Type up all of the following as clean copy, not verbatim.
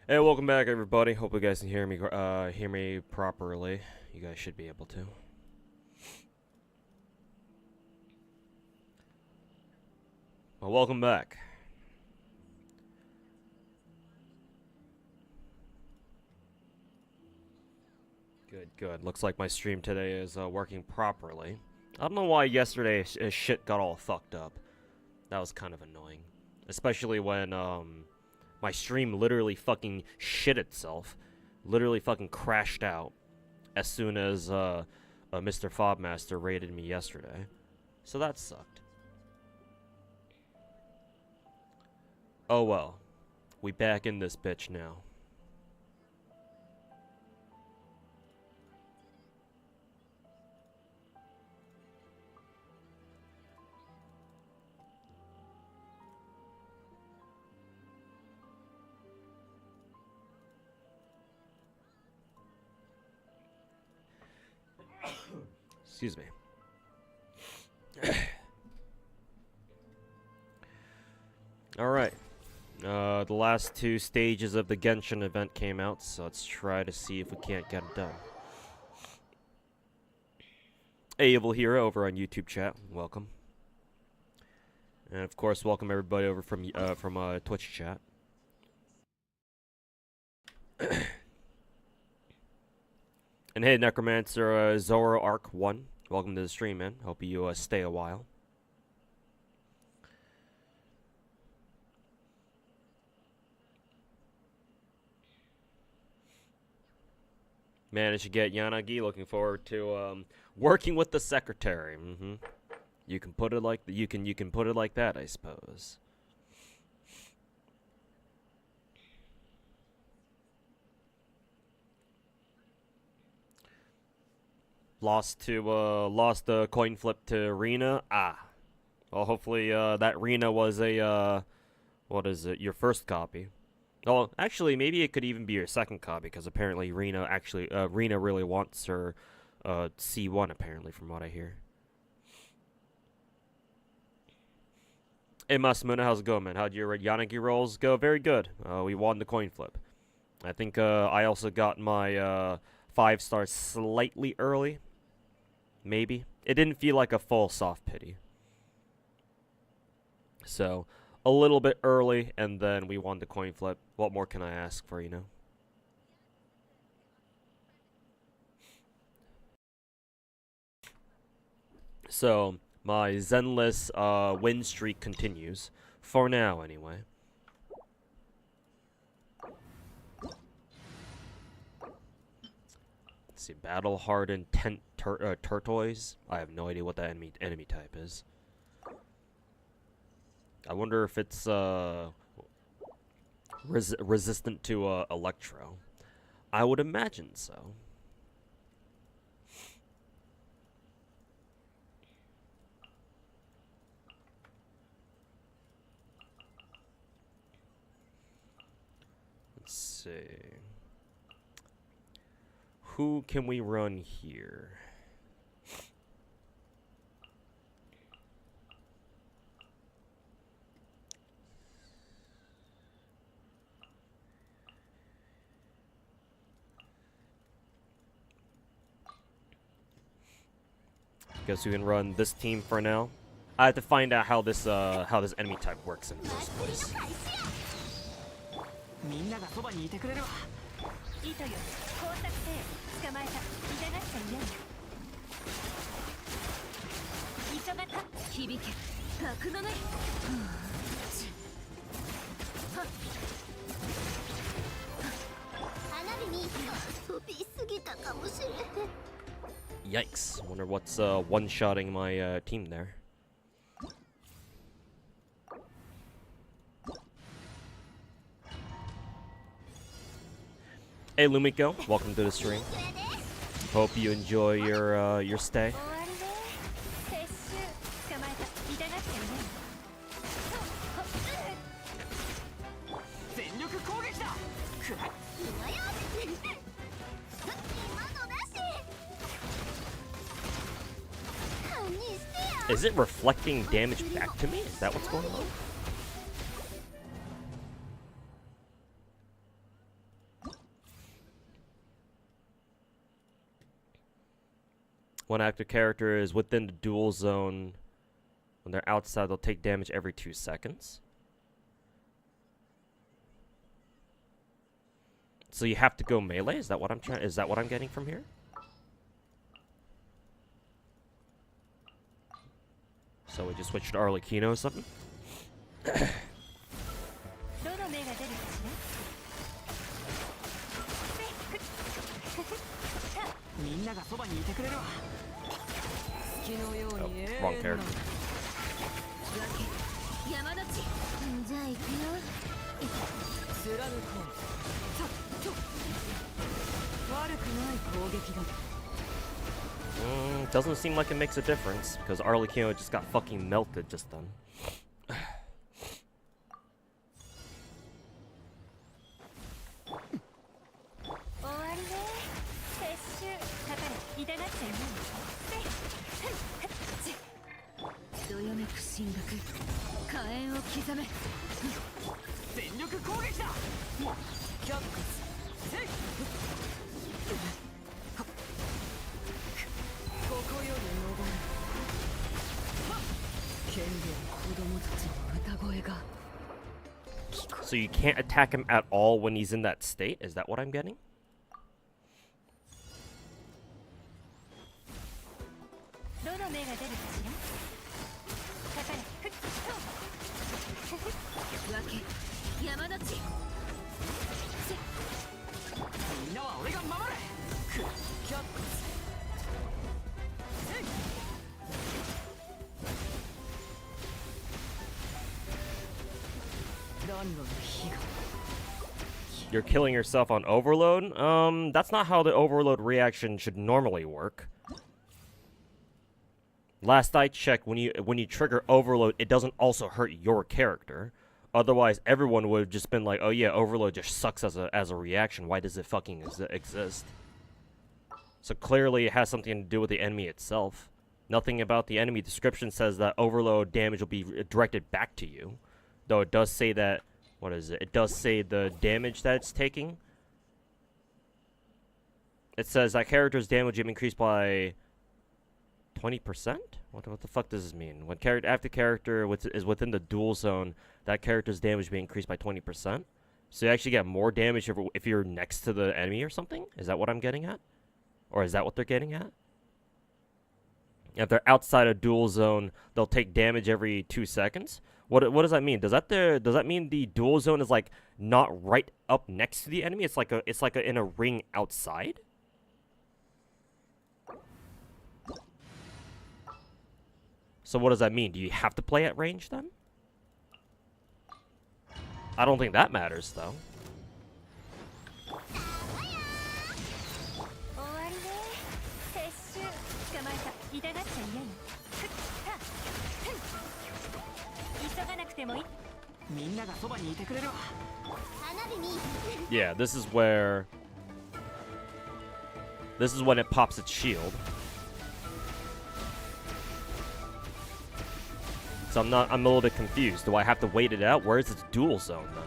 Hey, welcome back, everybody. Hope you guys can hear me properly. You guys should be able to. Well, welcome back. Good. Looks like my stream today is working properly. I don't know why yesterday shit got all fucked up. That was kind of annoying, especially when my stream literally fucking shit itself, literally fucking crashed out as soon as Mr. Fobmaster raided me yesterday. So that sucked. Oh well. We back in this bitch now. Excuse me. Alright. The last two stages of the Genshin event came out, so let's try to see if we can't get it done. Hey, Evil Hero over on YouTube chat, welcome. And of course, welcome everybody over from Twitch chat. And hey, Necromancer Zoro Arc 1, welcome to the stream, man. Hope you stay a while. Managed to get Yanagi. Looking forward to working with the secretary. You can put it like you can put it like that, I suppose. Lost the coin flip to Rena. Well, hopefully that Rena was a what is it? Your first copy. Well, actually, maybe it could even be your second copy, because apparently Rena really wants her C1, apparently, from what I hear. Hey, Masamuna, how's it going, man? How'd your Yanagi rolls go? Very good. We won the coin flip. I think I also got my 5 stars slightly early. Maybe. It didn't feel like a full soft pity. So, a little bit early, and then we won the coin flip. What more can I ask for, you know? So, my Zenless win streak continues. For now, anyway. Let's see, Battle Hardened Turtoise. I have no idea what that enemy type is. I wonder if it's resistant to Electro. I would imagine so. Let's see. Who can we run here? Guess we can run this team for now. I have to find out how this enemy type works in the first place. Yikes. Wonder what's one-shotting my team there. Hey Lumiko, welcome to the stream. Hope you enjoy your stay. Is it reflecting damage back to me? Is that what's going on? When an active character is within the duel zone, when they're outside, they'll take damage every 2 seconds. So you have to go melee? Is that what I'm getting from here? So we just switched to Arlecchino or something? Oh, wrong character. Doesn't seem like it makes a difference, because Arlecchino just got fucking melted just then. So you can't attack him at all when he's in that state? Is that what I'm getting? You're killing yourself on overload? That's not how the overload reaction should normally work. Last I checked, when you trigger overload, it doesn't also hurt your character. Otherwise, everyone would have just been like, "Oh yeah, overload just sucks as a reaction. Why does it fucking exist?" So clearly, it has something to do with the enemy itself. Nothing about the enemy description says that overload damage will be directed back to you. Though it does say that, what is it? It does say the damage that it's taking. It says that character's damage will increase by 20%? What the fuck does this mean? When after character is within the duel zone, that character's damage will be increased by 20%. So you actually get more damage if you're next to the enemy or something? Is that what I'm getting at? Or is that what they're getting at? If they're outside a duel zone, they'll take damage every 2 seconds. What does that mean? Does that mean the duel zone is like not right up next to the enemy? It's like in a ring outside? So what does that mean? Do you have to play at range then? I don't think that matters though. Yeah, this is when it pops its shield. So I'm a little bit confused. Do I have to wait it out? Where is its duel zone then?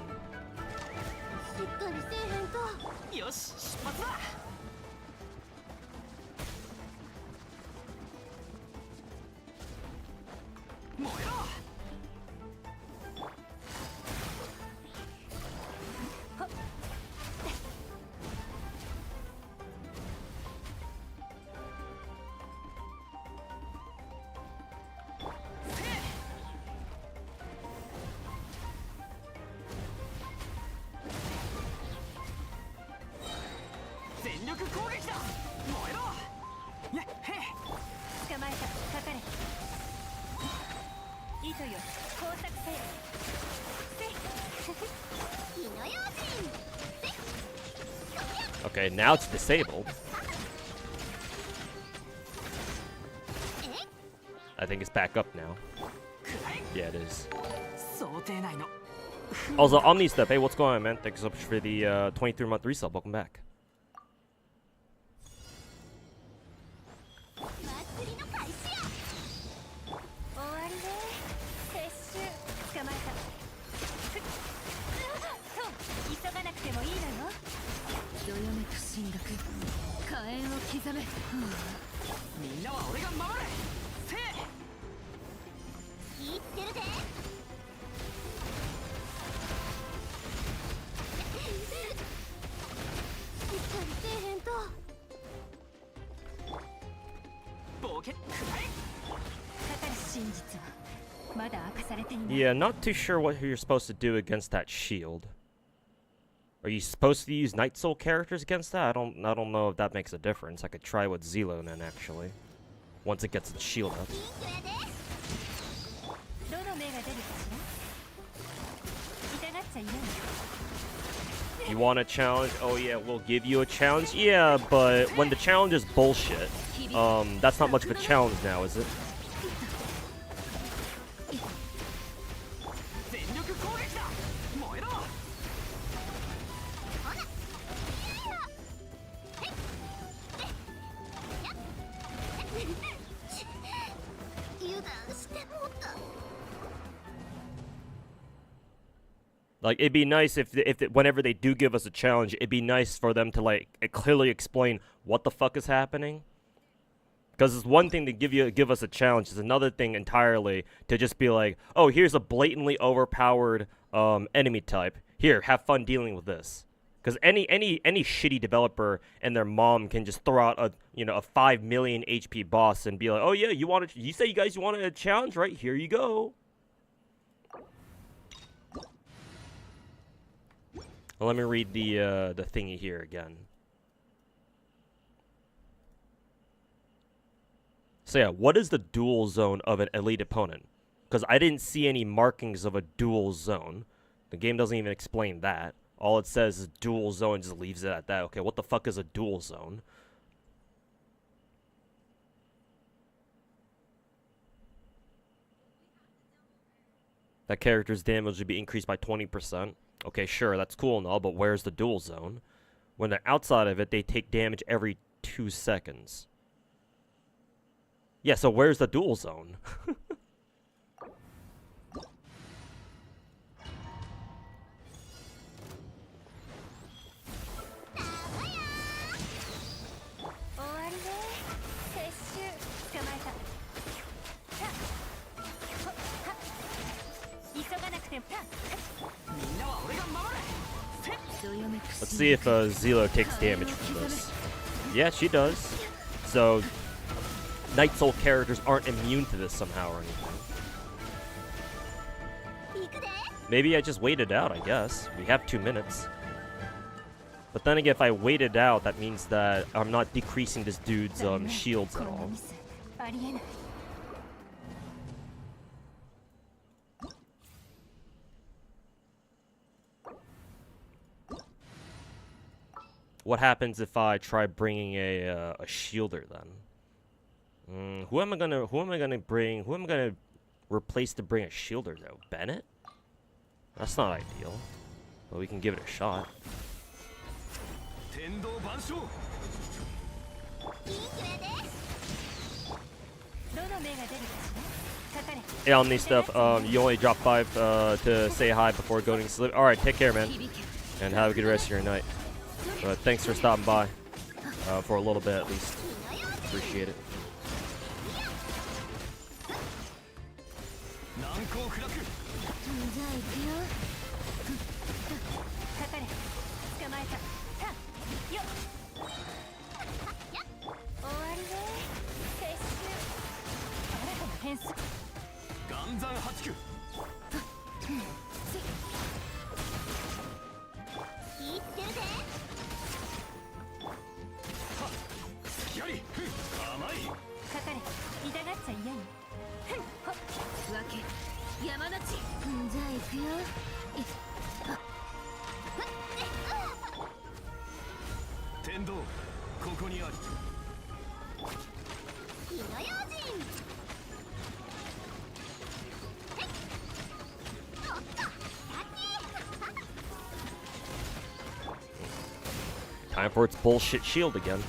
Okay, now it's disabled. I think it's back up now. Yeah, it is. Also, Omnistep, hey, what's going on, man? Thanks so much for the 23-month resub. Welcome back. Yeah, not too sure what you're supposed to do against that shield. Are you supposed to use Night Soul characters against that? I don't know if that makes a difference. I could try with Zelo then, actually. Once it gets its shield up. You want a challenge? Oh yeah, we'll give you a challenge? Yeah, but when the challenge is bullshit, that's not much of a challenge now, is it? Like, it'd be nice if whenever they do give us a challenge, it'd be nice for them to, like, clearly explain what the fuck is happening. Because it's one thing to give us a challenge, it's another thing entirely to just be like, oh, here's a blatantly overpowered enemy type. Here, have fun dealing with this. Because any shitty developer and their mom can just throw out a 5 million HP boss and be like, oh yeah, you say you guys wanted a challenge, right? Here you go. Well, let me read the thingy here again. So yeah, what is the dual zone of an elite opponent? Because I didn't see any markings of a dual zone. The game doesn't even explain that. All it says is dual zone, just leaves it at that. Okay, what the fuck is a dual zone? That character's damage would be increased by 20%. Okay, sure, that's cool and all, but where's the dual zone? When they're outside of it, they take damage every 2 seconds. Yeah, so where's the dual zone? Let's see if Zelo takes damage from this. Yeah, she does. So, Night Soul characters aren't immune to this somehow or anything. Maybe I just waited out, I guess. We have 2 minutes. But then again, if I waited out, that means that I'm not decreasing this dude's shields at all. What happens if I try bringing a shielder then? Who am I gonna replace to bring a shielder though? Bennett? That's not ideal, but we can give it a shot. Yeah, on these stuff, you only drop 5 to say hi before going to sleep. Alright, take care, man. And have a good rest of your night. But thanks for stopping by. For a little bit at least. Appreciate it. Time for its bullshit shield again.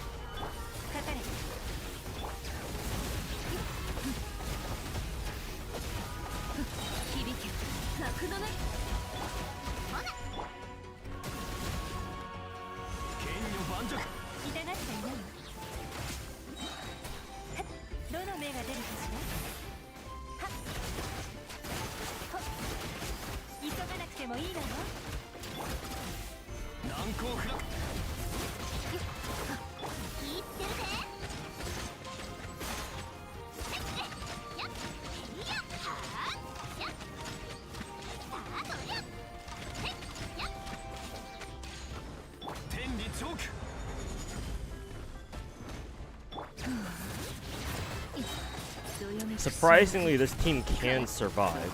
Surprisingly, this team can survive.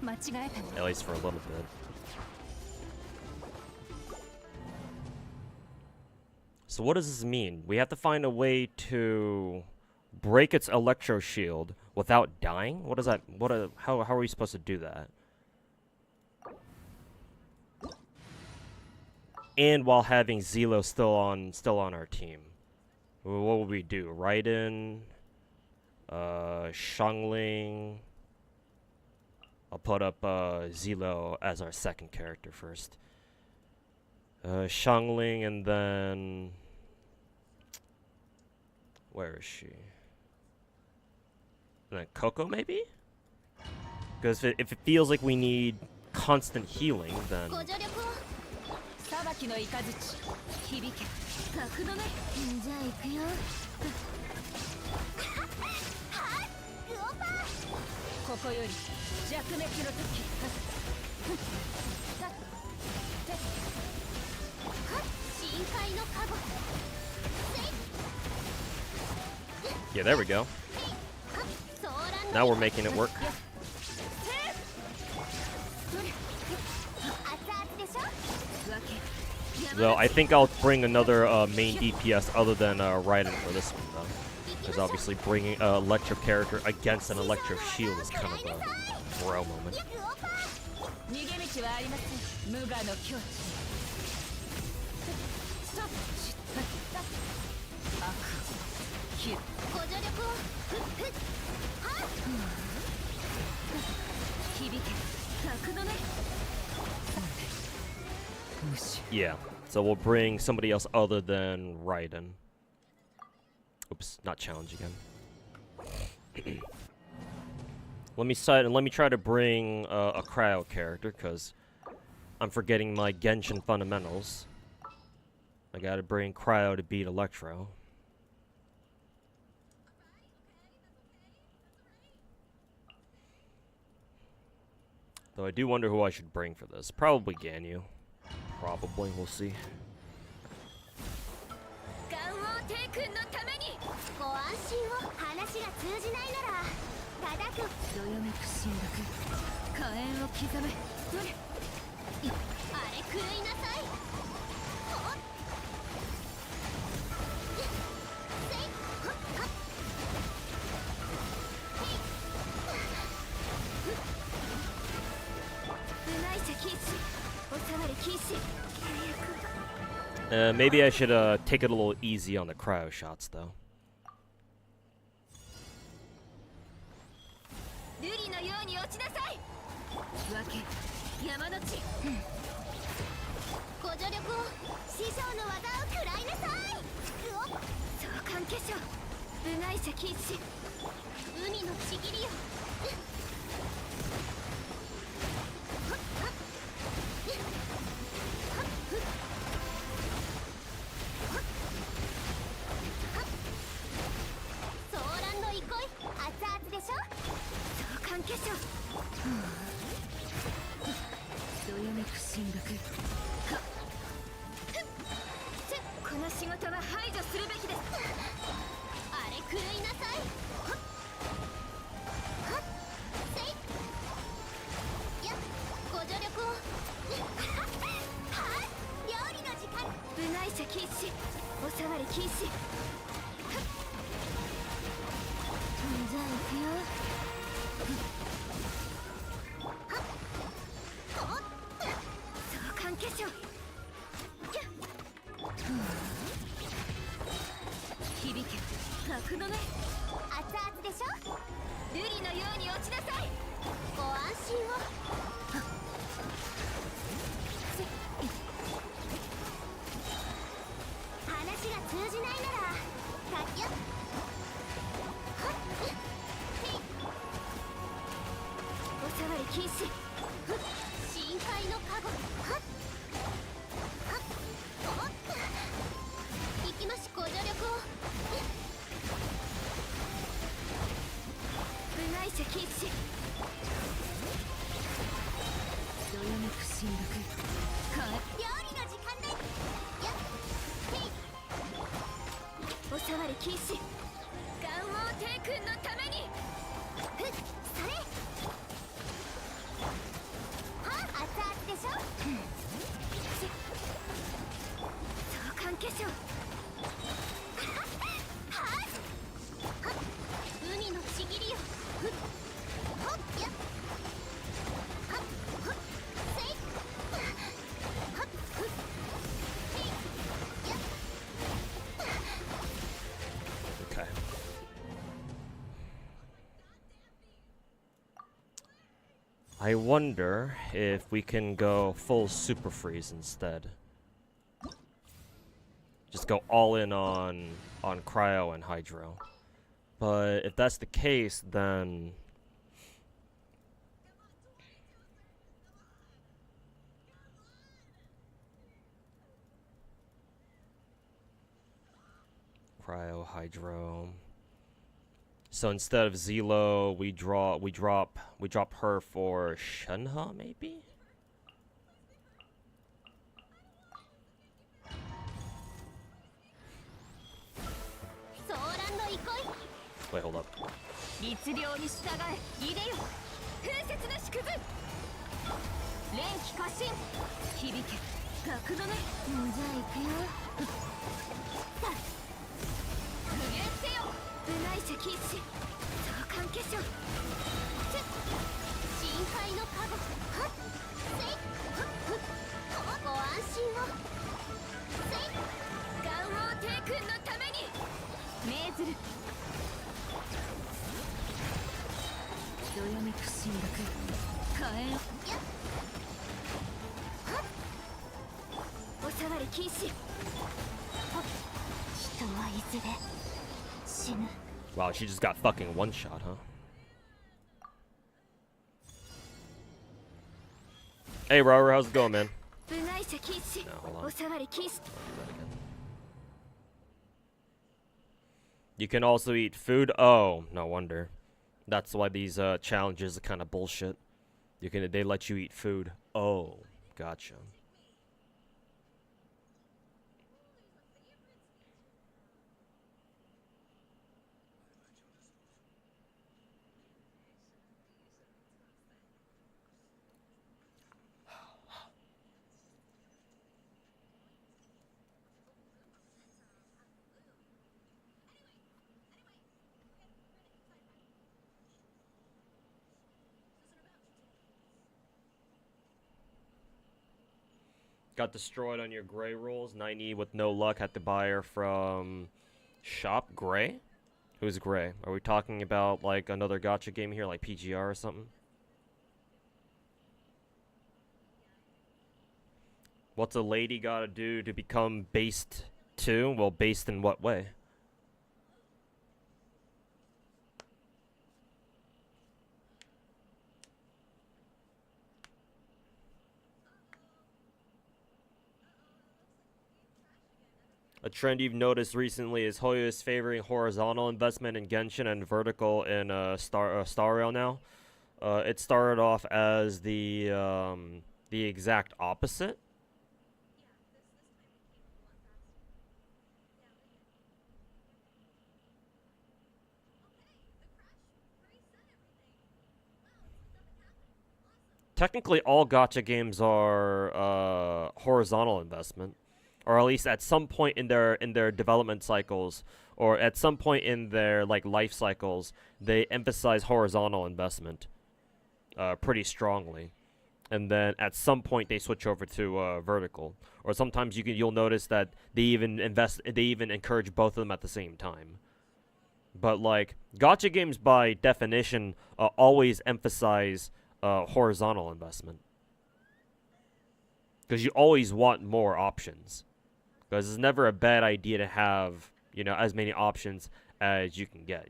At least for a little bit. So what does this mean? We have to find a way to break its electro shield without dying? What is that? How are we supposed to do that? And while having Zelo still on our team. What would we do? Raiden, Xiangling. I'll put up Zelo as our second character first. Xiangling, and then where is she? And then Coco, maybe? Because if it feels like we need constant healing, then yeah, there we go. Now we're making it work. So I think I'll bring another main DPS other than Raiden for this one, though. Because obviously bringing an electro character against an electro shield is kind of a bro moment. Yeah, so we'll bring somebody else other than Raiden. Oops, not challenge again. Let me try to bring a cryo character, because I'm forgetting my Genshin fundamentals. I gotta bring cryo to beat Electro. Though I do wonder who I should bring for this. Probably Ganyu. Probably, we'll see. Maybe I should take it a little easy on the cryo shots, though. I wonder if we can go full super freeze instead. Just go all in on cryo and hydro. But if that's the case, then cryo, hydro. So instead of Zelo, we drop her for Shenhe, maybe? Wait, hold up. Wow, she just got fucking one shot, huh? Hey, Robert, how's it going, man? No, hold on. You can also eat food. Oh, no wonder. That's why these challenges are kind of bullshit. They let you eat food. Oh, gotcha. Got destroyed on your gray rolls. 90 with no luck. Had to buy her from Shop Gray? Who's Gray? Are we talking about like another gacha game here, like PGR or something? What's a lady gotta do to become based 2? Well, based in what way? A trend you've noticed recently is Hoyo is favoring horizontal investment in Genshin and vertical in Star Rail now. It started off as the exact opposite. Technically, all gacha games are horizontal investment, or at least at some point in their development cycles, or at some point in their like life cycles, they emphasize horizontal investment pretty strongly, and then at some point they switch over to vertical. Or sometimes you'll notice that they even encourage both of them at the same time. But like gacha games, by definition, always emphasize horizontal investment, because you always want more options. Because it's never a bad idea to have, as many options as you can get,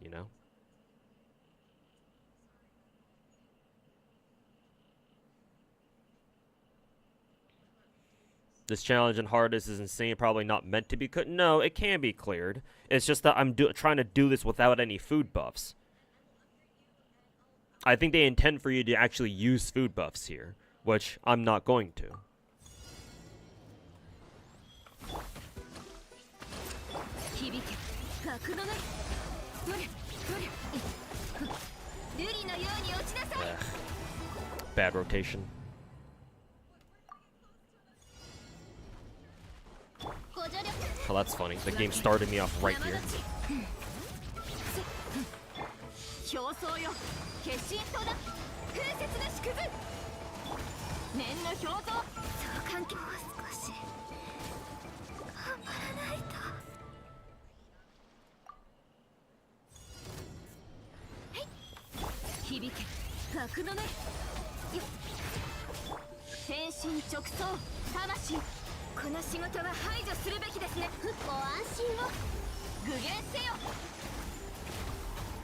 This challenge in hardest is insane. Probably not meant to be No, it can be cleared. It's just that I'm trying to do this without any food buffs. I think they intend for you to actually use food buffs here, which I'm not going to. Ugh. Bad rotation. Oh, that's funny. The game started me off right here. 天心直送魂、この仕事は排除するべきですね。ご安心を。具現せよ。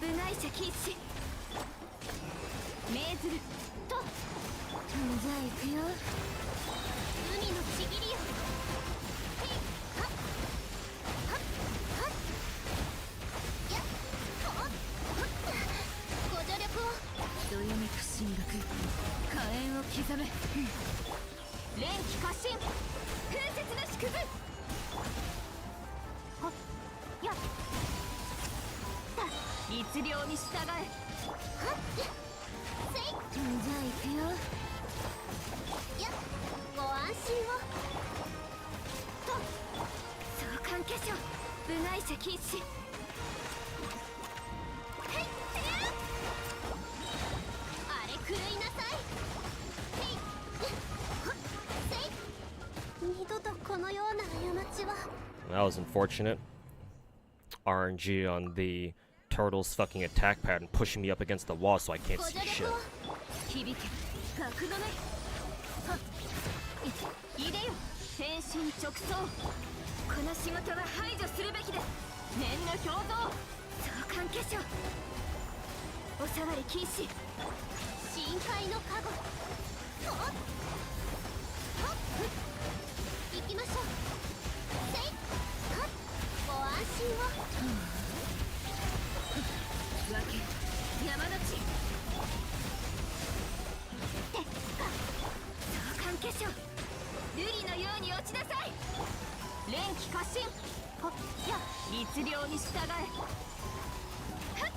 部外者禁止。命ずると。じゃあ行くよ。海のちぎりよ。へいはっはっはっやっほっご助力を。どよめく神学、火炎を刻め。連気過信、風雪の縮図。はっやっ律令に従え。はっせい。じゃあ行くよ。やっご安心を。と相関化粧、部外者禁止。へいへい。あれ狂いなさい。へいはっせい。二度とこのような過ちは。That was unfortunate. RNG on the turtle's fucking attack pattern pushing me up against the wall so I can't see shit. 響け、格止め。はっいでよ、天心直送。この仕事は排除するべきです。念の表像、相関化粧。おさわり禁止。深海の加護。ほっほっ行きましょう。せいはっご安心を。わけ山の地。てっか相関化粧、瑠璃のように落ちなさい。連気過信、ほっや律令に従え。はっ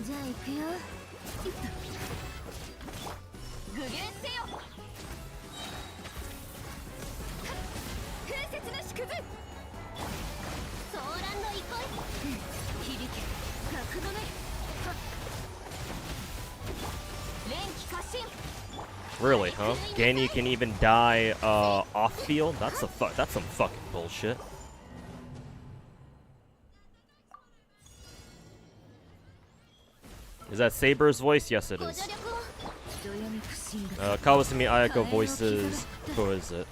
じゃあ行くよ。具現せよ。風雪の縮図。ソーランの憩い。響け、格止め。連気過信。 Really, huh? Ganyu can even die off field? That's some fucking bullshit. Is that Saber's voice? Yes, it is. Kawasumi Ayako voices, who is it?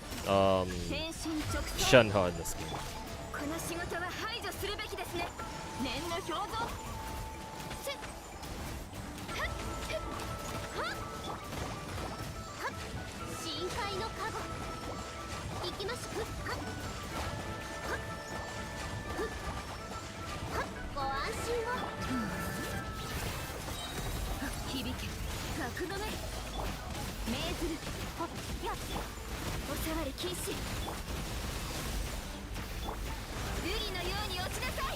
Shenhe in this game. この仕事は排除するべきですね。念の表像。深海の加護。行きましょう。ご安心を。響け、格止め。命ずる。ほっやっおさわり禁止。瑠璃のように落ちなさい。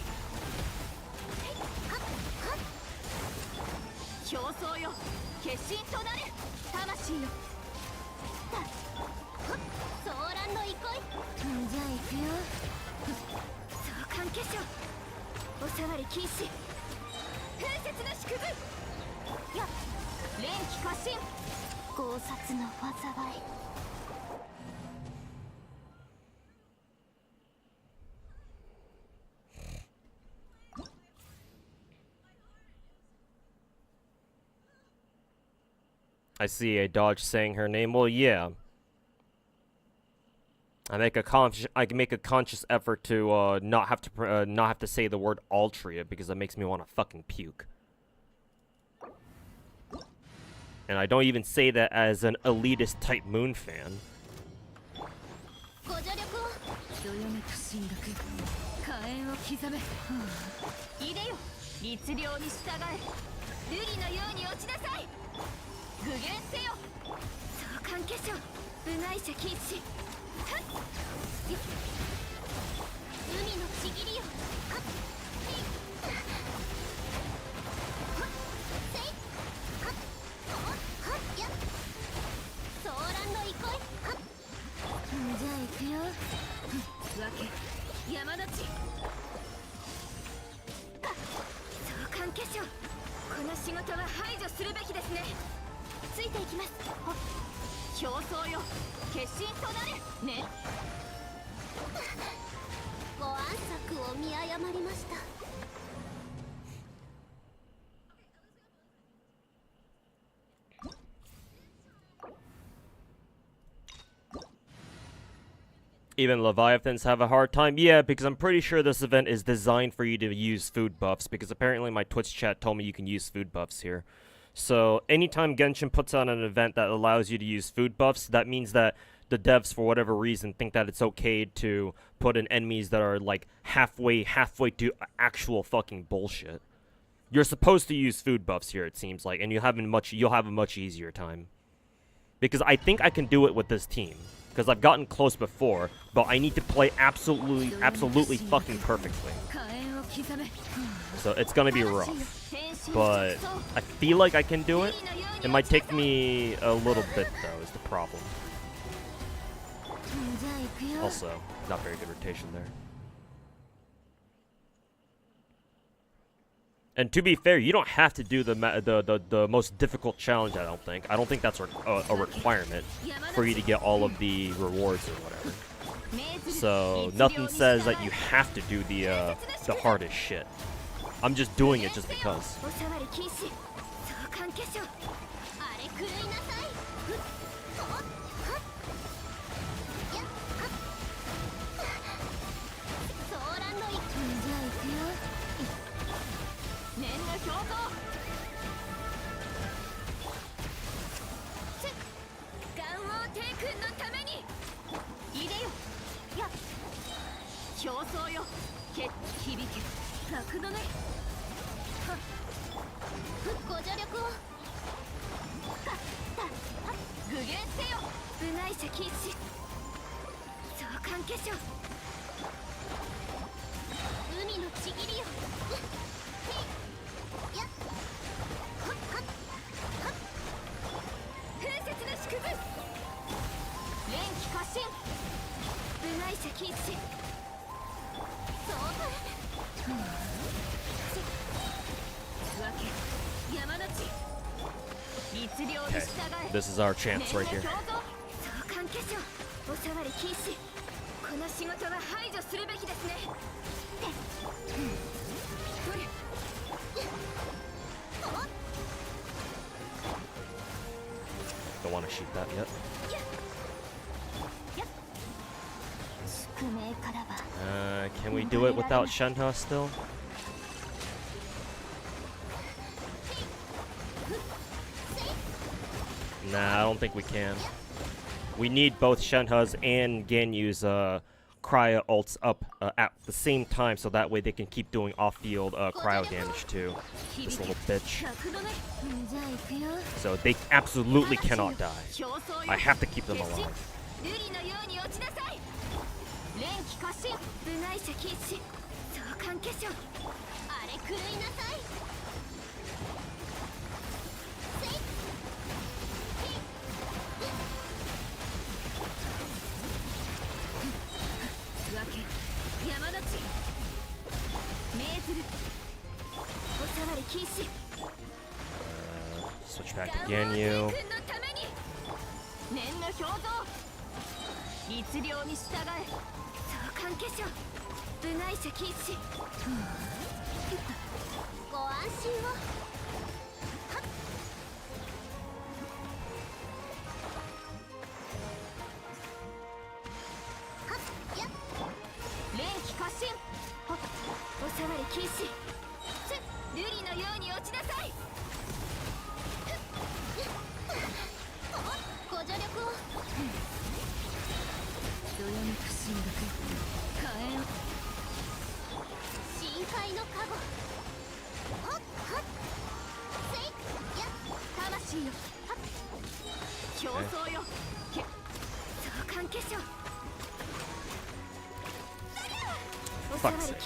競争よ、決心となれ。魂よ。ソーランの憩い。じゃあ行くよ。相関化粧、おさわり禁止。風雪の縮図。や連気過信、強殺の災い。I see a dodge saying her name. Well, yeah. I can make a conscious effort to not have to say the word Altria because that makes me want to fucking puke. And I don't even say that as an elitist type Moon fan. ご助力を。どよめく神学、火炎を刻め。いでよ、律令に従え。瑠璃のように落ちなさい。具現せよ。相関化粧、部外者禁止。海のちぎりよ。ソーランの憩い。じゃあ行くよ。わけ山の地。相関化粧、この仕事は排除するべきですね。ついていきます。競争よ決心となれねご暗策を見誤りました Even Leviathans have a hard time? Yeah, because I'm pretty sure this event is designed for you to use food buffs, because apparently my Twitch chat told me you can use food buffs here. So, anytime Genshin puts on an event that allows you to use food buffs, that means that the devs, for whatever reason, think that it's okay to put in enemies that are, like, halfway to actual fucking bullshit. You're supposed to use food buffs here, it seems like, and you'll have a much easier time. Because I think I can do it with this team. Because I've gotten close before, but I need to play absolutely fucking perfectly. So it's gonna be rough. But I feel like I can do it. It might take me a little bit, though, is the problem. Also, not very good rotation there. And to be fair, you don't have to do the most difficult challenge, I don't think. I don't think that's a requirement for you to get all of the rewards or whatever. So, nothing says that you have to do the hardest shit. I'm just doing it just because. Okay, this is our chance right here. Don't want to shoot that yet. Can we do it without Shenhe still? Nah, I don't think we can. We need both Shenhe's and Ganyu's cryo ults up at the same time, so that way they can keep doing off-field cryo damage to this little bitch. So they absolutely cannot die. I have to keep them alive. Switch back to Ganyu. Fuck's sake.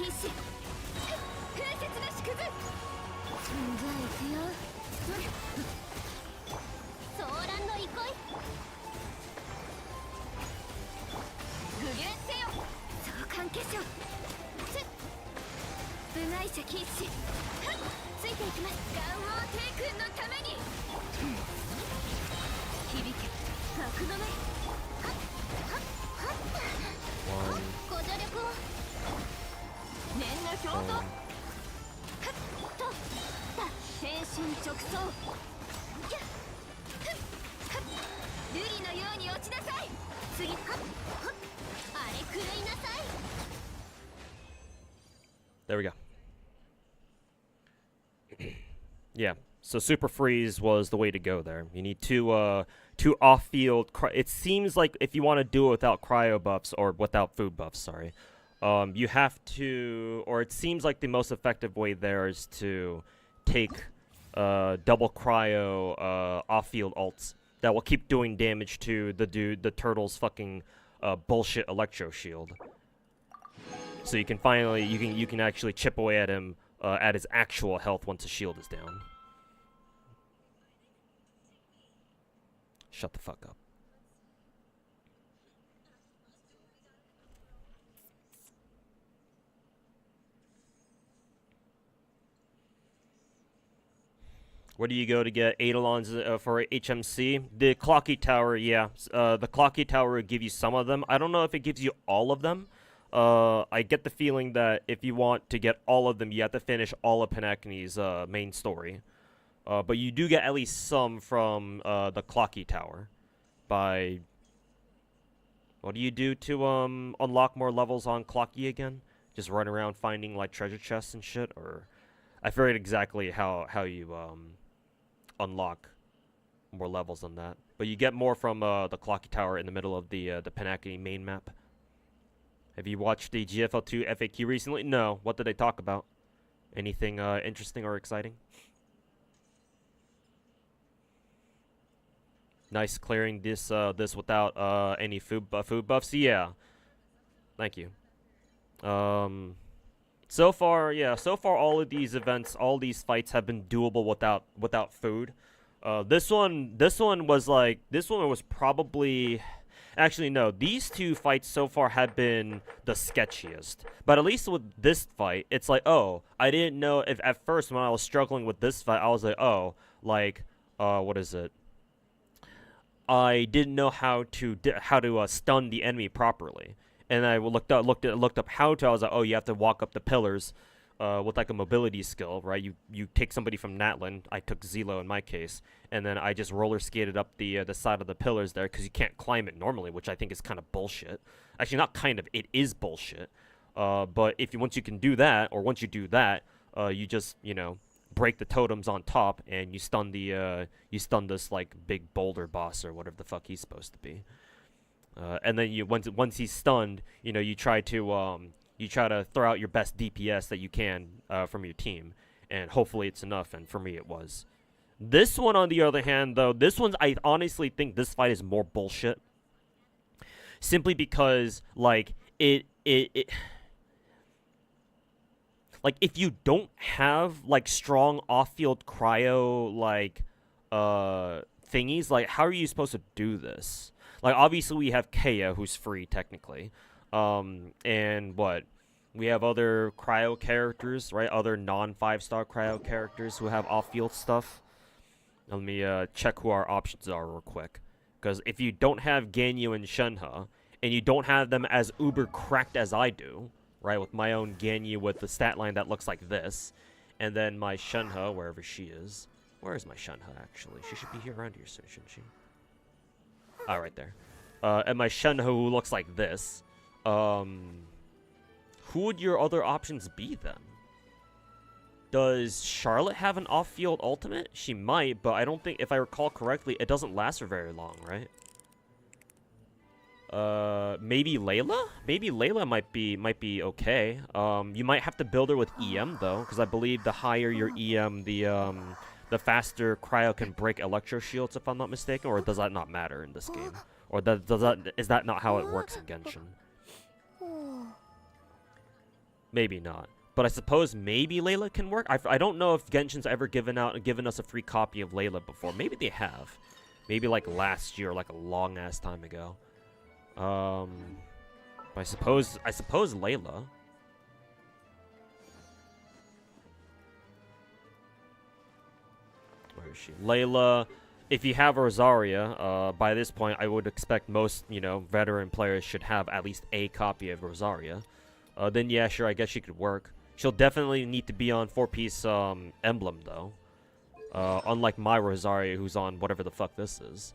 直送瑠璃のように落ちなさい次はっはっあれ狂いなさい There we go. Yeah, so Super Freeze was the way to go there. You need two off-field... It seems like if you want to do it without cryo buffs, or without food buffs, sorry, you have to... Or it seems like the most effective way there is to take double cryo off-field ults that will keep doing damage to the turtle's fucking bullshit electro shield. So you can finally... You can actually chip away at him at his actual health once his shield is down. Shut the fuck up. Where do you go to get Eidolons for HMC? The Clocky Tower, yeah. The Clocky Tower will give you some of them. I don't know if it gives you all of them. I get the feeling that if you want to get all of them, you have to finish all of Panacne's main story. But you do get at least some from the Clocky Tower. By... What do you do to unlock more levels on Clocky again? Just run around finding like treasure chests and shit? Or... I forget exactly how you unlock more levels on that. But you get more from the Clocky Tower in the middle of the Panacne main map. Have you watched the GFL2 FAQ recently? No. What did they talk about? Anything interesting or exciting? Nice clearing this without any food buffs. Yeah. Thank you. So far, yeah. So far, all of these events, all these fights have been doable without food. This one was probably. Actually, no. These two fights so far have been the sketchiest. But at least with this fight, it's like, oh, I didn't know if at first when I was struggling with this fight, I was like, oh, like, what is it? I didn't know how to stun the enemy properly, and I looked up how to. I was like, oh, you have to walk up the pillars, with like a mobility skill, right? You take somebody from Natlin. I took Zelo in my case, and then I just roller skated up the side of the pillars there because you can't climb it normally, which I think is kind of bullshit. Actually, not kind of. It is bullshit. But once you do that, you just break the totems on top and you stun this like big boulder boss or whatever the fuck he's supposed to be. And then once he's stunned, you try to throw out your best DPS that you can from your team, and hopefully it's enough. And for me, it was. This one, on the other hand, though, I honestly think this fight is more bullshit. Simply because like it like if you don't have like strong off-field cryo like thingies, like how are you supposed to do this? Like obviously we have Kea, who's free technically. And what? We have other cryo characters, right? Other non-5-star cryo characters who have off-field stuff. Let me check who our options are real quick. Because if you don't have Ganyu and Shenhe, and you don't have them as uber cracked as I do, right? With my own Ganyu with the stat line that looks like this, and then my Shenhe, wherever she is. Where is my Shenhe, actually? She should be here around here, shouldn't she? Oh, right there. And my Shenhe, who looks like this. Who would your other options be, then? Does Charlotte have an off-field ultimate? She might, but I don't think, if I recall correctly, it doesn't last for very long, right? Maybe Layla? Maybe Layla might be okay. You might have to build her with EM, though, because I believe the higher your EM, the faster cryo can break electro shields, if I'm not mistaken, or does that not matter in this game? Or is that not how it works in Genshin? Maybe not. But I suppose maybe Layla can work. I don't know if Genshin's ever given us a free copy of Layla before. Maybe they have. Maybe like last year, like a long ass time ago. But I suppose Layla. Where is she? Layla. If you have Rosaria, by this point, I would expect most, veteran players should have at least a copy of Rosaria. Then yeah, sure, I guess she could work. She'll definitely need to be on 4-piece emblem though. Unlike my Rosario, who's on whatever the fuck this is.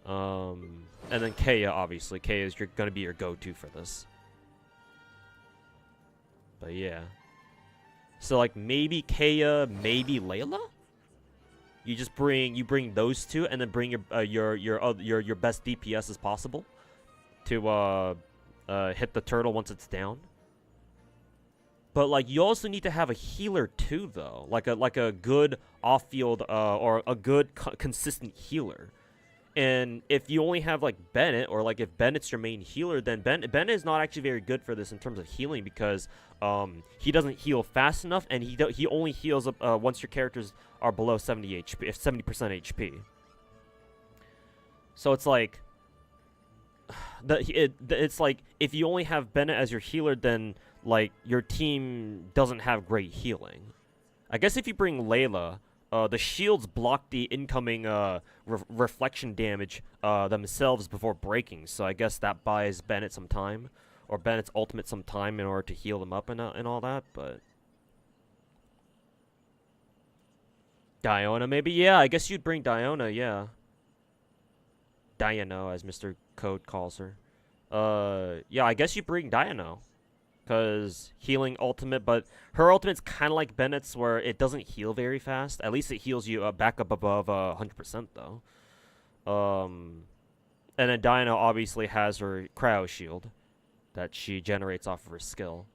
And then Kaya, obviously. Kaya is gonna be your go-to for this. But yeah. So like maybe Kaya, maybe Layla? You bring those two, and then bring your best DPS as possible to hit the turtle once it's down. But like you also need to have a healer too, though, like a good off-field or a good consistent healer. And if you only have like Bennett, or like if Bennett's your main healer, then Bennett is not actually very good for this in terms of healing, because he doesn't heal fast enough, and he only heals up once your characters are below 70 HP, 70% HP. So it's like it's like if you only have Bennett as your healer, then like your team doesn't have great healing. I guess if you bring Layla, the shields block the incoming reflection damage themselves before breaking, so I guess that buys Bennett some time, or Bennett's ultimate some time, in order to heal them up and all that. But Diona, maybe? Yeah, I guess you'd bring Diona, yeah. Diano, as Mr. Code calls her. Yeah, I guess you bring Diano. Because healing ultimate, but her ultimate's kind of like Bennett's, where it doesn't heal very fast. At least it heals you back up above 100%, though. And then Diana obviously has her cryo shield that she generates off of her skill.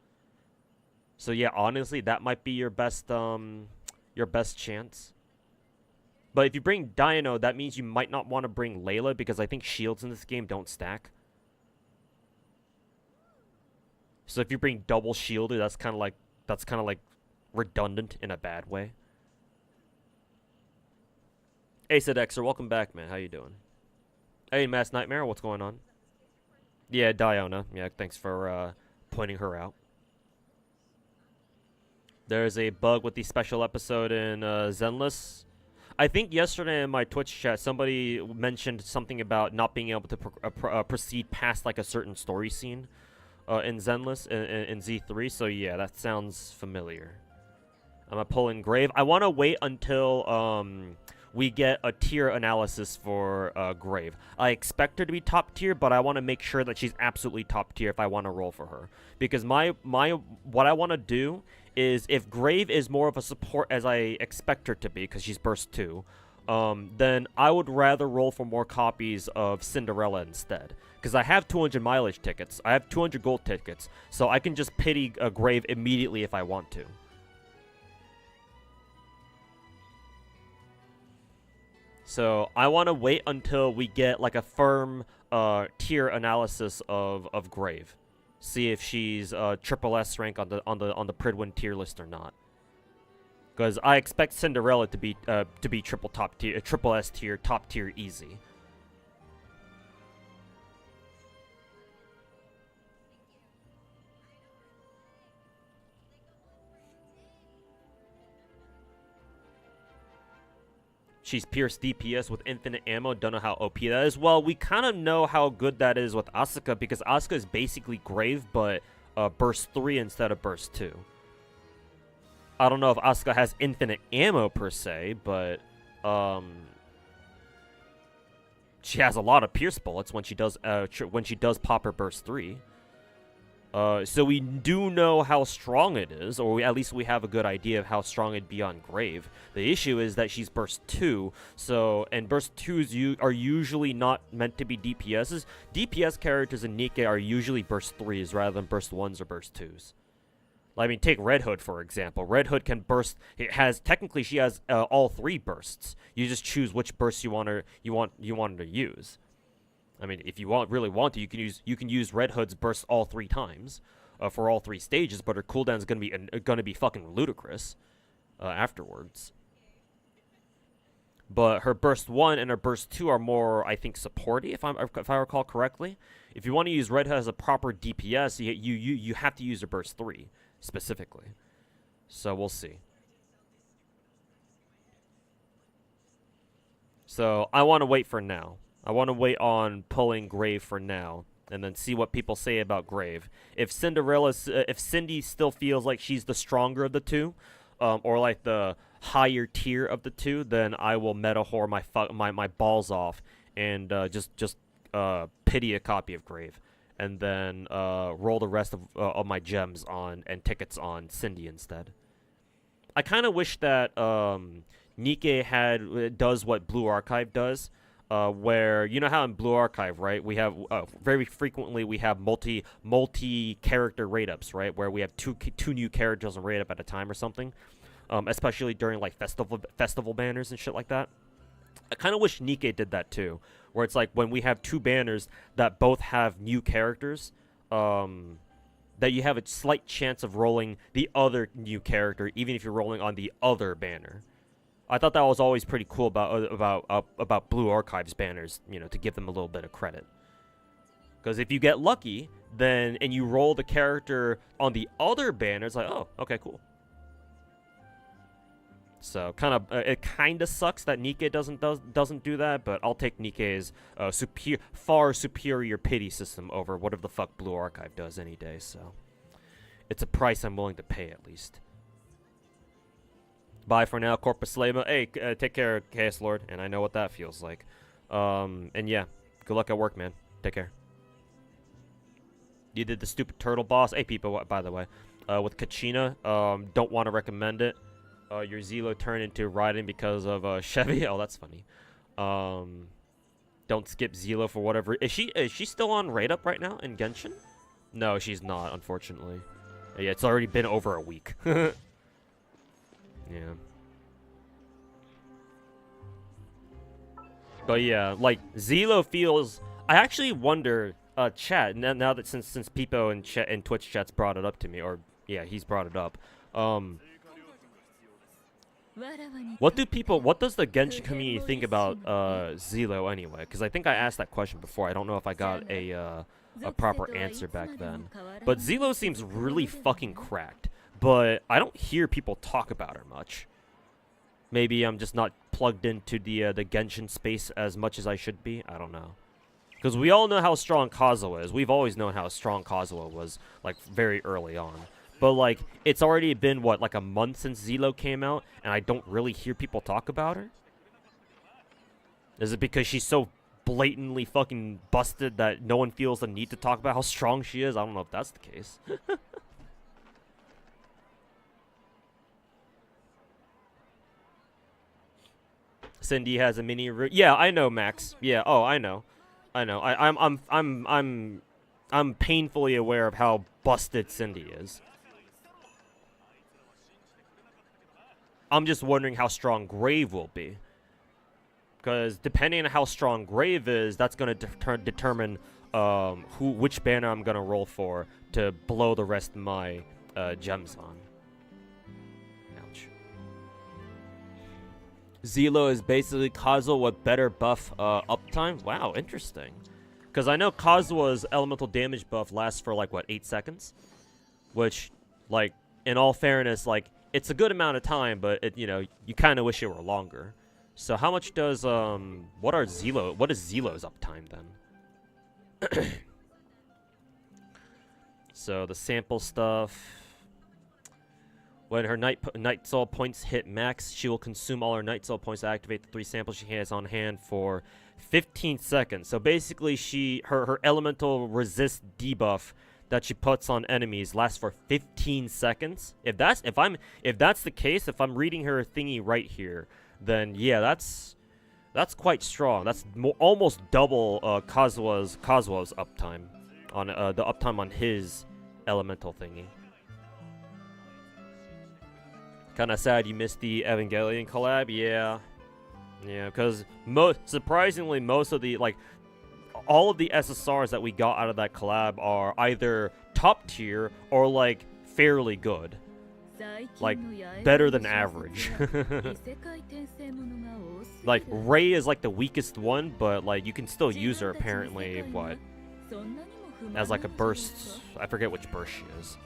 So yeah, honestly, that might be your best chance. But if you bring Diano, that means you might not want to bring Layla, because I think shields in this game don't stack. So if you bring double shielded, that's kind of like redundant in a bad way. Ace Dexter, welcome back, man. How you doing? Hey, Mass Nightmare, what's going on? Yeah, Diona. Yeah, thanks for pointing her out. There's a bug with the special episode in Zenless. I think yesterday in my Twitch chat, somebody mentioned something about not being able to proceed past like a certain story scene. In Zenless, in Z3, so yeah, that sounds familiar. I'm gonna pull in Grave. I want to wait until we get a tier analysis for Grave. I expect her to be top tier, but I want to make sure that she's absolutely top tier if I want to roll for her. Because what I want to do is, if Grave is more of a support as I expect her to be, because she's burst 2, then I would rather roll for more copies of Cinderella instead. Because I have 200 mileage tickets. I have 200 gold tickets. So I can just pity a Grave immediately if I want to. So I want to wait until we get like a firm tier analysis of Grave. See if she's triple S rank on the Pridwin tier list or not. Because I expect Cinderella to be triple S tier, top tier easy. She's pierced DPS with infinite ammo. Don't know how OP that is. Well, we kind of know how good that is with Asuka, because Asuka is basically Grave, but burst 3 instead of burst 2. I don't know if Asuka has infinite ammo per se, but she has a lot of pierce bullets when she does pop her burst 3. So we do know how strong it is, or at least we have a good idea of how strong it'd be on Grave. The issue is that she's burst 2, and burst 2s are usually not meant to be DPSs. DPS characters in Nikke are usually burst 3s rather than burst 1s or burst 2s. I mean, take Red Hood, for example. Red Hood can burst. Technically, she has all 3 bursts. You just choose which burst you want her to use. I mean, if you really want to, you can use Red Hood's burst all 3 times for all 3 stages, but her cooldown is gonna be fucking ludicrous afterwards. But her burst 1 and her burst 2 are more, I think, supporty, if I recall correctly. If you want to use Red Hood as a proper DPS, you have to use her burst 3 specifically. So we'll see. So I want to wait for now. I want to wait on pulling Grave for now, and then see what people say about Grave. If Cindy still feels like she's the stronger of the two, or like the higher tier of the two, then I will meta whore my balls off and just pity a copy of Grave, and then roll the rest of my gems on and tickets on Cindy instead. I kind of wish that Nikke does what Blue Archive does, where you know how in Blue Archive, right? We have very frequently we have multi character rate ups, right? Where we have two new characters on rate up at a time or something, especially during like festival banners and shit like that. I kind of wish Nikke did that too, where it's like when we have two banners that both have new characters, that you have a slight chance of rolling the other new character, even if you're rolling on the other banner. I thought that was always pretty cool about Blue Archives banners, you know, to give them a little bit of credit. Because if you get lucky, then and you roll the character on the other banner, it's like, oh, okay, cool. So it kind of sucks that Nikke doesn't do that, but I'll take Nikke's far superior pity system over whatever the fuck Blue Archive does any day. So it's a price I'm willing to pay at least. Bye for now, Corpus Lema. Hey, take care, Chaos Lord, and I know what that feels like. And yeah, good luck at work, man. Take care. You did the stupid turtle boss. Hey, people, by the way, with Kachina, don't want to recommend it. Your Zelo turned into Raiden because of Chevy. Oh, that's funny. Don't skip Zelo for whatever. Is she still on rate up right now in Genshin? No, she's not, unfortunately. Yeah, it's already been over a week. Yeah. But yeah, like Zelo feels. I actually wonder, chat. Now that since Peepo and Twitch chat's brought it up to me, or yeah, he's brought it up. What does the Genshin community think about Zelo anyway? Because I think I asked that question before. I don't know if I got a proper answer back then. But Zelo seems really fucking cracked. But I don't hear people talk about her much. Maybe I'm just not plugged into the Genshin space as much as I should be. I don't know. Because we all know how strong Kazuha is. We've always known how strong Kazuha was, like, very early on. But, like, it's already been, what, like a month since Zelo came out, and I don't really hear people talk about her? Is it because she's so blatantly fucking busted that no one feels the need to talk about how strong she is? I don't know if that's the case. Cindy has a mini root. Yeah, I know, Max. Yeah, oh, I know. I'm painfully aware of how busted Cindy is. I'm just wondering how strong Grave will be. Because depending on how strong Grave is, that's going to determine which banner I'm going to roll for to blow the rest of my gems on. Ouch. Zelo is basically Kazuha with better buff uptime. Wow, interesting. Because I know Kazuha's elemental damage buff lasts for like, what, 8 seconds? Which, like, in all fairness, like, it's a good amount of time, but, you know, you kind of wish it were longer. So how much does, what is Zelo's uptime then? So the sample stuff. When her night soul points hit max, she will consume all her night soul points to activate the 3 samples she has on hand for 15 seconds. So basically her elemental resist debuff that she puts on enemies lasts for 15 seconds. If that's the case, if I'm reading her thingy right here, then yeah, that's quite strong. That's almost double Kazuha's uptime on the uptime on his elemental thingy. Kind of sad you missed the Evangelion collab. Yeah, because surprisingly most of the all of the SSRs that we got out of that collab are either top tier or like fairly good. Like better than average. Like Rei is like the weakest one, but like you can still use her apparently as like a burst. I forget which burst she is.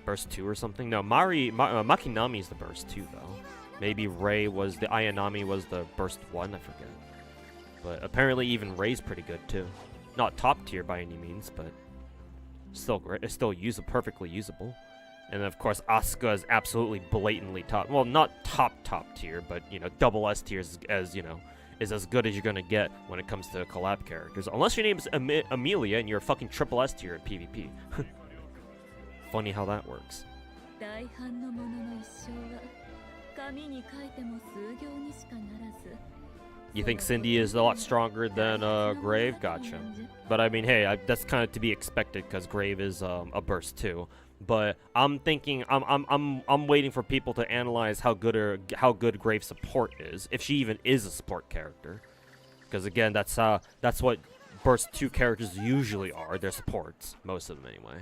Burst 2 or something? No, Makinami is the burst 2 though. Maybe Rei was the Ayanami was the burst 1, I forget. But apparently even Rei's pretty good too. Not top tier by any means, but still great. It's still perfectly usable. And then, of course, Asuka is absolutely blatantly top. Well, not top tier, but, you know, double S tier as you know, is as good as you're gonna get when it comes to collab characters. Unless your name's Amelia and you're fucking triple S tier at PvP. Funny how that works. You think Cindy is a lot stronger than Grave? Gotcha. But I mean, hey, that's kind of to be expected because Grave is a burst too. But I'm thinking, I'm waiting for people to analyze how good Grave's support is, if she even is a support character. Because again, that's what burst 2 characters usually are. They're supports, most of them anyway.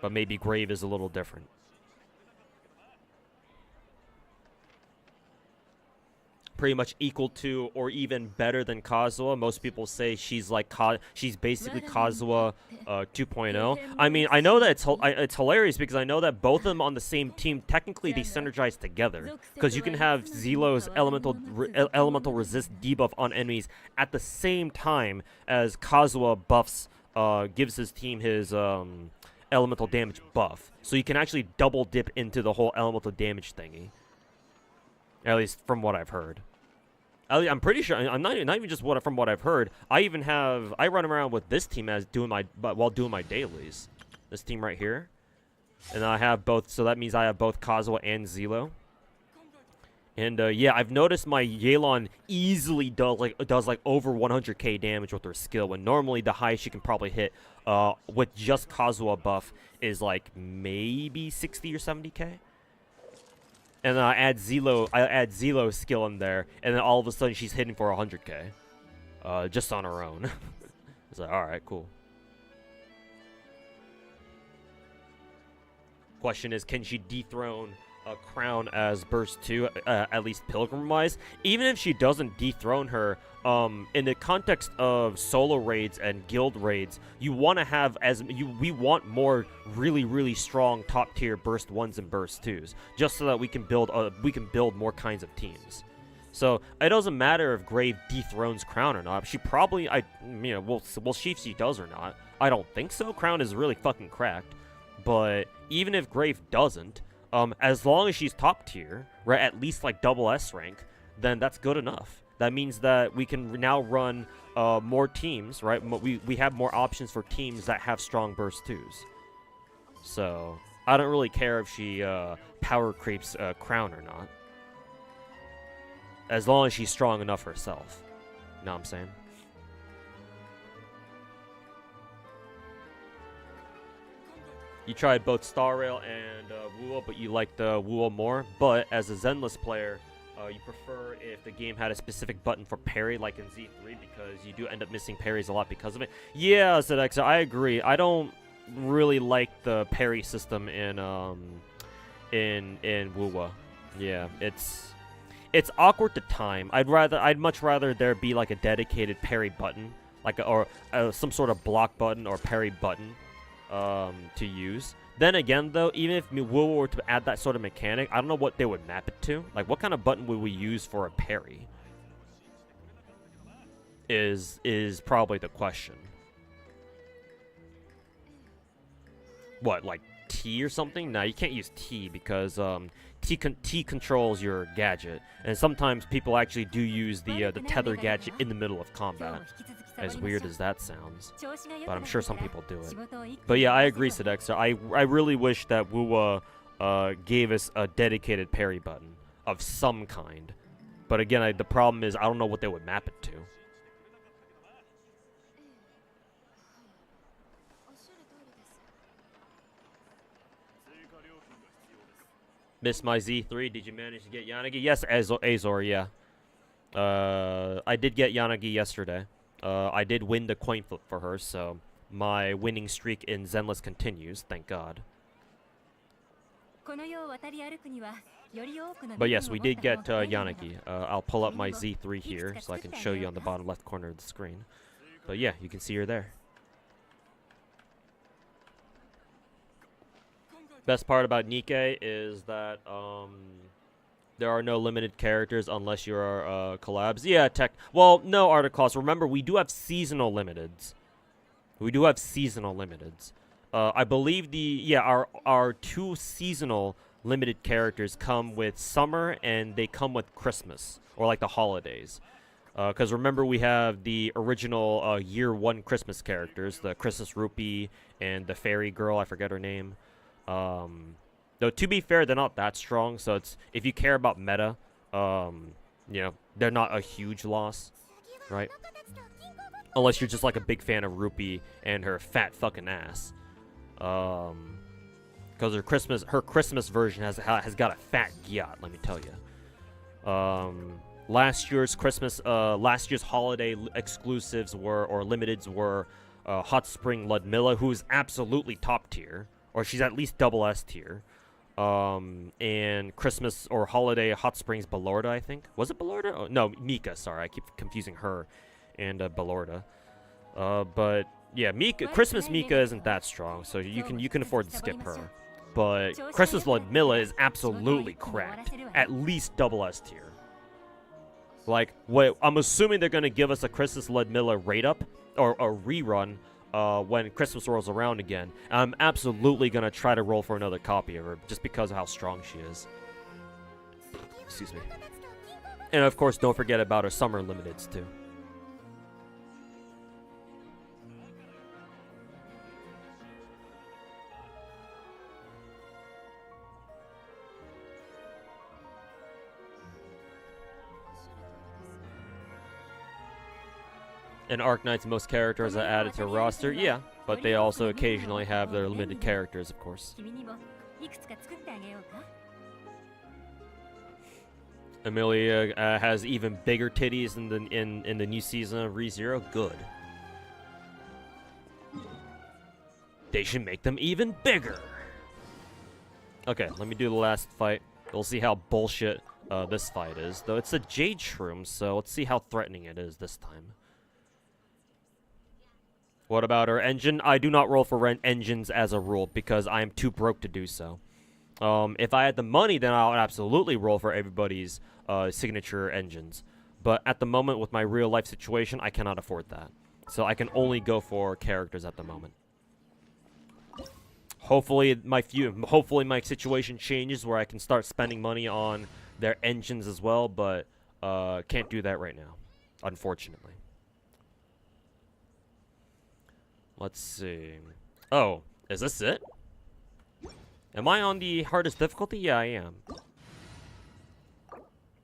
But maybe Grave is a little different. Pretty much equal to or even better than Kazuha. Most people say she's like she's basically Kazuha 2.0. I mean, I know that it's hilarious because I know that both of them on the same team technically they synergize together because you can have Zelo's elemental resist debuff on enemies at the same time as Kazuha buffs gives his team his elemental damage buff. So you can actually double dip into the whole elemental damage thingy. At least from what I've heard. I'm pretty sure. I'm not even just from what I've heard. I run around with this team while doing my dailies. This team right here, and I have both. So that means I have both Kazuha and Zelo. And yeah, I've noticed my Yelan easily does like over 100k damage with her skill. When normally the highest she can probably hit with just Kazuha buff is like maybe 60 or 70k. And then I add Zelo's skill in there, and then all of a sudden she's hitting for 100k, just on her own. It's like, all right, cool. Question is, can she dethrone Crown as Burst 2, at least Pilgrim-wise? Even if she doesn't dethrone her, in the context of solo raids and guild raids, you want to have we want more really strong top tier Burst 1s and Burst 2s, just so that we can build more kinds of teams. So it doesn't matter if Grave dethrones Crown or not. She probably, we'll see if she does or not. I don't think so. Crown is really fucking cracked. But even if Grave doesn't, as long as she's top tier, right, at least like double S rank, then that's good enough. That means that we can now run more teams, right? We have more options for teams that have strong burst 2s. So I don't really care if she power creeps Crown or not, as long as she's strong enough herself. You know what I'm saying? You tried both Star Rail and Wuo, but you liked Wuo more. But as a Zenless player, you prefer if the game had a specific button for parry, like in Z3, because you do end up missing parries a lot because of it. Yeah, Zedexa, I agree. I don't really like the parry system in Wuo. Yeah, it's awkward to time. I'd much rather there be like a dedicated parry button, like some sort of block button or parry button to use. Then again, though, even if Wuo were to add that sort of mechanic, I don't know what they would map it to. Like, what kind of button would we use for a parry? Is probably the question. What, like T or something? No, you can't use T because T controls your gadget, and sometimes people actually do use the tether gadget in the middle of combat. As weird as that sounds, but I'm sure some people do it. But yeah, I agree, Sedexa. I really wish that Wuwa gave us a dedicated parry button of some kind. But again, the problem is I don't know what they would map it to. Missed my Z3. Did you manage to get Yanagi? Yes, Azor, yeah. I did get Yanagi yesterday. I did win the coin flip for her, so my winning streak in Zenless continues, thank God. But yes, we did get Yanagi. I'll pull up my Z3 here so I can show you on the bottom left corner of the screen. But yeah, you can see her there. Best part about Nikkei is that there are no limited characters unless you are collabs. Yeah, well, no, Articles. Remember, we do have seasonal limiteds. I believe our two seasonal limited characters come with summer and they come with Christmas or like the holidays. Because remember, we have the original year one Christmas characters, the Christmas Rupee and the fairy girl. I forget her name. Though to be fair, they're not that strong. So it's if you care about meta, they're not a huge loss, right? Unless you're just like a big fan of Rupee and her fat fucking ass. Because her Christmas version has got a fat gyat. Let me tell you. Last year's holiday exclusives or limiteds were Hot Spring Ludmilla, who's absolutely top tier, or she's at least double S tier. And Christmas or holiday Hot Springs Ballorda, I think. Was it Ballorda? Oh, no, Mika. Sorry, I keep confusing her and Ballorda. But yeah, Christmas Mika isn't that strong, so you can afford to skip her. But Christmas Ludmilla is absolutely cracked, at least double S tier. Like, I'm assuming they're gonna give us a Christmas Ludmilla rate up or a rerun when Christmas rolls around again. I'm absolutely gonna try to roll for another copy of her just because of how strong she is. Excuse me. And of course, don't forget about her summer limiteds too. In Arknights, most characters are added to a roster, yeah, but they also occasionally have their limited characters, of course. Amelia has even bigger titties in the new season of ReZero. Good. They should make them even bigger. Okay, let me do the last fight. We'll see how bullshit this fight is, though it's a Jade Shroom, so let's see how threatening it is this time. What about our engine? I do not roll for engines as a rule because I am too broke to do so. If I had the money, then I would absolutely roll for everybody's signature engines. But at the moment, with my real life situation, I cannot afford that. So I can only go for characters at the moment. Hopefully my situation changes where I can start spending money on their engines as well, but can't do that right now, unfortunately. Let's see. Oh, is this it? Am I on the hardest difficulty? Yeah, I am.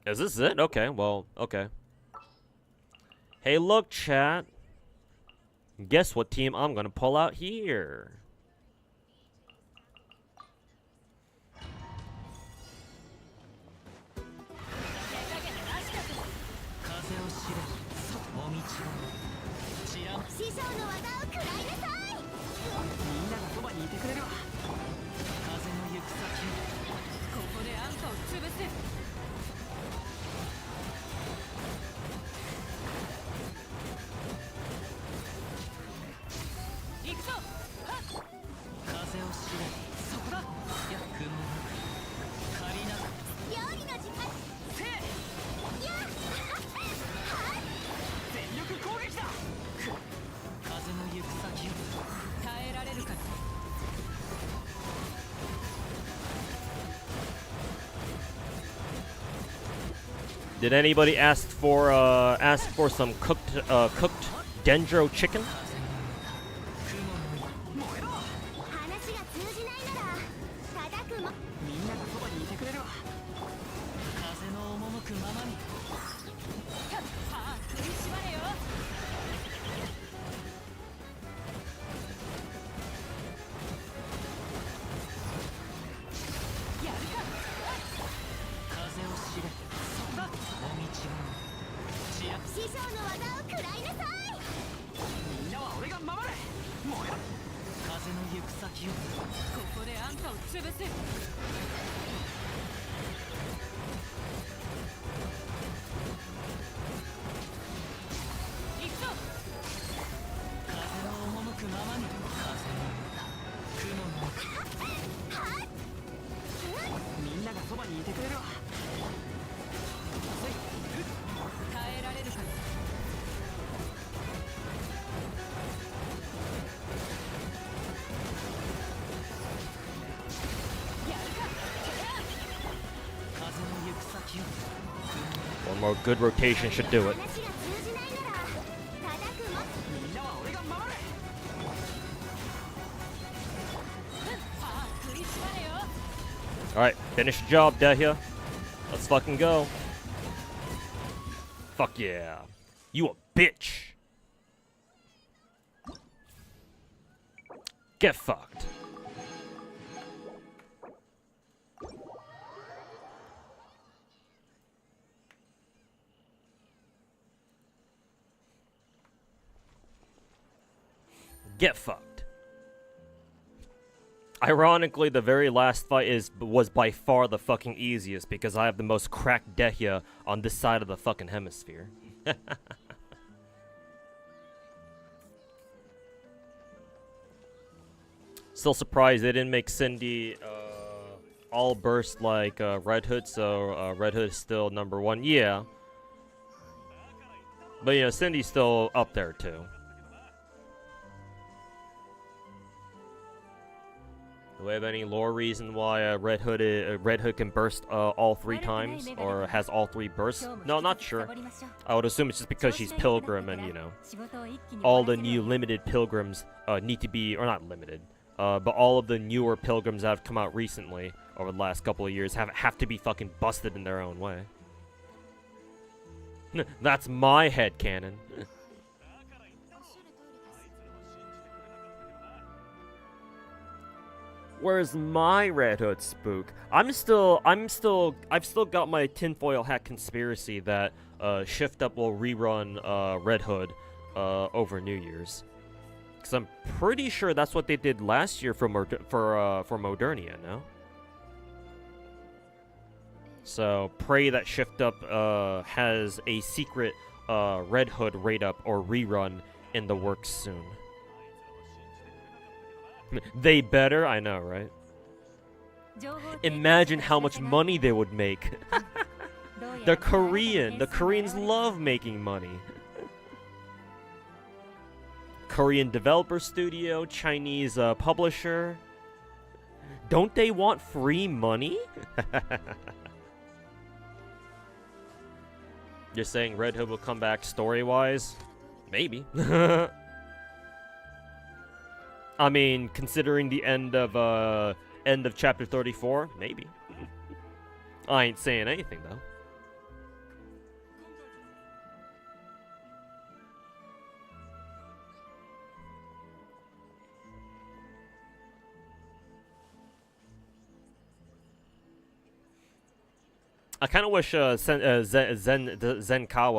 Is this it? Okay, well, okay. Hey, look, chat. Guess what team I'm gonna pull out here? Did anybody ask for some cooked dendro chicken? Or good rotation should do it. Alright, finish the job, Dehya. Let's fucking go. Fuck yeah. You a bitch. Get fucked. Get fucked. Ironically, the very last fight was by far the fucking easiest because I have the most cracked Dehya on this side of the fucking hemisphere. Still surprised they didn't make Cindy all burst like Red Hood, so Red Hood is still #1. Yeah. But you know, Cindy's still up there too. Do we have any lore reason why Red Hood can burst all 3 times, or has all 3 bursts? No, not sure. I would assume it's just because she's Pilgrim, and you know, all the new limited Pilgrims need to be, or not limited, but all of the newer Pilgrims that have come out recently over the last couple of years have to be fucking busted in their own way. That's my headcanon. Where's my Red Hood spook? I've still got my tinfoil hat conspiracy that Shift Up will rerun Red Hood over New Year's, because I'm pretty sure that's what they did last year for Modernia, no? So pray that Shift Up has a secret Red Hood raid up or rerun in the works soon. They better, I know, right? Imagine how much money they would make. They're Korean. The Koreans love making money. Korean developer studio, Chinese publisher. Don't they want free money? You're saying Red Hood will come back story-wise? Maybe. I mean, considering the end of chapter 34, maybe. I ain't saying anything though. I kind of wish Zenkawa,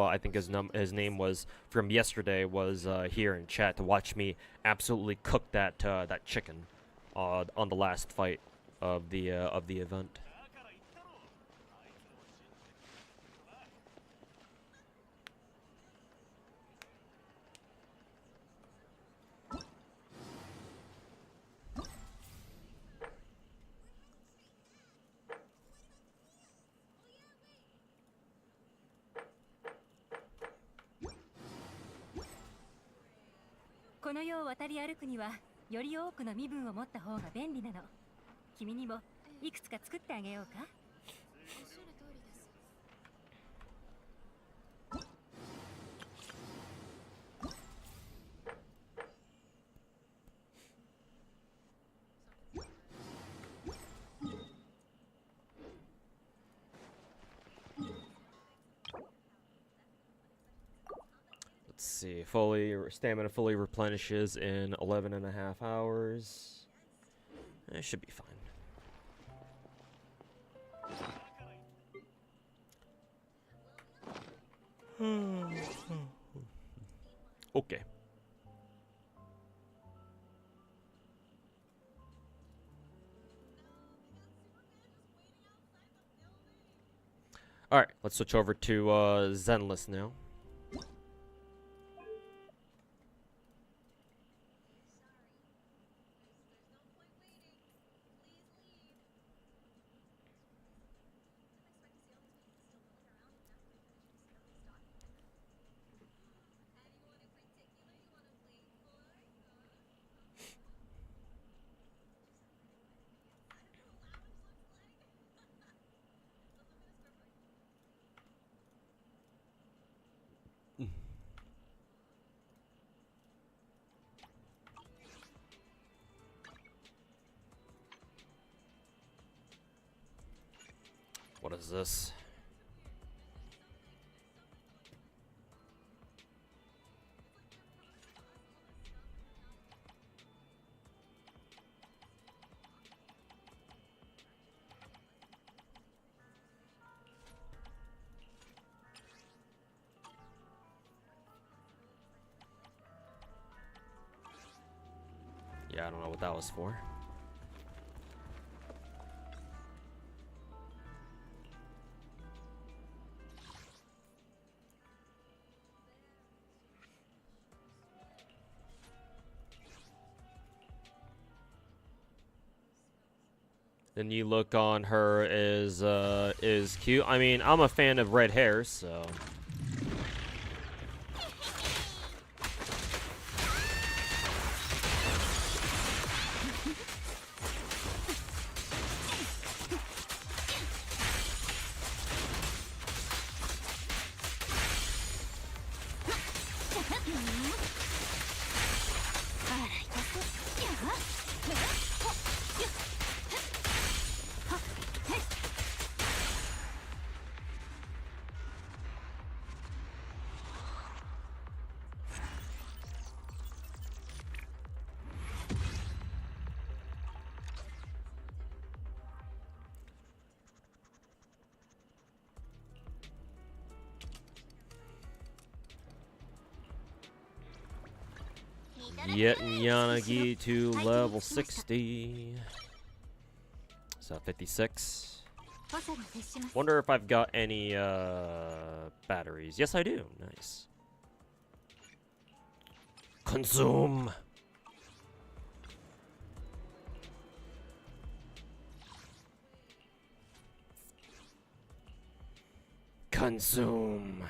I think his name was, from yesterday, was here in chat to watch me absolutely cook that that chicken on the last fight of the event. Let's see, stamina fully replenishes in 11.5 hours. It should be fine. Okay. Alright, let's switch over to Zenless now. What is this? Yeah, I don't know what that was for. The new look on her is cute. I mean, I'm a fan of red hair, so. Getting Yanagi to level 60. So 56. Wonder if I've got any batteries. Yes, I do. Nice. Consume. Consume.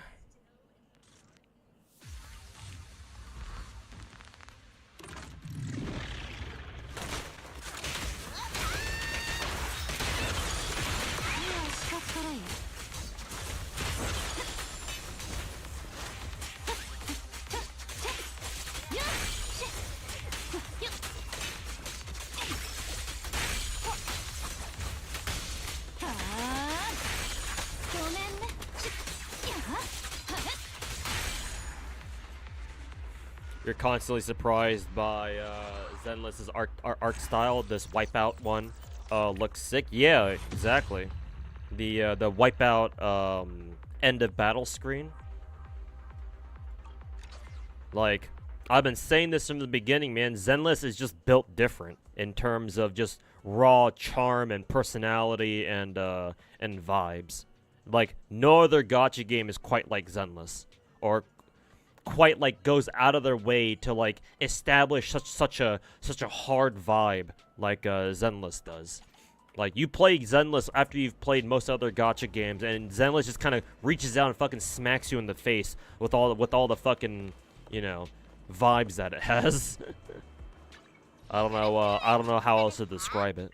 You're constantly surprised by Zenless's art style. This wipeout one looks sick. Yeah, exactly. The wipeout end of battle screen. Like, I've been saying this from the beginning, man. Zenless is just built different in terms of just raw charm and personality and vibes. Like, no other gacha game is quite like Zenless, or quite like goes out of their way to like establish such a hard vibe like Zenless does. Like, you play Zenless after you've played most other gacha games, and Zenless just kind of reaches out and fucking smacks you in the face with all the fucking, you know, vibes that it has. I don't know how else to describe it.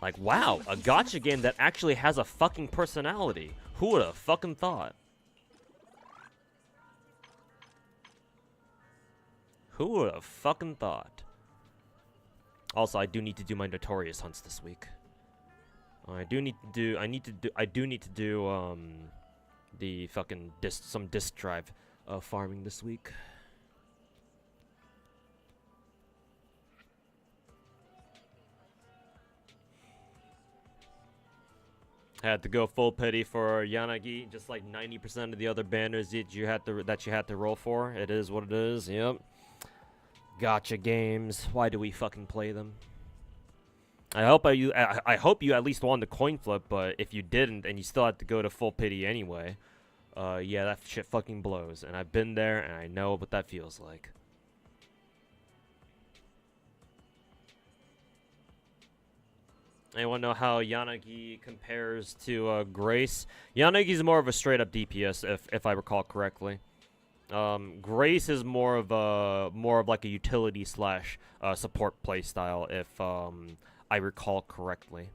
Like, wow, a gacha game that actually has a fucking personality. Who would have fucking thought? Who would have fucking thought? Also, I do need to do my notorious hunts this week. I do need to do the fucking some disk drive farming this week. Had to go full pity for Yanagi, just like 90% of the other banners that you had to roll for. It is what it is. Yep. Gotcha games. Why do we fucking play them? I hope you at least won the coin flip, but if you didn't and you still had to go to full pity anyway, yeah, that shit fucking blows. And I've been there and I know what that feels like. Anyone know how Yanagi compares to Grace? Yanagi's more of a straight up DPS, if I recall correctly. Grace is more of like a utility slash support playstyle, if I recall correctly.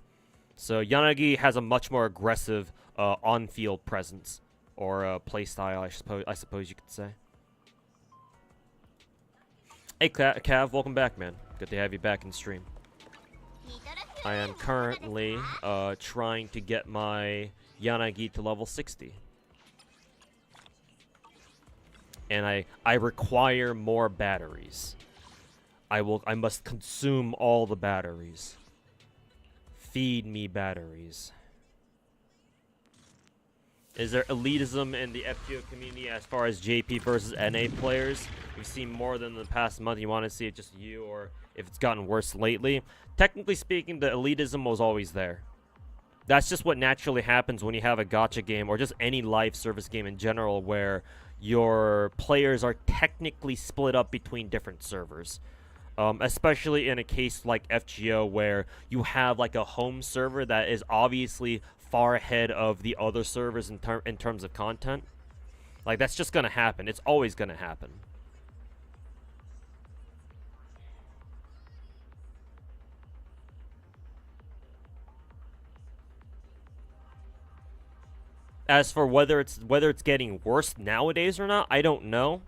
So Yanagi has a much more aggressive on-field presence, or playstyle, I suppose you could say. Hey, Cav, welcome back, man. Good to have you back in stream. I am currently trying to get my Yanagi to level 60. And I require more batteries. I must consume all the batteries. Feed me batteries. Is there elitism in the FGO community as far as JP versus NA players? We've seen more than the past month. You want to see it just you, or if it's gotten worse lately? Technically speaking, the elitism was always there. That's just what naturally happens when you have a gacha game, or just any live service game in general, where your players are technically split up between different servers. Especially in a case like FGO, where you have like a home server that is obviously far ahead of the other servers in terms of content. Like, that's just gonna happen. It's always gonna happen. As for whether it's getting worse nowadays or not, I don't know.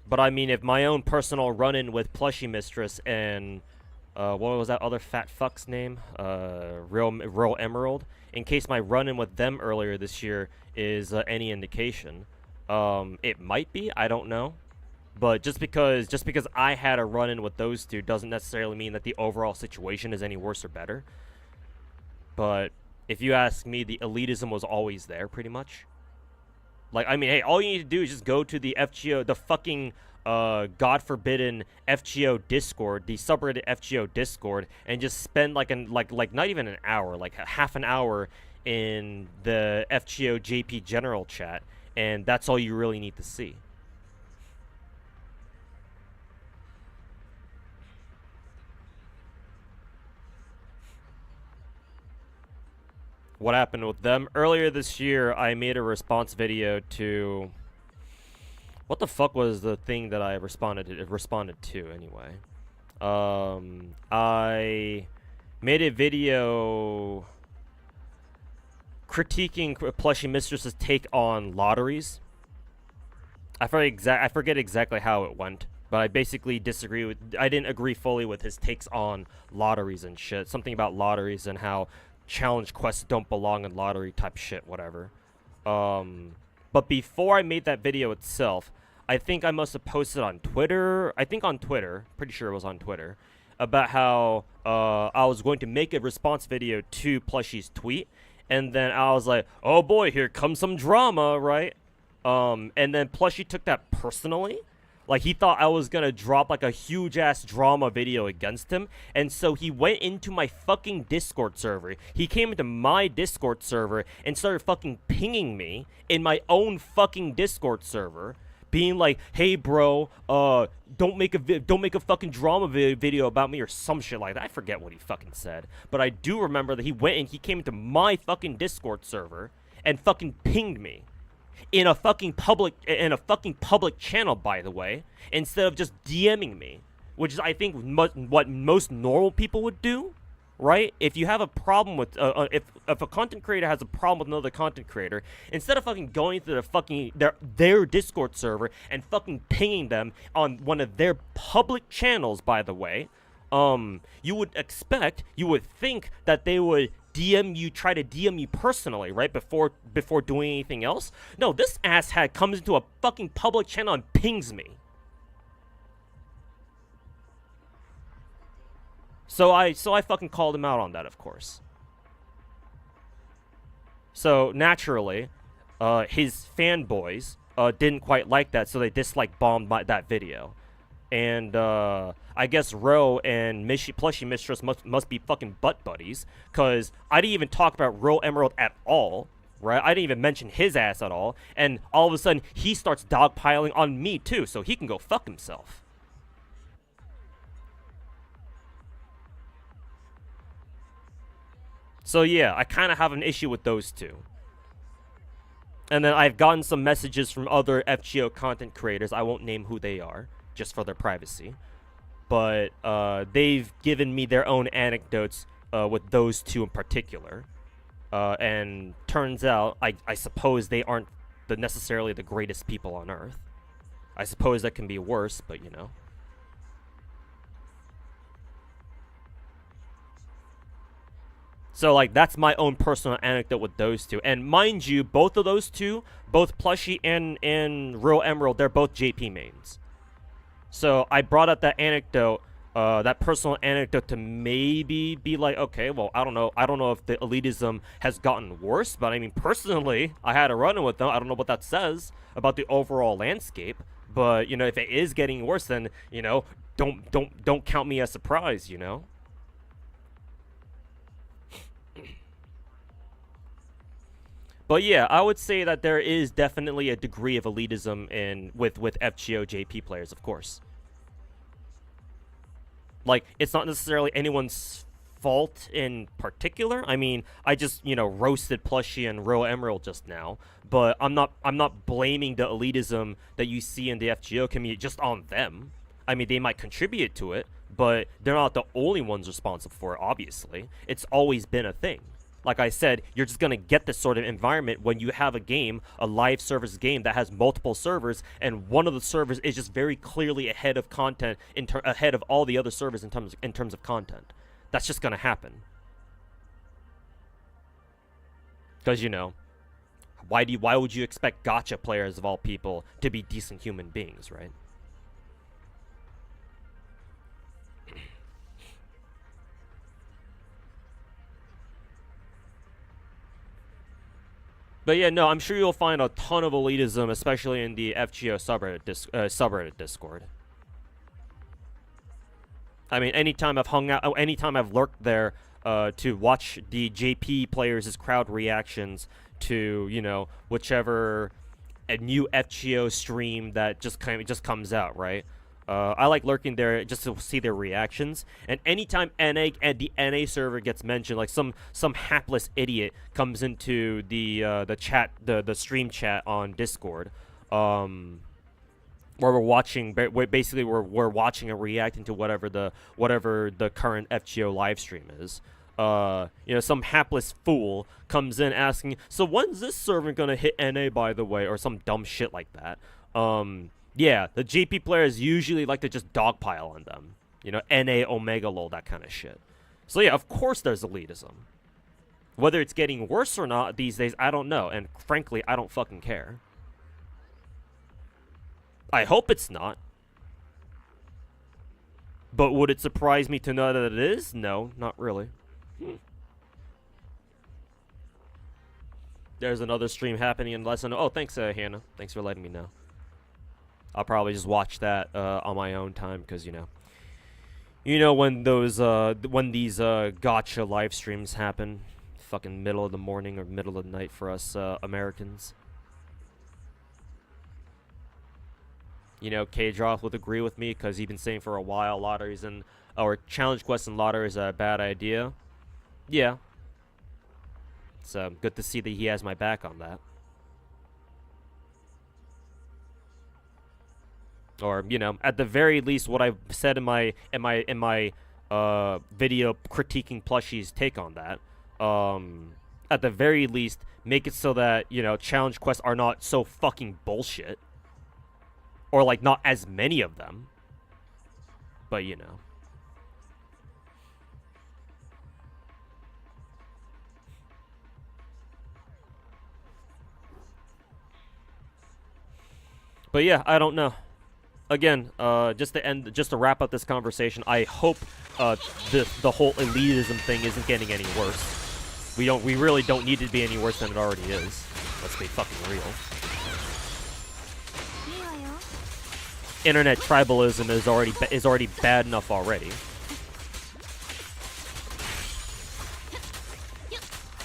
But I mean, if my own personal run-in with Plushie Mistress and what was that other fat fuck's name? Real Emerald. In case my run-in with them earlier this year is any indication, it might be. I don't know. But just because I had a run-in with those two doesn't necessarily mean that the overall situation is any worse or better. But if you ask me, the elitism was always there, pretty much. Like, I mean, hey, all you need to do is just go to the FGO, the fucking God forbidden FGO Discord, the subreddit FGO Discord, and just spend like not even an hour, like half an hour in the FGO JP general chat, and that's all you really need to see. What happened with them earlier this year? I made a response video to what the fuck was the thing that I responded to anyway. I made a video critiquing Plushie Mistress's take on lotteries. I forget exactly how it went, but I basically I didn't agree fully with his takes on lotteries and shit. Something about lotteries and how challenge quests don't belong in lottery type shit, whatever. But before I made that video itself, I think I must have posted on Twitter. Pretty sure it was on Twitter, about how I was going to make a response video to Plushie's tweet, and then I was like, oh boy, here comes some drama, right? And then Plushie took that personally. Like, he thought I was gonna drop like a huge ass drama video against him, and so he went into my fucking Discord server. He came into my Discord server and started fucking pinging me in my own fucking Discord server, being like, "Hey, bro, don't make a fucking drama video about me," or some shit like that. I forget what he fucking said, but I do remember that he came into my fucking Discord server and fucking pinged me. In a fucking public channel, by the way, instead of just DMing me, which is, I think, what most normal people would do, right? If you have a problem with if a content creator has a problem with another content creator, instead of fucking going to their Discord server and fucking pinging them on one of their public channels, by the way, you would think that they would try to DM you personally, right, before doing anything else. No, this asshat comes into a fucking public channel and pings me. So I fucking called him out on that, of course. So naturally, his fanboys didn't quite like that, so they bombed that video. And I guess Ro and Plushie Mistress must be fucking butt buddies, because I didn't even talk about Real Emerald at all, right? I didn't even mention his ass at all, and all of a sudden he starts dogpiling on me too, so he can go fuck himself. So yeah, I kind of have an issue with those two. And then I've gotten some messages from other FGO content creators. I won't name who they are, just for their privacy. But they've given me their own anecdotes with those two in particular. And turns out, I suppose they aren't necessarily the greatest people on Earth. I suppose that can be worse, but you know. So, like, that's my own personal anecdote with those two. And mind you, both of those two, both Plushie and Real Emerald, they're both JP mains. So, I brought up that anecdote, that personal anecdote to maybe be like, okay, well, I don't know if the elitism has gotten worse, but I mean, personally, I had a run-in with them. I don't know what that says about the overall landscape. But, you know, if it is getting worse, then, you know, don't count me as surprised, you know? But yeah, I would say that there is definitely a degree of elitism with FGO JP players, of course. Like, it's not necessarily anyone's fault in particular. I mean, I just, you know, roasted Plushie and Real Emerald just now, but I'm not blaming the elitism that you see in the FGO community just on them. I mean, they might contribute to it, but they're not the only ones responsible for it, obviously. It's always been a thing. Like I said, you're just going to get this sort of environment when you have a game, a live service game that has multiple servers, and one of the servers is just very clearly ahead of content, ahead of all the other servers in terms of content. That's just going to happen. Because, you know, why would you expect gacha players of all people to be decent human beings, right? But yeah, no, I'm sure you'll find a ton of elitism, especially in the FGO subreddit Discord. I mean, anytime I've hung out, anytime I've lurked there to watch the JP players' crowd reactions to, you know, whichever a new FGO stream that just comes out, right? I like lurking there just to see their reactions. And anytime the NA server gets mentioned, like some hapless idiot comes into the chat, the stream chat on Discord, where we're watching, basically we're watching and reacting to whatever the current FGO live stream is. You know, some hapless fool comes in asking, so when's this server gonna hit NA, by the way, or some dumb shit like that. Yeah, the JP players usually like to just dogpile on them. You know, NA, Omega lol, that kind of shit. So yeah, of course there's elitism. Whether it's getting worse or not these days, I don't know. And frankly, I don't fucking care. I hope it's not. But would it surprise me to know that it is? No, not really. There's another stream happening in less than... Oh, thanks, Hannah. Thanks for letting me know. I'll probably just watch that on my own time, because, you know when those when these gacha live streams happen, fucking middle of the morning or middle of the night for us Americans. You know, K-Droth would agree with me, because he's been saying for a while lotteries or challenge quests and lottery is a bad idea. Yeah. It's good to see that he has my back on that. Or, you know, at the very least, what I've said in my video critiquing Plushie's take on that, at the very least, make it so that, you know, challenge quests are not so fucking bullshit. Or, like, not as many of them. But, you know. But yeah, I don't know. Again, just to wrap up this conversation, I hope the whole elitism thing isn't getting any worse. We really don't need it to be any worse than it already is. Let's be fucking real. Internet tribalism is already bad enough already.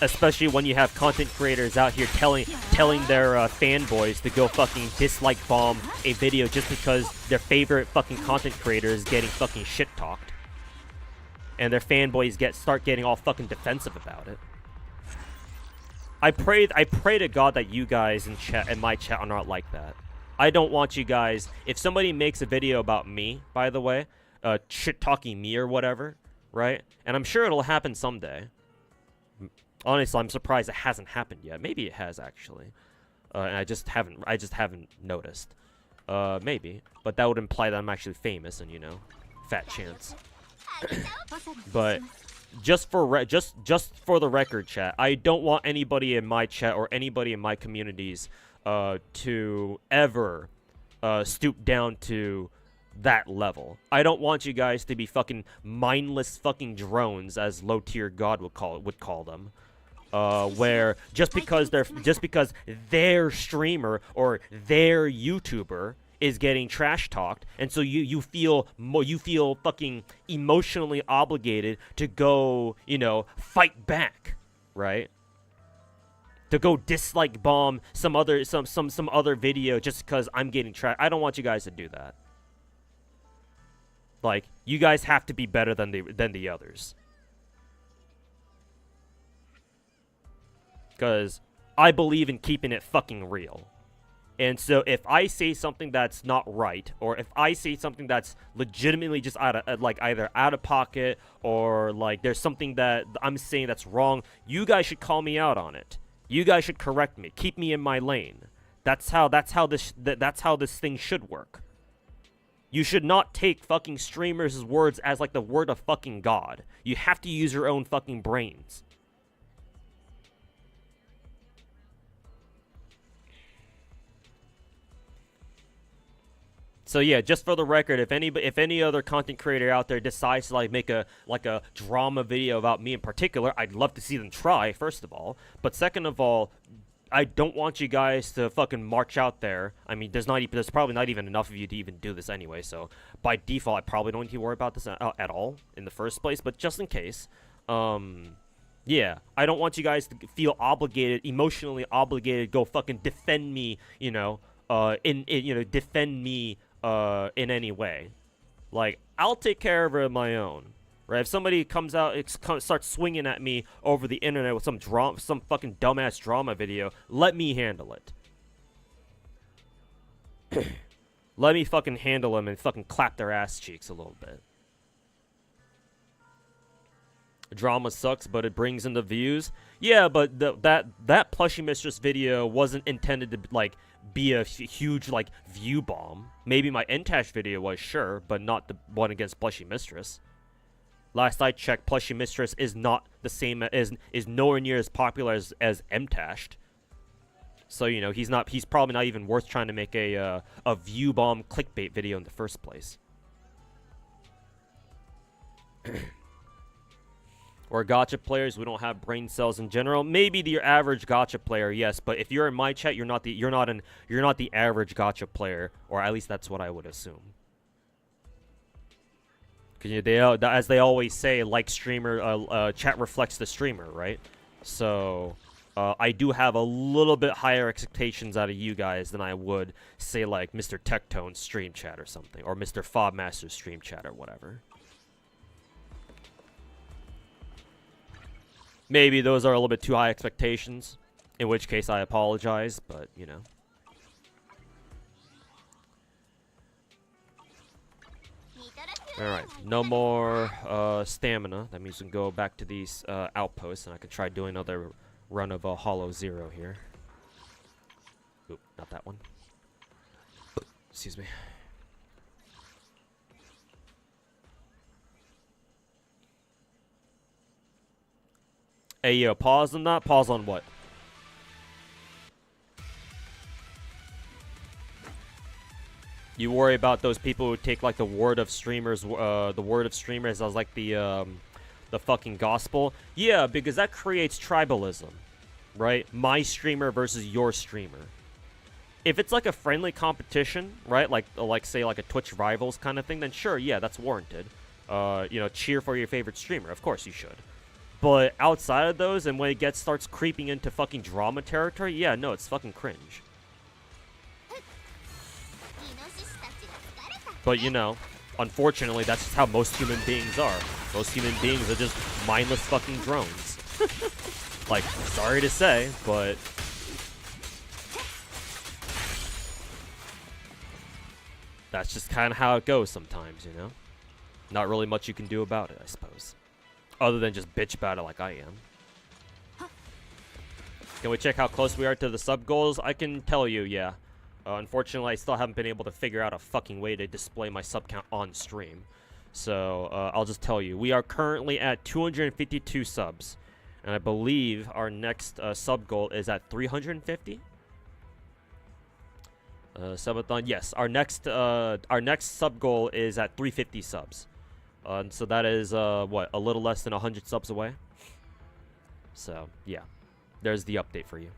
Especially when you have content creators out here telling their fanboys to go fucking dislike bomb a video just because their favorite fucking content creator is getting fucking shit talked, and their fanboys start getting all fucking defensive about it. I pray to God that you guys in my chat are not like that. I don't want you guys. If somebody makes a video about me, by the way, shit talking me or whatever, right? And I'm sure it'll happen someday. Honestly, I'm surprised it hasn't happened yet. Maybe it has actually, and I just haven't noticed. Maybe, but that would imply that I'm actually famous, and fat chance. But just for the record, chat, I don't want anybody in my chat or anybody in my communities to ever stoop down to that level. I don't want you guys to be fucking mindless fucking drones, as low tier God would call them. Where just because their streamer or their YouTuber is getting trash talked, and so you feel fucking emotionally obligated to go, fight back, right? To go dislike bomb some other video just because I'm getting trash. I don't want you guys to do that. Like, you guys have to be better than the others. Because I believe in keeping it fucking real. And so if I say something that's not right, or if I say something that's legitimately just either out of pocket, or like there's something that I'm saying that's wrong, you guys should call me out on it. You guys should correct me. Keep me in my lane. That's how this thing should work. You should not take fucking streamers' words as like the word of fucking God. You have to use your own fucking brains. So yeah, just for the record, if any other content creator out there decides to like make a drama video about me in particular, I'd love to see them try, first of all. But second of all, I don't want you guys to fucking march out there. I mean, there's probably not even enough of you to even do this anyway. So by default, I probably don't need to worry about this at all in the first place. But just in case, yeah, I don't want you guys to feel obligated, emotionally obligated, go fucking defend me, defend me in any way. Like, I'll take care of it on my own. Right? If somebody comes out, starts swinging at me over the internet with some fucking dumbass drama video, let me handle it. Let me fucking handle them and fucking clap their ass cheeks a little bit. Drama sucks, but it brings in the views. Yeah, but that plushie mistress video wasn't intended to like be a huge like view bomb. Maybe my Entash video was, sure, but not the one against plushie mistress. Last I checked, plushie mistress is not the same as is nowhere near as popular as Mtashed. So he's probably not even worth trying to make a view bomb clickbait video in the first place. Or gacha players, we don't have brain cells in general. Maybe your average gacha player, yes, but if you're in my chat, you're not the average gacha player, or at least that's what I would assume. Because as they always say, like streamer, chat reflects the streamer, right? So I do have a little bit higher expectations out of you guys than I would say like Mr. Tektone's stream chat or something, or Mr. Fobmaster's stream chat or whatever. Maybe those are a little bit too high expectations, in which case I apologize, but Alright, no more stamina. That means we can go back to these outposts, and I can try doing another run of a Hollow Zero here. Oop, not that one. Excuse me. Hey, yo, pause on that? Pause on what? You worry about those people who take like the word of streamers as like the fucking gospel. Yeah, because that creates tribalism, right? My streamer versus your streamer. If it's like a friendly competition, right? Like say like a Twitch Rivals kind of thing, then sure, yeah, that's warranted. Cheer for your favorite streamer. Of course you should. But outside of those, and when it starts creeping into fucking drama territory, yeah, no, it's fucking cringe. But unfortunately, that's just how most human beings are. Most human beings are just mindless fucking drones. Like, sorry to say, but that's just kind of how it goes sometimes, Not really much you can do about it, I suppose. Other than just bitch about it like I am. Can we check how close we are to the sub goals? I can tell you, yeah. Unfortunately, I still haven't been able to figure out a fucking way to display my sub count on stream. So, I'll just tell you. We are currently at 252 subs. And I believe our next sub goal is at 350? Subathon, yes. Our next sub goal is at 350 subs. So that is, what, a little less than 100 subs away? So, yeah. There's the update for you.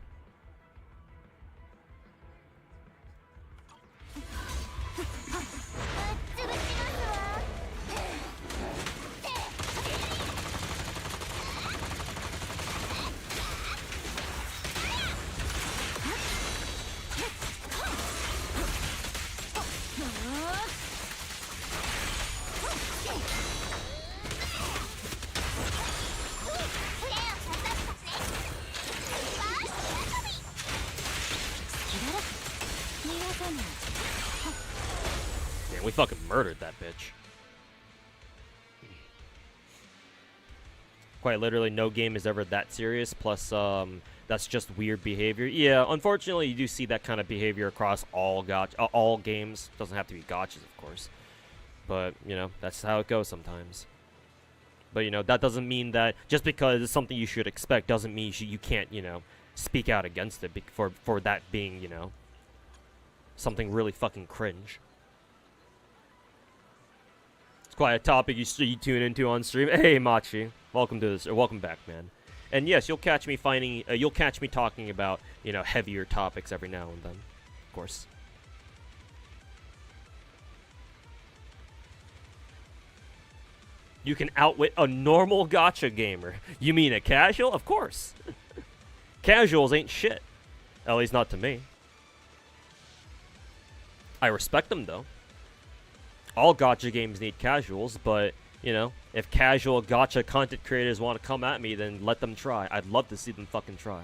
Man, we fucking murdered that bitch. Quite literally, no game is ever that serious. Plus, that's just weird behavior. Yeah, unfortunately, you do see that kind of behavior across all games. Doesn't have to be gachas, of course. But, you know, that's how it goes sometimes. But, you know, that doesn't mean that just because it's something you should expect doesn't mean you can't, you know, speak out against it for that being, you know, something really fucking cringe. It's quite a topic you tune into on stream. Hey, Machi, welcome to this. Or welcome back, man. And yes, you'll catch me talking about, you know, heavier topics every now and then, of course. You can outwit a normal gacha gamer. You mean a casual? Of course. Casuals ain't shit. At least not to me. I respect them, though. All gacha games need casuals, but, you know, if casual gacha content creators want to come at me, then let them try. I'd love to see them fucking try.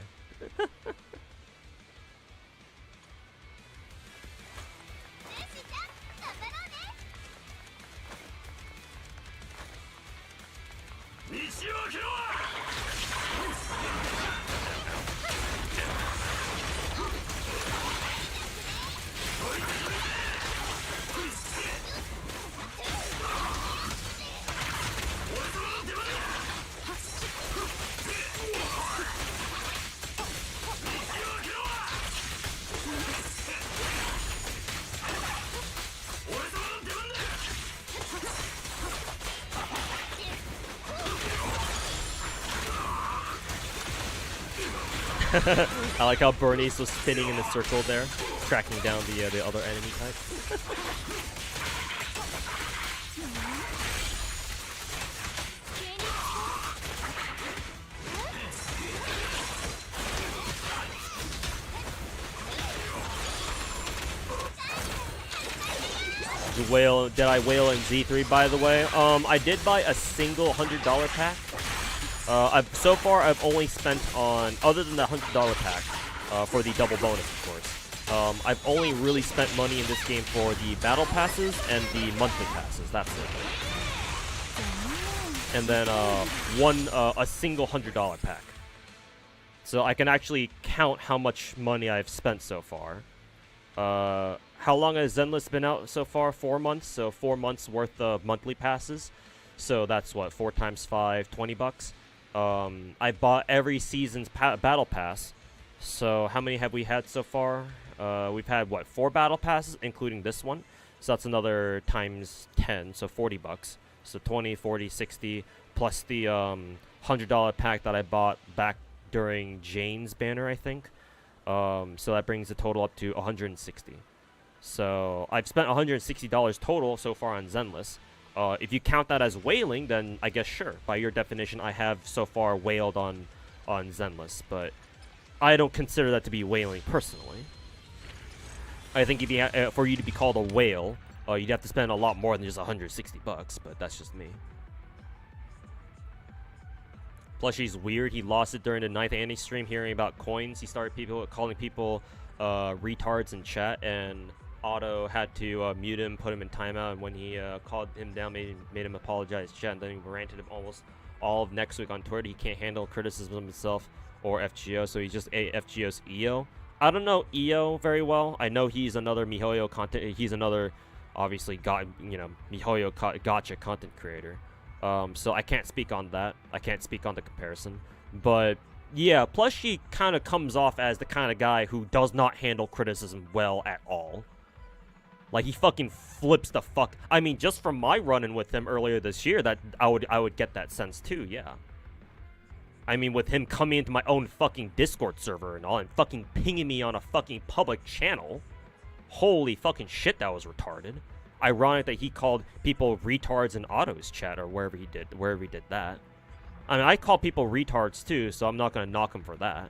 I like how Bernice was spinning in a circle there, tracking down the other enemy type. Did I whale in Z3, by the way? I did buy a single $100 pack. So far, I've only spent on, other than the $100 pack, for the double bonus, of course. I've only really spent money in this game for the battle passes and the monthly passes. That's it. And then a single $100 pack. So I can actually count how much money I've spent so far. How long has Zenless been out so far? 4 months. So 4 months worth of monthly passes. So that's what, 4 times 5, 20 bucks. I bought every season's battle pass. So how many have we had so far? We've had, what, 4 battle passes, including this one. So that's another times 10, so 40 bucks. So 20, 40, 60, plus the $100 pack that I bought back during Jane's banner, I think. So that brings the total up to 160. So I've spent $160 total so far on Zenless. If you count that as whaling, then I guess sure. By your definition, I have so far whaled on Zenless, but I don't consider that to be whaling personally. I think if you for you to be called a whale, you'd have to spend a lot more than just 160 bucks, but that's just me. Plushie's weird. He lost it during the 9th Annie stream hearing about coins. He started calling people retards in chat, and Otto had to mute him, put him in timeout, and when he called him down, made him apologize to chat, and then he ranted him all of next week on Twitter. He can't handle criticism himself or FGO, so he's just FGO's EO. I don't know EO very well. I know he's another MiHoYo content. He's another, obviously, MiHoYo gacha content creator. So I can't speak on that. I can't speak on the comparison. But yeah, Plushie kind of comes off as the kind of guy who does not handle criticism well at all. Like, he fucking flips the fuck. I mean, just from my run-in with him earlier this year, that I would get that sense too. Yeah. I mean, with him coming into my own fucking Discord server and all, and fucking pinging me on a fucking public channel. Holy fucking shit, that was retarded. Ironic that he called people retards in Otto's chat or wherever he did that. I mean, I call people retards too, so I'm not gonna knock him for that.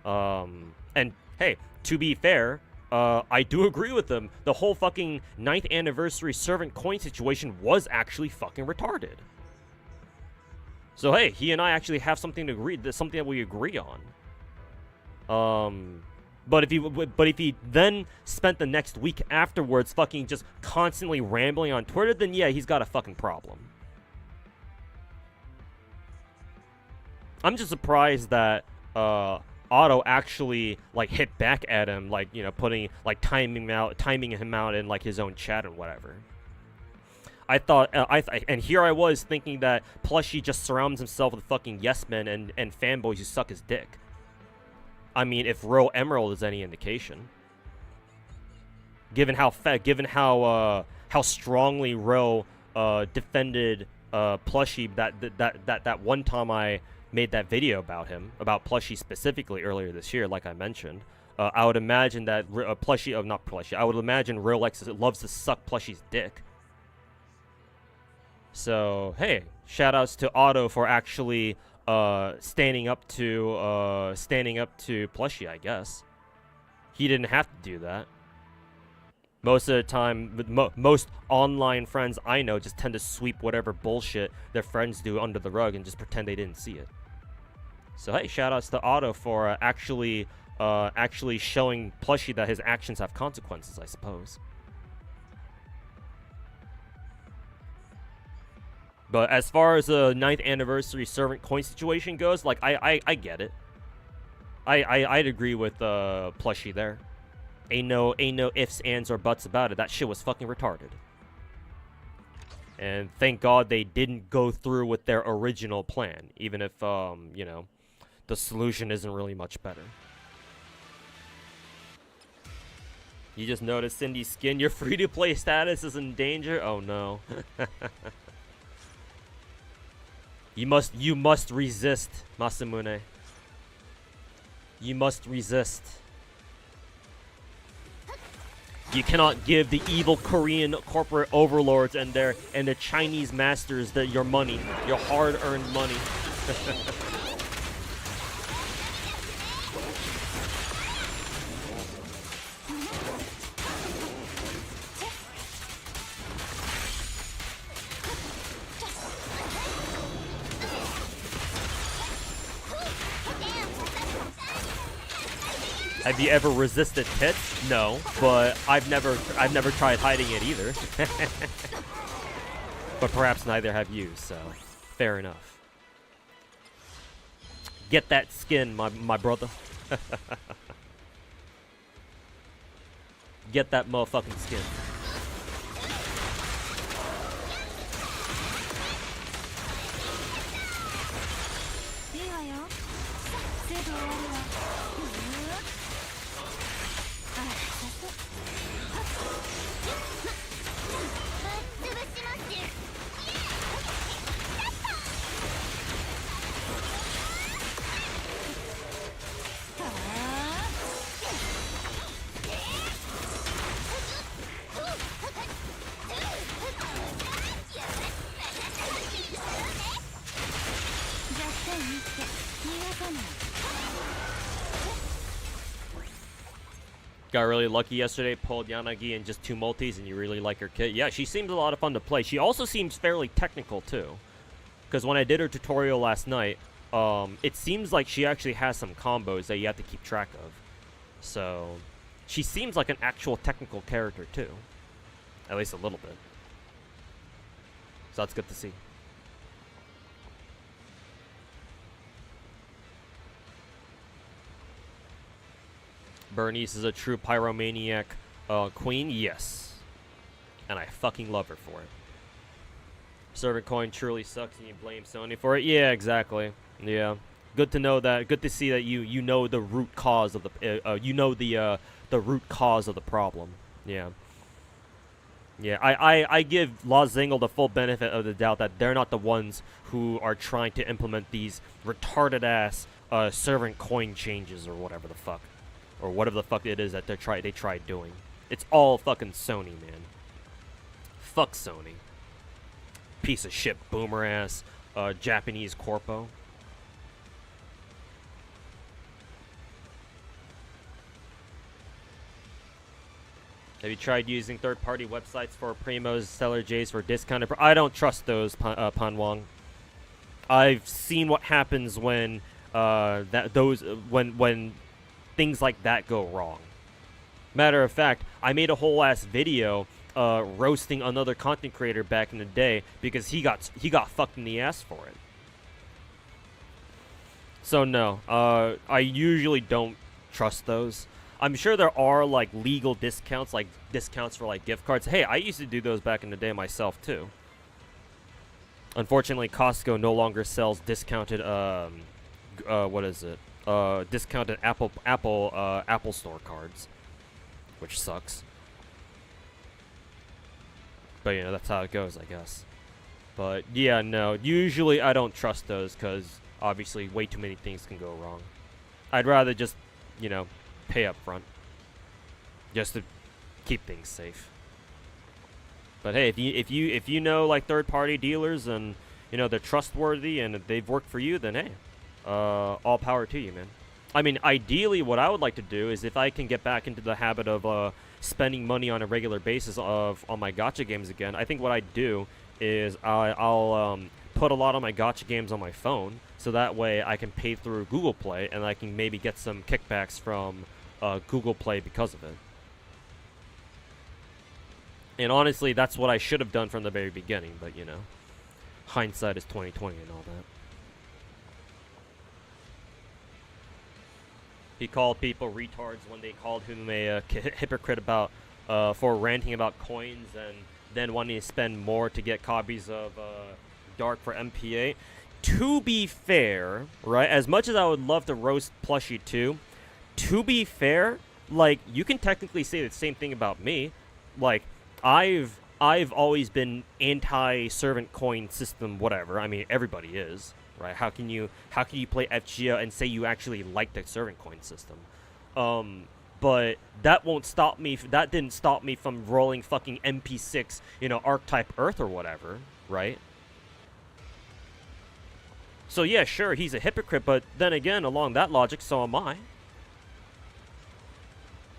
And hey, to be fair, I do agree with him. The whole fucking 9th anniversary servant coin situation was actually fucking retarded. So hey, he and I actually have something to agree. That's something that we agree on. But if he then spent the next week afterwards fucking just constantly rambling on Twitter, then yeah, he's got a fucking problem. I'm just surprised that Otto actually like hit back at him, like, you know, putting like timing him out in like his own chat and whatever. I thought, and here I was thinking that Plushie just surrounds himself with fucking yes men and fanboys who suck his dick. I mean, if Ro Emerald is any indication, given how strongly Ro defended Plushie that one time I made that video about him, about Plushie specifically earlier this year, like I mentioned, I would imagine that I would imagine Ro loves to suck Plushie's dick. So hey, shoutouts to Otto for actually standing up to Plushie, I guess. He didn't have to do that. Most of the time, most online friends I know just tend to sweep whatever bullshit their friends do under the rug and just pretend they didn't see it. So hey, shoutouts to Otto for actually showing Plushie that his actions have consequences, I suppose. But as far as the 9th anniversary servant coin situation goes, like, I get it. I'd agree with Plushie there. Ain't no ifs, ands, or buts about it. That shit was fucking retarded. And thank God they didn't go through with their original plan, even if, you know, the solution isn't really much better. You just noticed Cindy's skin. Your free-to-play status is in danger? Oh no. You must resist, Masamune. You must resist. You cannot give the evil Korean corporate overlords and the Chinese masters your money, your hard-earned money. Have you ever resisted tits? No, but I've never tried hiding it either. But perhaps neither have you, so fair enough. Get that skin, my brother. Get that motherfucking skin. Got really lucky yesterday, pulled Yanagi in just 2 multis, and you really like her kit. Yeah, she seems a lot of fun to play. She also seems fairly technical, too. Because when I did her tutorial last night, it seems like she actually has some combos that you have to keep track of. So, she seems like an actual technical character, too. At least a little bit. So that's good to see. Bernice is a true pyromaniac queen, yes. And I fucking love her for it. Servant coin truly sucks and you blame Sony for it. Yeah, exactly. Yeah. Good to know that. Good to see that you know the root cause of the the root cause of the problem. Yeah. Yeah, I give La Zingle the full benefit of the doubt that they're not the ones who are trying to implement these retarded ass servant coin changes or whatever the fuck. Or whatever the fuck it is that they tried doing. It's all fucking Sony, man. Fuck Sony. Piece of shit boomer ass Japanese corpo. Have you tried using third-party websites for Primos, Stellar J's for discounted? I don't trust those, Pan Wong. I've seen what happens when when things like that go wrong. Matter of fact, I made a whole ass video roasting another content creator back in the day because he got fucked in the ass for it. So no, I usually don't trust those. I'm sure there are like legal discounts, like discounts for like gift cards. Hey, I used to do those back in the day myself too. Unfortunately, Costco no longer sells discounted what is it? Discounted Apple Store cards, which sucks. But you know, that's how it goes, I guess. But yeah, no, usually I don't trust those because obviously way too many things can go wrong. I'd rather just, you know, pay up front just to keep things safe. But hey, if you know like third-party dealers and you know they're trustworthy and they've worked for you, then hey, all power to you, man. I mean, ideally, what I would like to do is if I can get back into the habit of spending money on a regular basis on my gacha games again, I think what I'd do is I'll put a lot of my gacha games on my phone, so that way I can pay through Google Play and I can maybe get some kickbacks from Google Play because of it. And honestly, that's what I should have done from the very beginning, but you know, hindsight is 20/20 and all that. He called people retards when they called him a hypocrite about for ranting about coins and then wanting to spend more to get copies of Dark for MPA. To be fair, right, as much as I would love to roast Plushie too, to be fair, like, you can technically say the same thing about me. Like, I've always been anti-servant coin system, whatever. I mean, everybody is, right? How can you play FGO and say you actually like the servant coin system? But that won't stop me. That didn't stop me from rolling fucking MP6, you know, Archetype Earth or whatever, right? So yeah, sure, he's a hypocrite, but then again, along that logic, so am I.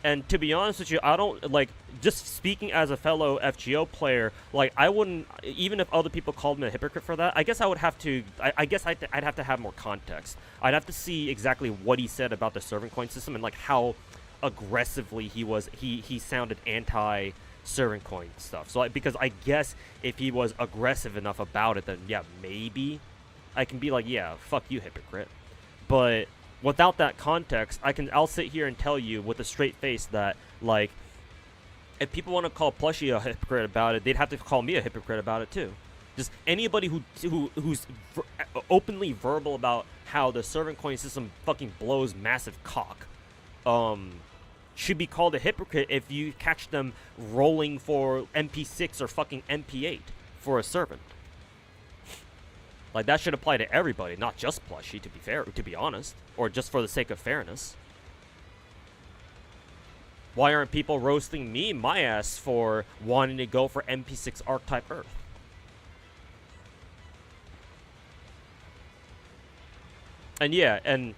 And to be honest with you, I don't, like, just speaking as a fellow FGO player, like, I wouldn't, even if other people called me a hypocrite for that, I guess I would have to, I guess I'd have to have more context. I'd have to see exactly what he said about the servant coin system and, like, how aggressively he sounded anti-servant coin stuff. So, because I guess if he was aggressive enough about it, then, yeah, maybe I can be like, yeah, fuck you, hypocrite. But without that context, I'll sit here and tell you with a straight face that, like, if people want to call Plushie a hypocrite about it, they'd have to call me a hypocrite about it too. Just anybody who's openly verbal about how the servant coin system fucking blows massive cock, should be called a hypocrite if you catch them rolling for MP6 or fucking MP8 for a servant. Like, that should apply to everybody, not just Plushie, to be fair, to be honest. Or just for the sake of fairness. Why aren't people roasting me, my ass, for wanting to go for MP6 Archetype Earth? And yeah, and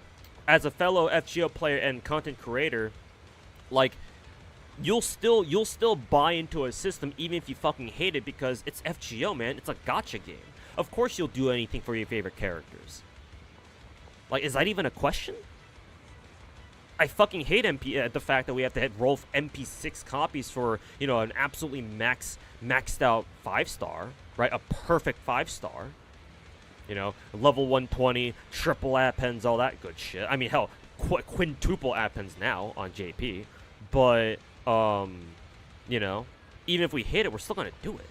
as a fellow FGO player and content creator, like, you'll still buy into a system even if you fucking hate it because it's FGO, man. It's a gacha game. Of course you'll do anything for your favorite characters. Like, is that even a question? I fucking hate the fact that we have to roll MP6 copies for, you know, an absolutely maxed out 5-star, right? A perfect 5-star. You know, level 120, triple appends, all that good shit. I mean, hell, quintuple happens now on JP, but you know, even if we hit it, we're still gonna do it.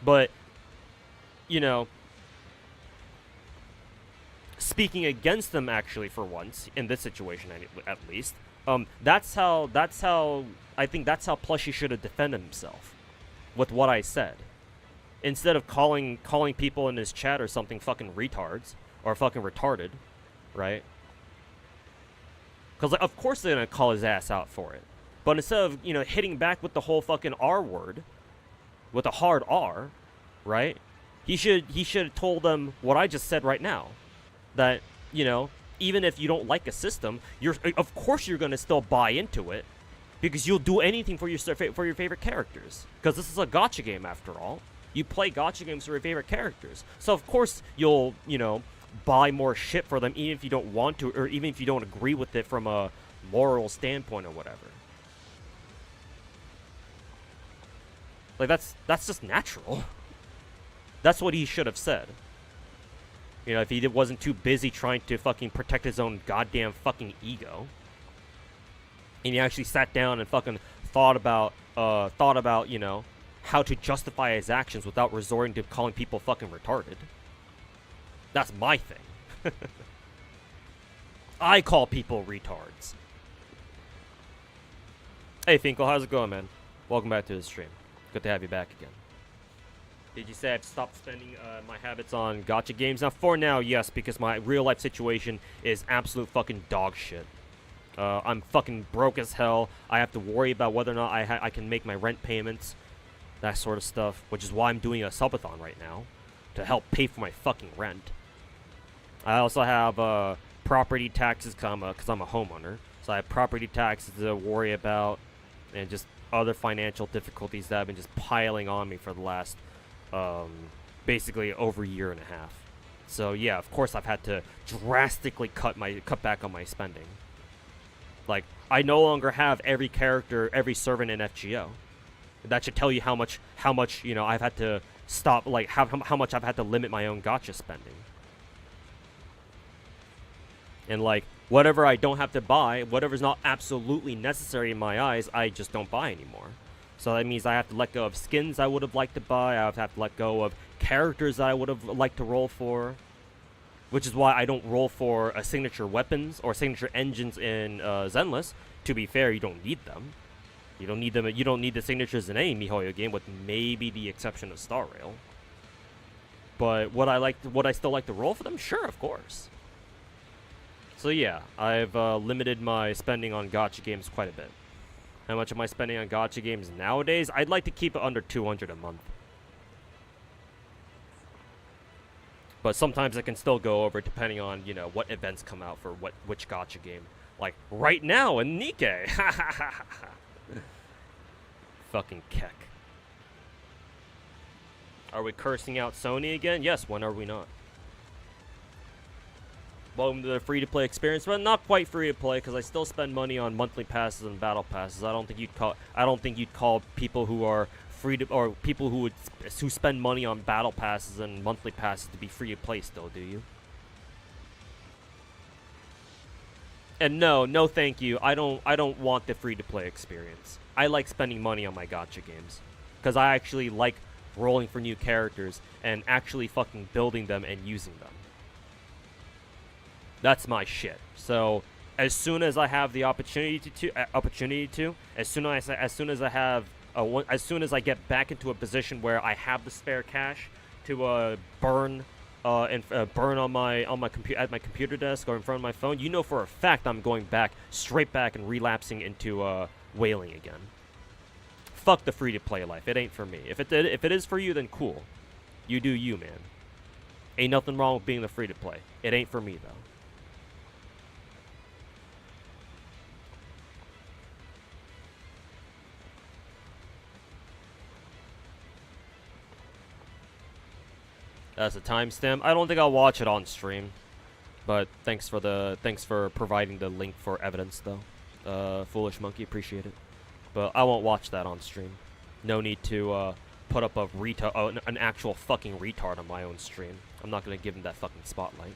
But, you know, speaking against them actually for once in this situation at least, that's how I think that's how Plushie should have defended himself with what I said. Instead of calling people in his chat or something fucking retards or fucking retarded, right? Because like, of course they're gonna call his ass out for it. But instead of, you know, hitting back with the whole fucking R word, with a hard R, right? He should have told them what I just said right now. That, you know, even if you don't like a system, of course you're gonna still buy into it, because you'll do anything for your favorite characters. Because this is a gacha game after all. You play gacha games for your favorite characters, so of course you'll, you know, buy more shit for them, even if you don't want to, or even if you don't agree with it from a moral standpoint or whatever. Like that's just natural. That's what he should have said. You know, if he wasn't too busy trying to fucking protect his own goddamn fucking ego. And he actually sat down and fucking thought about, you know, how to justify his actions without resorting to calling people fucking retarded. That's my thing. I call people retards. Hey Finkel, how's it going, man? Welcome back to the stream. Good to have you back again. Did you say I've stopped spending my habits on gacha games? Now, for now, yes, because my real-life situation is absolute fucking dog shit. I'm fucking broke as hell. I have to worry about whether or not I can make my rent payments. That sort of stuff. Which is why I'm doing a subathon right now. To help pay for my fucking rent. I also have property taxes because I'm a homeowner. So I have property taxes to worry about. And just other financial difficulties that have been just piling on me for the last... basically over a year and a half. So yeah, of course I've had to drastically cut back on my spending. Like, I no longer have every character, every servant in FGO. That should tell you how much, you know, I've had to stop, like, how much I've had to limit my own gacha spending. And like, whatever I don't have to buy, whatever's not absolutely necessary in my eyes, I just don't buy anymore. So that means I have to let go of skins I would have liked to buy. I have to let go of characters that I would have liked to roll for. Which is why I don't roll for signature weapons or signature engines in Zenless. To be fair, you don't need them. You don't need them. You don't need the signatures in any MiHoYo game, with maybe the exception of Star Rail. But would I still like to roll for them? Sure, of course. So yeah, I've limited my spending on gacha games quite a bit. How much am I spending on gacha games nowadays? I'd like to keep it under 200 a month. But sometimes it can still go over depending on, you know, what events come out for which gacha game. Like, right now in Nikkei. Fucking keck. Are we cursing out Sony again? Yes, when are we not? Welcome to the free-to-play experience, but not quite free-to-play because I still spend money on monthly passes and battle passes. I don't think you'd call people who are or people who spend money on battle passes and monthly passes to be free-to-play still, do you? And no, thank you. I don't want the free-to-play experience. I like spending money on my gacha games because I actually like rolling for new characters and actually fucking building them and using them. That's my shit. So as soon as I have the opportunity to, as soon as I get back into a position where I have the spare cash to burn on my computer desk or in front of my phone, you know for a fact I'm going straight back and relapsing into whaling again. Fuck the free to play life. It ain't for me. If it is for you, then cool. You do you, man. Ain't nothing wrong with being the free to play. It ain't for me though. That's a timestamp. I don't think I'll watch it on stream, but thanks for providing the link for evidence though. Foolish monkey, appreciate it. But I won't watch that on stream. No need to put up a an actual fucking retard on my own stream. I'm not gonna give him that fucking spotlight.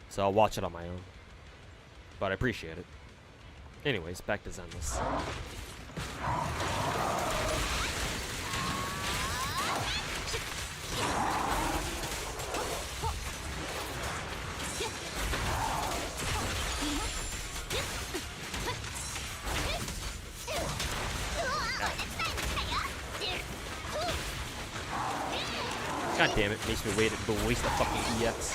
So I'll watch it on my own. But I appreciate it. Anyways, back to Zenless. God damn it, makes me waste the fucking EX.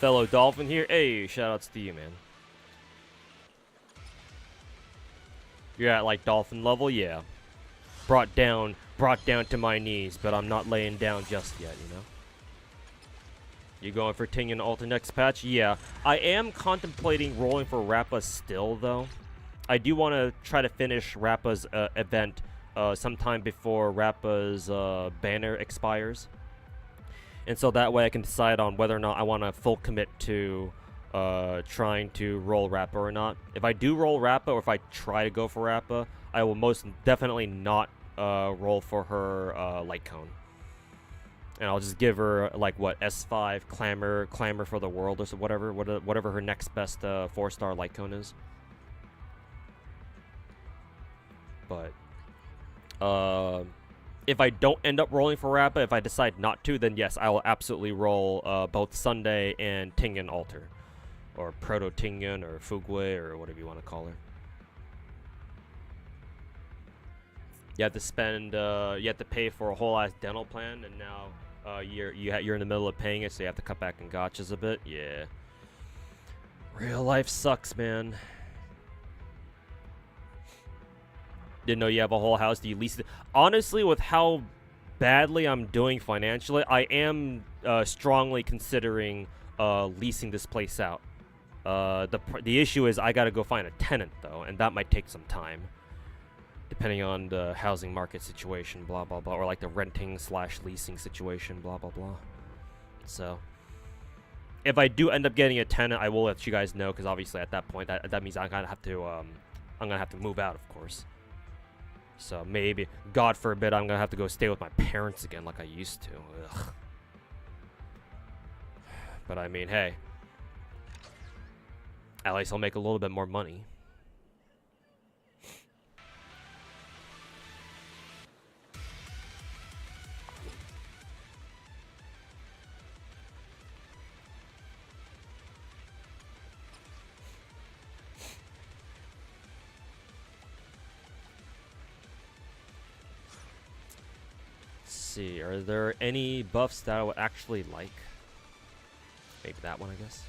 Fellow Dolphin here. Hey, shoutouts to you, man. You're at like Dolphin level, yeah. Brought down to my knees, but I'm not laying down just yet, you know. You going for Ting and Alter next patch? Yeah. I am contemplating rolling for Rappa still, though. I do want to try to finish Rappa's event sometime before Rappa's banner expires. And so that way I can decide on whether or not I want to full commit to trying to roll Rappa or not. If I do roll Rappa, or if I try to go for Rappa, I will most definitely not roll for her light cone. And I'll just give her, like, what, S5, Clamor for the World, or so, whatever her next best 4-star light cone is. But, if I don't end up rolling for Rappa, if I decide not to, then yes, I will absolutely roll both Sunday and Tingen Alter. Or Proto Tingen, or Fugwe, or whatever you want to call her. You have to spend, you have to pay for a whole ass dental plan, and now you're in the middle of paying it, so you have to cut back in gachas a bit. Yeah. Real life sucks, man. Didn't know you have a whole house. Do you lease it? Honestly, with how badly I'm doing financially, I am strongly considering leasing this place out. The issue is I gotta go find a tenant, though, and that might take some time. Depending on the housing market situation, blah, blah, blah. Or like the renting/leasing situation, blah, blah, blah. So, if I do end up getting a tenant, I will let you guys know, because obviously at that point, that means I'm gonna have to move out, of course. So maybe, God forbid, I'm gonna have to go stay with my parents again like I used to. Ugh. But I mean, hey. At least I'll make a little bit more money. See, are there any buffs that I would actually like? Maybe that one, I guess.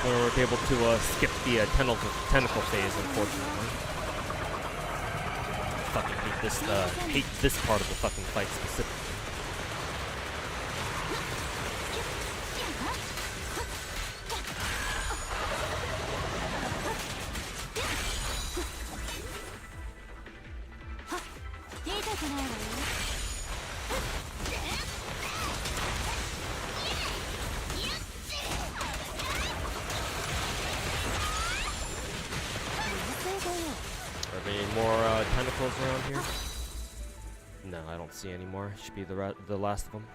We weren't able to skip the tentacle phase, unfortunately. Fucking hate this part of the fucking fight specifically. Are there any more tentacles around here? No, I don't see any more. Should be the last of them.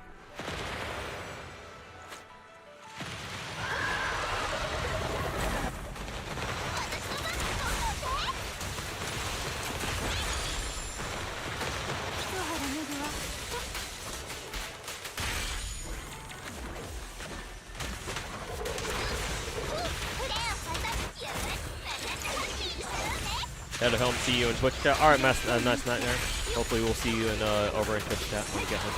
Head home, see you in Twitch chat. Alright, nice nightmare. Hopefully we'll see you in over in Twitch chat when we get home.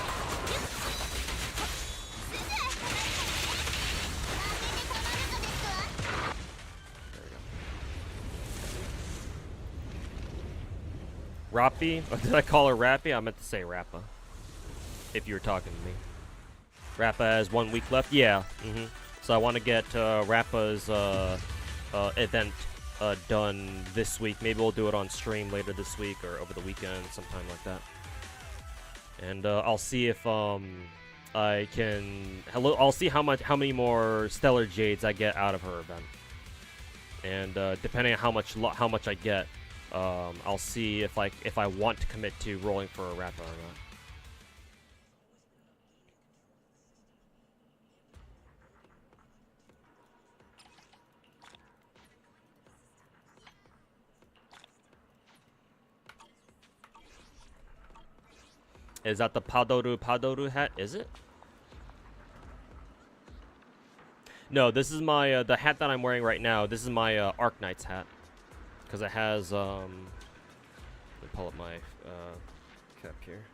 There we go. Rappi? Or did I call her Rappy? I meant to say Rappa. If you were talking to me. Rappa has 1 week left? Yeah. So I want to get Rappa's event done this week. Maybe we'll do it on stream later this week or over the weekend, sometime like that. And I'll see if I can. I'll see how many more Stellar Jades I get out of her event. And depending on how much I get, I'll see if I want to commit to rolling for a Rappa or not. Is that the Padoru hat? Is it? No, this is my the hat that I'm wearing right now. This is my Arc Knight's hat, because it has Let me pull up my cap here.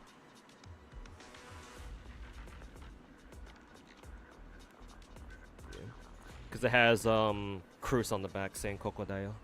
Because it has Cruz on the back saying Crocodile.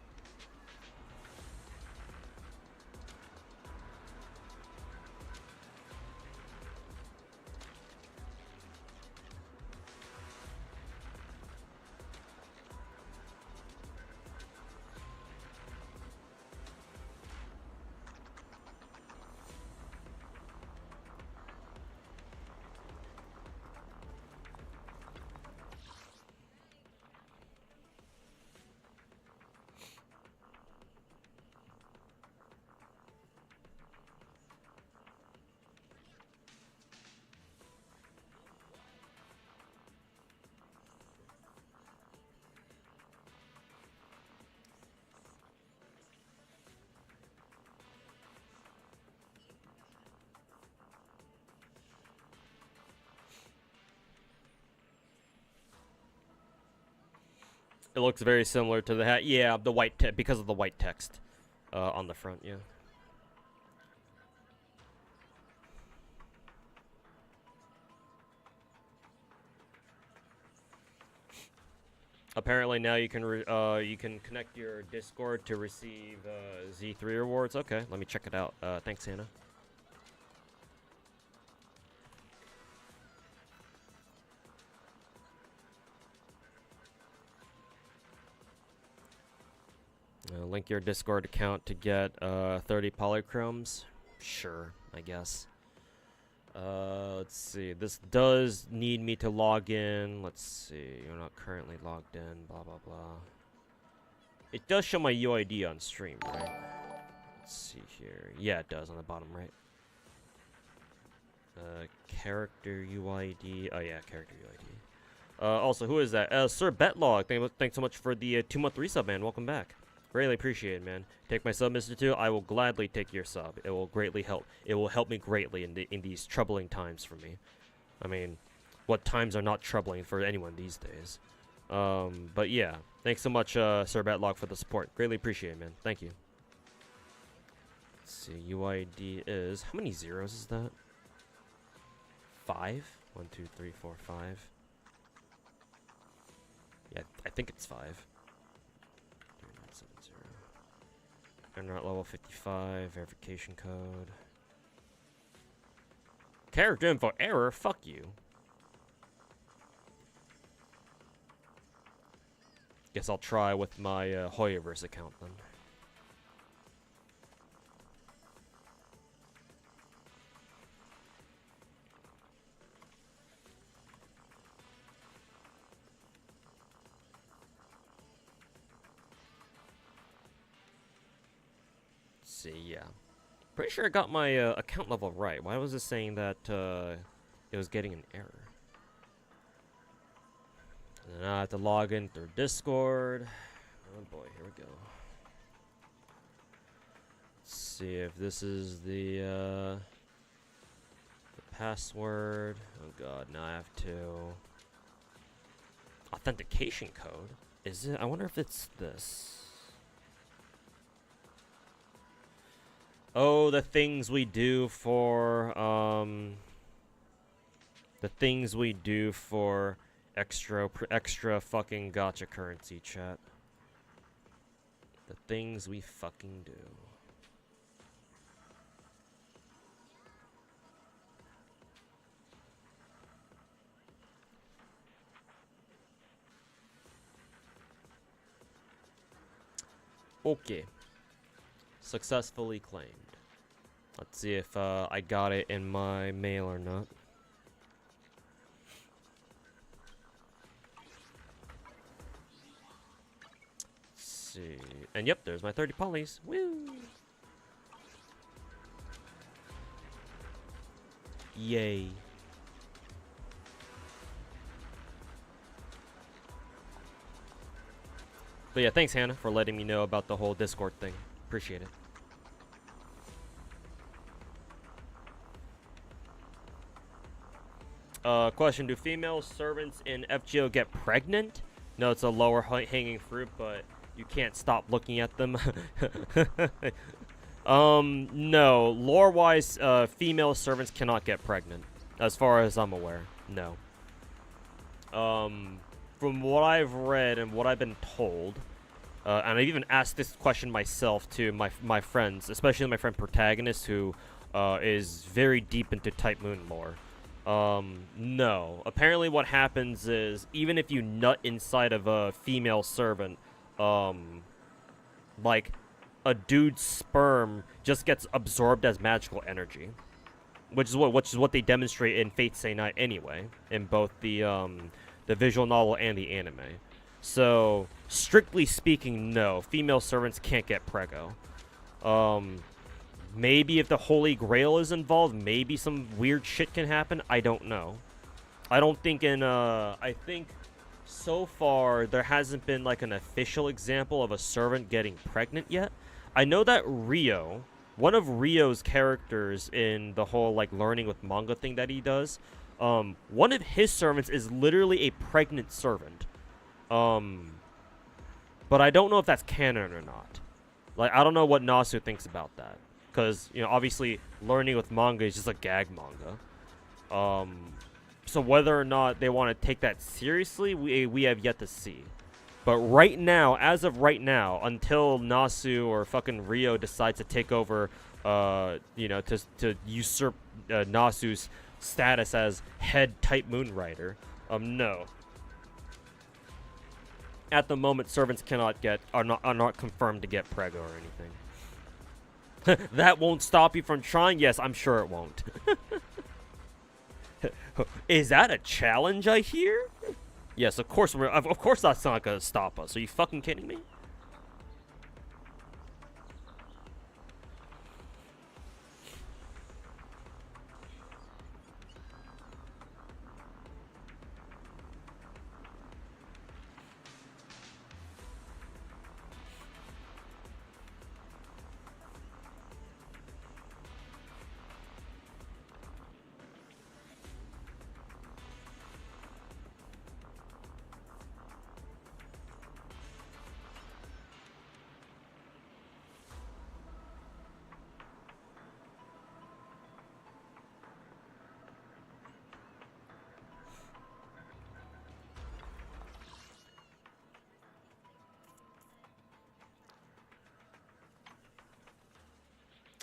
It looks very similar to the hat. Yeah, the white because of the white text on the front. Yeah. Apparently now you can connect your Discord to receive Z3 rewards. Okay, let me check it out. Thanks, Hannah. Link your Discord account to get 30 polychromes. Sure, I guess. Let's see. This does need me to log in. Let's see. You're not currently logged in. Blah, blah, blah. It does show my UID on stream, right? Let's see here. Yeah, it does on the bottom right. Character UID. Oh, yeah, character UID. Also, who is that? Sir Betlog. Thanks so much for the 2-month resub, man. Welcome back. Greatly appreciated, man. Take my sub, Mr. 2. I will gladly take your sub. It will greatly help. It will help me greatly in these troubling times for me. I mean, what times are not troubling for anyone these days? But yeah, thanks so much, Sir Batlog, for the support. Greatly appreciated, man. Thank you. Let's see, UID is... How many zeros is that? 5? 1, 2, 3, 4, 5. Yeah, I think it's 5. 3970. Internet level 55, verification code. Character info error? Fuck you. Guess I'll try with my Hoyoverse account then. Let's see, yeah. Pretty sure I got my account level right. Why was it saying that it was getting an error? And then I have to log in through Discord. Oh boy, here we go. Let's see if this is the password. Oh god, now I have to... Authentication code? Is it? I wonder if it's this. Oh, the things we do for, the things we do for extra fucking gacha currency, chat. The things we fucking do. Okay. Successfully claimed. Let's see if I got it in my mail or not. Let's see. And yep, there's my 30 polys. Woo! Yay. But yeah, thanks Hannah for letting me know about the whole Discord thing. Appreciate it. Question, do female servants in FGO get pregnant? No, it's a lower hanging fruit, but you can't stop looking at them. No. Lore-wise, female servants cannot get pregnant. As far as I'm aware. No. From what I've read and what I've been told, and I've even asked this question myself to my friends, especially my friend Protagonist, who is very deep into Type Moon lore. No. Apparently what happens is, even if you nut inside of a female servant, like, a dude's sperm just gets absorbed as magical energy. Which is what they demonstrate in Fate Stay Night anyway, in both the visual novel and the anime. So, strictly speaking, no. Female servants can't get prego. Maybe if the Holy Grail is involved, maybe some weird shit can happen. I don't know. I don't think I think so far there hasn't been like an official example of a servant getting pregnant yet. I know that Rio, one of Rio's characters in the whole like learning with manga thing that he does, one of his servants is literally a pregnant servant. But I don't know if that's canon or not. Like, I don't know what Nasu thinks about that. Because, you know, obviously, learning with manga is just a gag manga. So whether or not they want to take that seriously, we have yet to see. But right now, as of right now, until Nasu or fucking Rio decides to take over, you know, to usurp Nasu's status as head Type Moon Rider, no. At the moment, servants are not confirmed to get prego or anything. That won't stop you from trying? Yes, I'm sure it won't. Is that a challenge I hear? Yes, of course that's not gonna stop us. Are you fucking kidding me?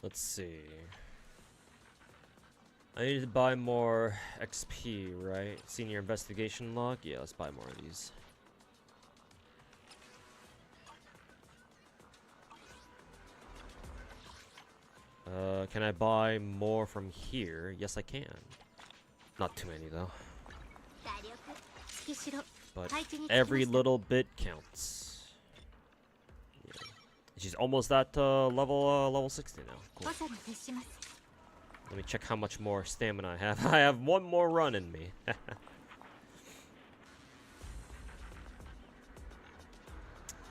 Let's see. I need to buy more XP, right? Senior investigation log? Yeah, let's buy more of these. Can I buy more from here? Yes, I can. Not too many, though. But every little bit counts. Yeah. She's almost at level 60 now. Cool. Let me check how much more stamina I have. I have one more run in me.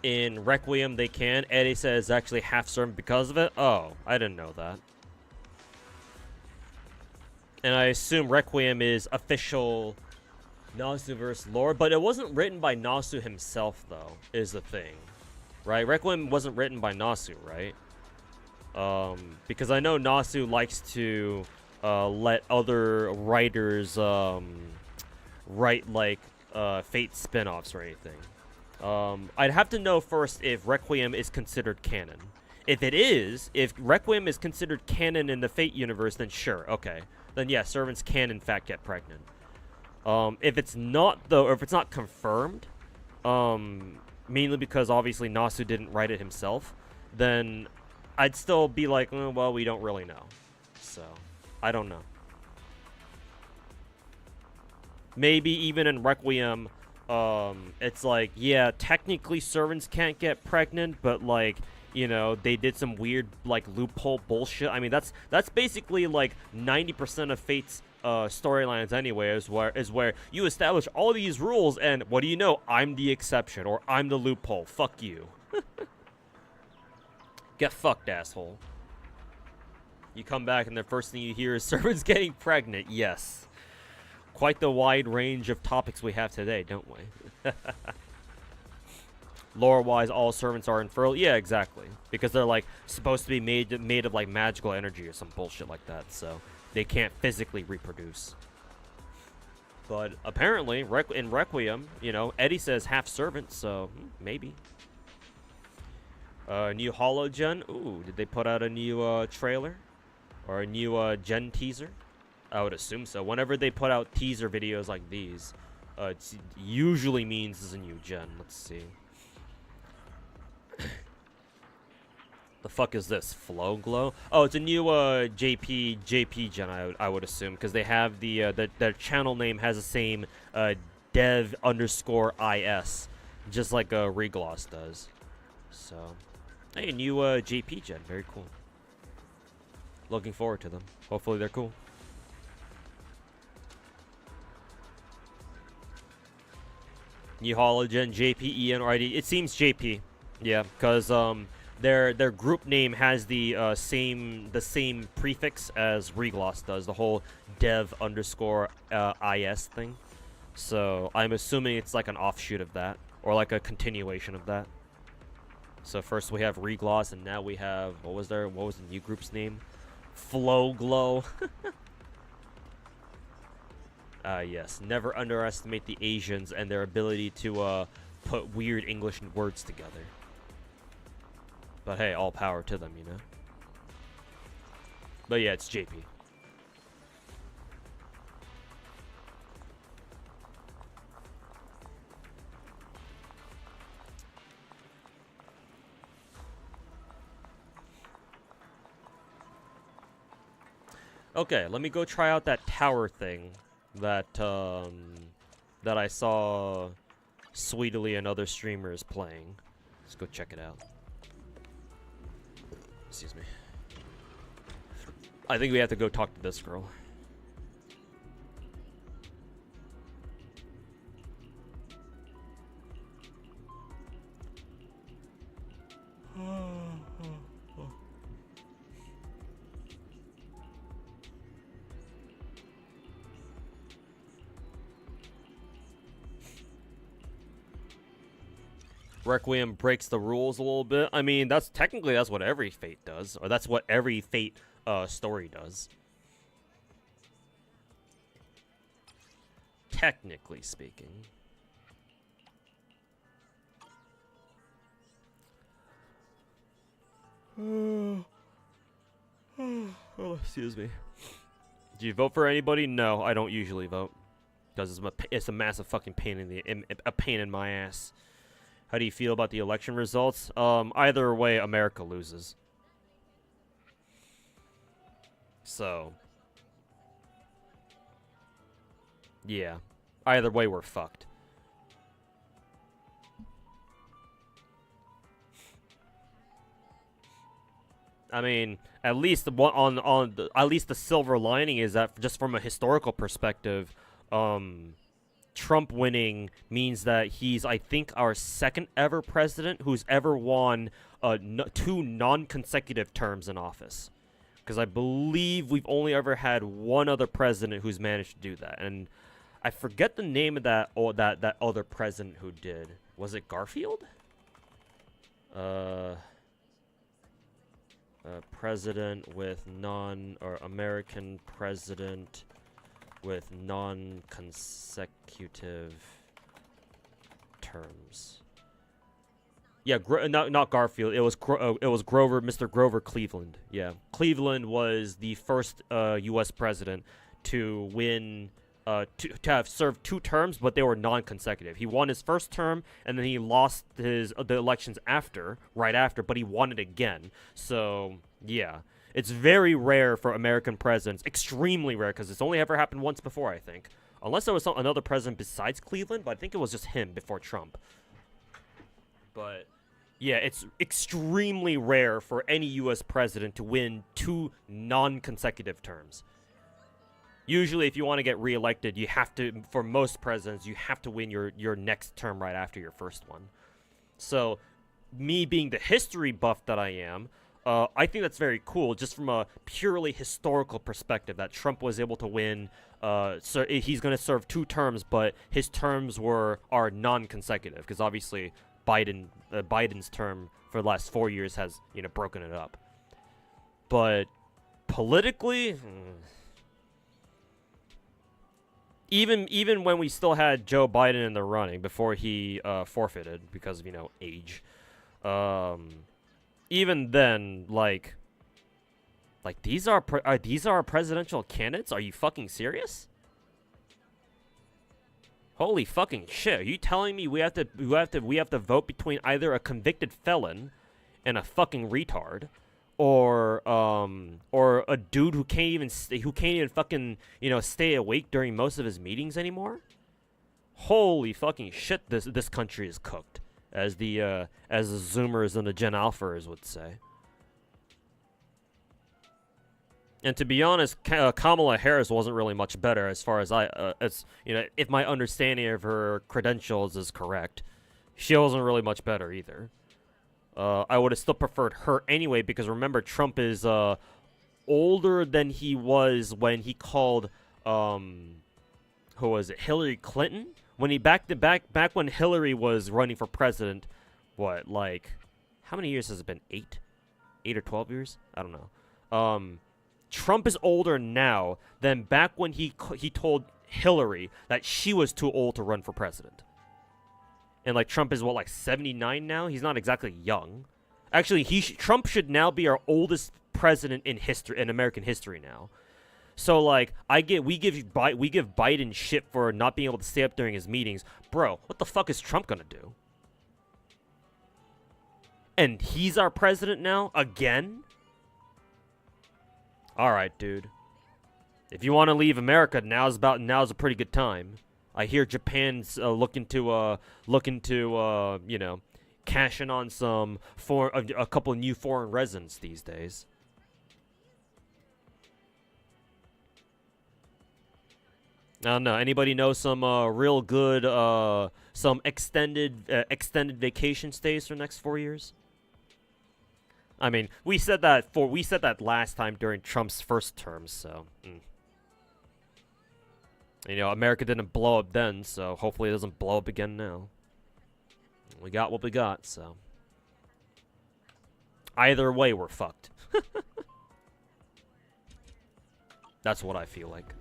In Requiem, they can. Eddie says actually half servant because of it. Oh, I didn't know that. And I assume Requiem is official Nasuverse lore, but it wasn't written by Nasu himself, though, is the thing. Right? Requiem wasn't written by Nasu, right? Because I know Nasu likes to let other writers write, like, Fate spin-offs or anything. I'd have to know first if Requiem is considered canon. If it is, if Requiem is considered canon in the Fate universe, then sure, okay. Then yeah, servants can in fact get pregnant. If it's not, though, or if it's not confirmed, mainly because obviously Nasu didn't write it himself, then I'd still be like, well, we don't really know. So, I don't know. Maybe even in Requiem, it's like, yeah, technically servants can't get pregnant, but like, you know, they did some weird like loophole bullshit. I mean, that's basically like 90% of Fate's storylines anyway, is where you establish all these rules, and what do you know? I'm the exception, or I'm the loophole. Fuck you. Get fucked, asshole. You come back and the first thing you hear is servants getting pregnant. Yes. Quite the wide range of topics we have today, don't we? Lore-wise, all servants are infertile. Yeah, exactly. Because they're, like, supposed to be made of, like, magical energy or some bullshit like that. So, they can't physically reproduce. But, apparently, in Requiem, you know, Eddie says half servant, so, maybe. New hologen. Ooh, did they put out a new, trailer? Or a new, gen teaser? I would assume so. Whenever they put out teaser videos like these, it usually means it's a new gen. Let's see. The fuck is this? Flow Glow? Oh, it's a new JP gen. I would assume, because they have their channel name has the same dev_is, just like Regloss does. So, hey, new JP gen. Very cool. Looking forward to them. Hopefully they're cool. New hologen, JP, EN, or ID. It seems JP. Yeah, because their group name has the same prefix as Regloss does, the whole dev_is thing. So I'm assuming it's like an offshoot of that, or like a continuation of that. So first we have Regloss, and now we have, what was the new group's name? Flow Glow. Yes, never underestimate the Asians and their ability to put weird English words together. But hey, all power to them, you know? But yeah, it's JP. Okay, let me go try out that tower thing that that I saw Sweetly and other streamers playing. Let's go check it out. Excuse me. I think we have to go talk to this girl. Requiem breaks the rules a little bit. I mean, that's what every Fate does, or that's what every Fate story does. Technically speaking. Oh, excuse me. Do you vote for anybody? No, I don't usually vote. Because it's a massive fucking pain a pain in my ass. How do you feel about the election results? Either way, America loses. So, yeah. Either way, we're fucked. I mean, at least at least the silver lining is that just from a historical perspective, Trump winning means that he's, I think, our second ever president who's ever won 2 non-consecutive terms in office. Because I believe we've only ever had one other president who's managed to do that, and I forget the name of that other president who did. Was it Garfield? President with American president with non-consecutive terms. Yeah, not Garfield. It was Grover, Mr. Grover Cleveland. Yeah, Cleveland was the first U.S. president to win. To have served 2 terms, but they were non-consecutive. He won his first term, and then he lost the elections right after, but he won it again. So, yeah. It's very rare for American presidents. Extremely rare, because it's only ever happened once before, I think. Unless there was another president besides Cleveland, but I think it was just him before Trump. But, yeah, it's extremely rare for any U.S. president to win 2 non-consecutive terms. Usually, if you want to get reelected, you have to, for most presidents, you have to win your next term right after your first one. So, me being the history buff that I am, I think that's very cool, just from a purely historical perspective, that Trump was able to win. So he's going to serve 2 terms, but his terms are non-consecutive, because obviously Biden's term for the last 4 years has broken it up. But politically. Even when we still had Joe Biden in the running before he forfeited because of age, even then, like these are our presidential candidates? Are you fucking serious? Holy fucking shit! Are you telling me we have to vote between either a convicted felon and a fucking retard? Or a dude who can't even fucking stay awake during most of his meetings anymore? Holy fucking shit! This country is cooked, as the Zoomers and the Gen Alphas would say. And to be honest, Kamala Harris wasn't really much better as far as if my understanding of her credentials is correct, she wasn't really much better either. I would have still preferred her anyway, because remember, Trump is older than he was when he called who was it, Hillary Clinton? When he back when Hillary was running for president, what, like, how many years has it been? 8 or 12 years? I don't know. Trump is older now than back when he told Hillary that she was too old to run for president. And, like, Trump is, what, like 79 now? He's not exactly young. Actually, Trump should now be our oldest president in American history now. So, like, we give Biden shit for not being able to stay up during his meetings. Bro, what the fuck is Trump gonna do? And he's our president now? Again? Alright, dude. If you want to leave America, now's a pretty good time. I hear Japan's looking to cash in on a couple of new foreign residents these days. I don't know. Anybody know some real good some extended vacation stays for the next 4 years? I mean, we said that last time during Trump's first term, so. America didn't blow up then, so hopefully it doesn't blow up again now. We got what we got, so. Either way, we're fucked. That's what I feel like.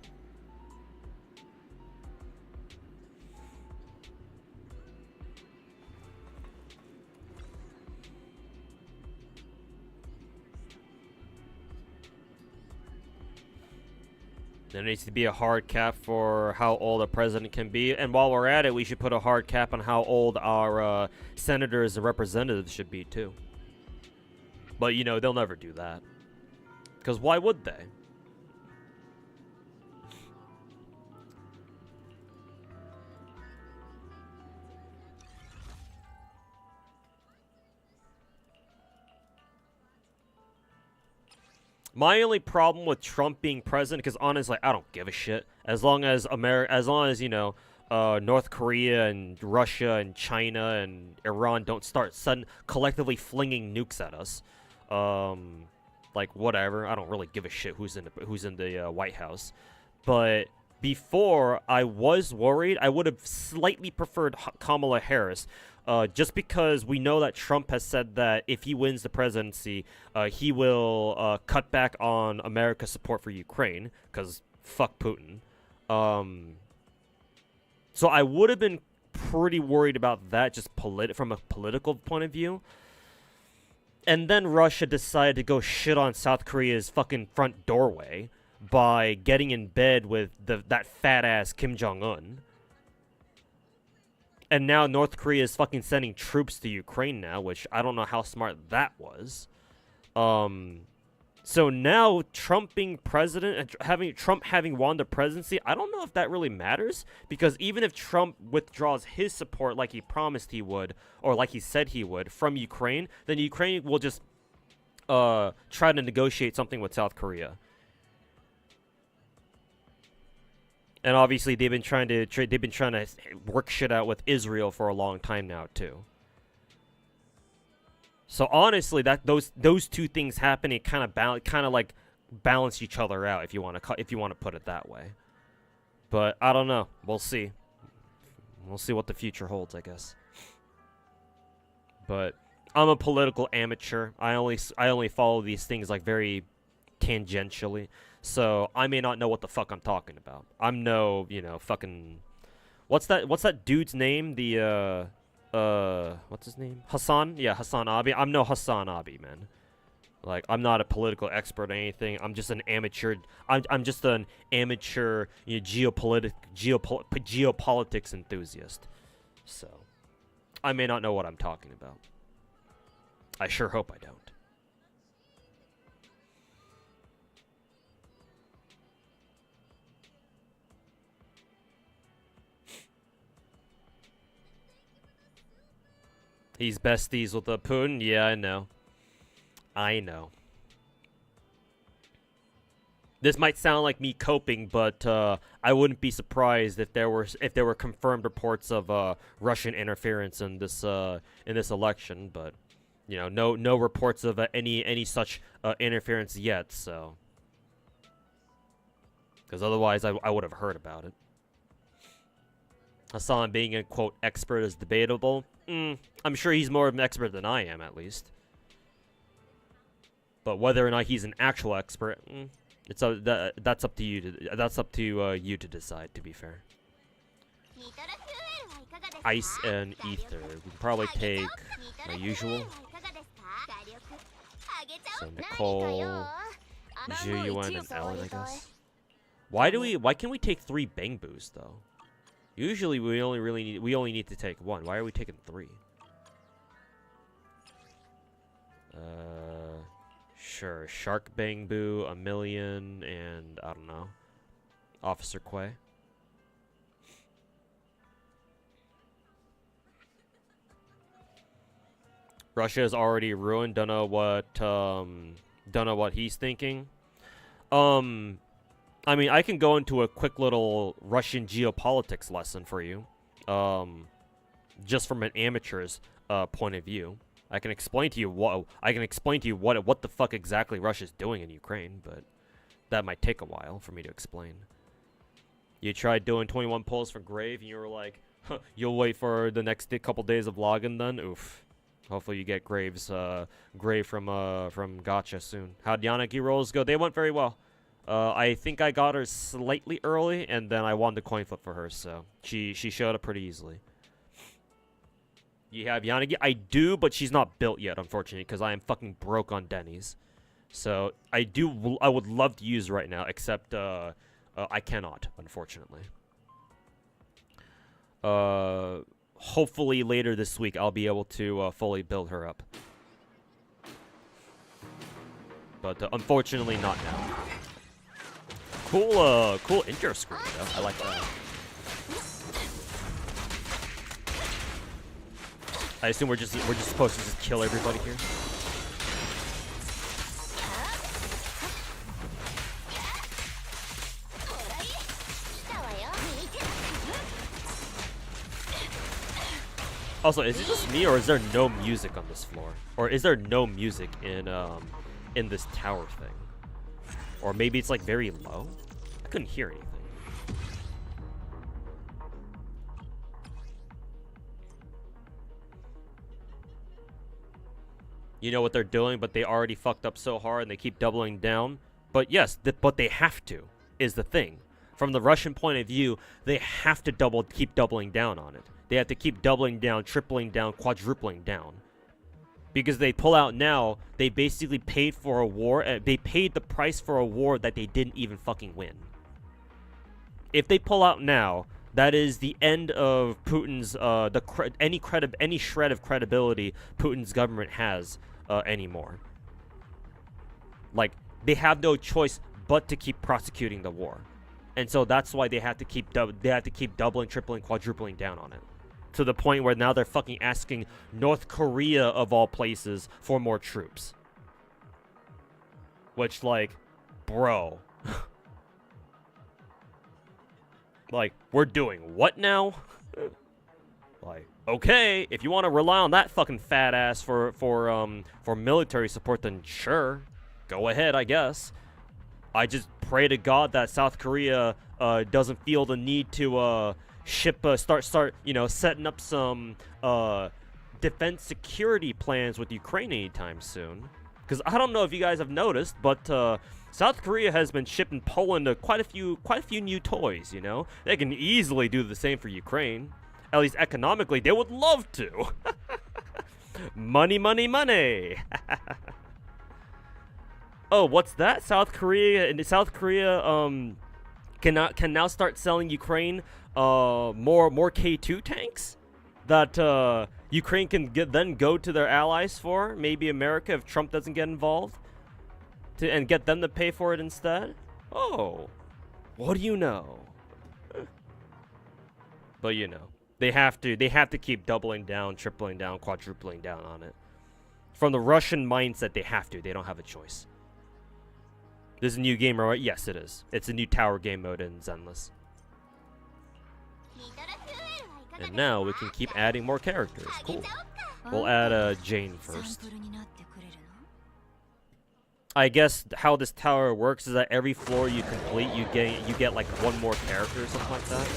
There needs to be a hard cap for how old a president can be. And while we're at it, we should put a hard cap on how old our senators and representatives should be, too. But, you know, they'll never do that. Because why would they? My only problem with Trump being president, because honestly, I don't give a shit. As long as you know, North Korea and Russia and China and Iran don't start collectively flinging nukes at us, like whatever. I don't really give a shit who's in the White House. But before, I was worried. I would have slightly preferred Kamala Harris. Just because we know that Trump has said that if he wins the presidency, he will cut back on America's support for Ukraine, because fuck Putin. So I would have been pretty worried about that, just from a political point of view. And then Russia decided to go shit on South Korea's fucking front doorway by getting in bed with that fat-ass Kim Jong-un. And now North Korea is fucking sending troops to Ukraine now, which I don't know how smart that was. So now Trump being president and Trump having won the presidency, I don't know if that really matters, because even if Trump withdraws his support like he promised he would, or like he said he would, from Ukraine, then Ukraine will just try to negotiate something with South Korea. And obviously, they've been trying to work shit out with Israel for a long time now too. So honestly, those two things happening kind of like balance each other out if you want to put it that way. But I don't know. We'll see. We'll see what the future holds, I guess. But I'm a political amateur. I only follow these things like very tangentially. So I may not know what the fuck I'm talking about. I'm no, fucking... What's that dude's name? What's his name? Hassan? Yeah, Hassan Abi. I'm no Hassan Abi, man. Like, I'm not a political expert or anything. I'm just an amateur. I'm just an amateur, geopolitics enthusiast. So, I may not know what I'm talking about. I sure hope I don't. He's besties with Putin? Yeah, I know. I know. This might sound like me coping, but I wouldn't be surprised if there were confirmed reports of Russian interference in this election. But no reports of any such interference yet. So, because otherwise I would have heard about it. Hassan being a quote expert is debatable. I'm sure he's more of an expert than I am, at least. But whether or not he's an actual expert, that's up to you. That's up to you to decide. To be fair. Ice and ether. We can probably take my usual. So Nicole, Zhu Yuan, and Ellen, I guess. Why can't we take 3 Bang Boos though? Usually we only need to take 1. Why are we taking 3? Sure. Shark Bang Boo, a million, and I don't know. Officer Quay. Russia is already ruined. Don't know what he's thinking. I mean, I can go into a quick little Russian geopolitics lesson for you, just from an amateur's point of view. I can explain to you what the fuck exactly Russia's doing in Ukraine, but that might take a while for me to explain. You tried doing 21 polls for Grave, and you were like, huh, "You'll wait for the next couple days of login, then." Oof. Hopefully you get Grave from Gacha soon. How'd Yanagi rolls go? They went very well. I think I got her slightly early, and then I won the coin flip for her, so she showed up pretty easily. You have Yanagi? I do, but she's not built yet, unfortunately, because I am fucking broke on Denny's. So I would love to use her right now, except I cannot, unfortunately. Hopefully later this week I'll be able to fully build her up. But unfortunately not now. Cool intro screen though. I like that. I assume we're just supposed to just kill everybody here. Also, is it just me, or is there no music on this floor? Or is there no music in this tower thing? Or maybe it's like very low? I couldn't hear anything. You know what they're doing, but they already fucked up so hard and they keep doubling down. But yes, but they have to, is the thing. From the Russian point of view, they have to keep doubling down on it. They have to keep doubling down, tripling down, quadrupling down. Because they pull out now, they basically paid for a war. They paid the price for a war that they didn't even fucking win. If they pull out now, that is the end of Putin's any shred of credibility Putin's government has anymore. Like, they have no choice but to keep prosecuting the war, and so that's why they have to keep doubling, tripling, quadrupling down on it. To the point where now they're fucking asking North Korea, of all places, for more troops. Which, like, bro. Like, we're doing what now? Like, okay, if you want to rely on that fucking fat ass for military support, then sure. Go ahead, I guess. I just pray to God that South Korea doesn't feel the need to start setting up some defense security plans with Ukraine anytime soon. Because I don't know if you guys have noticed, but South Korea has been shipping Poland quite a few new toys. You know, they can easily do the same for Ukraine. At least economically, they would love to. Money, money, money. Oh, what's that? South Korea can now start selling Ukraine more K2 tanks that Ukraine can then go to their allies for, maybe America if Trump doesn't get involved, and get them to pay for it instead. Oh, what do you know? But you know, they have to keep doubling down, tripling down, quadrupling down on it. From the Russian mindset, they have to. They don't have a choice. This is a new game, right? Yes, it is. It's a new tower game mode in Zenless. And now we can keep adding more characters. Cool. We'll add Jane first. I guess how this tower works is that every floor you complete, you get like one more character or something like that.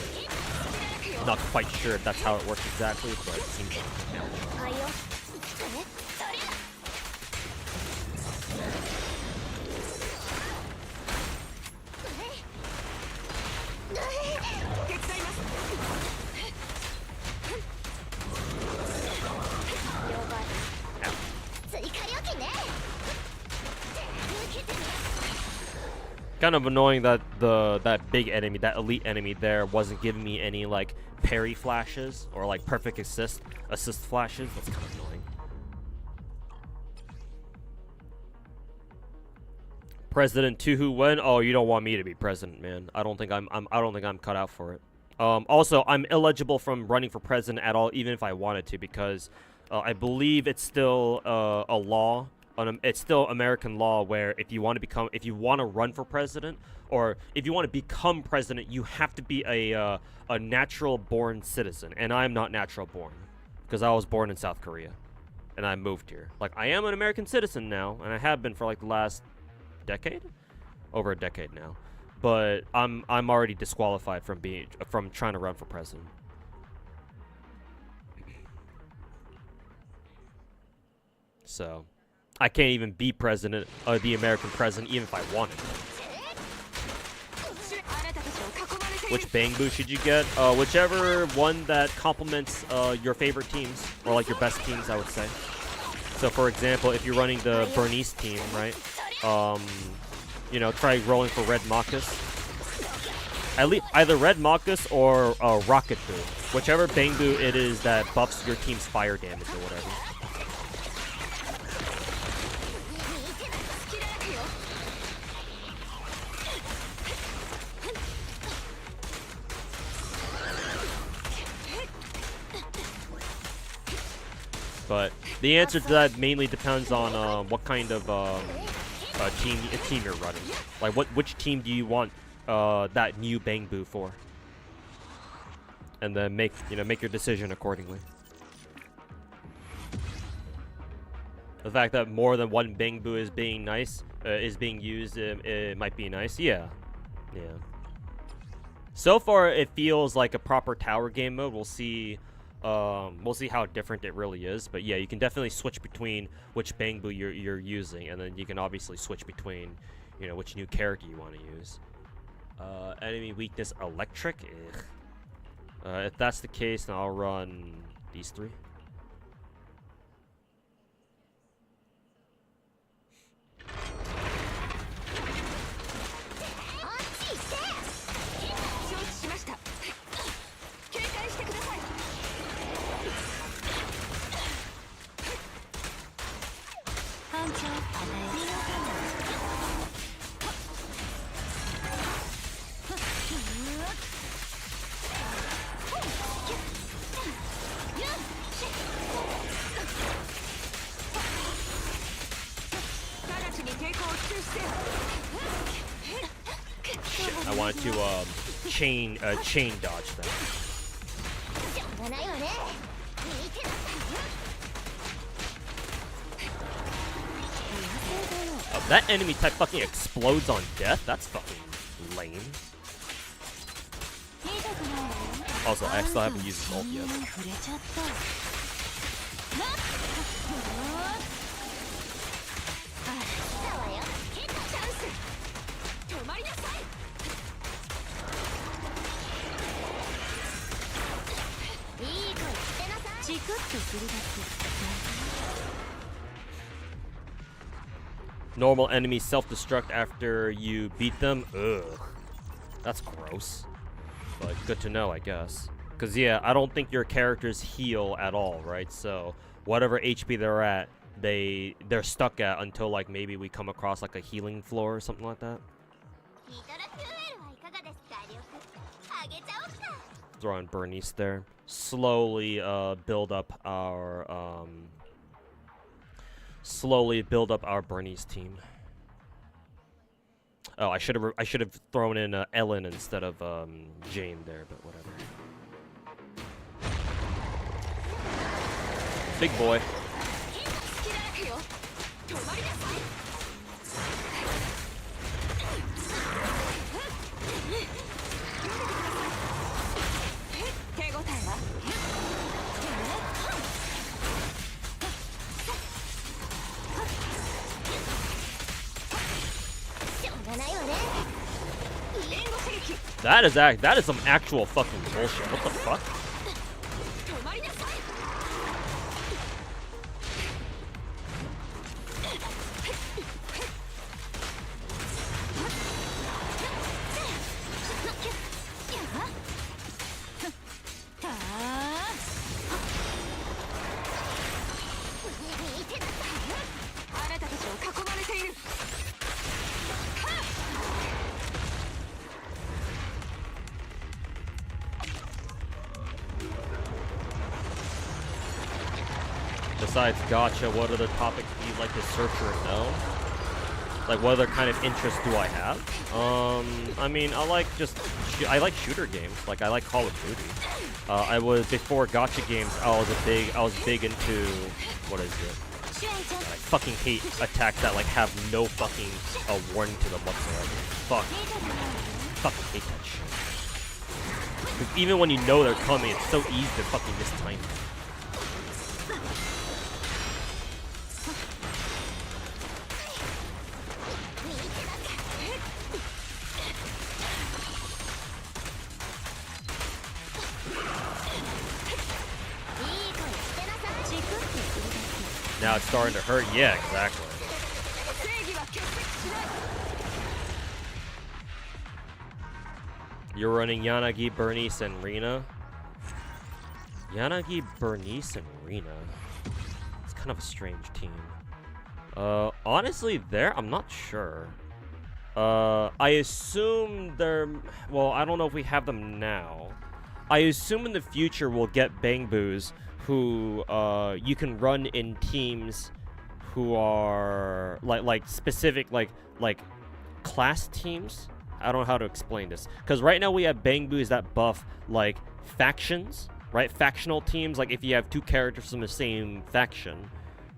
Not quite sure if that's how it works exactly, but it seems like it. Kind of annoying that that big enemy, that elite enemy there, wasn't giving me any like parry flashes or like perfect assist flashes. That's kind of annoying. President Tuhu Wen? Oh, you don't want me to be president, man. I don't think I'm cut out for it. Also, I'm iligible from running for president at all, even if I wanted to, because I believe it's still a law. It's still American law where if you want to run for president, or if you want to become president, you have to be a natural born citizen. And I'm not natural born, because I was born in South Korea, and I moved here. Like, I am an American citizen now, and I have been for like the last decade, over a decade now. But I'm already disqualified from trying to run for president. So I can't even be president, the American president, even if I wanted. Which Bangbu should you get? Whichever one that complements your favorite teams, or like your best teams, I would say. So, for example, if you're running the Bernice team, right? You know, try rolling for Red Marcus. At least either Red Marcus or Rocket Boo. Whichever Bangbu it is that buffs your team's fire damage or whatever. But the answer to that mainly depends on what kind of team you're running. Like which team do you want that new Bangbu for? And then make your decision accordingly. The fact that more than one Bangbu is being used, it might be nice. Yeah. So far, it feels like a proper tower game mode. We'll see how different it really is. But yeah, you can definitely switch between which Bangbu you're using, and then you can obviously switch between, which new character you want to use. Enemy weakness electric. Ugh. If that's the case, then I'll run these three. Shit, I wanted to chain dodge that. Oh, that enemy type fucking explodes on death? That's fucking lame. Also, I still haven't used his ult yet. Normal enemies self-destruct after you beat them? Ugh. That's gross. But good to know, I guess. Because, yeah, I don't think your characters heal at all, right? So, whatever HP they're at, they're stuck at until, like, maybe we come across, like, a healing floor or something like that. Throw on Bernice there. Slowly build up our Bernice team. Oh, I should have thrown in Ellen instead of Jane there, but whatever. Big boy. That is some actual fucking bullshit. What the fuck? Besides gacha, what other topics do you like to search or know? Like, what other kind of interests do I have? I mean, I like shooter games. Like, I like Call of Duty. Before gacha games, I was big into, what is it? I fucking hate attacks that, like, have no fucking warning to them whatsoever. Fucking hate that shit. 'Cause even when you know they're coming, it's so easy to fucking mistime them. Now it's starting to hurt. Yeah, exactly. You're running Yanagi, Bernice, and Rina. Yanagi, Bernice, and Rina. It's kind of a strange team. Honestly, I'm not sure. I assume they're... Well, I don't know if we have them now. I assume in the future we'll get Bangboos who, you can run in teams who are, like specific, like class teams? I don't know how to explain this. Because right now we have Bangboos that buff, like, factions, right? Factional teams, like if you have two characters from the same faction,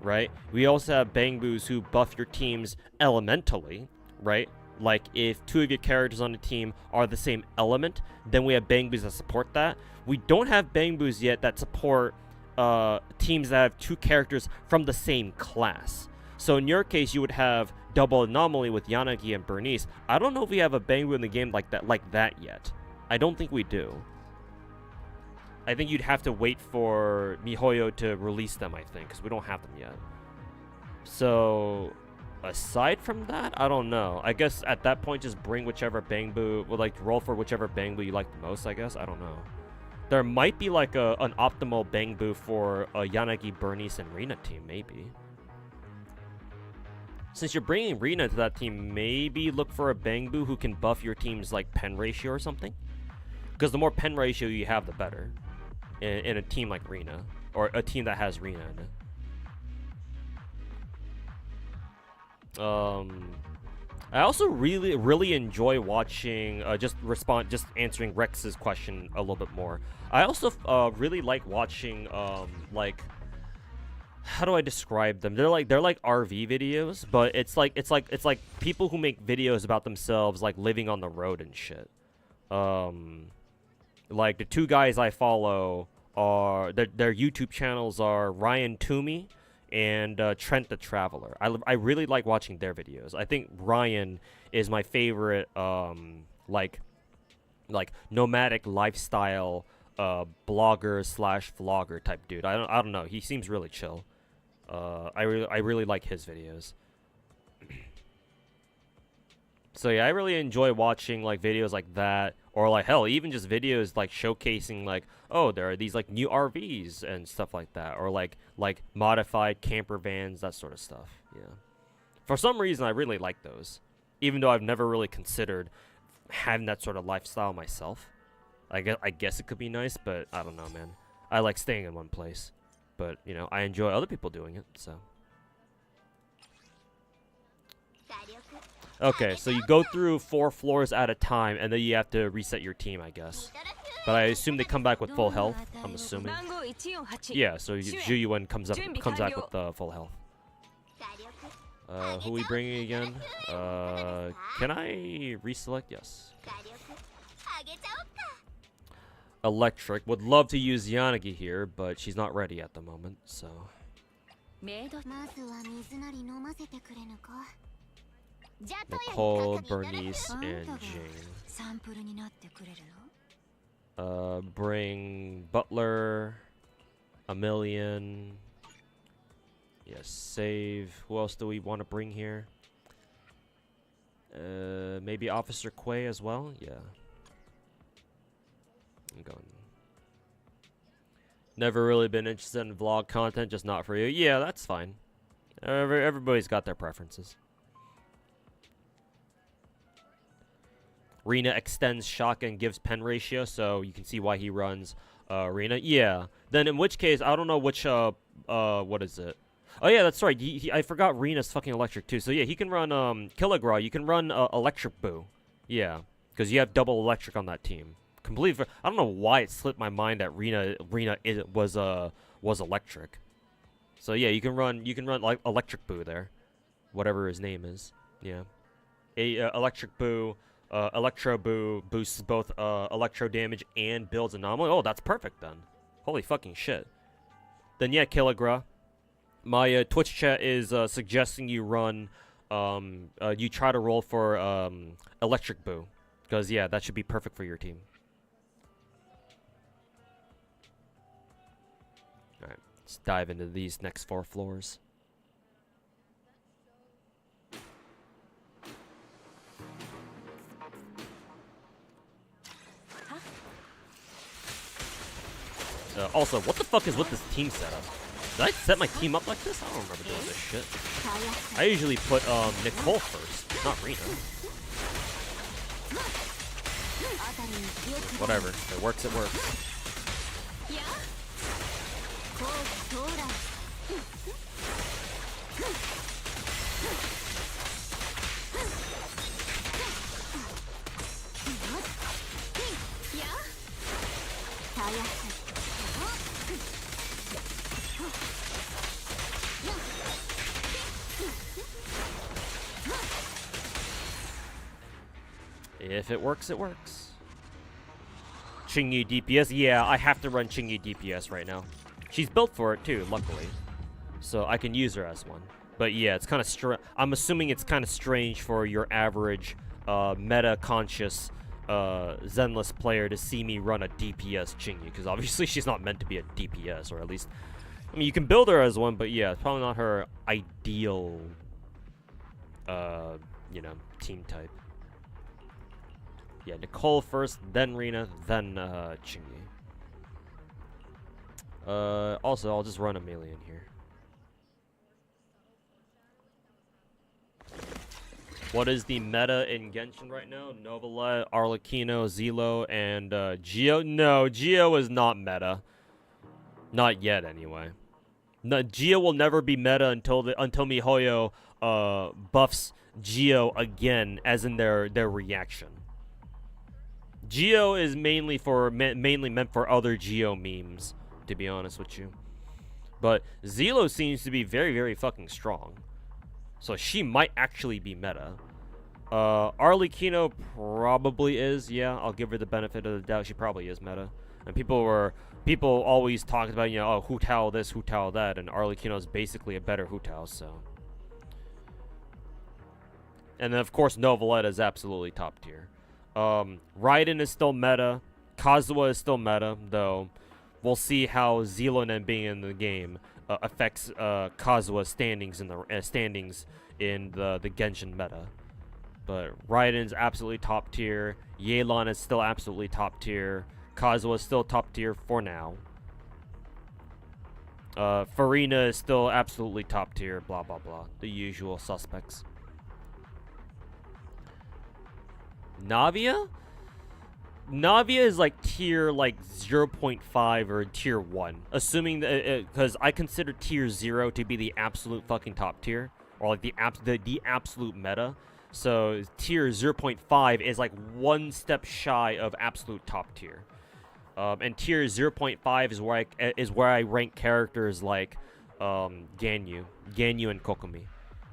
right? We also have Bangboos who buff your teams elementally, right? Like, if two of your characters on the team are the same element, then we have Bangboos that support that. We don't have Bangboos yet that support teams that have two characters from the same class. So in your case, you would have Double Anomaly with Yanagi and Bernice. I don't know if we have a Bangbu in the game like that yet. I don't think we do. I think you'd have to wait for MiHoYo to release them, I think, because we don't have them yet. So, aside from that, I don't know. I guess at that point, just bring whichever Bangbu, roll for whichever Bangbu you like the most, I guess. I don't know. There might be like an optimal Bangbu for a Yanagi, Bernice, and Rina team, maybe. Since you're bringing Rina to that team, maybe look for a Bangbu who can buff your team's like pen ratio or something. Because the more pen ratio you have, the better. In a team like Rina, or a team that has Rina in it. I also really enjoy watching, just answering Rex's question a little bit more. I also really like watching, like, how do I describe them? They're like RV videos, but it's like people who make videos about themselves, like living on the road and shit. Like the two guys I follow are their YouTube channels are Ryan Toomey and Trent the Traveler. I really like watching their videos. I think Ryan is my favorite like nomadic lifestyle blogger / vlogger type dude. I don't know. He seems really chill. I really like his videos. So yeah, I really enjoy watching like videos like that, or like hell, even just videos like showcasing like, oh, there are these like new RVs and stuff like that, or like modified camper vans, that sort of stuff. Yeah. For some reason, I really like those, even though I've never really considered having that sort of lifestyle myself. I guess it could be nice, but I don't know, man. I like staying in one place, but you know, I enjoy other people doing it. So. Okay, so you go through 4 floors at a time, and then you have to reset your team, I guess. But I assume they come back with full health. I'm assuming. Yeah, so Zhuyuan comes back with full health. Who are we bringing again? Can I reselect? Yes. Electric. Would love to use Yanagi here, but she's not ready at the moment, so. Nicole, Bernice, and Jane. Bring Butler, a million. Yes, save. Who else do we want to bring here? Maybe Officer Quay as well? Yeah. I'm going. Never really been interested in vlog content, just not for you. Yeah, that's fine. Everybody's got their preferences. Rina extends shock and gives pen ratio, so you can see why he runs Rina. Yeah. Then in which case, I don't know which, what is it? Oh yeah, that's right. I forgot Rina's fucking electric too. So yeah, he can run Kilogra. You can run Electric Boo. Yeah, because you have double electric on that team. Completely. I don't know why it slipped my mind that Rina was electric. So yeah, you can run like Electric Boo there, whatever his name is. Yeah, Electric Boo. Electro Boo boosts both electro damage and builds anomaly. Oh, that's perfect then. Holy fucking shit. Then yeah, Kilogra. My Twitch chat is suggesting you run, you try to roll for Electric Boo. Because yeah, that should be perfect for your team. Alright, let's dive into these next 4 floors. Also, what the fuck is with this team setup? Did I set my team up like this? I don't remember doing this shit. I usually put Nicole first, not Rina. Whatever. It works, it works. If it works, it works. Chingy DPS? Yeah, I have to run Chingy DPS right now. She's built for it too, luckily. So I can use her as one. But yeah, it's kind of I'm assuming it's kind of strange for your average meta-conscious Zenless player to see me run a DPS Chingy, because obviously she's not meant to be a DPS, or at least... I mean, you can build her as one, but yeah, it's probably not her ideal, you know, team type. Yeah, Nicole first, then Rina, then Chingy. Also, I'll just run a melee in here. What is the meta in Genshin right now? Novalet, Arlecchino, Zelo, and Geo? No, Geo is not meta. Not yet, anyway. No, Geo will never be meta until MiHoYo buffs Geo again, as in their reaction. Geo is mainly meant for other Geo memes, to be honest with you. But Zelo seems to be very, very fucking strong. So she might actually be meta. Arlecchino probably is, yeah. I'll give her the benefit of the doubt. She probably is meta. And people always talk about, you know, oh, Hu Tao this, Hu Tao that, and Arlecchino is basically a better Hu Tao, so. And then of course Novalet is absolutely top tier. Raiden is still meta. Kazuha is still meta, though. We'll see how Zelonen being in the game affects Kazuha's standings in the Genshin meta. But Raiden's absolutely top tier. Yelan is still absolutely top tier. Kazuha is still top tier for now. Farina is still absolutely top tier. Blah blah blah. The usual suspects. Navia? Navia is like tier like 0.5 or tier 1. Assuming that, because I consider tier 0 to be the absolute fucking top tier. Or like the absolute meta. So tier 0.5 is like one step shy of absolute top tier. And tier 0.5 is where I rank characters like Ganyu and Kokomi.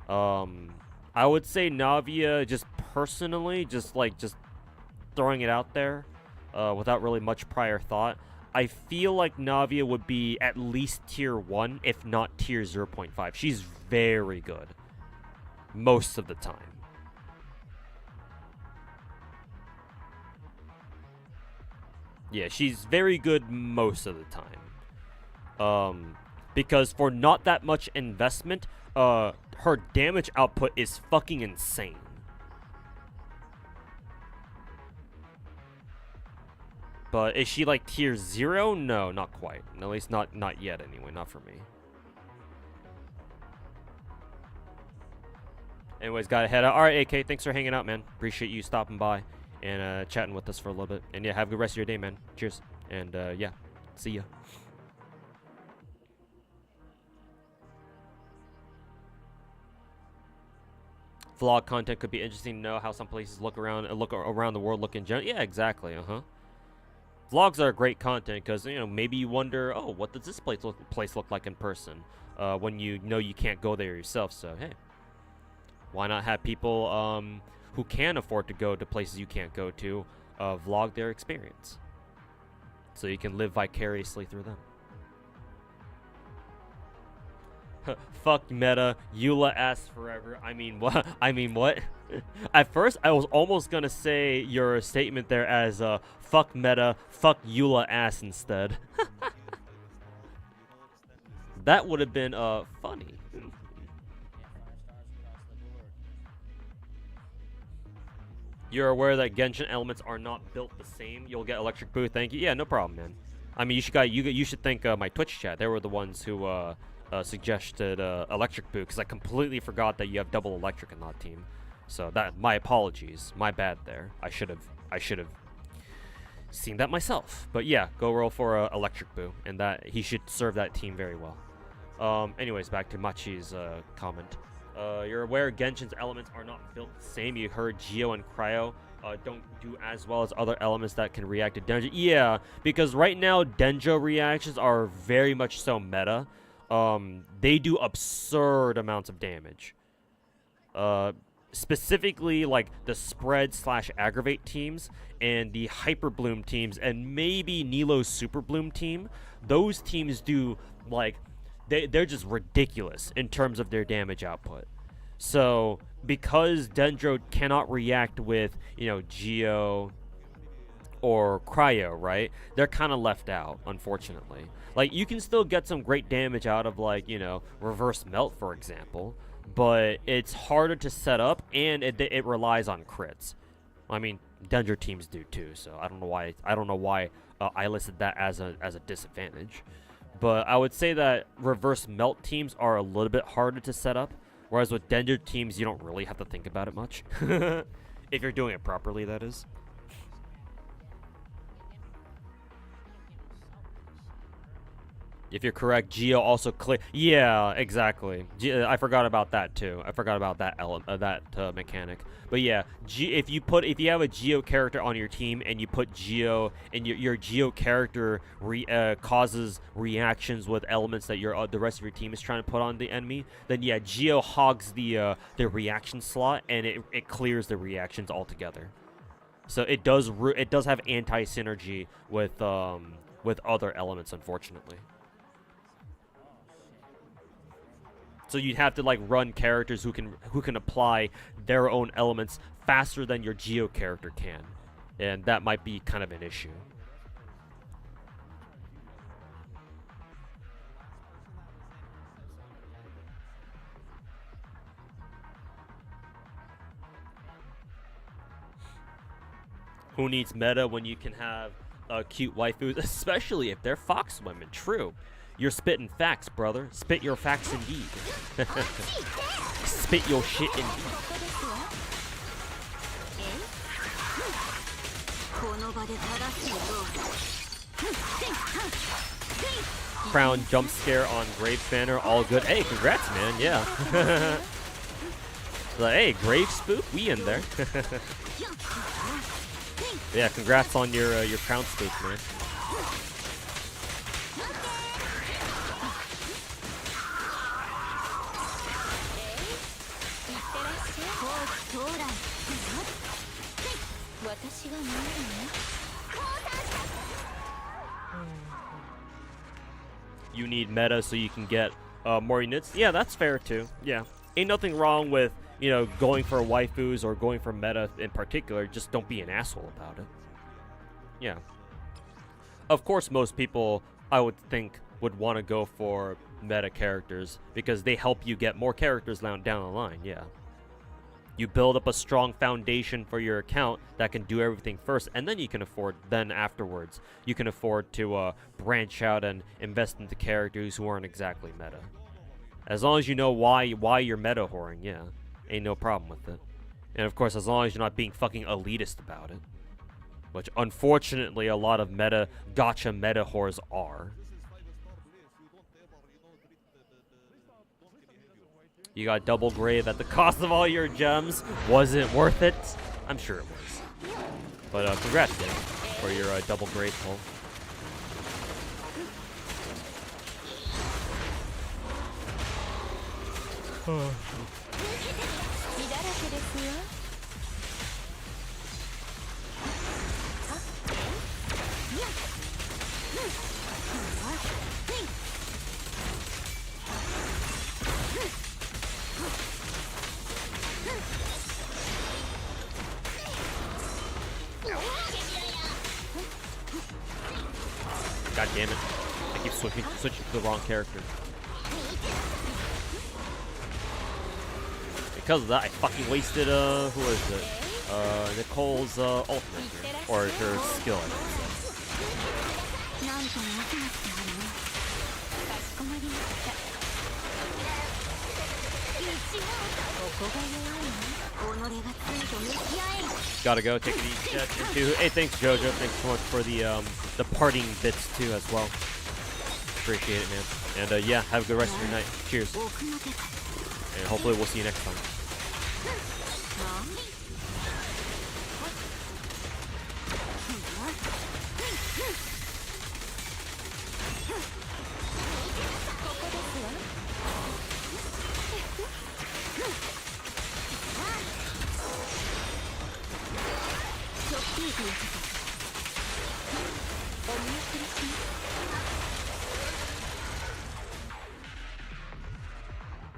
I would say Navia, just personally, just throwing it out there, without really much prior thought, I feel like Navia would be at least tier 1, if not tier 0.5. She's very good most of the time. Yeah, she's very good most of the time. Because for not that much investment, her damage output is fucking insane. But is she like tier 0? No, not quite. At least not yet anyway, not for me. Anyways, gotta head out. Alright, AK, thanks for hanging out, man. Appreciate you stopping by and chatting with us for a little bit. And yeah, have a good rest of your day, man. Cheers. And yeah, see ya. Vlog content could be interesting to know how some places look around the world look in general. Yeah, exactly. Vlogs are great content because, you know, maybe you wonder, oh, what does this place look like in person? When you know you can't go there yourself. So hey, why not have people who can afford to go to places you can't go to vlog their experience, so you can live vicariously through them. Fuck meta, Eula ass forever. I mean what? I mean what? At first, I was almost gonna say your statement there as fuck meta, fuck Eula ass instead. That would have been funny. You're aware that Genshin elements are not built the same. You'll get electric boo. Thank you. Yeah, no problem, man. I mean, you should thank my Twitch chat. They were the ones who suggested electric boo, because I completely forgot that you have double electric in that team. So my apologies, my bad there. I should have seen that myself. But yeah, go roll for electric boo, and that he should serve that team very well. Anyways, back to Machi's comment. You're aware Genshin's elements are not built the same. You heard Geo and Cryo don't do as well as other elements that can react to Denjo. Yeah, because right now Denjo reactions are very much so meta. They do absurd amounts of damage. Specifically, like the spread/aggravate teams and the Hyper Bloom teams, and maybe Nilo's Super Bloom team. Those teams do like they're just ridiculous in terms of their damage output. So because Dendro cannot react with, you know, Geo or Cryo, right? They're kind of left out, unfortunately. Like, you can still get some great damage out of, like, you know, Reverse Melt, for example, but it's harder to set up, and it relies on crits. I mean, Dendro teams do too, so I don't know why I listed that as a disadvantage. But I would say that Reverse Melt teams are a little bit harder to set up, whereas with Dendro teams, you don't really have to think about it much. If you're doing it properly, that is. If you're correct, Geo also clear. Yeah, exactly. I forgot about that too. I forgot about that mechanic. But yeah, if you have a Geo character on your team and you put Geo, and your Geo character causes reactions with elements that the rest of your team is trying to put on the enemy, then yeah, Geo hogs the reaction slot, and it clears the reactions altogether. So it does have anti-synergy with other elements, unfortunately. So you'd have to like run characters who can apply their own elements faster than your Geo character can, and that might be kind of an issue. Who needs meta when you can have cute waifus, especially if they're fox women? True. You're spitting facts, brother. Spit your facts indeed. Spit your shit indeed. Crown jump scare on Grave Banner, all good. Hey, congrats, man. Yeah. Like, hey, Grave Spook, we in there. Yeah, congrats on your crown spook, man. You need meta so you can get more units. Yeah, that's fair too. Yeah, ain't nothing wrong with, you know, going for waifus or going for meta in particular. Just don't be an asshole about it. Yeah. Of course, most people, I would think, would want to go for meta characters because they help you get more characters down the line. Yeah. You build up a strong foundation for your account that can do everything first, and then you can afterwards, you can afford to branch out and invest into characters who aren't exactly meta. As long as you know why you're meta whoring, yeah, ain't no problem with it. And of course, as long as you're not being fucking elitist about it, which unfortunately a lot of gacha meta whores are. You got double grave at the cost of all your gems. Was it worth it? I'm sure it was. But congrats, Dan, for your double grave pull. God damn it. I keep switching to the wrong character. Because of that, I fucking wasted, who is it? Nicole's, ultimate here. Or her skill, I think. なんとも奥なってあるね。かしこまりました。一応ここが弱いね。己がついと向き合える。 Gotta go. Take it easy. Too. Hey, thanks, Jojo. Thanks so much for the parting bits too as well. Appreciate it, man. And yeah, have a good rest of your night. Cheers. And hopefully we'll see you next time. お見送りします。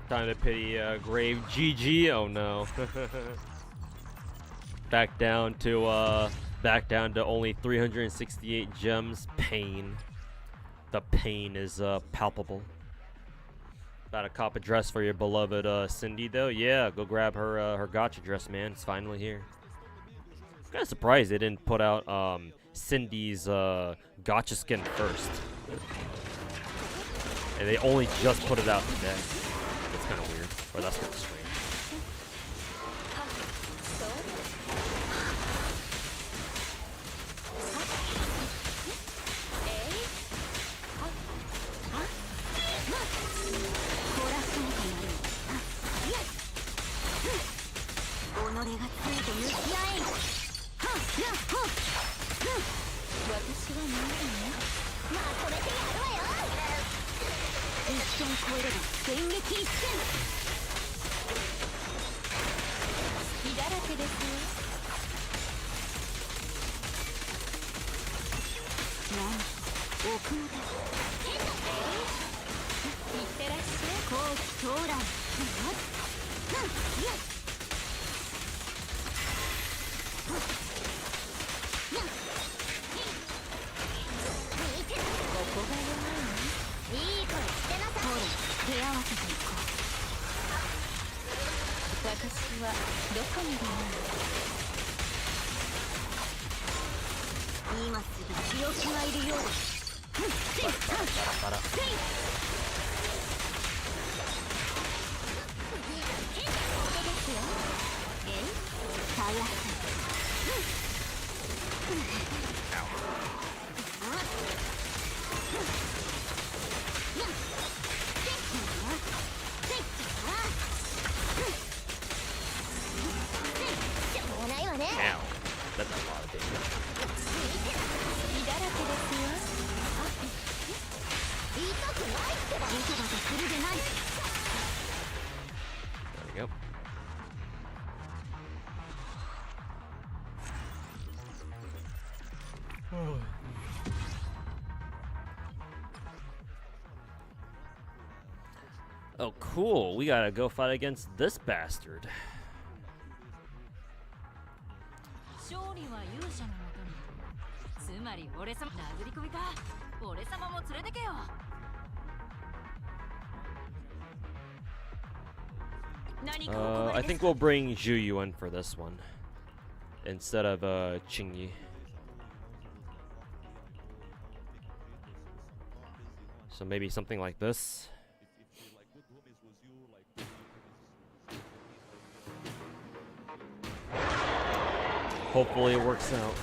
Time to pity grave GG. Oh no. back down to only 368 gems. Pain. The pain is palpable. About to cop a dress for your beloved Cindy though. Yeah, go grab her gacha dress, man. It's finally here. Kind of surprised they didn't put out Cindy's gacha skin first. And they only just put it out today. That's kind of weird. Or that's kind of strange. Oh, cool. We gotta go fight against this bastard. I think we'll bring Zhuyu in for this one instead of Qingyi. So maybe something like this. Hopefully it works out.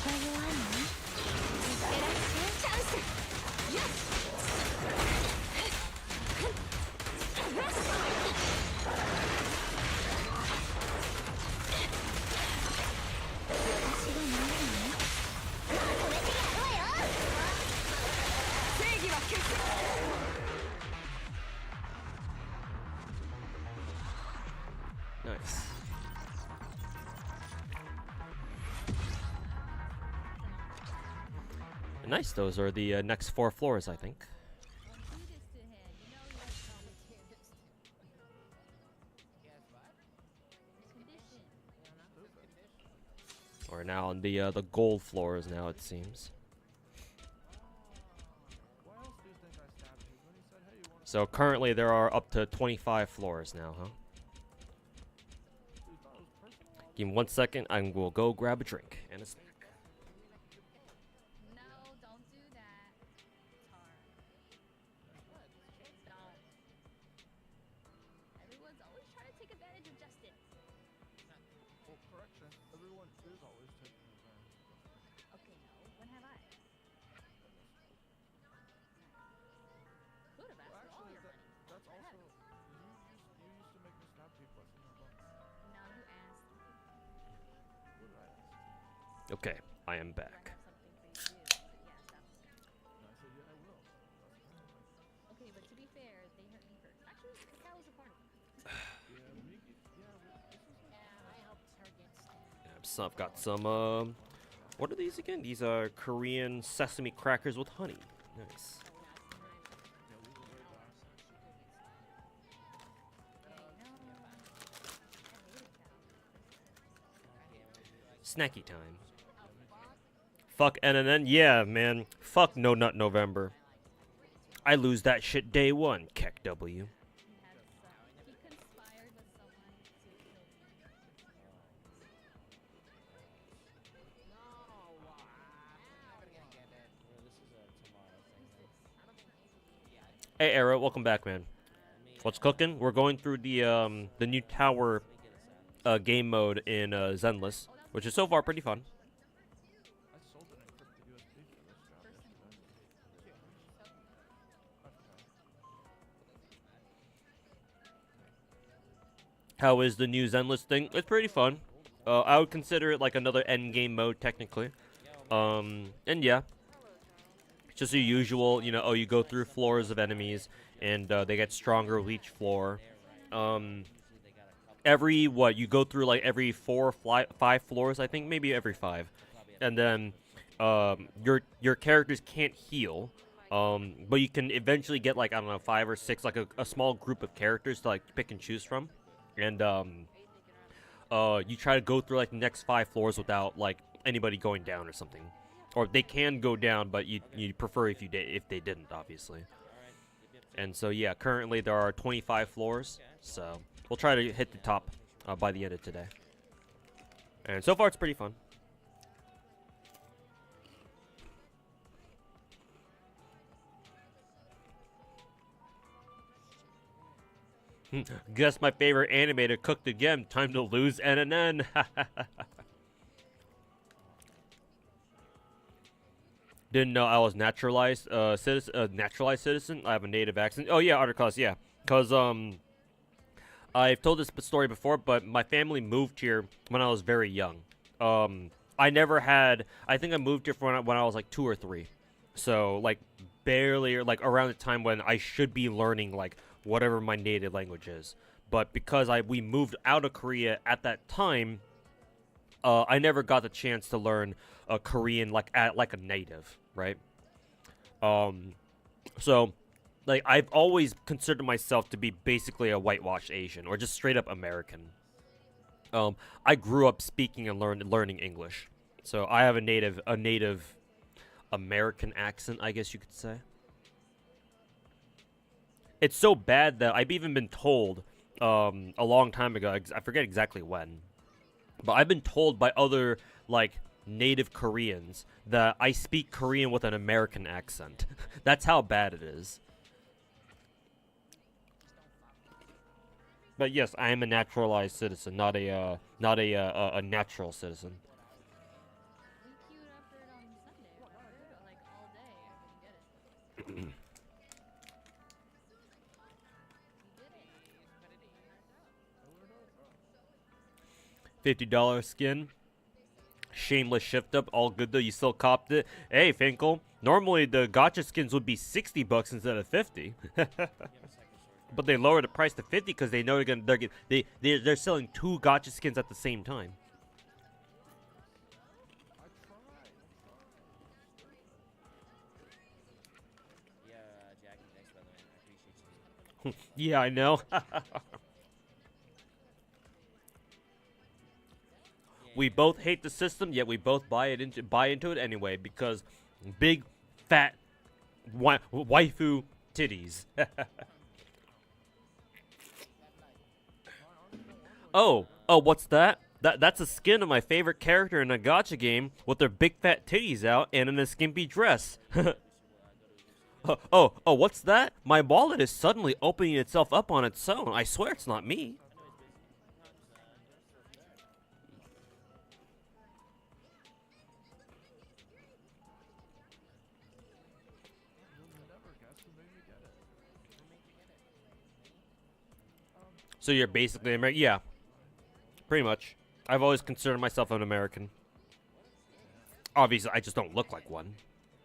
が弱いの？見つけられてチャンス。よし。私が何なの？止めてやろうよ。正義は決す。Nice. Nice. Those are the next 4 floors, I think. We're now on the gold floors now, it seems. So currently there are up to 25 floors now, huh? Give me 1 second, I will go grab a drink and a snack. No, don't do that. It's hard. Don't. Everyone's always trying to take advantage of justice. Well, correction. Everyone is always taking advantage of justice. Okay, no. When have I? Could have asked for all your money. That's also you used to make me stab people. I seen that once. Now you asked. What did I ask? Okay, I am Do I back. have something for you to do? I said, yeah, stop. And I said, yeah, I will. That's fine. Okay, but to be fair, they hurt me first. Actually, Kakao was a part of it. Yeah, Miki. Yeah, this is like. Yeah, I helped her get stabbed. Yeah, so I've got some what are these again? These are Korean sesame crackers with honey. Nice. Yeah, we were way back. Snacky time. Fuck NNN? Yeah, man. Fuck No Nut November. I lose that shit day one, Keck W. He conspired with someone to kill me. Hey Arrow, welcome back, man. What's cooking? We're going through the new tower game mode in Zenless, which is so far pretty fun. I sold an encrypted USB for this job yesterday. How is the new Zenless thing? It's pretty fun. I would consider it like another end game mode technically. And yeah, it's just your usual, you know, oh, you go through floors of enemies and they get stronger with each floor. Every what you go through like every 5 floors, I think, maybe every 5, and then your characters can't heal. But you can eventually get like, I don't know, 5 or 6, like a small group of characters to like pick and choose from, and you try to go through like the next 5 floors without like anybody going down or something, or they can go down, but you prefer if they didn't, obviously. And so yeah, currently there are 25 floors, so we'll try to hit the top by the end of today. And so far it's pretty fun. Guess my favorite animator cooked again. Time to lose NNN. Didn't know I was naturalized citizen. I have a native accent. Oh yeah, Articus, yeah. Cause I've told this story before, but my family moved here when I was very young. I never had. I think I moved here when I was like 2 or 3, so like barely, or like around the time when I should be learning like whatever my native language is. But because we moved out of Korea at that time, I never got the chance to learn Korean like a native, right? So like I've always considered myself to be basically a whitewashed Asian or just straight up American. I grew up speaking and learning English, so I have a native American accent, I guess you could say. It's so bad that I've even been told a long time ago. I forget exactly when, but I've been told by other like native Koreans that I speak Korean with an American accent. That's how bad it is. But yes, I am a naturalized citizen, not a natural citizen. $50 skin. Shameless shift up, all good though. You still copped it. Hey, Finkel. Normally the gacha skins would be $60 instead of 50. But they lowered the price to 50 because they know they're selling 2 gacha skins at the same time. I tried. Yeah, Jackie, thanks by the way. I appreciate you. Yeah, I know. We both hate the system, yet we both buy into it anyway because big, fat, waifu titties. Oh, what's that? That's a skin of my favorite character in a gacha game with their big fat titties out and in a skimpy dress. Oh, what's that? My wallet is suddenly opening itself up on its own. I swear it's not me. You'll never guess who made me get it. So you're basically American? Yeah, pretty much. I've always considered myself an American. Obviously, I just don't look like one.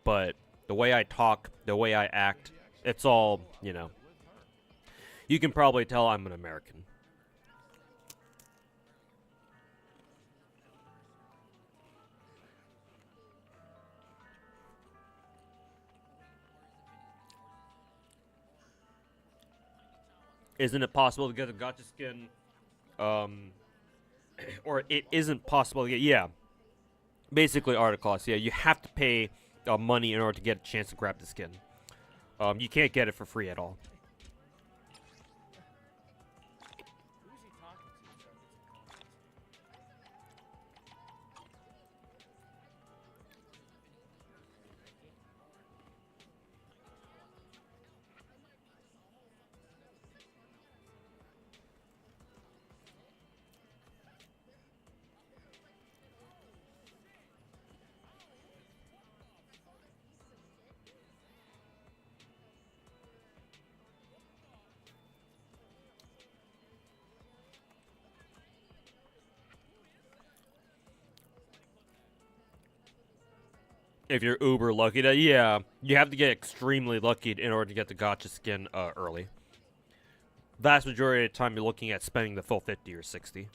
But the way I talk, the way I act, it's all, you know. You can probably tell I'm an American. Isn't it possible to get a gacha skin? Or it isn't possible to get. Yeah. Basically, art costs. Yeah, you have to pay money in order to get a chance to grab the skin. You can't get it for free at all. Who's he talking to? If you're uber lucky, yeah, you have to get extremely lucky in order to get the gacha skin early. Vast majority of the time, you're looking at spending the full 50 or 60.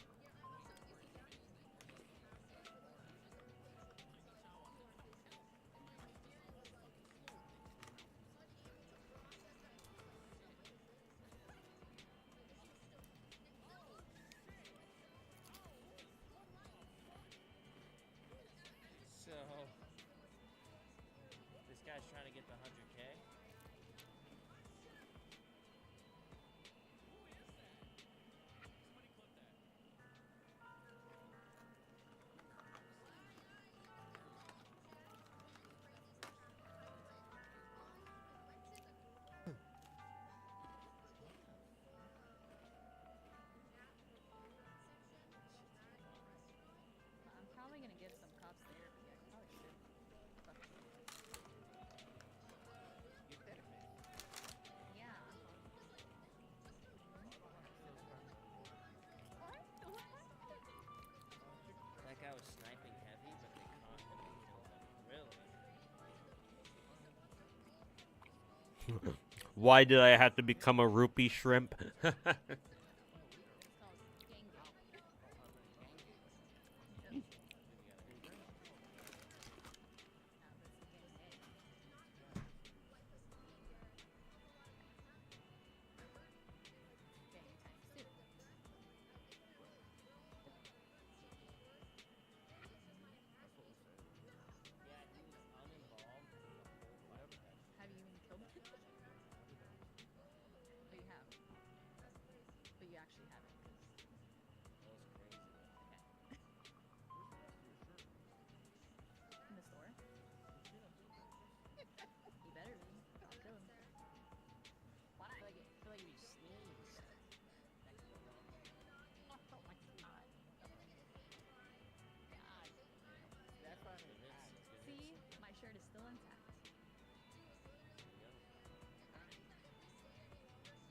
So, this guy's trying to get the 100K. I'm probably gonna give some cops therapy. I probably should. Fuck. Get therapy. Yeah. That guy was sniping heavy, but they caught him and killed him. Really? Why did I have to become a rupee shrimp? It's called gang gang. Yeah, he was uninvolved in the whole fight. Have you even killed him? Oh, you have. But you actually haven't. That was crazy. In the store? You better be. I'll kill him. Why not? I feel like if he sneezed. Oh my god. God. That's why I'm convinced. See? My shirt is still intact.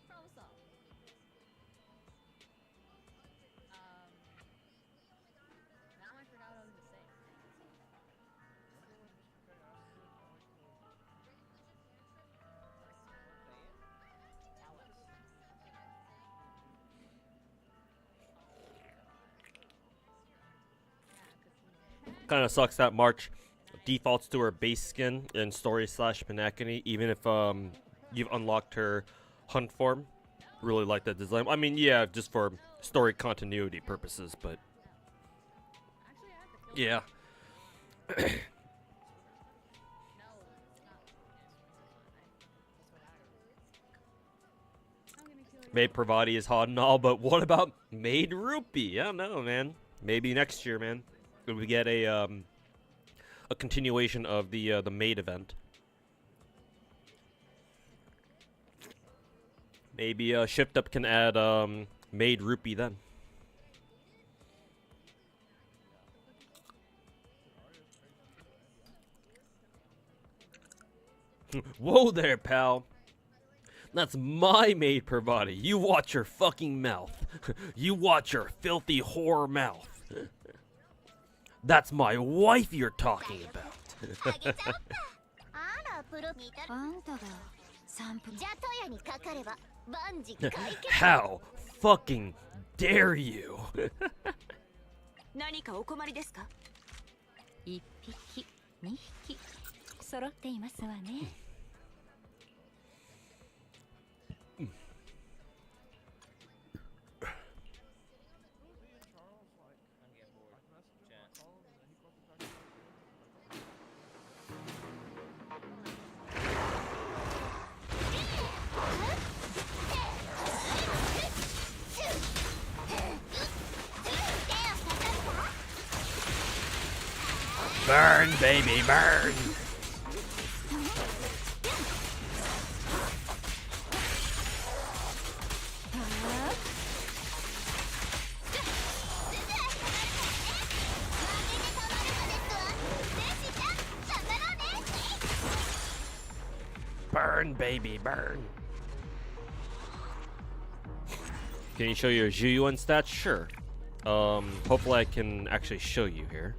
Problem solved. Kind of sucks that March defaults to her base skin in story slash Pinacony, even if you've unlocked her hunt form. Really like that design. I mean, yeah, just for story continuity purposes, but yeah. Maid Pravati is hot and all, but what about Maid Rupee? I don't know, man. Maybe next year, man. When we get a continuation of the Maid event. Maybe Shift Up can add Maid Rupee then. Whoa there, pal. That's my Maid Pravati. You watch your fucking mouth. You watch your filthy whore mouth. That's my wife you're talking about. あらプロに至るあんたが3分じゃとやにかかれば万事解決 How fucking dare you? 何かお困りですか1匹2匹揃っていますわね Burn, baby, burn. Burn, baby, burn. Can you show your Zhuyuan stats? Sure. Hopefully I can actually show you here.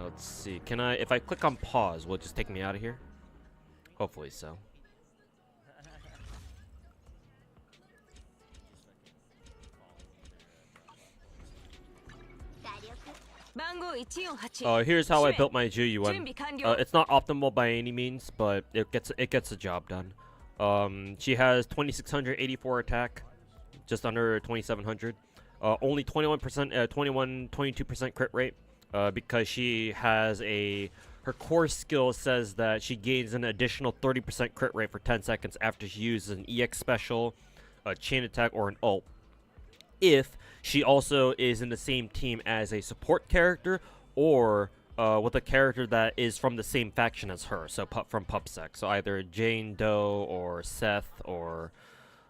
Let's see. Can I, if I click on pause, will it just take me out of here? Hopefully so. Here's how I built my Zhuyuan. It's not optimal by any means, but it gets the job done. She has 2684 attack, just under 2700. Only 21%, 22% crit rate. Because she has her core skill says that she gains an additional 30% crit rate for 10 seconds after she uses an EX special, a chain attack, or an ult. If she also is in the same team as a support character or with a character that is from the same faction as her, so from PubSec. So either Jane Doe or Seth or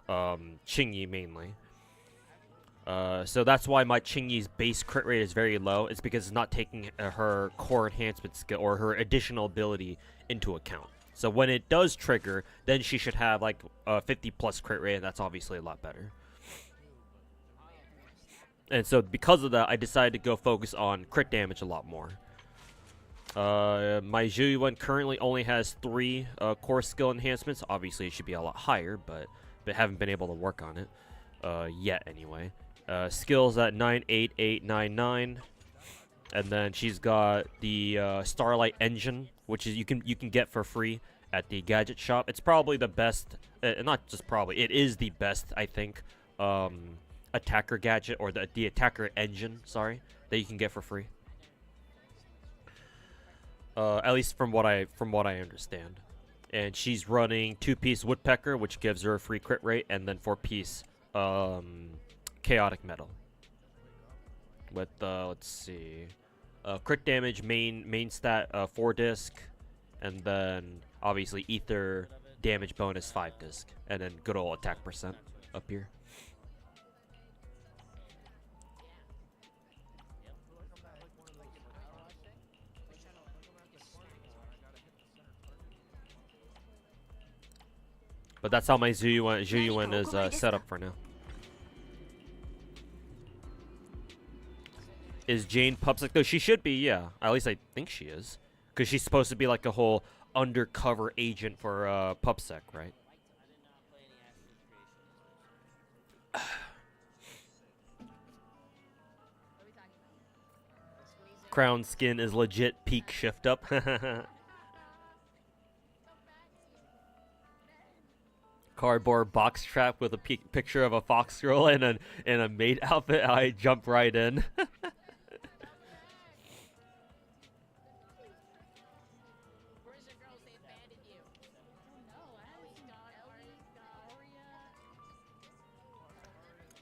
Chingy mainly. So that's why my Chingy's base crit rate is very low. It's because it's not taking her core enhancement skill or her additional ability into account. So when it does trigger, then she should have like a 50 plus crit rate, and that's obviously a lot better. And so because of that, I decided to go focus on crit damage a lot more. My Zhuyuan currently only has 3 core skill enhancements. Obviously it should be a lot higher, but haven't been able to work on it yet anyway. Skills at 98899, and then she's got the Starlight Engine, which is you can get for free at the gadget shop. It's probably the best, not just probably, it is the best, I think, attacker gadget, or the attacker engine, sorry, that you can get for free. At least from what I understand. And she's running 2-piece Woodpecker, which gives her a free crit rate, and then 4-piece Chaotic Metal. With let's see, crit damage main stat 4 disc, and then obviously ether damage bonus 5 disc, and then good old attack percent up here. But that's how my Zhuyuan is set up for now. Is Jane PubSec though? She should be, yeah. At least I think she is, because she's supposed to be like a whole undercover agent for PubSec, right? background skin is legit peak shift up. Cardboard box trap with a picture of a fox girl in a maid outfit. I jump right in.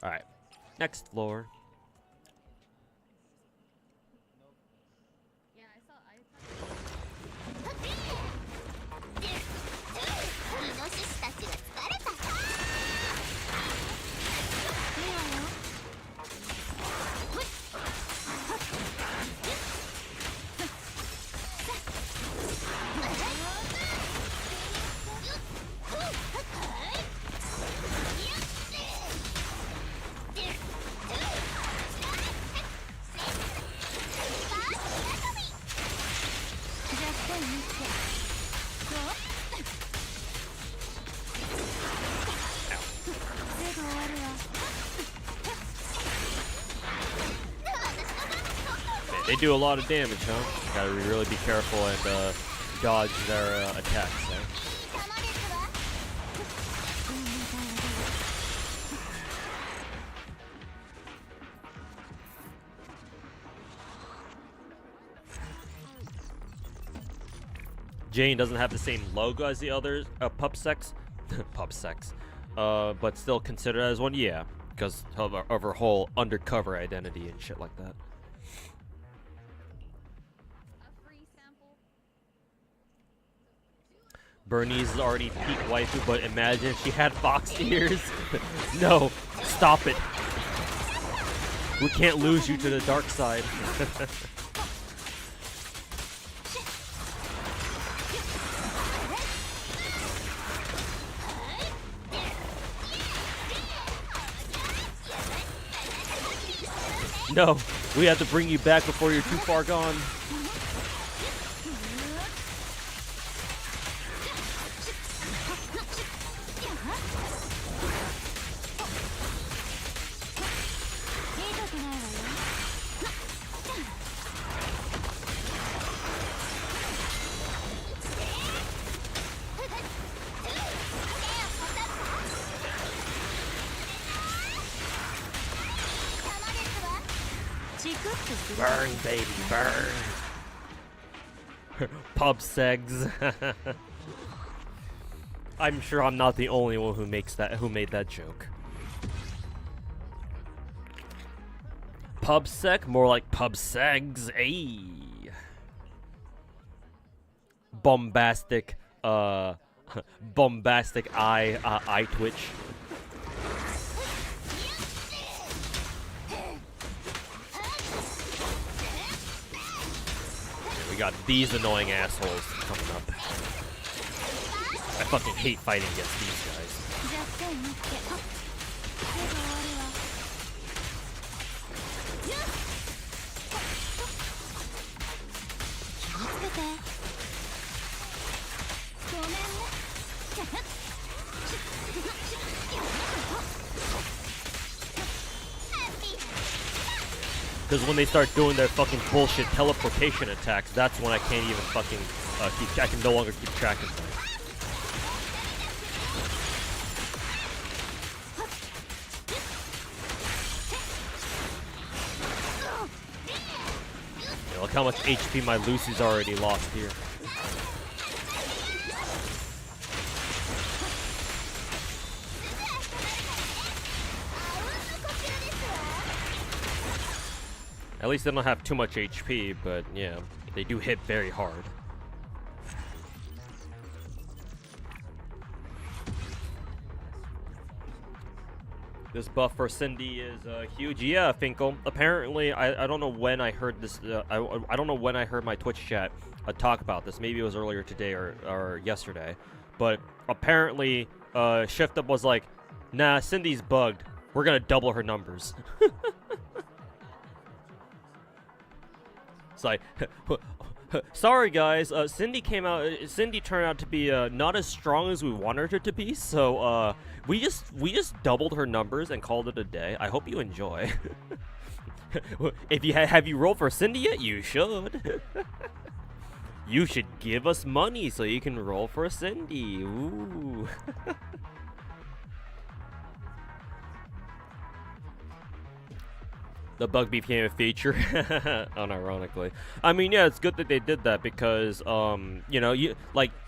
All right, next floor. They do a lot of damage, huh? Gotta really be careful and dodge their attacks there. Jane doesn't have the same logo as the others, Pupsex, Pupsex, but still considered as one, yeah, because of her whole undercover identity and shit like that. Bernice is already peak waifu, but imagine if she had fox ears. No, stop it. We can't lose you to the dark side. No, we have to bring you back before you're too far gone. Burn, baby, burn. Pub segs. I'm sure I'm not the only one who made that joke. Pub sec, more like pub segs. Ayy. Bombastic, bombastic eye twitch. We got these annoying assholes coming up. I fucking hate fighting against these guys. Because when they start doing their fucking bullshit teleportation attacks, that's when I can't even fucking I can no longer keep track of them. Yeah, look how much HP my Lucy's already lost here. At least they don't have too much HP, but yeah, they do hit very hard. This buff for Cindy is huge. Yeah, Finkel. Apparently, I don't know when I heard this. I don't know when I heard my Twitch chat talk about this. Maybe it was earlier today or yesterday. But apparently, Shift Up was like, nah, Cindy's bugged. We're gonna double her numbers. It's like, Sorry guys, Cindy turned out to be not as strong as we wanted her to be, so we just doubled her numbers and called it a day. I hope you enjoy. If you have you rolled for Cindy yet, you should. You should give us money so you can roll for Cindy. Ooh. The bug became a feature, unironically. I mean, yeah, it's good that they did that because, you know, you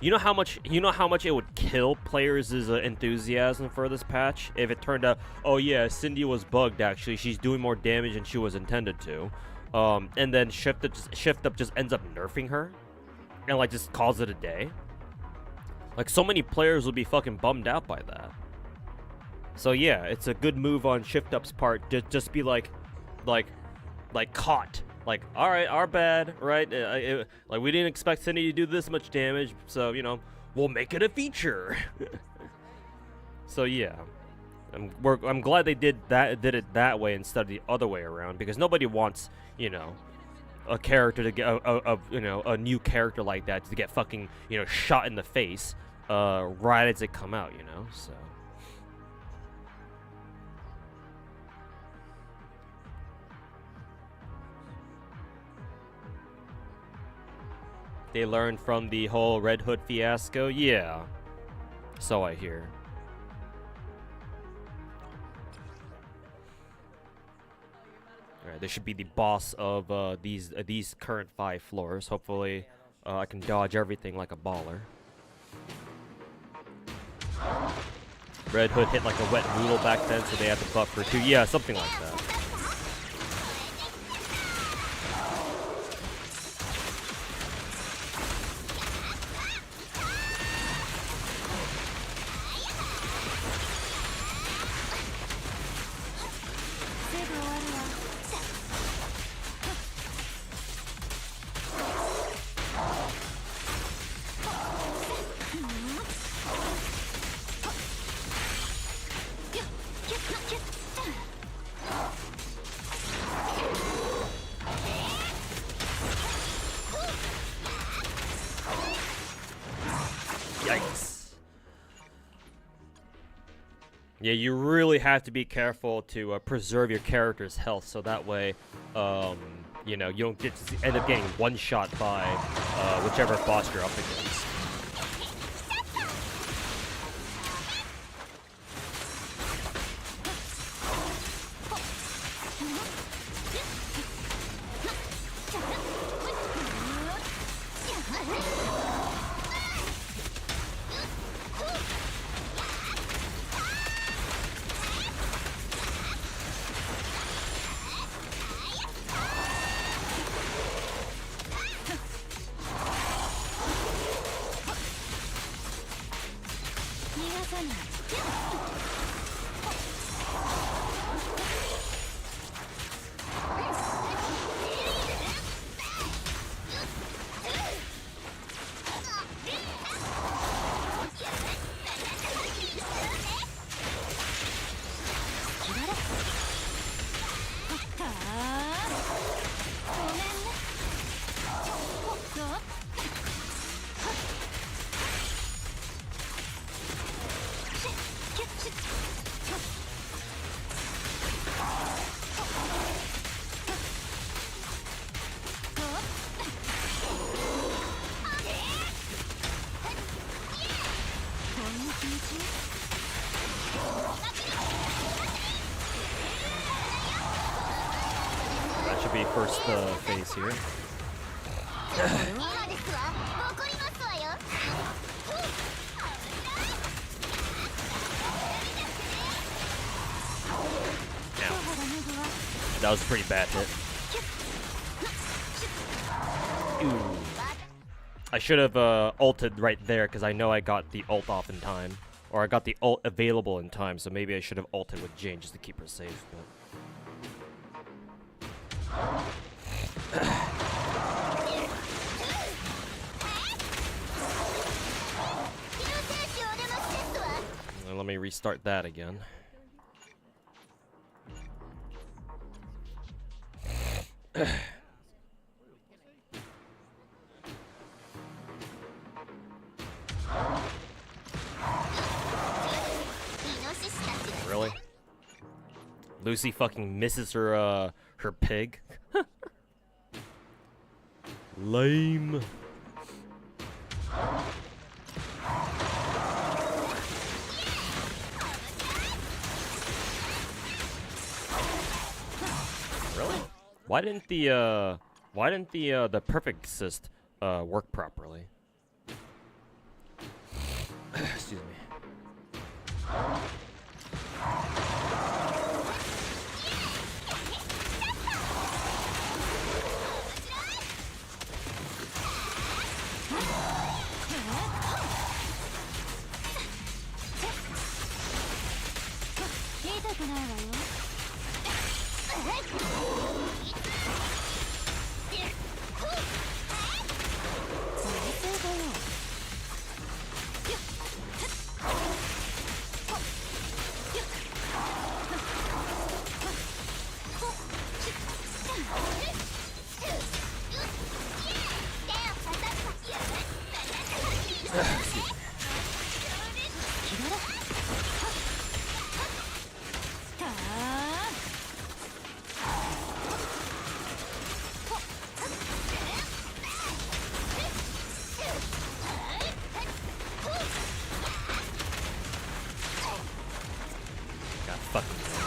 know how much it would kill players' enthusiasm for this patch if it turned out, oh yeah, Cindy was bugged. Actually, she's doing more damage than she was intended to, and then Shift Up just ends up nerfing her, and like just calls it a day. Like so many players would be fucking bummed out by that. So yeah, it's a good move on Shift Up's part. Just be like caught, like, all right, our bad, right? Like we didn't expect Cindy to do this much damage, so you know, we'll make it a feature. So yeah, I'm glad they did it that way instead of the other way around, because nobody wants, you know, a character to get a new character like that to get fucking, you know, shot in the face right as it come out, you know. So they learned from the whole Red Hood fiasco? Yeah. So I hear. Alright, this should be the boss of these current 5 floors. Hopefully, I can dodge everything like a baller. Red Hood hit like a wet noodle back then, so they had to buff her too. Yeah, something like that. Yikes. Yeah, you really have to be careful to preserve your character's health, so that way, you know, you don't get to end up getting one shot by whichever boss you're up against. That should be first phase here. That was a pretty bad hit. Ooh. I should have ulted right there, because I know I got the ult off in time. Or I got the ult available in time, so maybe I should have ulted with Jane just to keep her safe. But let me restart that again. Lucy fucking misses her pig. Lame. Really? Why didn't the perfect assist work properly? Excuse me.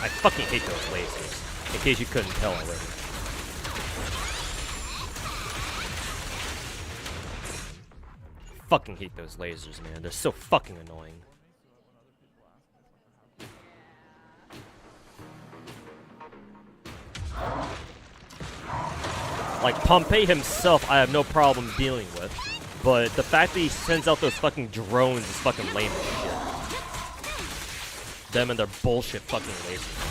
I fucking hate those lasers. In case you couldn't tell already. Fucking hate those lasers, man. They're so fucking annoying. Like, Pompey himself, I have no problem dealing with. But the fact that he sends out those fucking drones is fucking lame as shit. Them and their bullshit fucking lasers.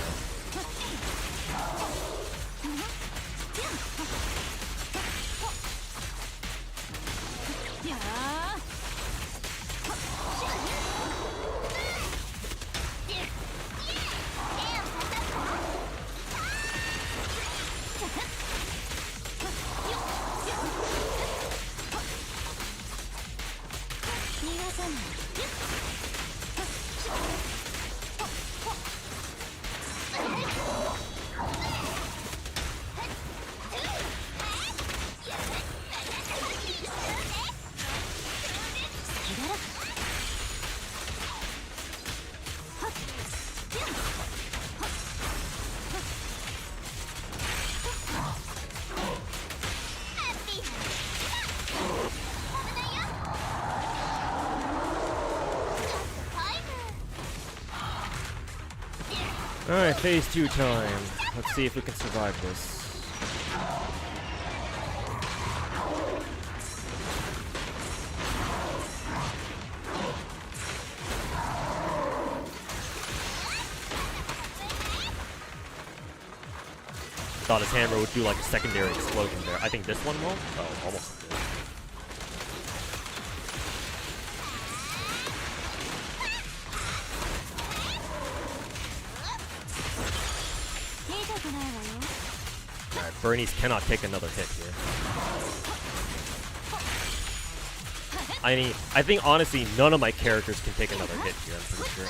Alright, phase 2 time. Let's see if we can survive this. Thought his hammer would do like a secondary explosion there. I think this one will? Oh, almost did. Alright, Bernice cannot take another hit here. I mean, I think honestly none of my characters can take another hit here, I'm pretty sure.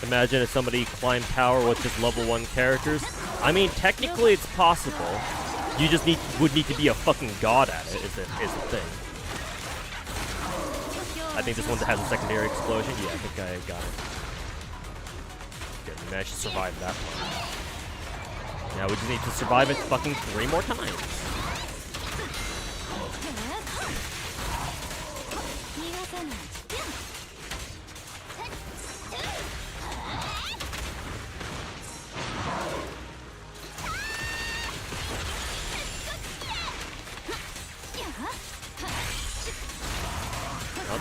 Imagine if somebody climbed tower with just level 1 characters. I mean, technically it's possible. You just would need to be a fucking god at it, is the thing. I think this one has a secondary explosion. Yeah, I think I got it. Good, we managed to survive that one. Now we just need to survive it fucking 3 more times.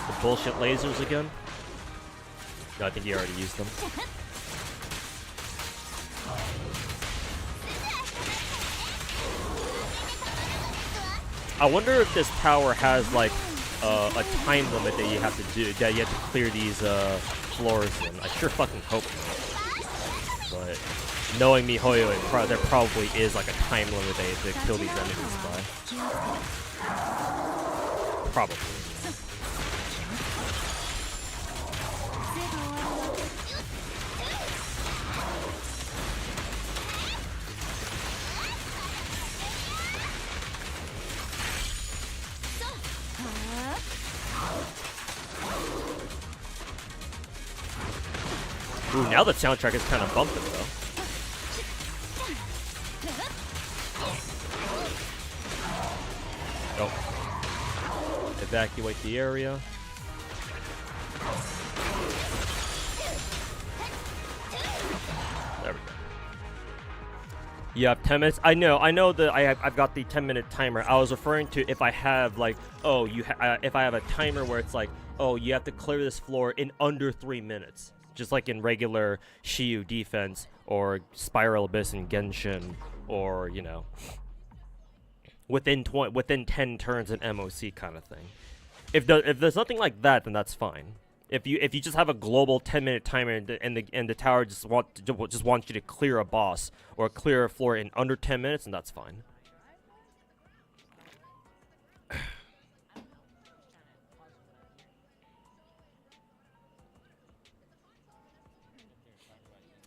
The bullshit lasers again? No, I think he already used them. I wonder if this tower has like a time limit that you have to do, that you have to clear these floors in. I sure fucking hope not. But knowing MiHoYo, there probably is like a time limit to kill these enemies by. Probably. Ooh, now the soundtrack is kind of bumping though. Oh. Evacuate the area. There we go. You have 10 minutes. I know that I've got the 10-minute timer. I was referring to if I have like, oh, if I have a timer where it's like, oh, you have to clear this floor in under 3 minutes. Just like in regular Shiyu defense or Spiral Abyss in Genshin, or you know, within 10 turns in MOC kind of thing. If there's nothing like that, then that's fine. If you just have a global 10-minute timer and the tower just wants you to clear a boss or clear a floor in under 10 minutes, then that's fine.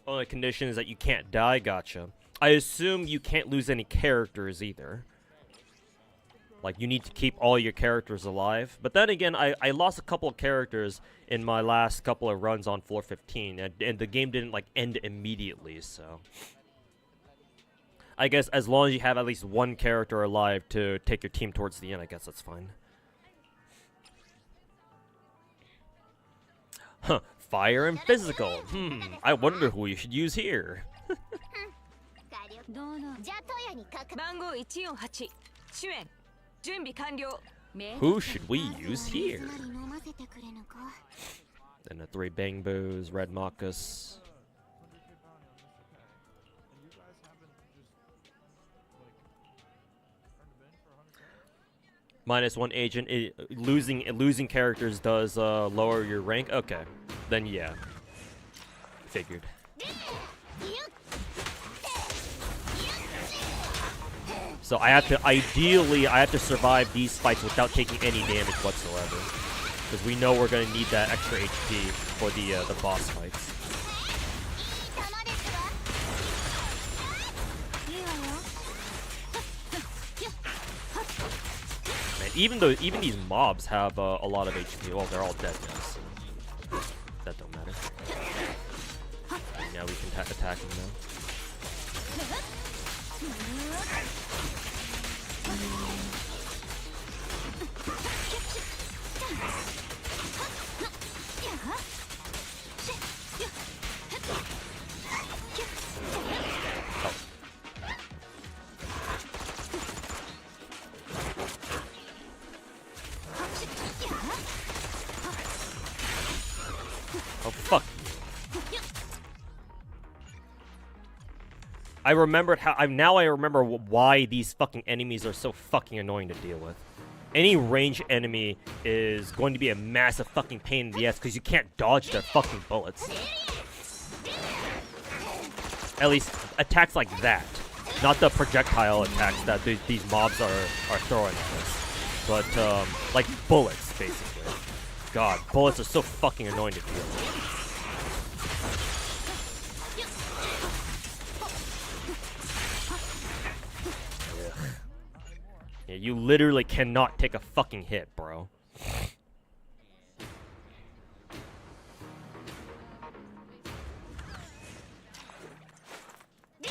Only condition is that you can't die, gotcha. I assume you can't lose any characters either. Like, you need to keep all your characters alive. But then again, I lost a couple of characters in my last couple of runs on floor 15, and the game didn't, like, end immediately, so... I guess as long as you have at least one character alive to take your team towards the end, I guess that's fine. Huh. Fire and physical. I wonder who you should use here. Who should we use here? Then the 3 Bangbus, Red Machus. -1 agent. Losing characters does lower your rank. Okay, then yeah. Figured. So ideally I have to survive these fights without taking any damage whatsoever, because we know we're gonna need that extra HP for the boss fights. Man, even these mobs have a lot of HP. Well, they're all dead now, so that don't matter. Now we can attack them now. Oh, fuck. I remembered how now I remember why these fucking enemies are so fucking annoying to deal with. Any ranged enemy is going to be a massive fucking pain in the ass because you can't dodge their fucking bullets. At least attacks like that, not the projectile attacks that these mobs are throwing at us, but like bullets basically. God, bullets are so fucking annoying to deal with. Yeah, you literally cannot take a fucking hit, bro. Yeah,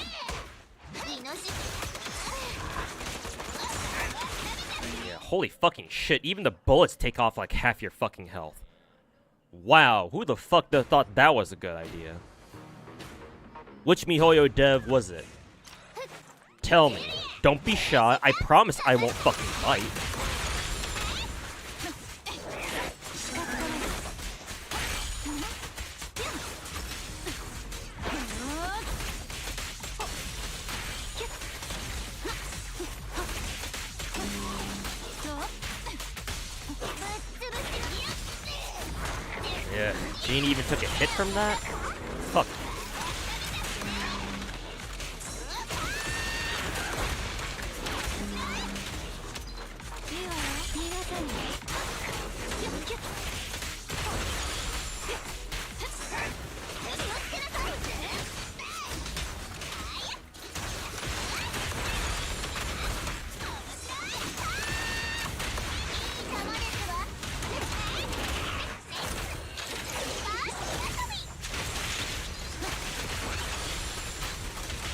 holy fucking shit, even the bullets take off like half your fucking health. Wow, who the fuck thought that was a good idea? Which MiHoYo dev was it? Tell me. Don't be shy. I promise I won't fucking bite. Yeah, Gene even took a hit from that? Fuck.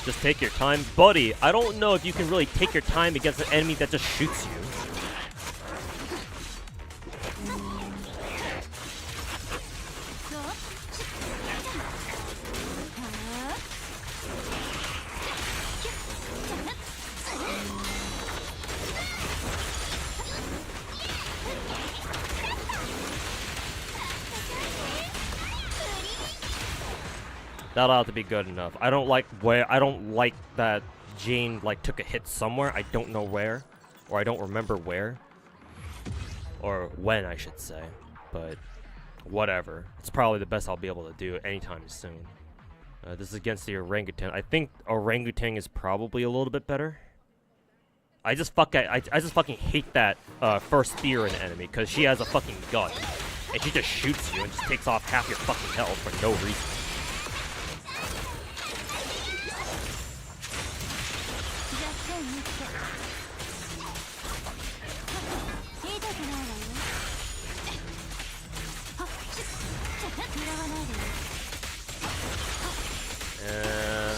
Just take your time. Buddy, I don't know if you can really take your time against an enemy that just shoots you. That'll have to be good enough. I don't like that Jane like took a hit somewhere. I don't know where, or I don't remember where, or when I should say. But whatever. It's probably the best I'll be able to do anytime soon. This is against the orangutan. I think orangutan is probably a little bit better. I just fucking hate that first spear in an enemy because she has a fucking gun and she just shoots you and just takes off half your fucking health for no reason.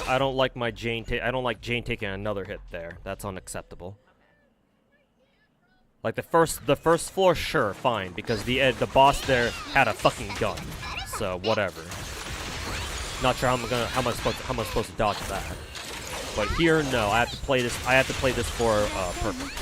I don't like my Jane. I don't like Jane taking another hit there. That's unacceptable. Like the first floor, sure, fine, because the boss there had a fucking gun. So whatever. Not sure how am I supposed to dodge that. But here, no. I have to play this. I have to play this for perfect.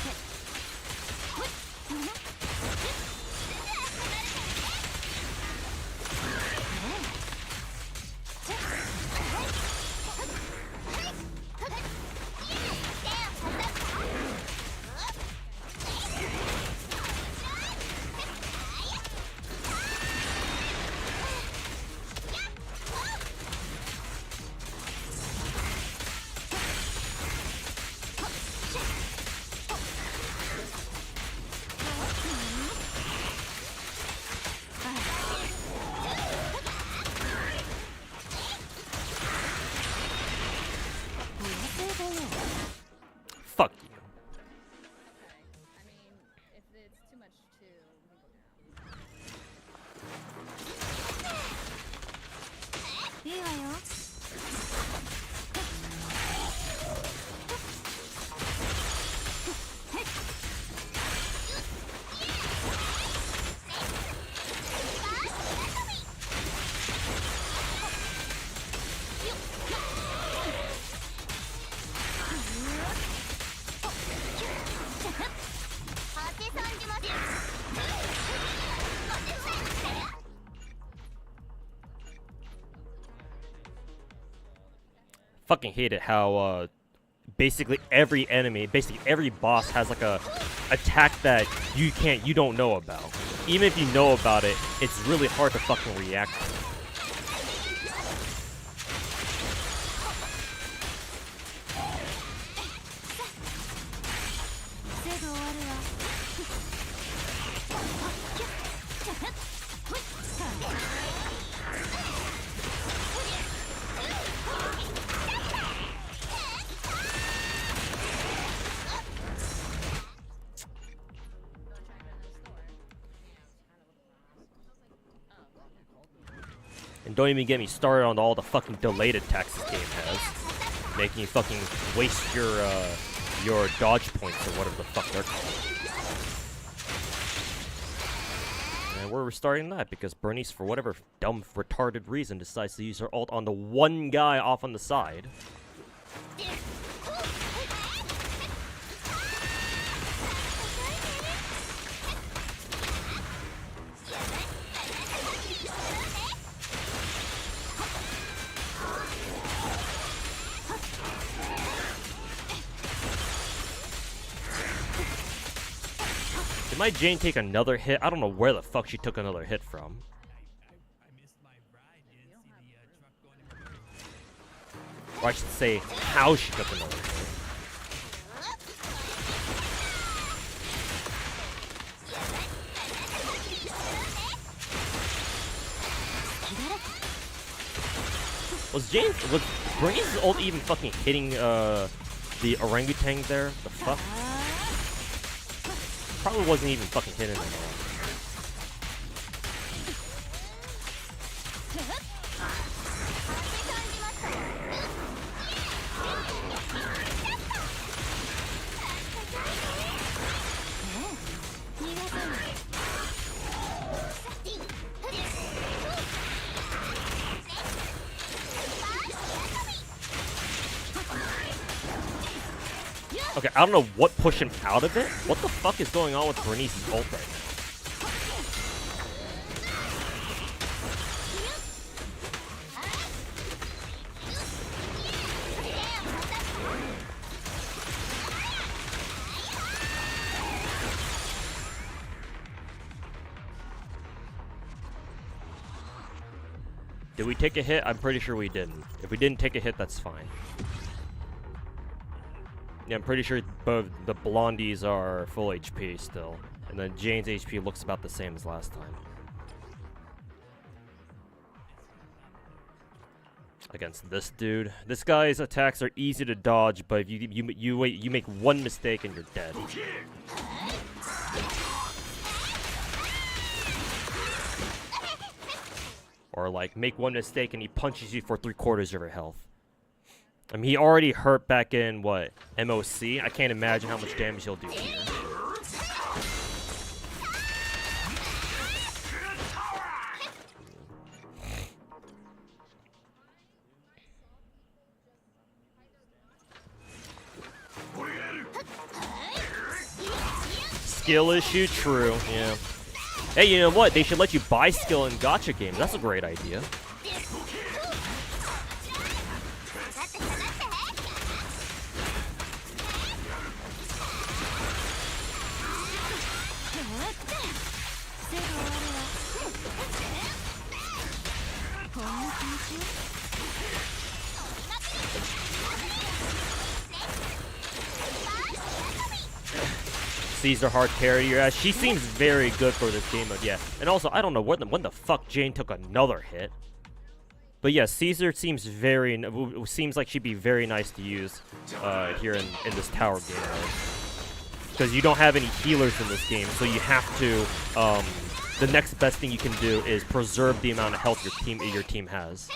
Fuck you. I mean, if it's too much to, we can go down. いいわよ。Fucking hate it how basically every enemy, basically every boss has like a attack that you don't know about. Even if you know about it, it's really hard to fucking react to. And don't even get me started on all the fucking delayed attacks this game has, making you fucking waste your dodge points or whatever the fuck they're called. And we're restarting that because Bernice, for whatever dumb retarded reason, decides to use her ult on the one guy off on the side. Did my Jane take another hit? I don't know where the fuck she took another hit from. Or I should say, how she took another hit. Was Bernie's ult even fucking hitting the orangutan there? The fuck? Probably wasn't even fucking hitting him at all. Okay, I don't know what pushed him out of it. What the fuck is going on with Bernice's ult right now? Did we take a hit? I'm pretty sure we didn't. If we didn't take a hit, that's fine. Yeah, I'm pretty sure both the blondies are full HP still. And then Jane's HP looks about the same as last time. Against this dude. This guy's attacks are easy to dodge, but if you make one mistake and you're dead. Or like make one mistake and he punches you for 3/4 of your health. I mean, he already hurt back in what, MOC? I can't imagine how much damage he'll do here. Skill issue, true, yeah. Hey, you know what? They should let you buy skill in gacha games. That's a great idea. Caesar hard carry your ass. She seems very good for this game mode, yeah. And also, I don't know when the fuck Jane took another hit. But yeah, Caesar seems like she'd be very nice to use here in this tower game mode. Because you don't have any healers in this game, so you have to, the next best thing you can do is preserve the amount of health your team has.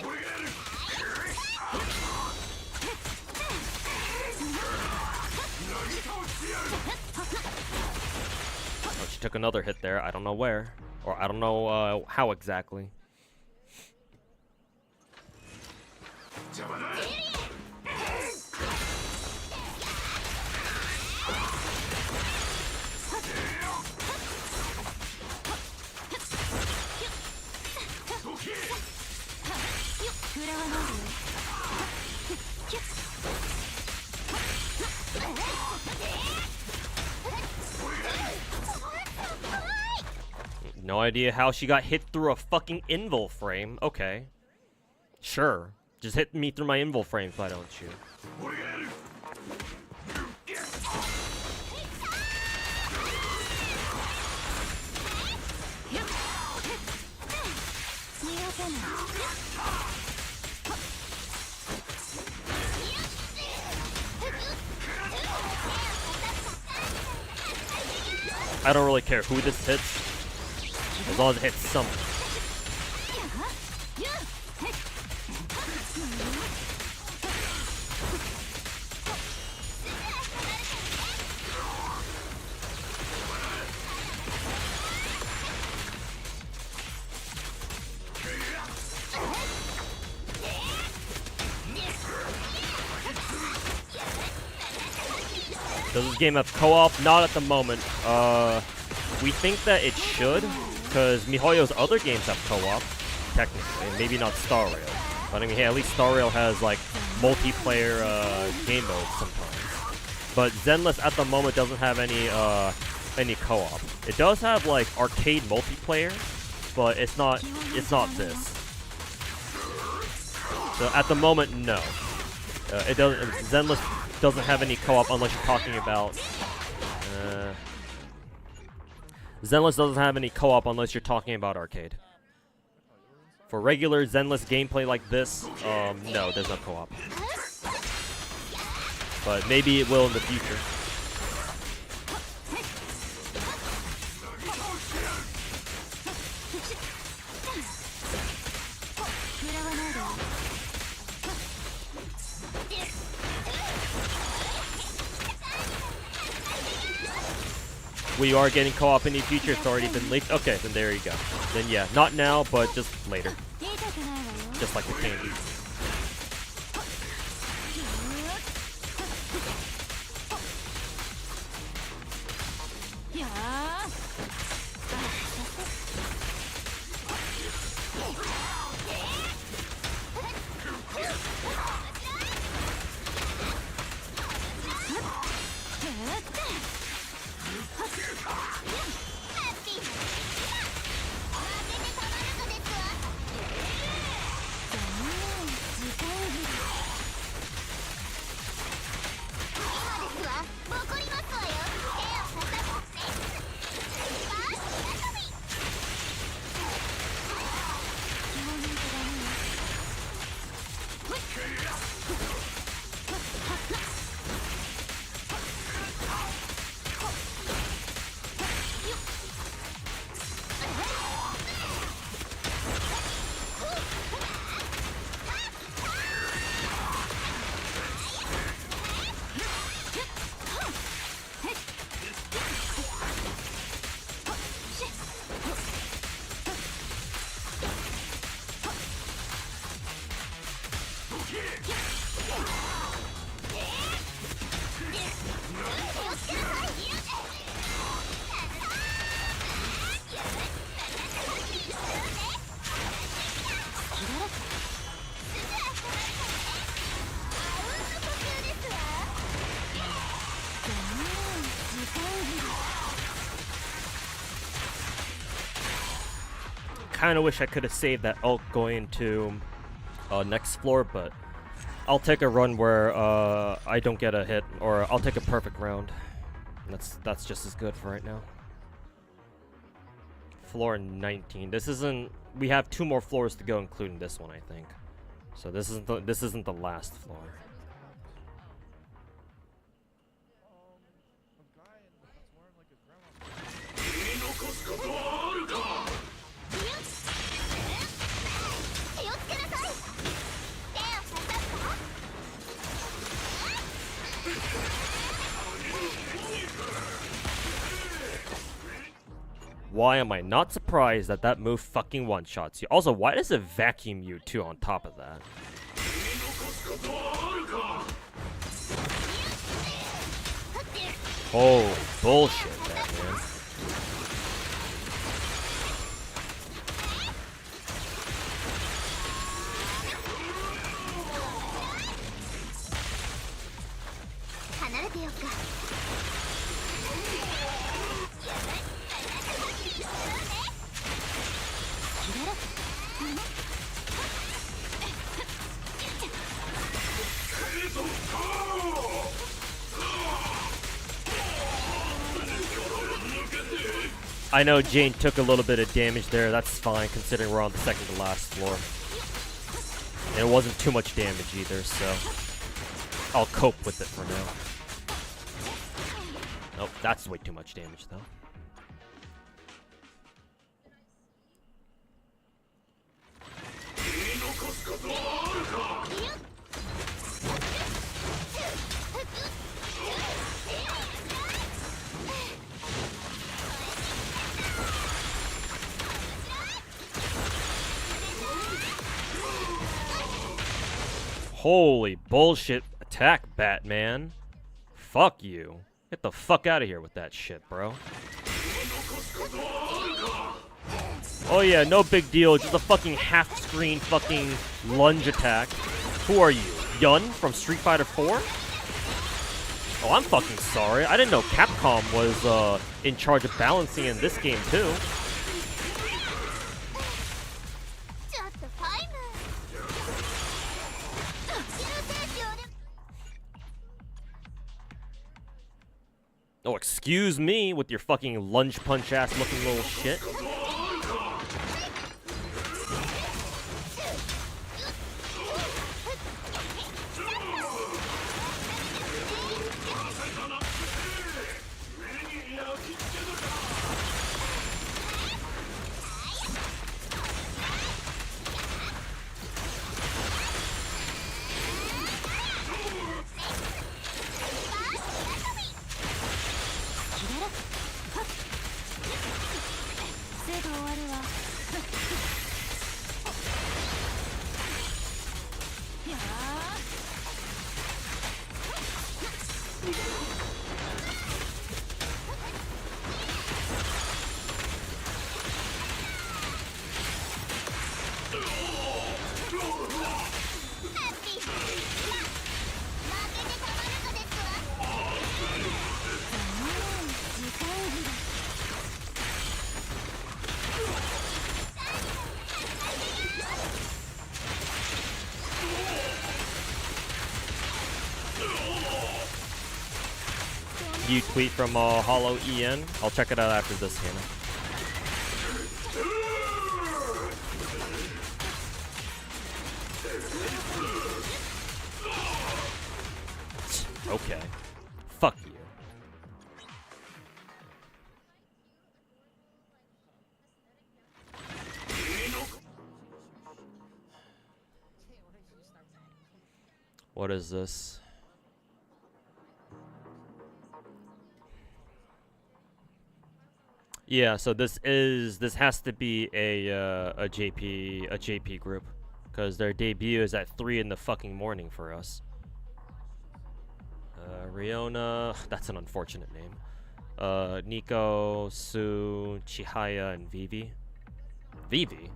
She took another hit there. I don't know where. Or I don't know how exactly. No idea how she got hit through a fucking invul frame. Okay. Sure. Just hit me through my invul frame, why don't you? I don't really care who this hits, as long as it hits something. Does this game have co-op? Not at the moment. We think that it should, because MiHoYo's other games have co-op, technically. Maybe not Star Rail. But I mean, hey, at least Star Rail has, like, multiplayer game modes sometimes. But Zenless at the moment doesn't have any co-op. It does have, like, arcade multiplayer, but it's not this. So at the moment, no. It doesn't. Zenless doesn't have any co-op unless you're talking about. Zenless doesn't have any co-op unless you're talking about arcade. For regular Zenless gameplay like this, no, there's no co-op. But maybe it will in the future. We are getting co-op in the future. It's already been leaked. Okay, then there you go. Then yeah, not now, but just later. Just like the candy. Kind of wish I could have saved that ult going to next floor, but I'll take a run where I don't get a hit, or I'll take a perfect round. That's just as good for right now. Floor 19. This isn't. We have 2 more floors to go, including this one, I think. So this isn't the last floor. A guy that's wearing like his grandma's. Why am I not surprised that that move fucking one-shots you? Also, why does it vacuum you too on top of that? Oh, bullshit, Batman. I know Jane took a little bit of damage there. That's fine, considering we're on the second to last floor. And it wasn't too much damage either, so I'll cope with it for now. Oh, that's way too much damage, though. Holy bullshit attack, Batman. Fuck you. Get the fuck out of here with that shit, bro. Oh yeah, no big deal. Just a fucking half-screen fucking lunge attack. Who are you? Yun from Street Fighter 4? Oh, I'm fucking sorry. I didn't know Capcom was in charge of balancing in this game too. Oh, excuse me with your fucking lunge punch ass looking little shit. debut tweet from Hollow EN. I'll check it out after this, Hannah. Okay. Fuck you. What is this? Yeah, so this has to be a JP group, because their debut is at 3 in the fucking morning for us. Riona, that's an unfortunate name. Nico, Sue, Chihaya, and Vivi. Vivi?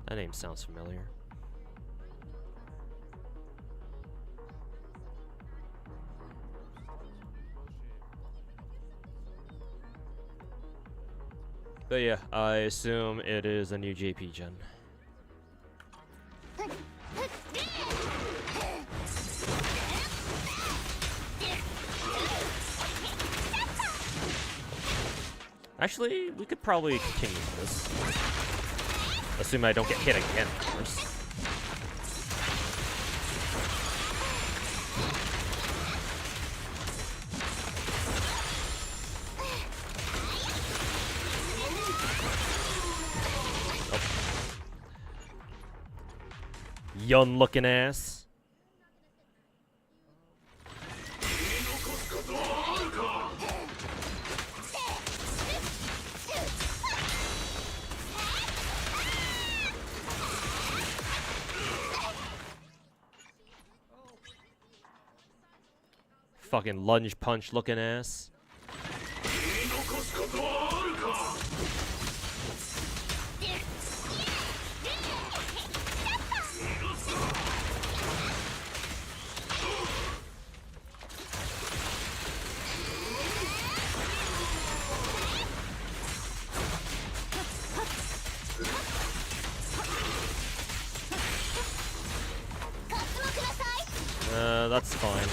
That name sounds familiar. But yeah, I assume it is a new JP gen. Actually, we could probably continue this. Assuming I don't get hit again, of course. Young looking ass. Fucking lunge punch looking ass. That's fine.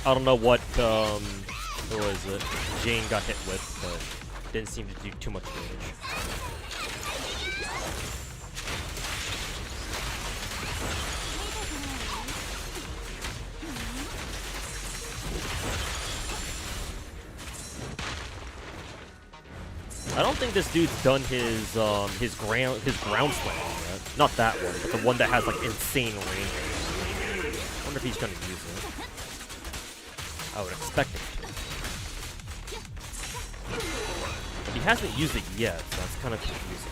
I don't know what, who was it? Jane got hit with, but didn't seem to do too much damage. I don't think this dude's done his ground slam yet. Not that one, but the one that has like insane range. I wonder if he's gonna use it. I would expect him to. But he hasn't used it yet, so that's kind of confusing.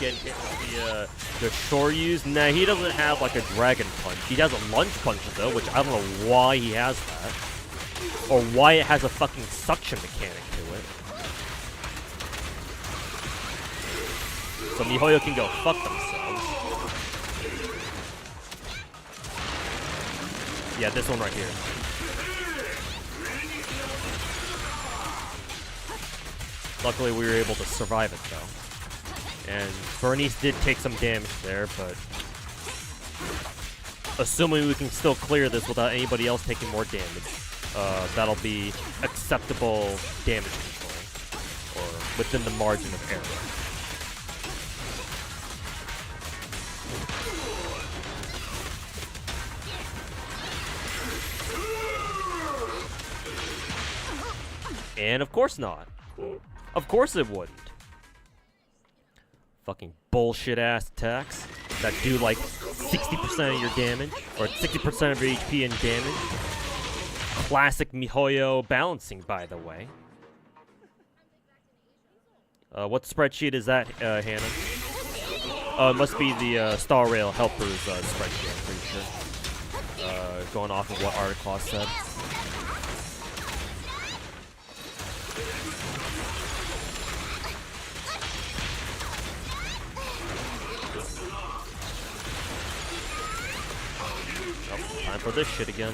Getting hit with the Shoryus? Nah, he doesn't have like a dragon punch. He has a lunge punch though, which I don't know why he has that. Or why it has a fucking suction mechanic to it. So MiHoYo can go fuck themselves. Yeah, this one right here. Luckily we were able to survive it though. And Bernice did take some damage there, but assuming we can still clear this without anybody else taking more damage, that'll be acceptable damage control, or within the margin of error. And of course not. Of course it wouldn't. Fucking bullshit ass attacks that do like 60% of your damage, or 60% of your HP and damage. Classic MiHoYo balancing, by the way. What spreadsheet is that, Hannah? It must be the Star Rail Helpers spreadsheet, I'm pretty sure. Going off of what article said. Time for this shit again.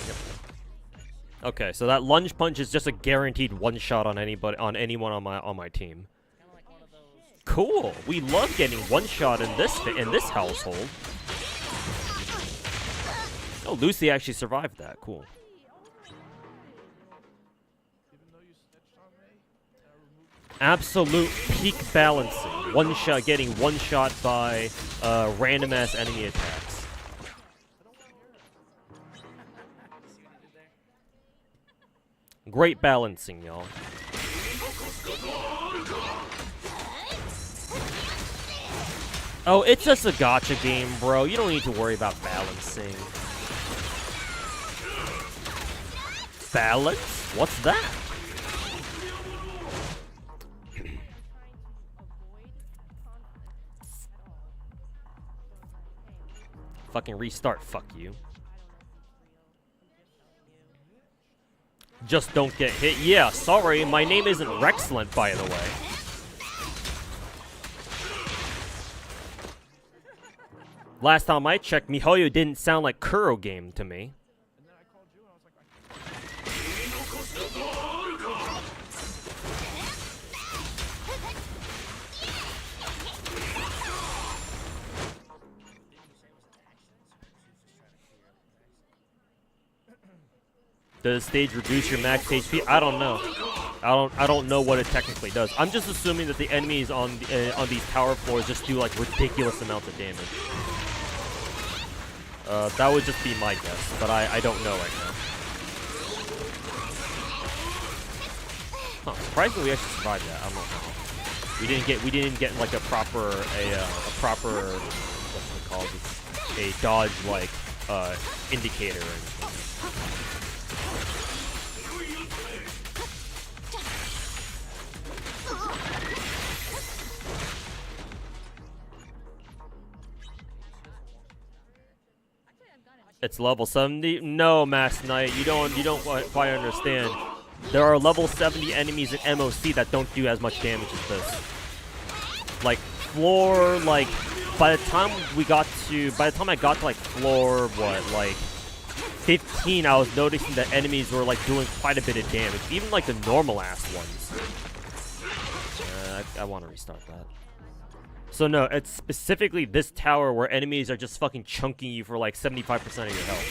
Yep. Okay, so that lunge punch is just a guaranteed one shot on anybody, on anyone on my team. Kind of like one of those. Cool. We love getting one shot in this household. Oh, Lucy actually survived that. Cool. Even though you snitched on me, and I removed Absolute peak balancing. One shot, getting one shot by random ass enemy attacks. Great balancing, y'all. Oh, it's just a gacha game, bro. You don't need to worry about balancing. Balance? What's that? Fucking restart, fuck you. Just don't get hit. Yeah, sorry, my name isn't Rexlent, by the way. Last time I checked, MiHoYo didn't sound like Kuro game to me. and then I called you and I was like, Does the stage reduce your max HP? I don't know. I don't know what it technically does. I'm just assuming that the enemies on these tower floors just do like ridiculous amounts of damage. That would just be my guess, but I don't know right now. Huh, surprisingly, we actually survived that. I don't know how. We didn't get like a proper what's it called? A dodge like indicator or anything. It's level 70? No, Mass Knight, you don't quite understand. There are level 70 enemies in MOC that don't do as much damage as this. Like floor, like by the time I got to like floor like 15, I was noticing that enemies were like doing quite a bit of damage, even like the normal ass ones. I want to restart that. So no, it's specifically this tower where enemies are just fucking chunking you for like 75% of your health.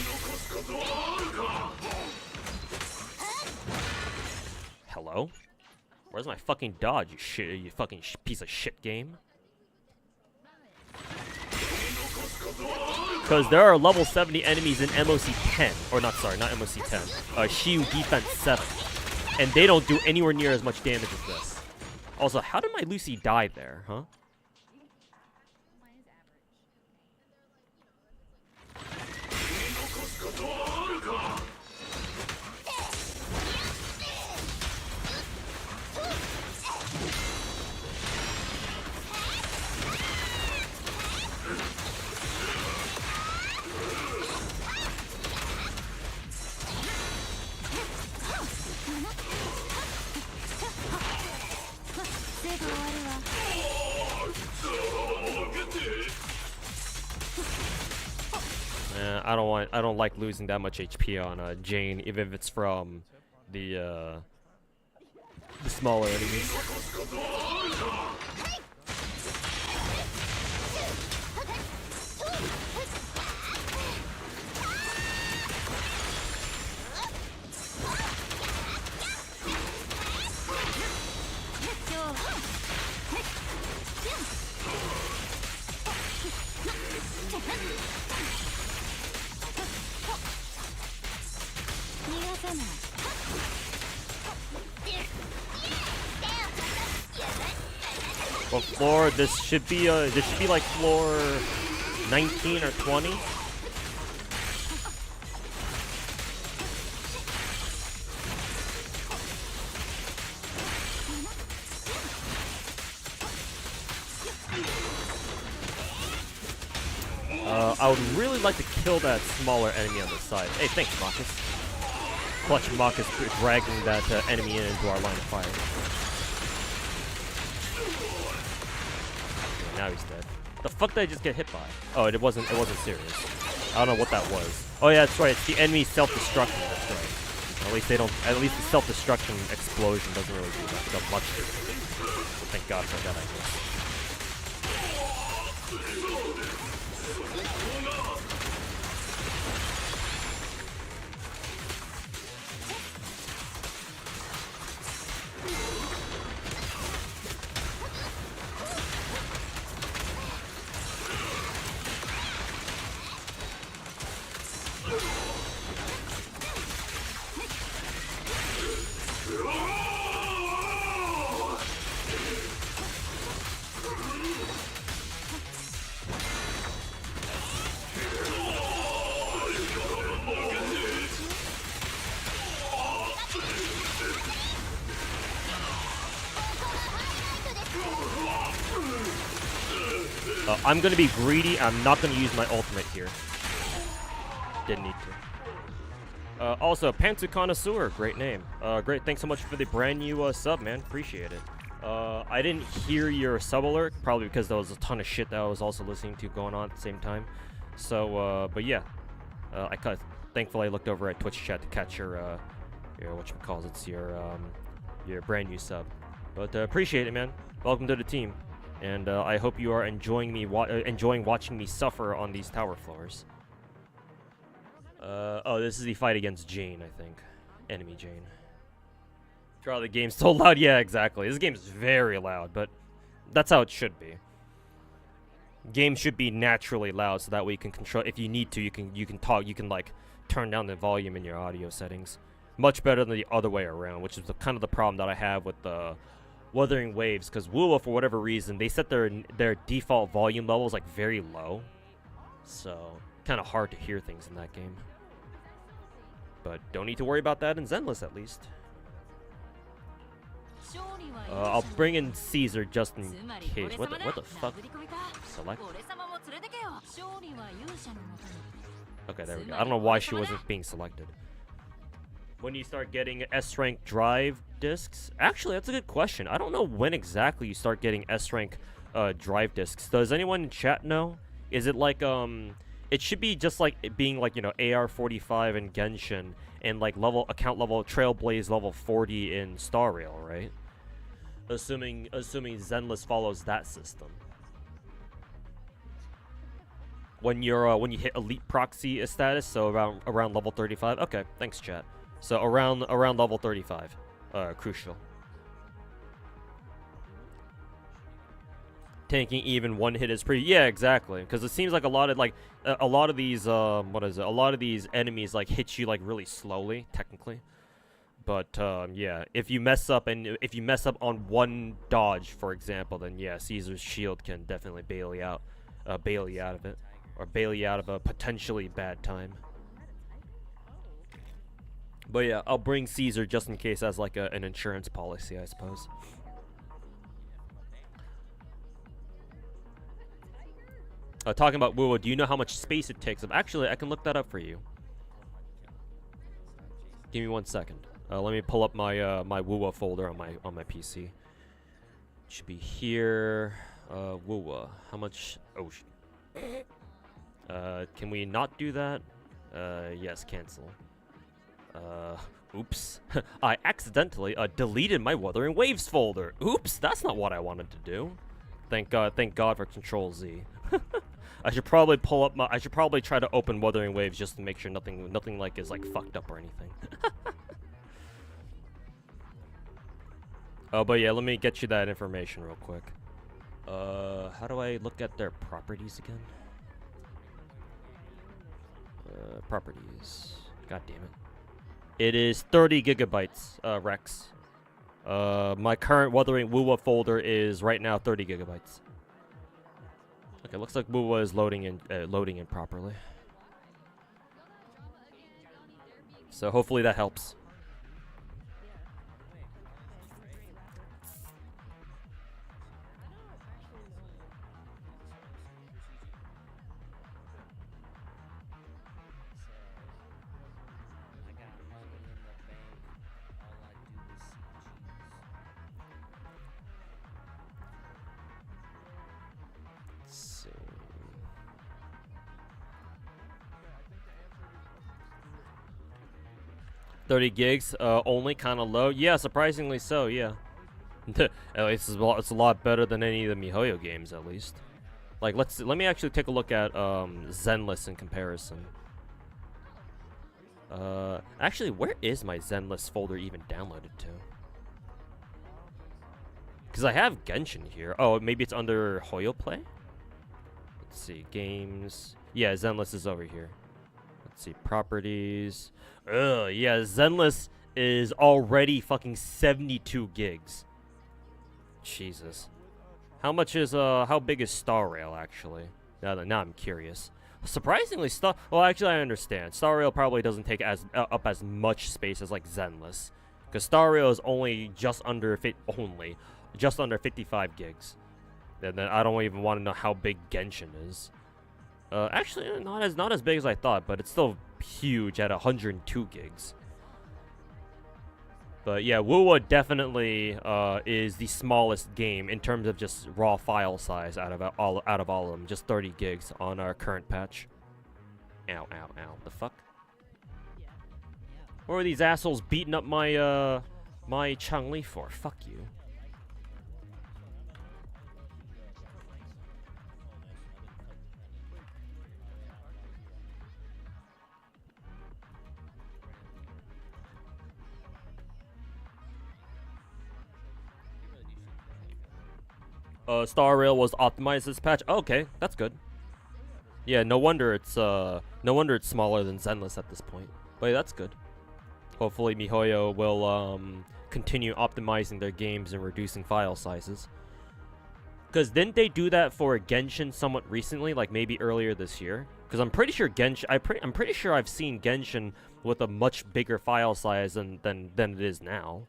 Hello? Where's my fucking dodge, you fucking piece of shit game? Because there are level 70 enemies in MOC 10. Or not, sorry, not MOC 10. Shiu Defense 7. And they don't do anywhere near as much damage as this. Also, how did my Lucy die there, huh? Mine is average. Yeah, I don't like losing that much HP on Jane, even if it's from the smaller enemies. Well, floor, this should be like floor 19 or 20. I would really like to kill that smaller enemy on the side. Hey, thanks, Marcus. Clutch Marcus dragging that enemy into our line of fire. Okay, now he's dead. The fuck did I just get hit by? Oh, it wasn't serious. I don't know what that was. Oh yeah, that's right. It's the enemy self-destructing. That's right. At least they don't. At least the self-destruction explosion doesn't really do that much. Thank God for that, I guess. I'm gonna be greedy. I'm not gonna use my ultimate here. Didn't need to. Also, Pantsu Connoisseur, great name. Great, thanks so much for the brand new sub, man. Appreciate it. I didn't hear your sub alert, probably because there was a ton of shit that I was also listening to going on at the same time. So, but yeah, thankfully I looked over at Twitch chat to catch your whatchamacallit, your brand new sub. But appreciate it, man. Welcome to the team. And I hope you are enjoying enjoying watching me suffer on these tower floors. Oh, this is the fight against Jane, I think. Enemy Jane. Try the game's so loud. Yeah, exactly. This game is very loud, but that's how it should be. Game should be naturally loud, so that way you can control. If you need to, you can talk. You can like turn down the volume in your audio settings. Much better than the other way around, which is kind of the problem that I have with the Wuthering Waves, because Wuwa, for whatever reason, they set their default volume levels like very low, so kind of hard to hear things in that game. But don't need to worry about that in Zenless, at least. I'll bring in Caesar just in case. What the fuck? Select. Okay, there we go. I don't know why she wasn't being selected. When you start getting S-rank drive discs? Actually, that's a good question. I don't know when exactly you start getting S-rank drive discs. Does anyone in chat know? Is it like it should be just like it being like, you know, AR-45 in Genshin and like account level Trailblaze level 40 in Star Rail, right? Assuming Zenless follows that system. When you hit elite proxy status, so around level 35. Okay, thanks chat. So around level 35, crucial. Tanking even one hit is pretty. Yeah, exactly. Because it seems like a lot of these a lot of these enemies like hit you like really slowly, technically. But yeah, if you mess up on one dodge, for example, then yeah, Caesar's shield can definitely bail you out of it, or bail you out of a potentially bad time. But yeah, I'll bring Caesar just in case as like an insurance policy, I suppose. Talking about Wuwa, do you know how much space it takes? Actually, I can look that up for you. Give me 1 second. Let me pull up my my Wuwa folder on my PC. It should be here. Wuwa. How much? Oh. Can we not do that? Yes, cancel. Oops. I accidentally deleted my Wuthering Waves folder. Oops, that's not what I wanted to do. Thank God for Control Z. I should probably try to open Wuthering Waves just to make sure nothing like is like fucked up or anything. Oh, but yeah, let me get you that information real quick. How do I look at their properties again? Properties. God damn it. It is 30 gigabytes, Rex. My current Wuthering Wuwa folder is right now 30 gigabytes. Okay, looks like Wuwa is loading in properly. So hopefully that helps. 30 gigs, only kind of low. Yeah, surprisingly so. Yeah. At least it's a lot better than any of the MiHoYo games, at least. Like, let me actually take a look at Zenless in comparison. Actually, where is my Zenless folder even downloaded to? Because I have Genshin here. Oh, maybe it's under Hoyo Play? Let's see, games. Yeah, Zenless is over here. Let's see, properties. Ugh, yeah, Zenless is already fucking 72 gigs. Jesus. How much is, how big is Star Rail, actually? Now I'm curious. Surprisingly, well, actually, I understand. Star Rail probably doesn't take up as much space as, like, Zenless. Because Star Rail is only just under 55 gigs. And then I don't even want to know how big Genshin is. Actually, not as big as I thought, but it's still huge at 102 gigs. But yeah, Wuwa definitely is the smallest game in terms of just raw file size out of all of them. Just 30 gigs on our current patch. Ow, ow, ow. The fuck? What are these assholes beating up my my Changli for? Fuck you. Star Rail was optimized this patch. Oh, okay, that's good. Yeah, no wonder it's smaller than Zenless at this point. But yeah, that's good. Hopefully MiHoYo will continue optimizing their games and reducing file sizes. Because didn't they do that for Genshin somewhat recently, like maybe earlier this year? Because I'm pretty sure I'm pretty sure I've seen Genshin with a much bigger file size than it is now,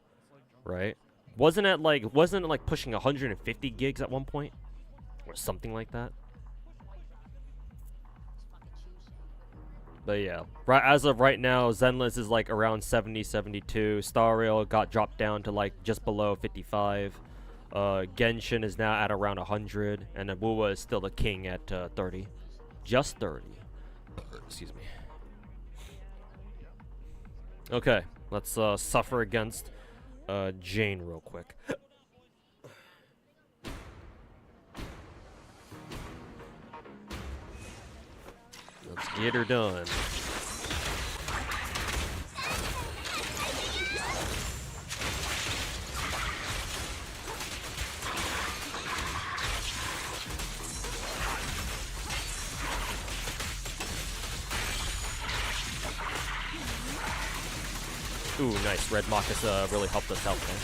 right? Wasn't it like pushing 150 gigs at one point, or something like that? But yeah, right as of right now, Zenless is like around 70, 72. Star Rail got dropped down to like just below 55. Genshin is now at around 100, and then Wuwa is still the king at 30, just 30. Excuse me. Okay, let's suffer against Jane real quick. Let's get her done. Ooh, nice. Red Marcus really helped us out there.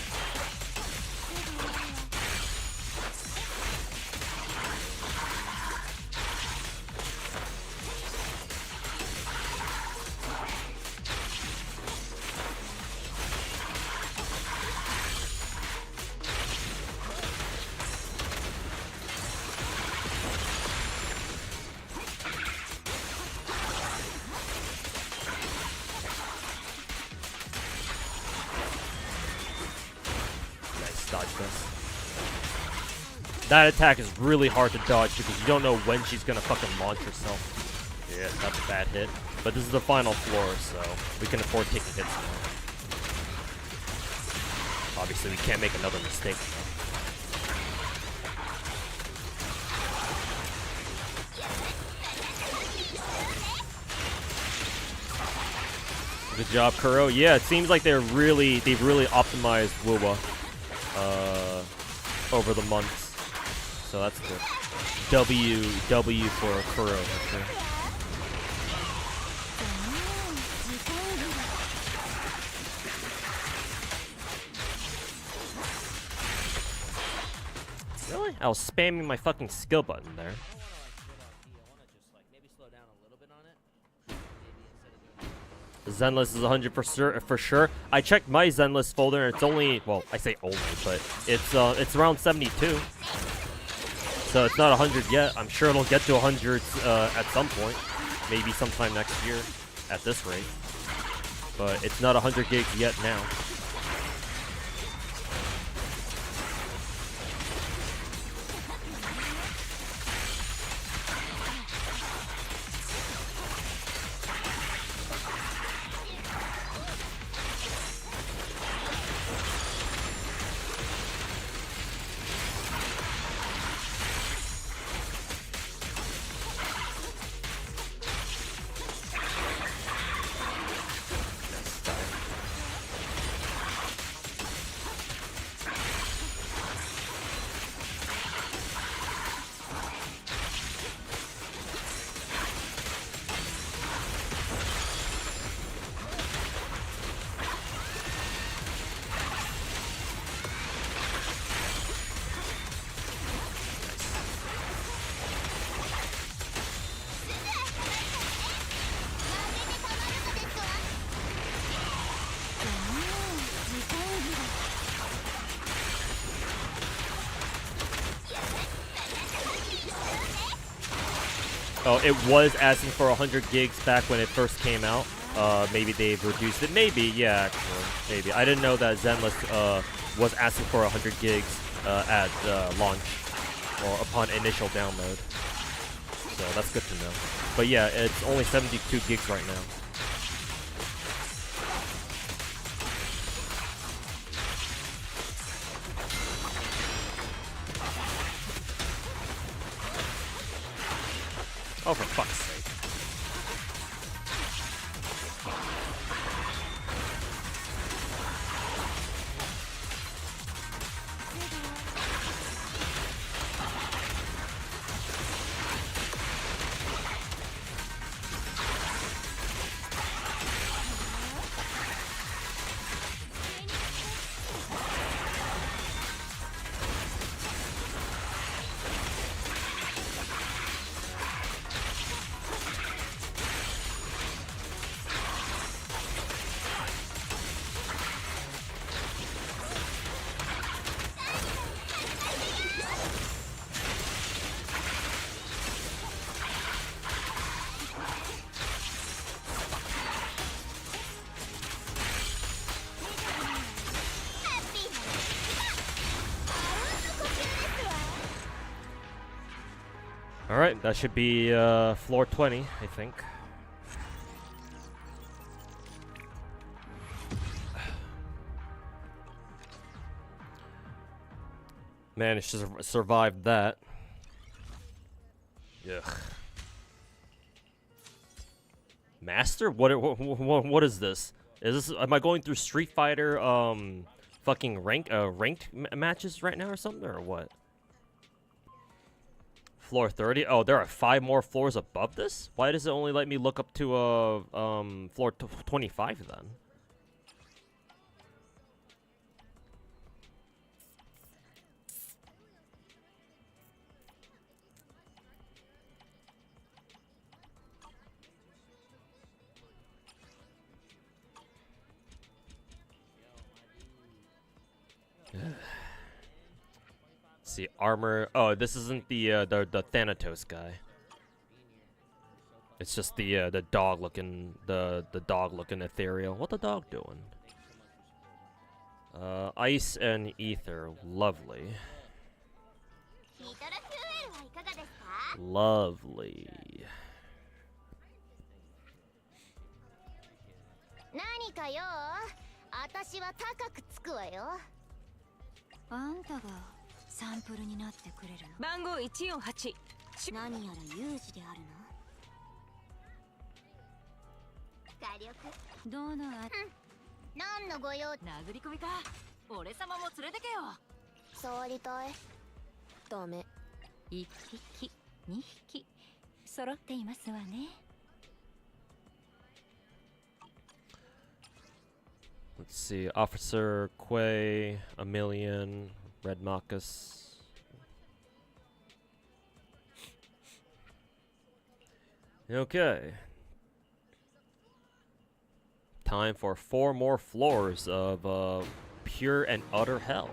That attack is really hard to dodge because you don't know when she's gonna fucking launch herself. Yeah, that's a bad hit. But this is the final floor, so we can afford taking hits now. Obviously, we can't make another mistake now. Good job, Kuro. Yeah, it seems like they've really optimized Wuwa over the months. So that's good. W for Kuro for sure. Really? I was spamming my fucking skill button there. Zenless is 100% for sure. I checked my Zenless folder and it's only, well, I say only, but it's around 72. So it's not 100 yet. I'm sure it'll get to 100 at some point. Maybe sometime next year at this rate. But it's not 100 gigs yet now. Oh, it was asking for 100 gigs back when it first came out. Maybe they've reduced it. Maybe, yeah, actually. Maybe. I didn't know that Zenless was asking for 100 gigs at launch or upon initial download. So that's good to know. But yeah, it's only 72 gigs right now. Oh, for fuck's sake. Alright, that should be floor 20, I think. Managed to survive that. Ugh. Master? What is this? Is this? Am I going through Street Fighter fucking ranked matches right now or something, or what? Floor 30? Oh, there are 5 more floors above this? Why does it only let me look up to floor 25 then? See, armor. Oh, this isn't the Thanatos guy. It's just the dog looking dog looking ethereal. What the dog doing? Ice and ether, lovely. Lovely. 何かよ、私は高くつくわよ。あんたがサンプルになってくれるの？番号148。何やら有事であるの？火力。どのあ？何のご用？殴り込みか。俺様も連れてけよ。触りたい。ダメ。1匹、2匹揃っていますわね。Let's see, Officer Quay, a million, Red Marcus. Okay. Time for 4 more floors of pure and utter hell.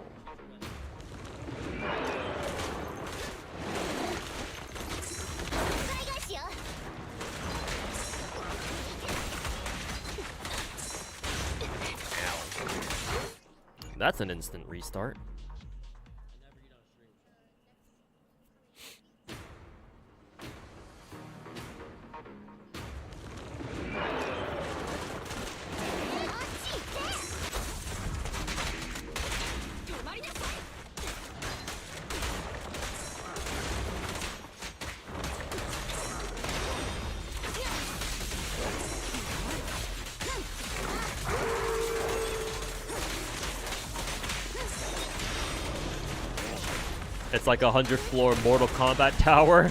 That's an instant restart. It's like a 100-floor Mortal Kombat tower.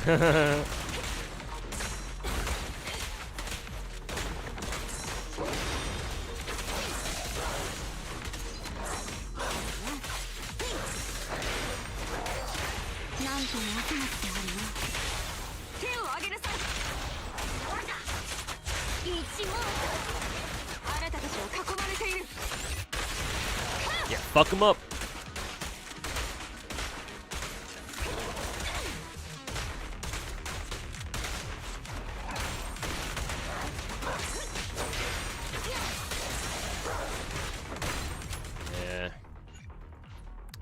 Yeah, fuck him up.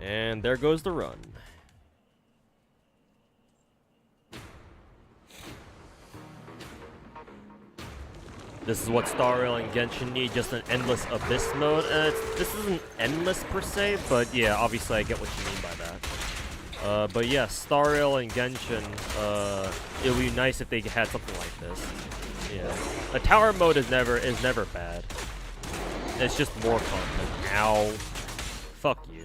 And there goes the run. This is what Star Rail and Genshin need, just an endless abyss mode. This isn't endless per se, but yeah, obviously I get what you mean by that. But yeah, Star Rail and Genshin, it would be nice if they had something like this. Yeah, a tower mode is never bad. It's just more content. Ow. Fuck you.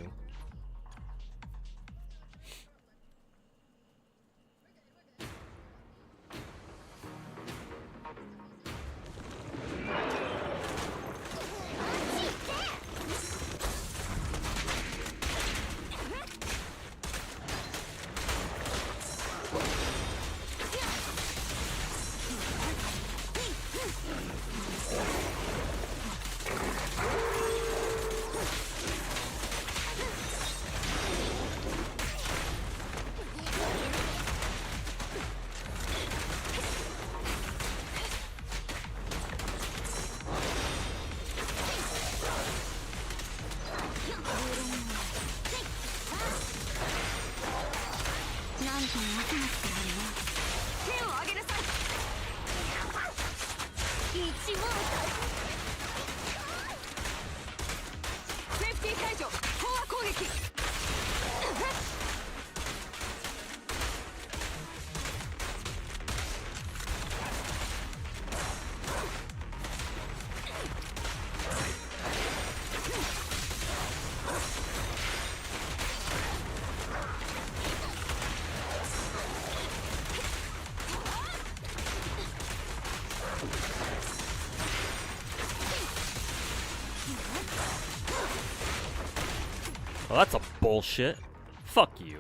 Oh, that's a bullshit. Fuck you.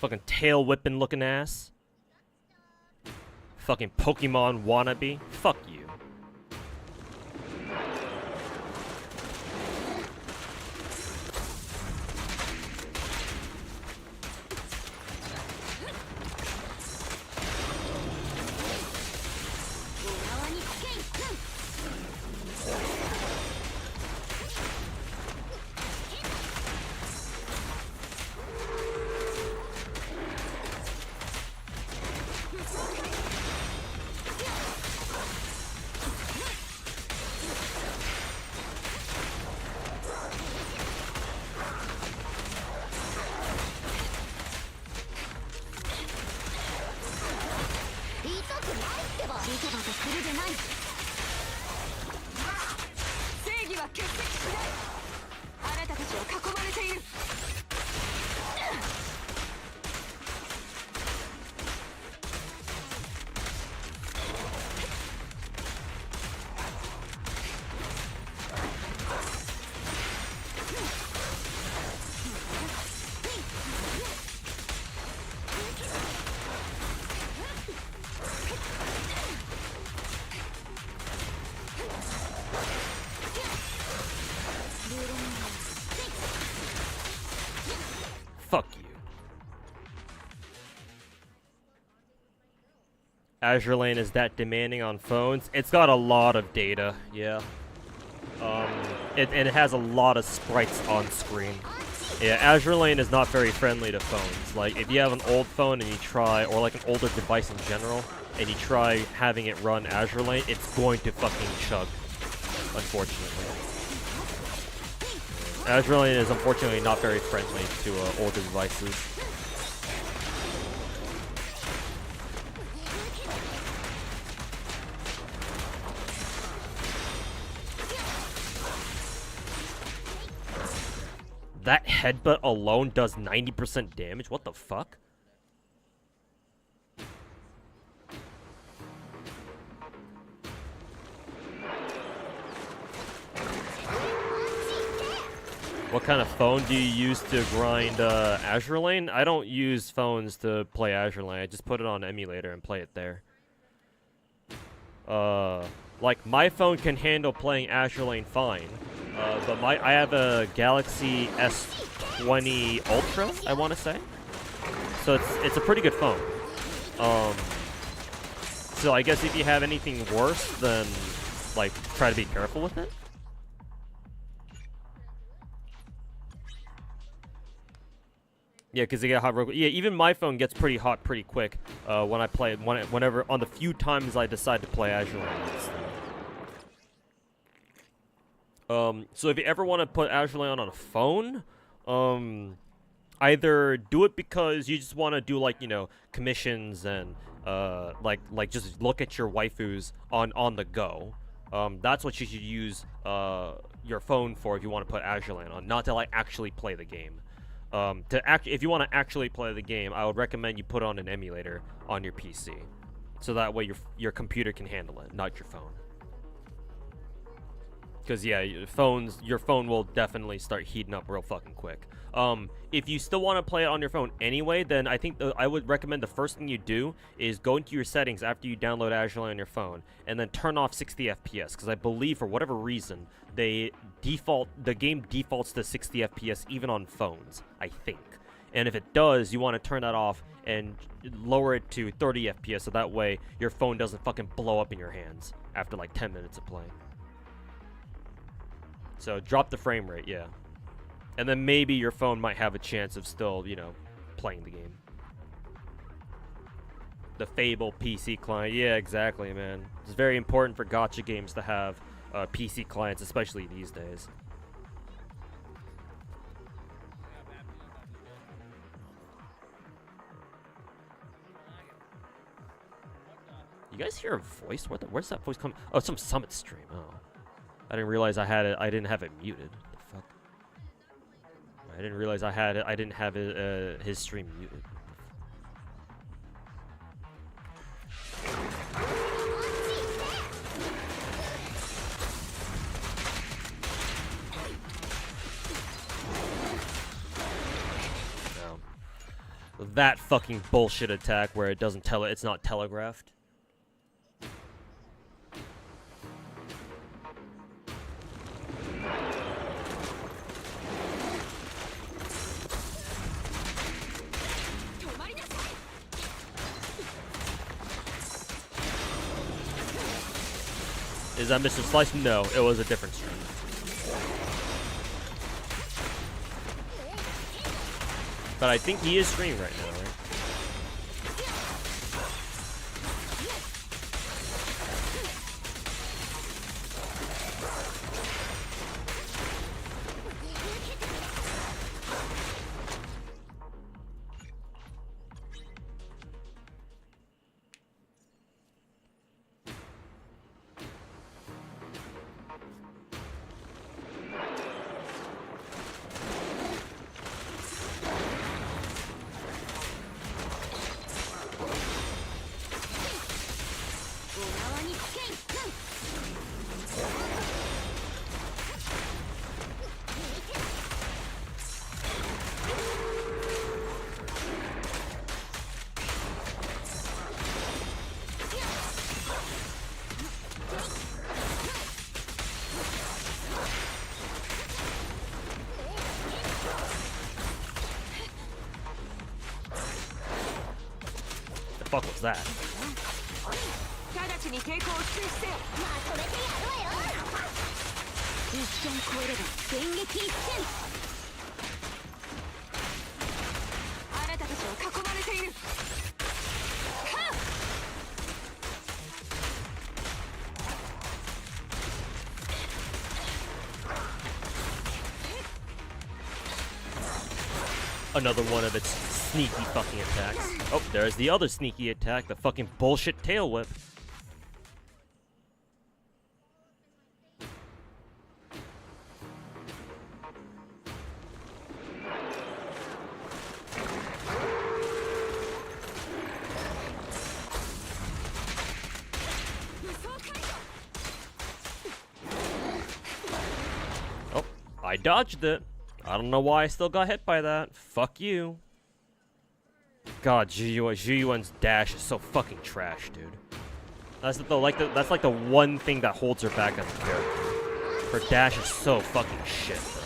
Fucking tail whipping looking ass. Fucking Pokemon wannabe. Fuck you. Fuck you. Azure Lane is that demanding on phones? It's got a lot of data, yeah. And it has a lot of sprites on screen. Yeah, Azure Lane is not very friendly to phones. Like, if you have an old phone and you try, or like an older device in general, and you try having it run Azure Lane, it's going to fucking chug, unfortunately. Azure Lane is unfortunately not very friendly to older devices. That headbutt alone does 90% damage? What the fuck? What kind of phone do you use to grind Azure Lane? I don't use phones to play Azure Lane. I just put it on emulator and play it there. Like, my phone can handle playing Azure Lane fine. But I have a Galaxy S20 Ultra, I want to say. So it's a pretty good phone. So I guess if you have anything worse, then like try to be careful with it. Yeah, because they get hot real quick. Yeah, even my phone gets pretty hot pretty quick when I play it. Whenever on the few times I decide to play Azure Lane. So if you ever want to put Azure Lane on a phone, either do it because you just want to do like commissions and like just look at your waifus on the go. That's what you should use your phone for if you want to put Azure Lane on, not to like actually play the game. If you want to actually play the game, I would recommend you put on an emulator on your PC, so that way your computer can handle it, not your phone. Because yeah, your phone will definitely start heating up real fucking quick. If you still want to play it on your phone anyway, then I think I would recommend the first thing you do is go into your settings after you download Azure Lane on your phone, and then turn off 60 FPS. Because I believe for whatever reason the game defaults to 60 FPS even on phones, I think. And if it does, you want to turn that off and lower it to 30 FPS, so that way your phone doesn't fucking blow up in your hands after like 10 minutes of playing. So drop the frame rate, yeah. And then maybe your phone might have a chance of still, playing the game. The Fable PC client. Yeah, exactly, man. It's very important for gacha games to have PC clients, especially these days. You guys hear a voice? Where's that voice coming? Oh, it's some Summit stream. Oh. I didn't realize I didn't have it muted. The fuck? I didn't realize I didn't have his stream muted. No. That fucking bullshit attack where it doesn't it's not telegraphed. Is that Mr. Slice? No, it was a different stream. But I think he is streaming right now, right? The fuck was that? 直ちに抵抗を中止せよ。まあそれでやろうよ。一線超えれば電撃一閃。あなたたちは囲まれている。Another one of its sneaky fucking attacks. Oh, there's the other sneaky attack, the fucking bullshit tail whip. Oh, I dodged it. I don't know why I still got hit by that. Fuck you. God, Zhiyuan's dash is so fucking trash, dude. That's like the one thing that holds her back as a character. Her dash is so fucking shit, bro.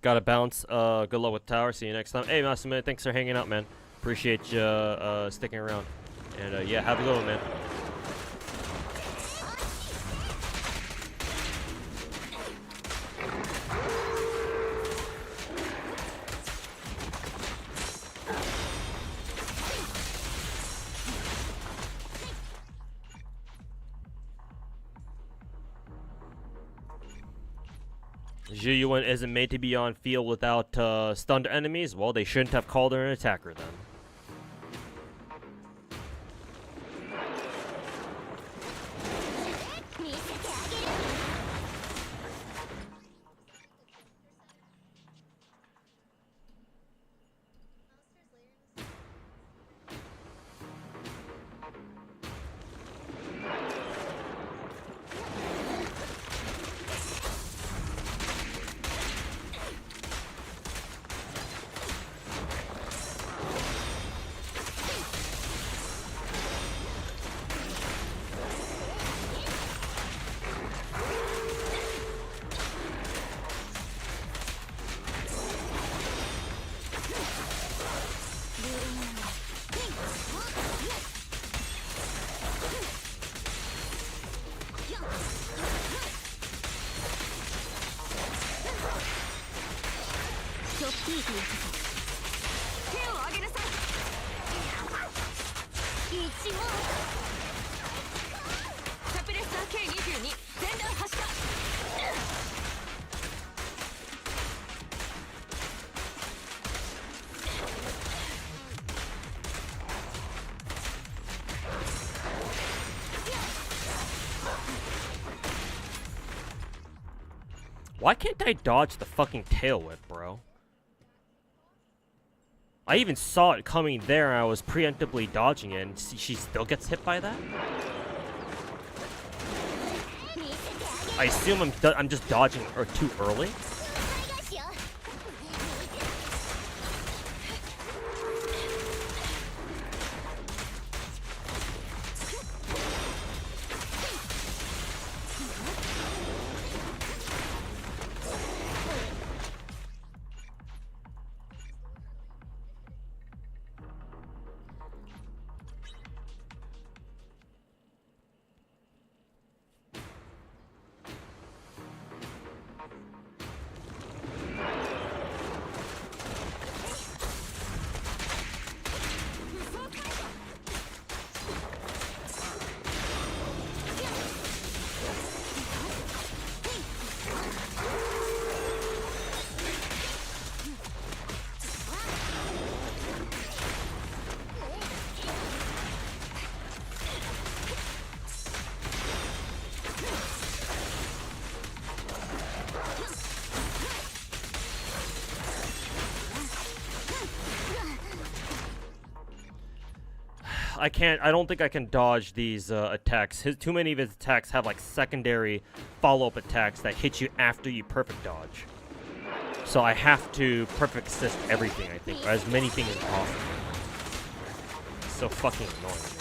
Gotta bounce. Good luck with tower. See you next time. Hey, Massimo, thanks for hanging out, man. Appreciate you sticking around. And yeah, have a good one, man. Zhu Yuan isn't made to be on field without stunned enemies? Well, they shouldn't have called her an attacker then. Why can't I dodge the fucking tail whip, bro? I even saw it coming there and I was preemptively dodging it, and she still gets hit by that? I assume I'm just dodging or too early? I don't think I can dodge these attacks. Too many of his attacks have like secondary follow-up attacks that hit you after you perfect dodge. So I have to perfect assist everything, I think, or as many things as possible. It's so fucking annoying, man.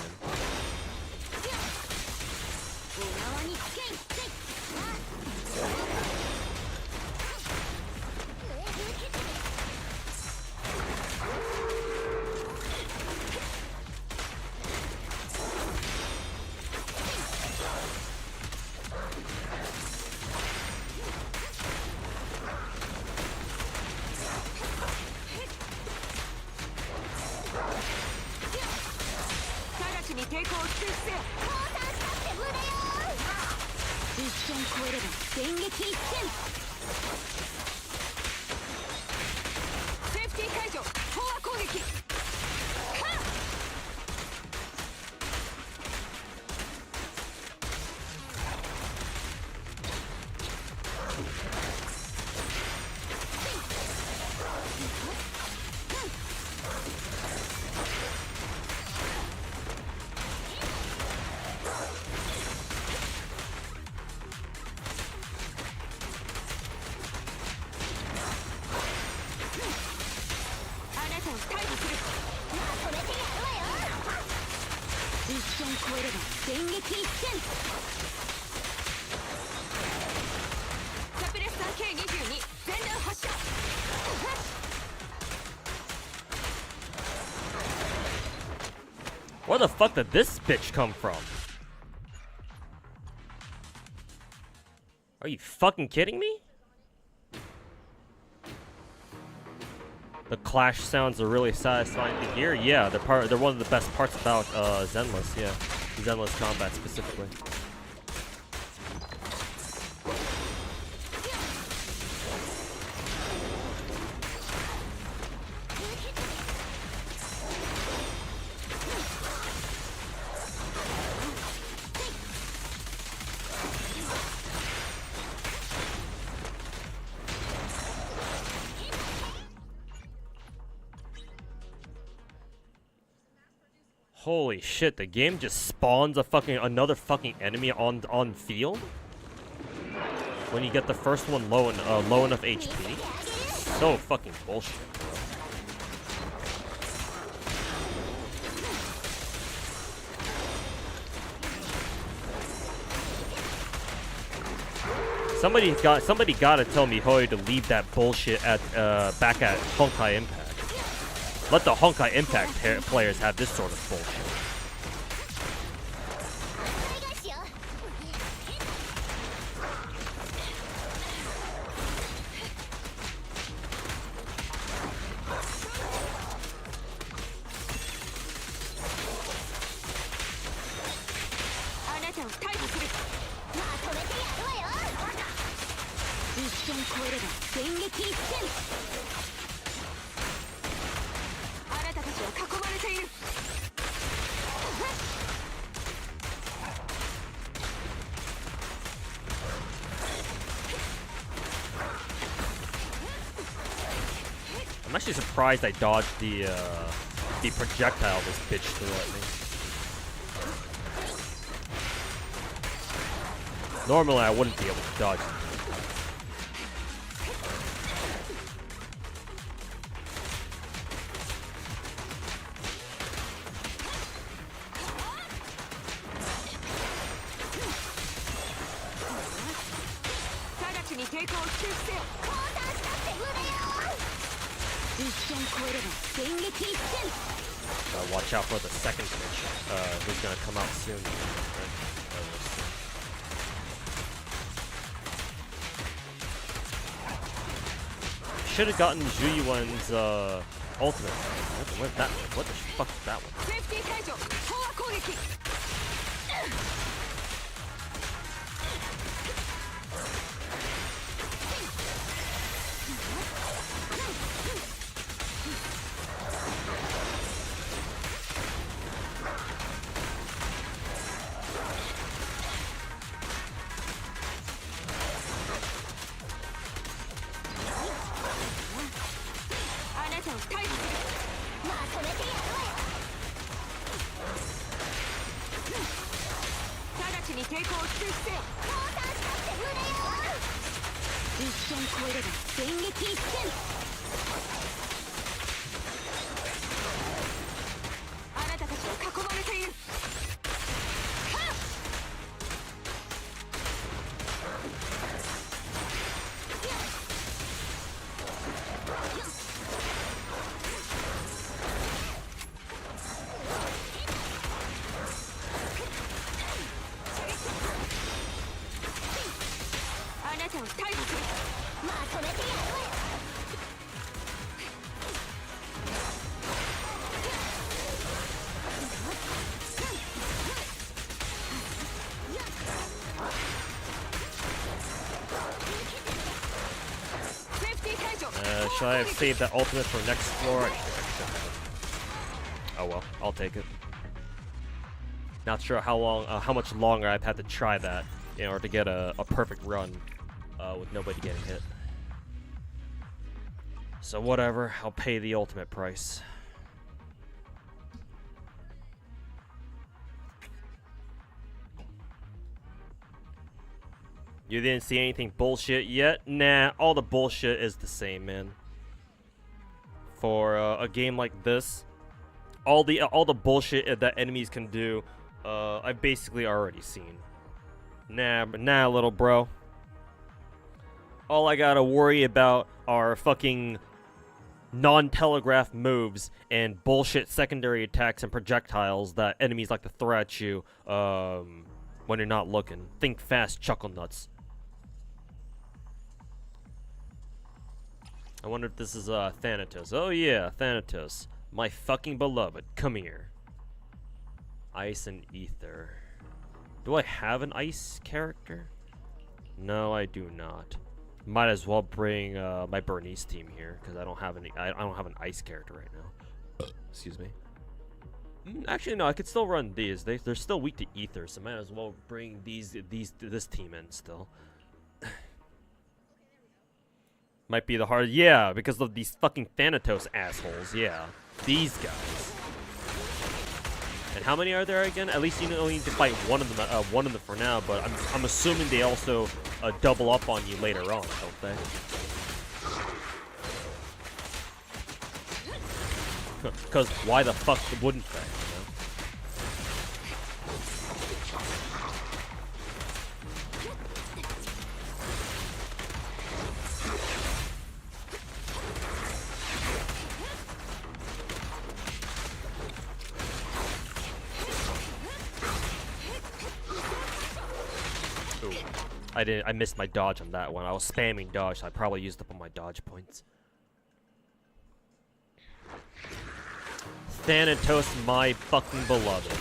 Where the fuck did this bitch come from? Are you fucking kidding me? The clash sounds are really satisfying to hear. Yeah, they're one of the best parts about Zenless. Yeah, Zenless combat specifically. Holy shit, the game just spawns another fucking enemy on field? When you get the first one low enough HP? So fucking bullshit, bro. Somebody gotta tell me Hoi to leave that bullshit at back at Honkai Impact. Let the Honkai Impact players have this sort of bullshit. I'm actually surprised I dodged the projectile this bitch threw at me. Normally I wouldn't be able to dodge it. Watch out for the second bitch, who's gonna come out soon. Should have gotten Zhuyuan's ultimate. What the fuck is that one? Should I have saved that ultimate for next floor? Oh well, I'll take it. Not sure how much longer I've had to try that in order to get a perfect run with nobody getting hit. So whatever, I'll pay the ultimate price. You didn't see anything bullshit yet? Nah, all the bullshit is the same, man. For a game like this, all the bullshit that enemies can do, I've basically already seen. Nah, little bro. All I gotta worry about are fucking non-telegraph moves and bullshit secondary attacks and projectiles that enemies like to throw at you when you're not looking. Think fast, chuckle nuts. I wonder if this is Thanatos. Oh yeah, Thanatos. My fucking beloved. Come here. Ice and ether. Do I have an ice character? No, I do not. Might as well bring my Bernese team here because I don't have any. I don't have an ice character right now. Excuse me. Actually, no. I could still run these. They're still weak to ether, so might as well bring this team in still. Might be the hard. Yeah, because of these fucking Thanatos assholes. Yeah, these guys. And how many are there again? At least you only need to fight one of them for now. But I'm assuming they also double up on you later on, don't they? Because why the fuck wouldn't they? I missed my dodge on that one. I was spamming dodge, so I probably used up all my dodge points. Thanatos, my fucking beloved.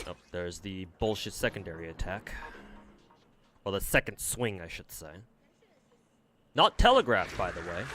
Oh, there's the bullshit secondary attack. Well, the second swing, I should say. Not telegraphed, by the way.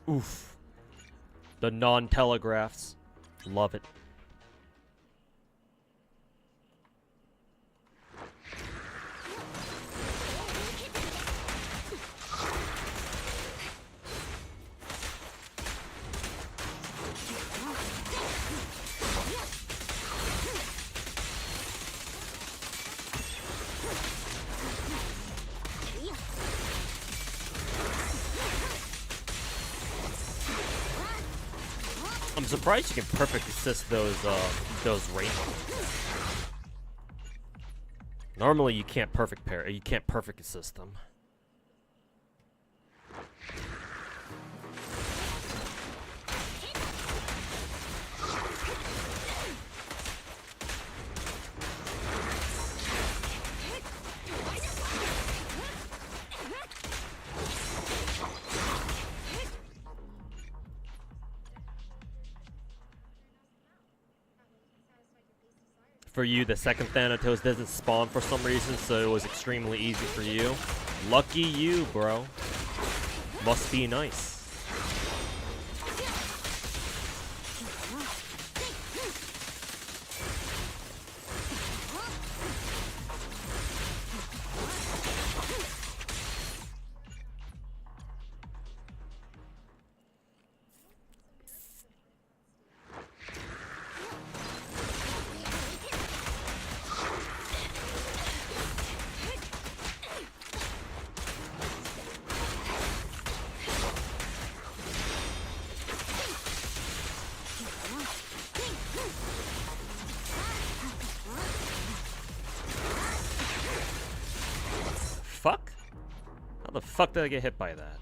Oof. The non-telegraphs. Love it. I'm surprised you can perfect assist those rainbows. Normally you can't perfect pair. You can't perfect assist them. For you, the second Thanatos doesn't spawn for some reason, so it was extremely easy for you. Lucky you, bro. Must be nice. Fuck? How the fuck did I get hit by that?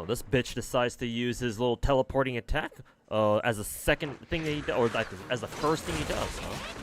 this bitch decides to use his little teleporting attack as a second thing that he does, or like as the first thing he does, huh?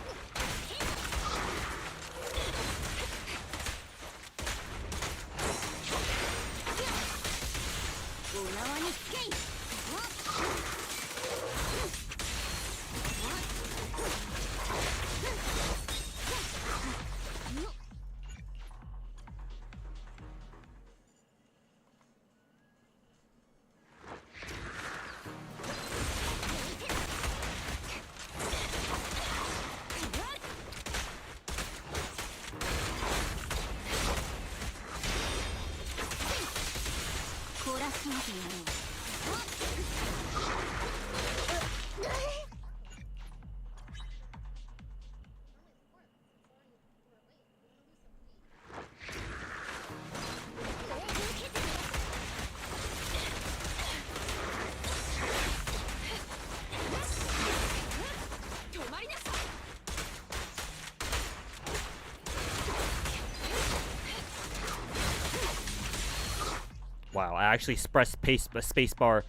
Wow, I actually pressed spacebar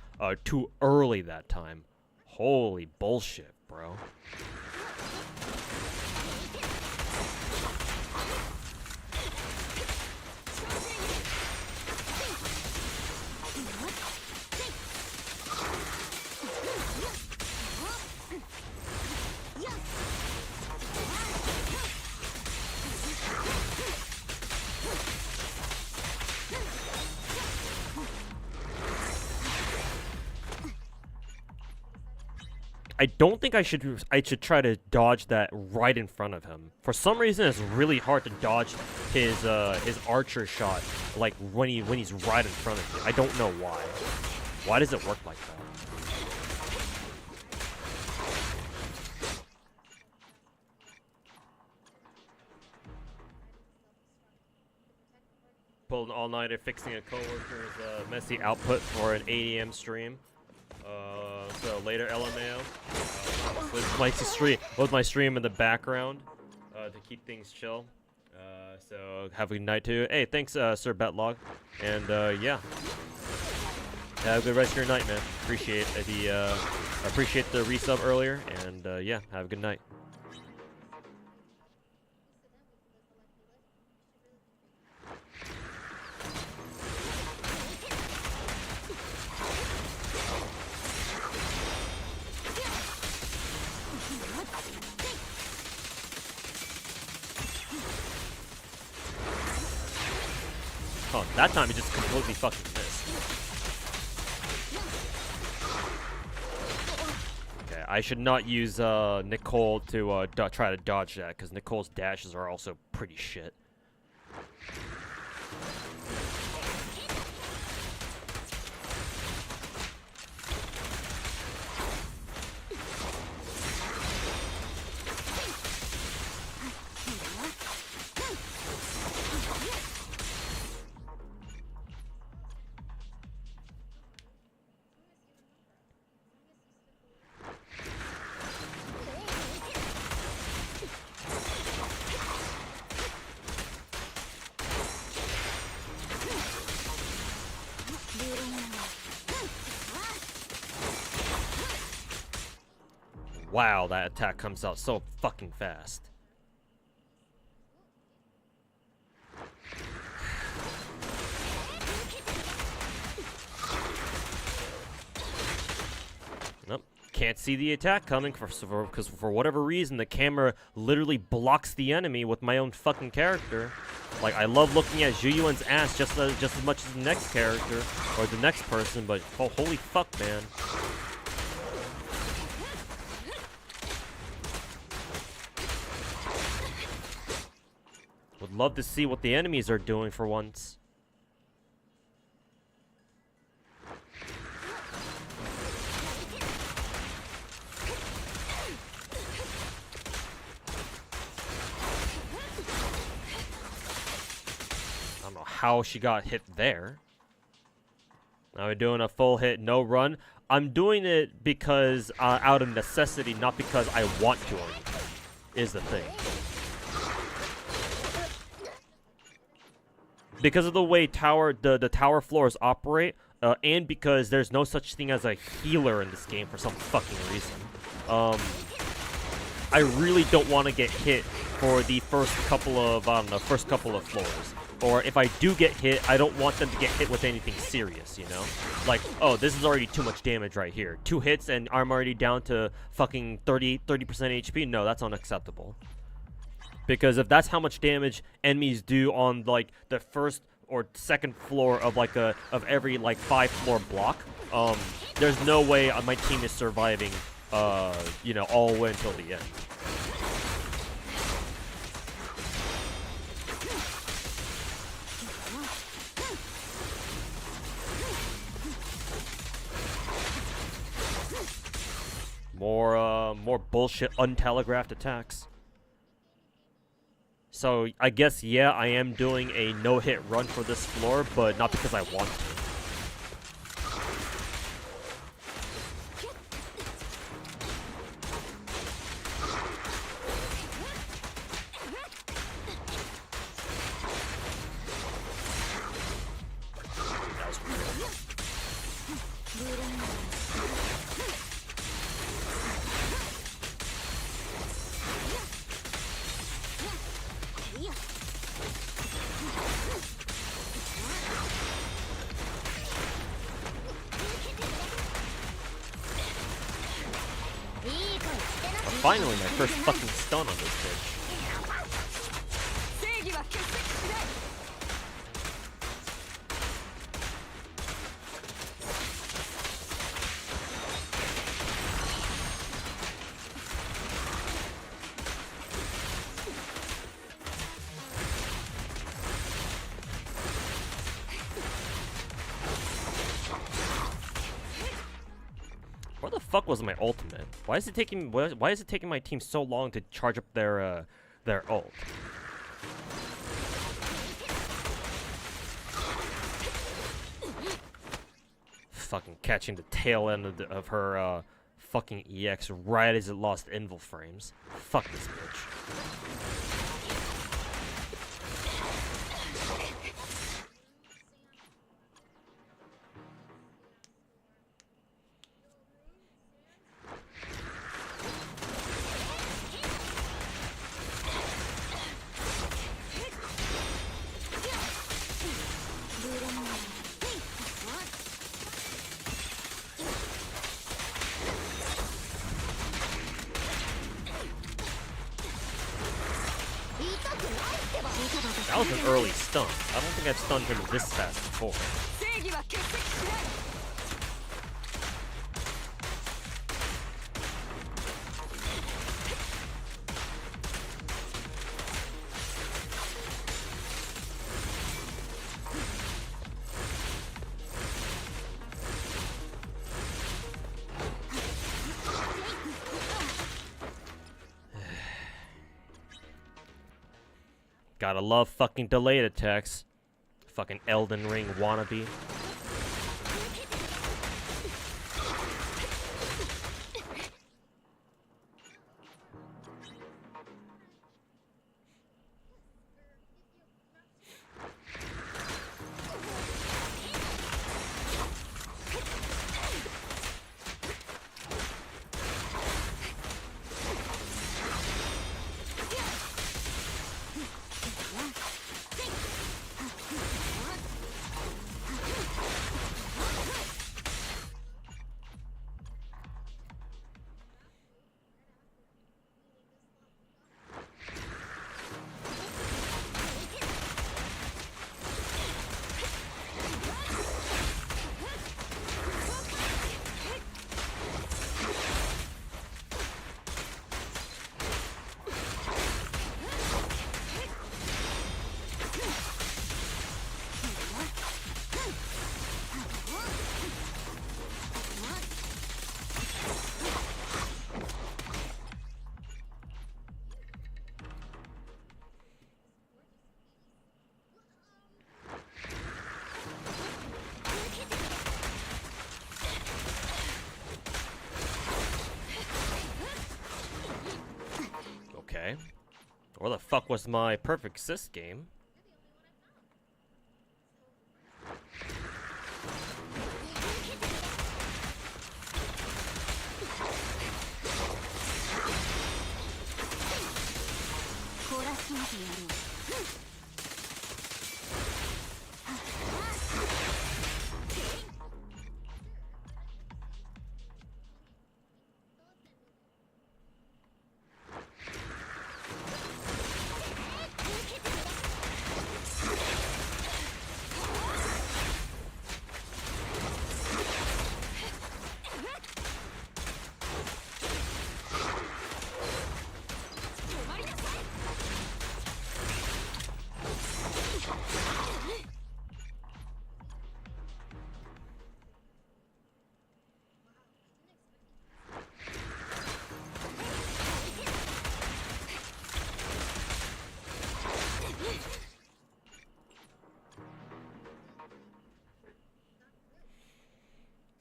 too early that time. Holy bullshit, bro. I don't think I should try to dodge that right in front of him. For some reason, it's really hard to dodge his archer shot like when he's right in front of you. I don't know why. Why does it work like that? Pulled an all-nighter fixing a coworker's messy output for an 8 AM stream. So later, LMAO. With my stream in the background to keep things chill. So have a good night too. Hey, thanks, Sir Betlog, and yeah, have a good rest of your night, man. Appreciate the resub earlier, and yeah, have a good night. Oh, that time he just completely fucking missed. Okay, I should not use Nicole to try to dodge that, because Nicole's dashes are also pretty shit. Wow, that attack comes out so fucking fast. Nope, can't see the attack coming because for whatever reason the camera literally blocks the enemy with my own fucking character. Like, I love looking at Zhuyuan's ass just as much as the next character or the next person, but oh, holy fuck, man. Would love to see what the enemies are doing for once. I don't know how she got hit there. Now we're doing a full hit, no run. I'm doing it because out of necessity, not because I want to or anything, is the thing. because of the way the tower floors operate, and because there's no such thing as a healer in this game for some fucking reason. I really don't want to get hit for the first couple of floors. Or if I do get hit, I don't want them to get hit with anything serious, you know? Like, oh, this is already too much damage right here. 2 hits and I'm already down to fucking 30% HP? No, that's unacceptable. Because if that's how much damage enemies do on, like, the first or second floor of, like, of every, like, 5-floor block, there's no way my team is surviving, you know, all the way until the end. More bullshit untelegraphed attacks. So, I guess, yeah, I am doing a no-hit run for this floor, but not because I want to. That was weird. Finally, my first fucking stun on this bitch. 正義は欠席しない Where the fuck was my ultimate? Why is it taking my team so long to charge up their ult? Fucking catching the tail end of her fucking EX right as it lost invul frames. Fuck this bitch. That was an early stun. I don't think I've stunned him this fast before. 正義は欠席しない Gotta love fucking delayed attacks. Fucking Elden Ring wannabe. Okay. Where the fuck was my perfect assist game? てやろう。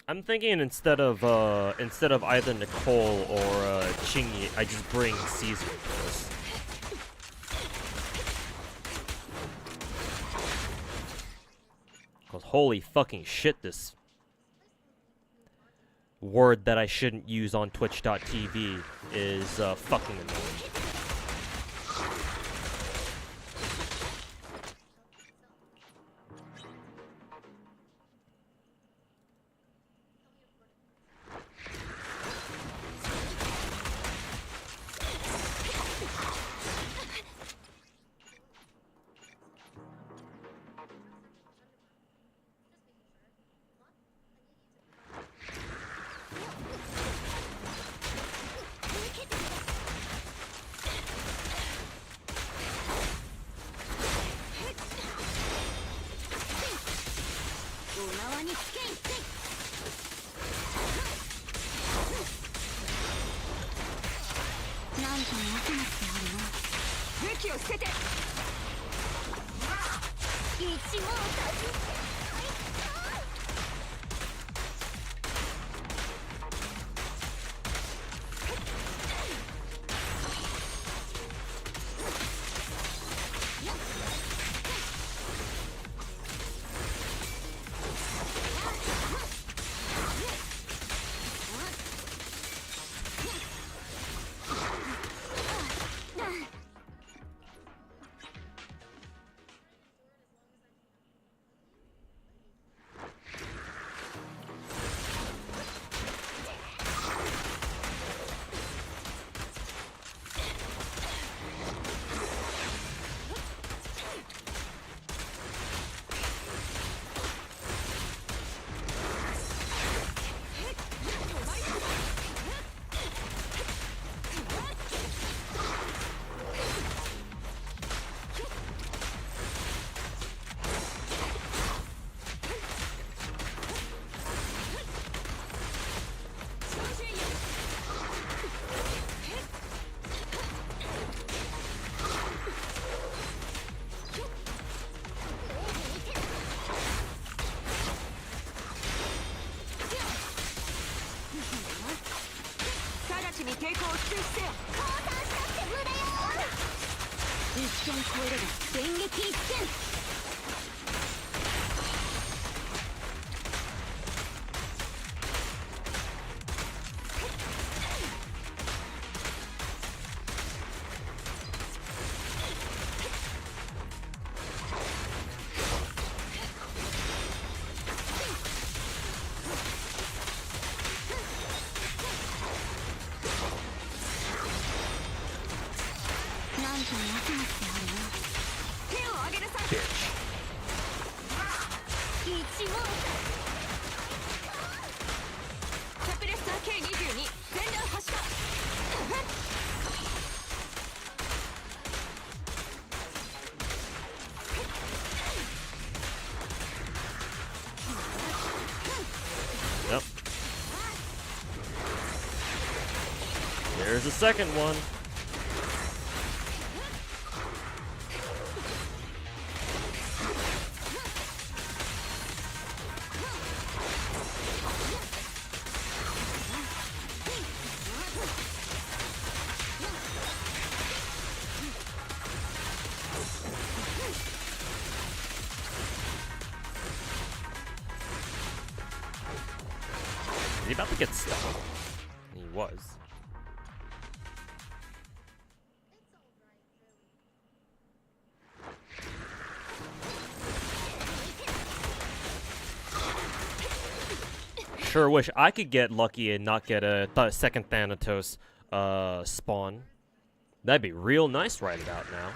I'm thinking instead of either Nicole or Chingy, I just bring Caesar to this. Cause holy fucking shit, this word that I shouldn't use on Twitch.tv is fucking annoying. Yep. There's a second one. Is he about to get stuck? He was. sure wish I could get lucky and not get a second Thanatos spawn. That'd be real nice right about now.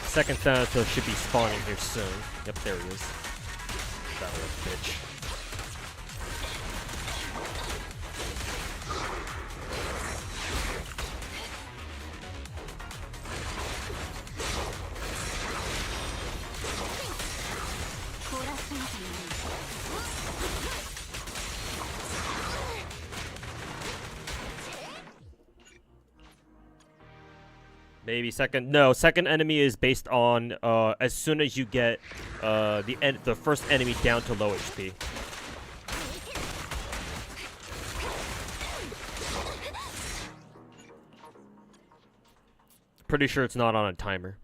Second Thanatos should be spawning here soon. Yep, there he is. That little bitch. Maybe second. No, second enemy is based on as soon as you get the first enemy down to low HP. Pretty sure it's not on a timer.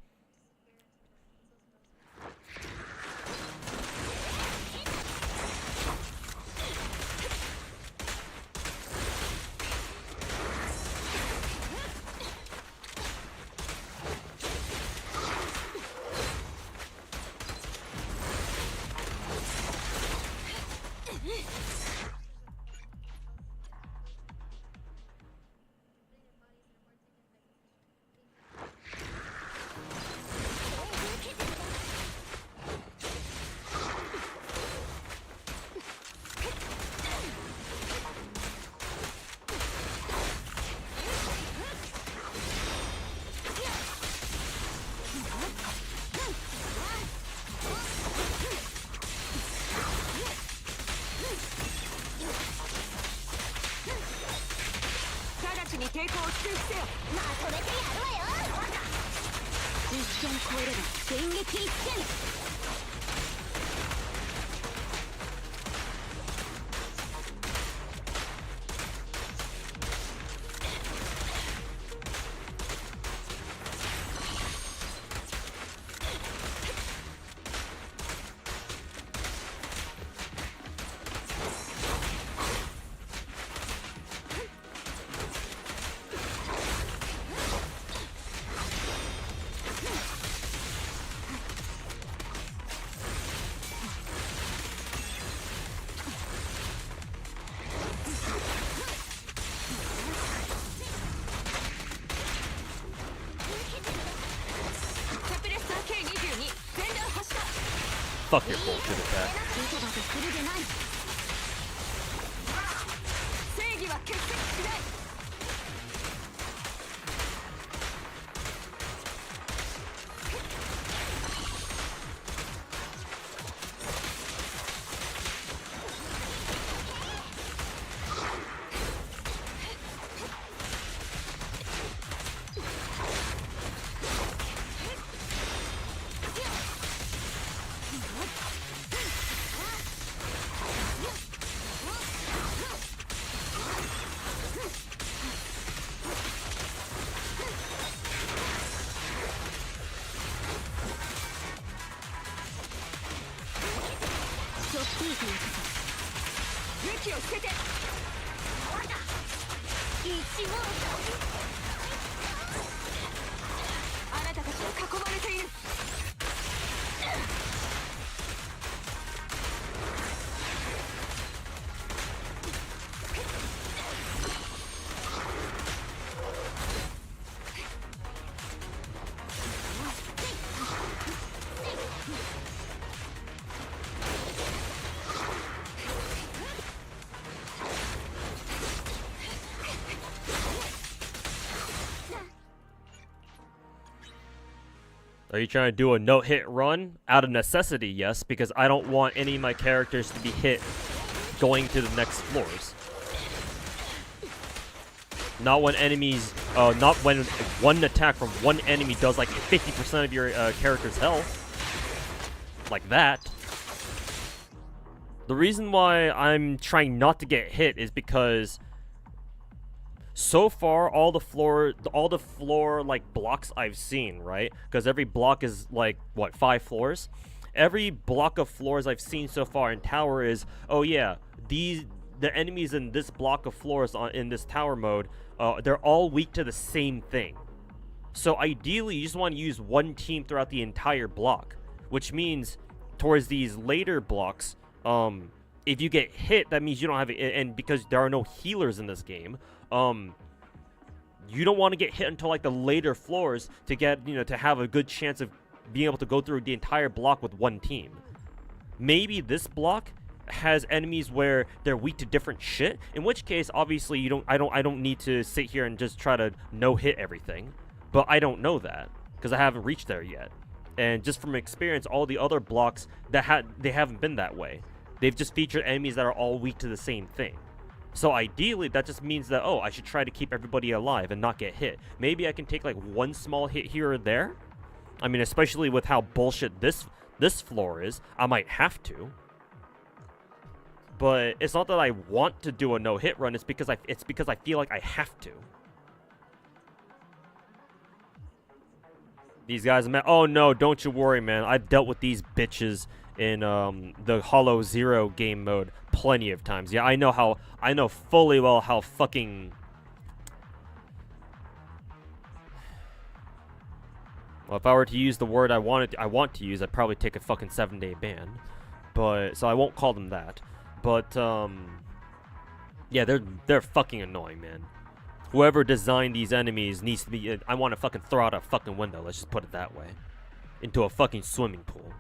fuck your bullshit attack. 嘘だとするでない。正義は決してしない。ちょっぴりということ。武器を捨てて。一網あなたたちは囲まれている。Are you trying to do a no-hit run? Out of necessity, yes, because I don't want any of my characters to be hit going to the next floors. Not when enemies, not when one attack from one enemy does like 50% of your character's health. Like that. The reason why I'm trying not to get hit is because so far all the floor like blocks I've seen, right? Because every block is like what, 5 floors? Every block of floors I've seen so far in tower is, oh yeah, the enemies in this block of floors in this tower mode, they're all weak to the same thing. So ideally you just want to use one team throughout the entire block, which means towards these later blocks, if you get hit, that means you don't have it, and because there are no healers in this game, you don't want to get hit until like the later floors to get, to have a good chance of being able to go through the entire block with one team. Maybe this block has enemies where they're weak to different shit, in which case obviously I don't need to sit here and just try to no hit everything, but I don't know that because I haven't reached there yet. And just from experience, all the other blocks they haven't been that way. They've just featured enemies that are all weak to the same thing. So ideally, that just means that, oh, I should try to keep everybody alive and not get hit. Maybe I can take like one small hit here or there. I mean, especially with how bullshit this floor is, I might have to. But it's not that I want to do a no-hit run, it's because I feel like I have to. These guys, man, oh no, don't you worry, man. I've dealt with these bitches in the Hollow Zero game mode plenty of times. Yeah, I know fully well how fucking... Well, if I were to use the word I want to use, I'd probably take a fucking 7-day ban. But, so I won't call them that. But, yeah, they're fucking annoying, man. Whoever designed these enemies needs to be... I want to fucking throw out a fucking window, let's just put it that way. Into a fucking swimming pool.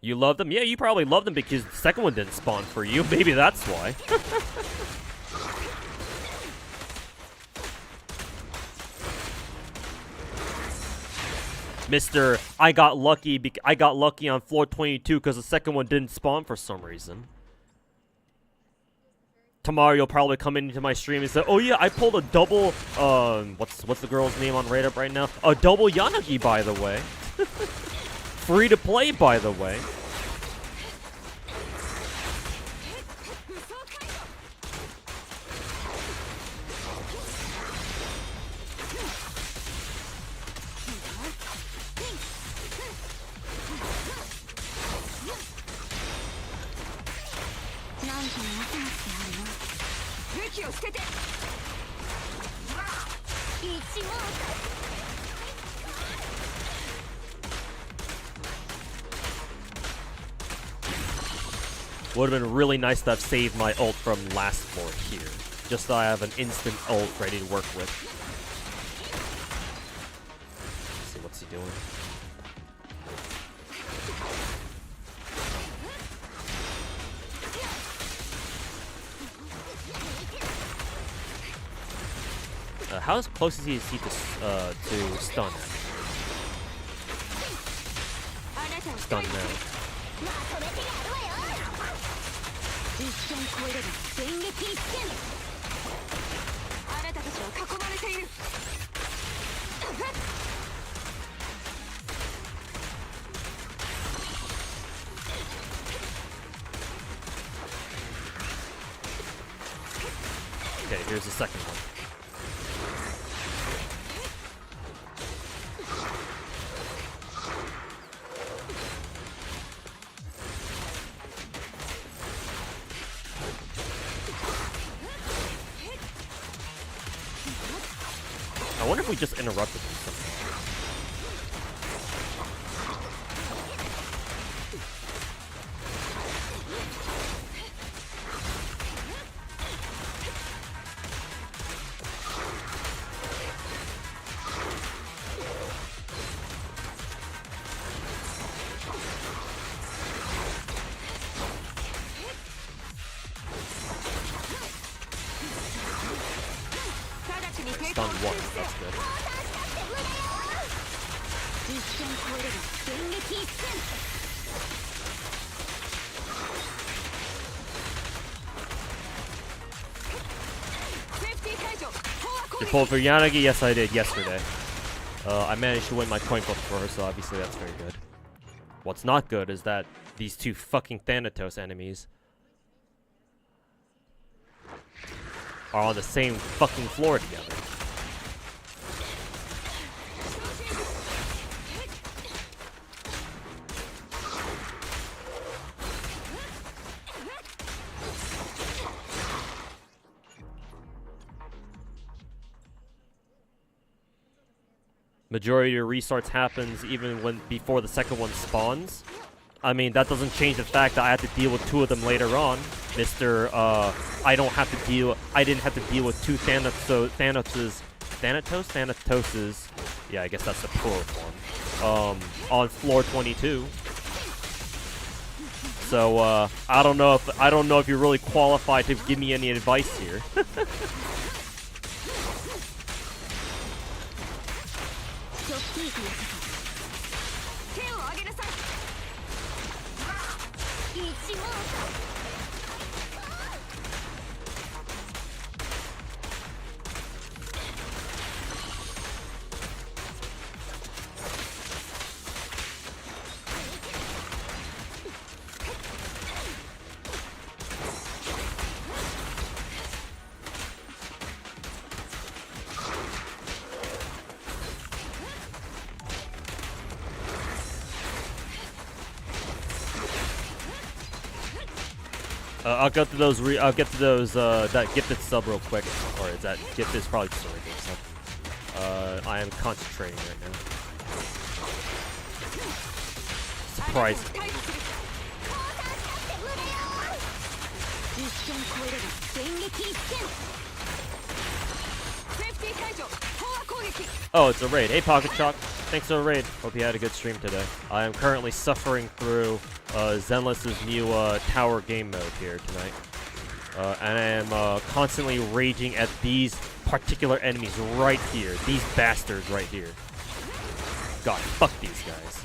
You love them? Yeah, you probably love them because the second one didn't spawn for you. Maybe that's why. Mr. I got lucky on floor 22 because the second one didn't spawn for some reason. Tomorrow you'll probably come into my stream and say, oh yeah, I pulled a double, what's the girl's name on Radar right now? A double Yanagi, by the way. Free to play, by the way. Would have been really nice to have saved my ult from last floor here. Just so I have an instant ult ready to work with. Let's see what's he doing. How close is he to stun at? Stun now. 一瞬超えれば電撃一閃あなたたちは囲まれている Okay, here's the second one. I wonder if we just interrupted him somehow. Stun one, that's good. 一瞬超えれば電撃一閃 You pulled for Yanagi? Yes, I did yesterday. I managed to win my coin flip for her, so obviously that's very good. What's not good is that these two fucking Thanatos enemies are on the same fucking floor together. Majority of restarts happens even when before the second one spawns. I mean, that doesn't change the fact that I have to deal with two of them later on. I didn't have to deal with two Thanatoses, yeah, I guess that's the plural form, on floor 22. So, I don't know if you're really qualified to give me any advice here. ジョッキーとやったか手を挙げなさい一網 I'll get to those. That gifted sub real quick, or is that gift is probably just a regular sub. I am concentrating right now. Surprising. 一瞬超えれば電撃一閃セーフティー解除飽和攻撃 Oh, it's a raid. Hey, Pocket Chalk. Thanks for the raid. Hope you had a good stream today. I am currently suffering through Zenless's new tower game mode here tonight. And I am constantly raging at these particular enemies right here. These bastards right here. God, fuck these guys.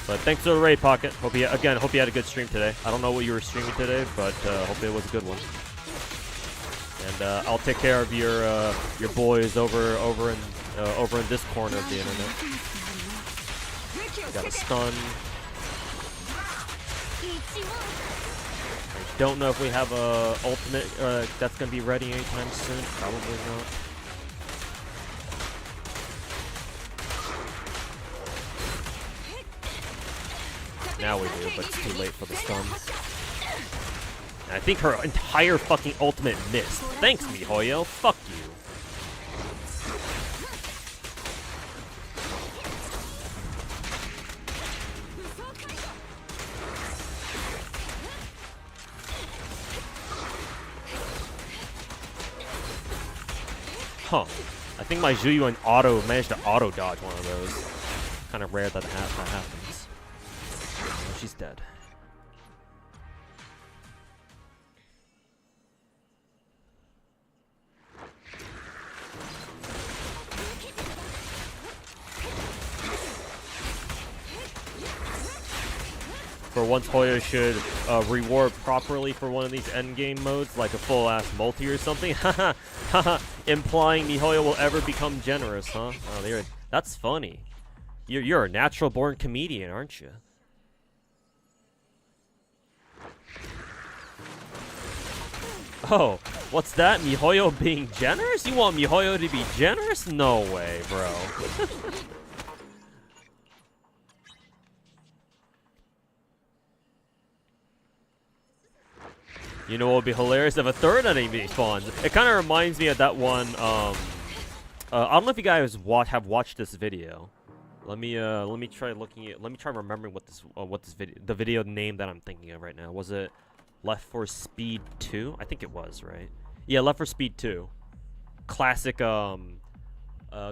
But thanks for the raid, Pocket. Hope you had a good stream today. I don't know what you were streaming today, but hope it was a good one. And I'll take care of your boys over in this corner of the internet. Got a stun. I don't know if we have a ultimate that's gonna be ready anytime soon. Probably not. Now we do, but it's too late for the stuns. And I think her entire fucking ultimate missed. Thanks, MiHoYo. Fuck you. Huh. I think my Zhuyuan managed to auto dodge one of those. Kind of rare that happens. Oh, she's dead. For once, Hoyo should reward properly for one of these endgame modes, like a full-ass multi or something. Haha, haha, implying MiHoYo will ever become generous, huh? Oh, that's funny. You're a natural-born comedian, aren't you? Oh, what's that? MiHoYo being generous? You want MiHoYo to be generous? No way, bro. You know what would be hilarious if a third enemy spawns? It kind of reminds me of that one. I don't know if you guys have watched this video. Let me try remembering what the video name that I'm thinking of right now. Was it Left 4 Speed 2? I think it was, right? Yeah, Left 4 Speed 2. Classic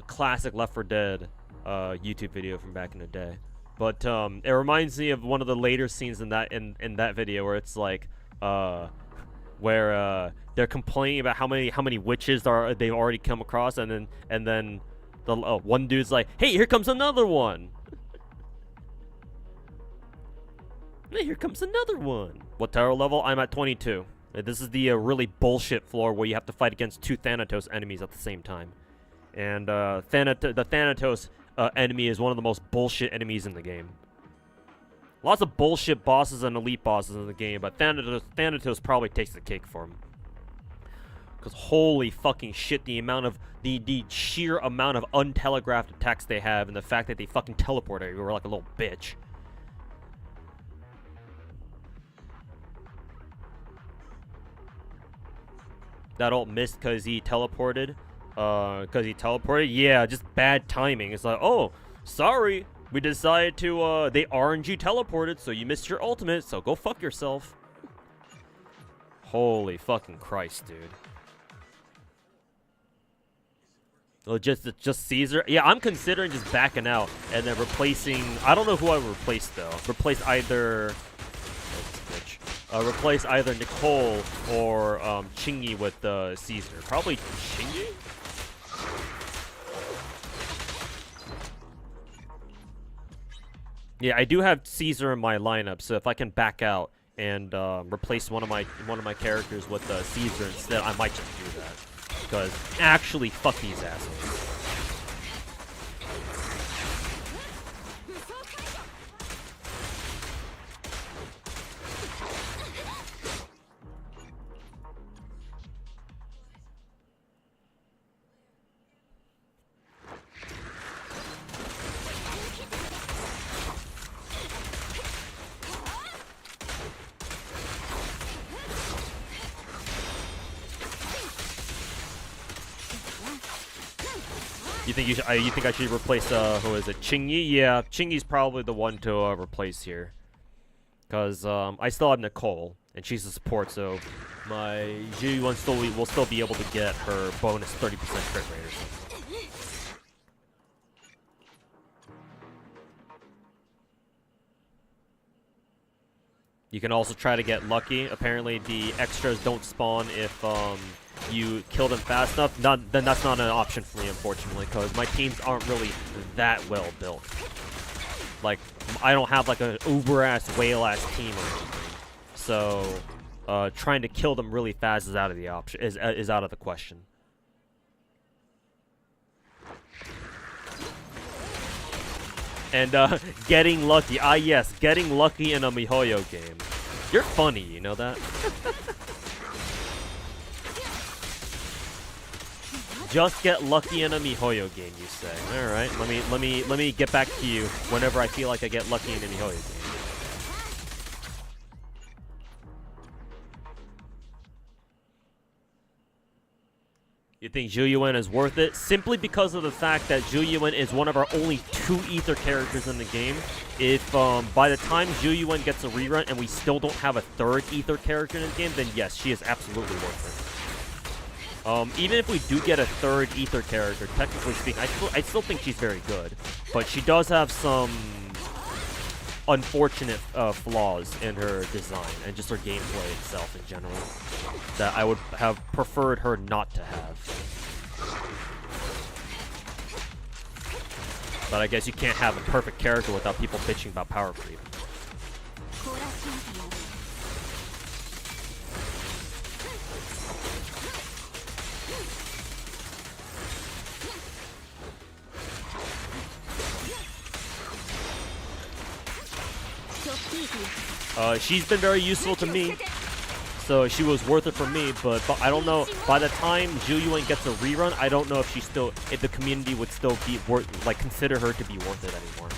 classic Left 4 Dead YouTube video from back in the day. But it reminds me of one of the later scenes in that video where it's like where they're complaining about how many witches they've already come across, and then the one dude's like, "Hey, here comes another one." Hey, here comes another one. What tower level? I'm at 22. This is the really bullshit floor where you have to fight against 2 Thanatos enemies at the same time. And the Thanatos enemy is one of the most bullshit enemies in the game. Lots of bullshit bosses and elite bosses in the game, but Thanatos probably takes the cake for him. Because holy fucking shit, the sheer amount of untelegraphed attacks they have, and the fact that they fucking teleport everywhere like a little bitch. That ult missed because he teleported. Yeah, just bad timing. It's like, oh, sorry. We decided to, they RNG teleported, so you missed your ultimate, so go fuck yourself. Holy fucking Christ, dude. Oh, just Caesar? Yeah, I'm considering just backing out and then replacing, I don't know who I would replace, though. Replace either Nicole or Chingy with Caesar. Probably Chingy? Yeah, I do have Caesar in my lineup, so if I can back out and replace one of my characters with Caesar instead, I might just do that. Because actually, fuck these assholes. You think I should replace who is it? Chingy? Yeah, Chingy's probably the one to replace here. Cause I still have Nicole, and she's a support, so my Ji will still be able to get her bonus 30% crit rate or something. You can also try to get lucky. Apparently, the extras don't spawn if you kill them fast enough. Then that's not an option for me, unfortunately, because my teams aren't really that well built. Like, I don't have like an uber-ass, whale-ass team or anything. So, trying to kill them really fast is out of the option. Is out of the question. And getting lucky. Ah, yes, getting lucky in a MiHoYo game. You're funny, you know that? Just get lucky in a MiHoYo game, you say. All right, let me get back to you whenever I feel like I get lucky in a MiHoYo game. You think Zhu Yuan is worth it? Simply because of the fact that Zhu Yuan is one of our only 2 ether characters in the game. If by the time Zhu Yuan gets a rerun and we still don't have a 3rd ether character in the game, then yes, she is absolutely worth it. Even if we do get a 3rd ether character, technically speaking, I still think she's very good. But she does have some unfortunate flaws in her design and just her gameplay itself in general that I would have preferred her not to have. But I guess you can't have a perfect character without people bitching about power creep. She's been very useful to me, so she was worth it for me, but I don't know, by the time Zhu Yuan gets a rerun, I don't know if the community would still be consider her to be worth it anymore.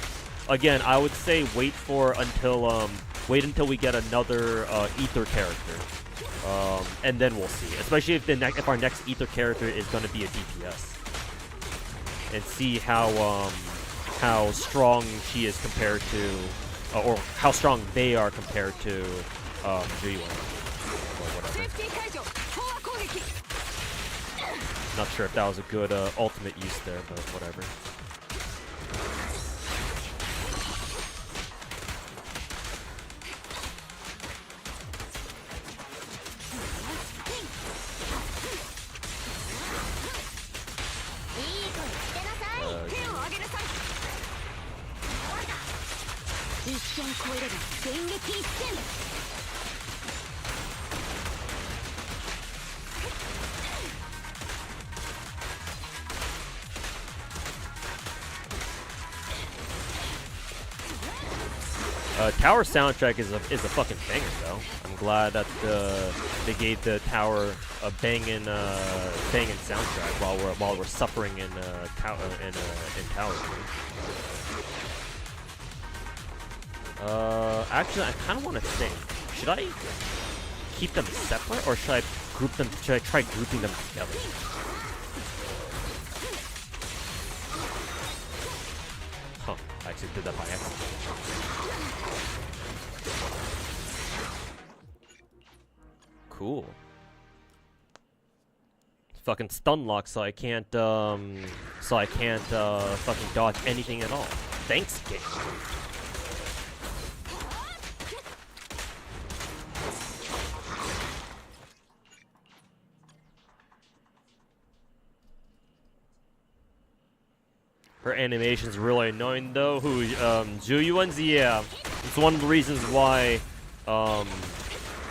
Again, I would say wait until we get another ether character, and then we'll see, especially if our next ether character is going to be a DPS, and see how strong she is compared to or how strong they are compared to Zhu Yuan, or whatever. Not sure if that was a good ultimate use there, but whatever. Tower soundtrack is a fucking banger though. I'm glad that they gave the tower a banging soundtrack while we're suffering in tower. Actually, I kind of want to think. Should I keep them separate or should I group them? Should I try grouping them together? Huh? I actually did that by accident. Cool. Fucking stun lock, so I can't fucking dodge anything at all. Thanks, game. Her animation's really annoying though. Zhu Yuan's, yeah. It's one of the reasons why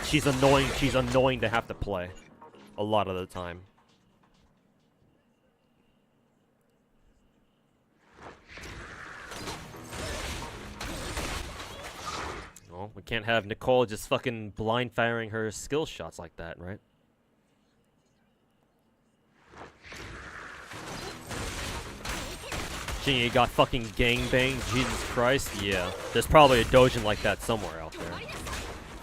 she's annoying. She's annoying to have to play a lot of the time. Well, we can't have Nicole just fucking blind firing her skill shots like that, right? You got fucking gangbang, Jesus Christ, yeah. There's probably a doujin like that somewhere out there.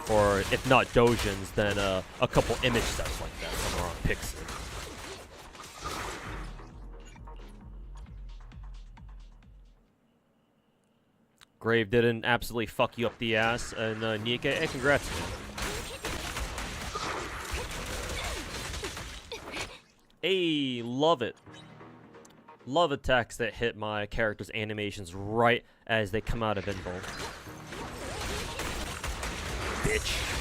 Or, if not doujins, then a couple image sets like that somewhere on Pixar. Grave didn't absolutely fuck you up the ass, and Nika, hey, congrats, man. Hey, love it. Love attacks that hit my character's animations right as they come out of invul. Bitch.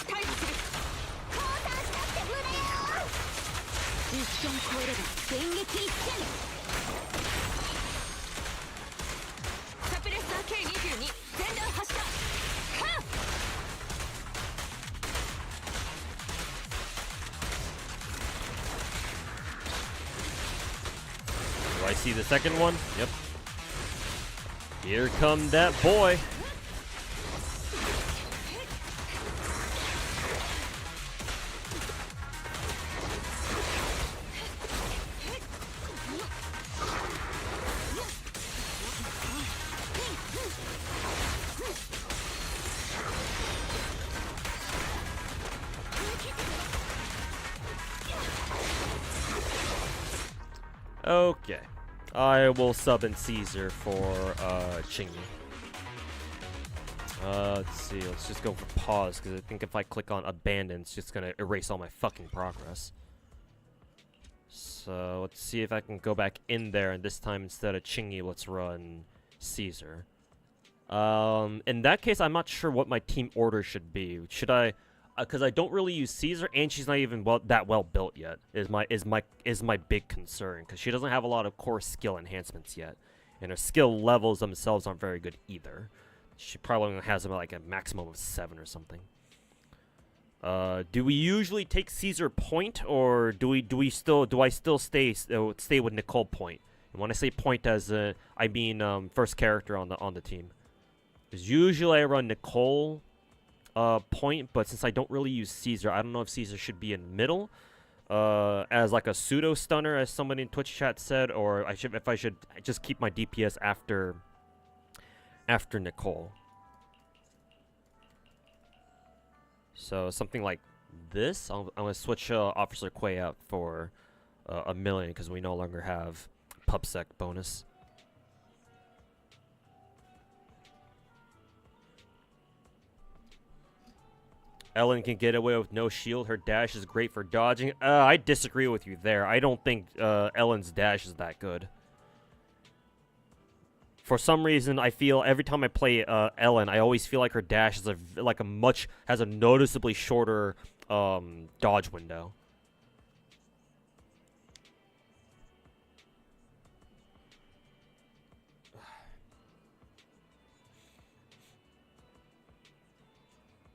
逮捕する。降参したって無駄よ。ミッション超えれば電撃一閃。サプレッサー K22 全弾発射。はっ。 Do I see the second one? Yep. Here come that boy. Okay. I will sub in Caesar for Chingy. Let's see. Let's just go for pause because I think if I click on abandon, it's just gonna erase all my fucking progress. So let's see if I can go back in there, and this time instead of Chingy, let's run Caesar. In that case, I'm not sure what my team order should be. Should I? Because I don't really use Caesar, and she's not even that well built yet. Is my big concern, because she doesn't have a lot of core skill enhancements yet, and her skill levels themselves aren't very good either. She probably only has about like a maximum of 7 or something. Do we usually take Caesar point, or do I still stay with Nicole point? And when I say point, as I mean first character on the team. Because usually I run Nicole point, but since I don't really use Caesar, I don't know if Caesar should be in middle as like a pseudo stunner, as somebody in Twitch chat said, or if I should just keep my DPS after Nicole. So something like this. I'm gonna switch Officer Quay out for a million because we no longer have PubSec bonus. Ellen can get away with no shield. Her dash is great for dodging. I disagree with you there. I don't think Ellen's dash is that good. For some reason, I feel every time I play Ellen, I always feel like her dash is has a noticeably shorter dodge window.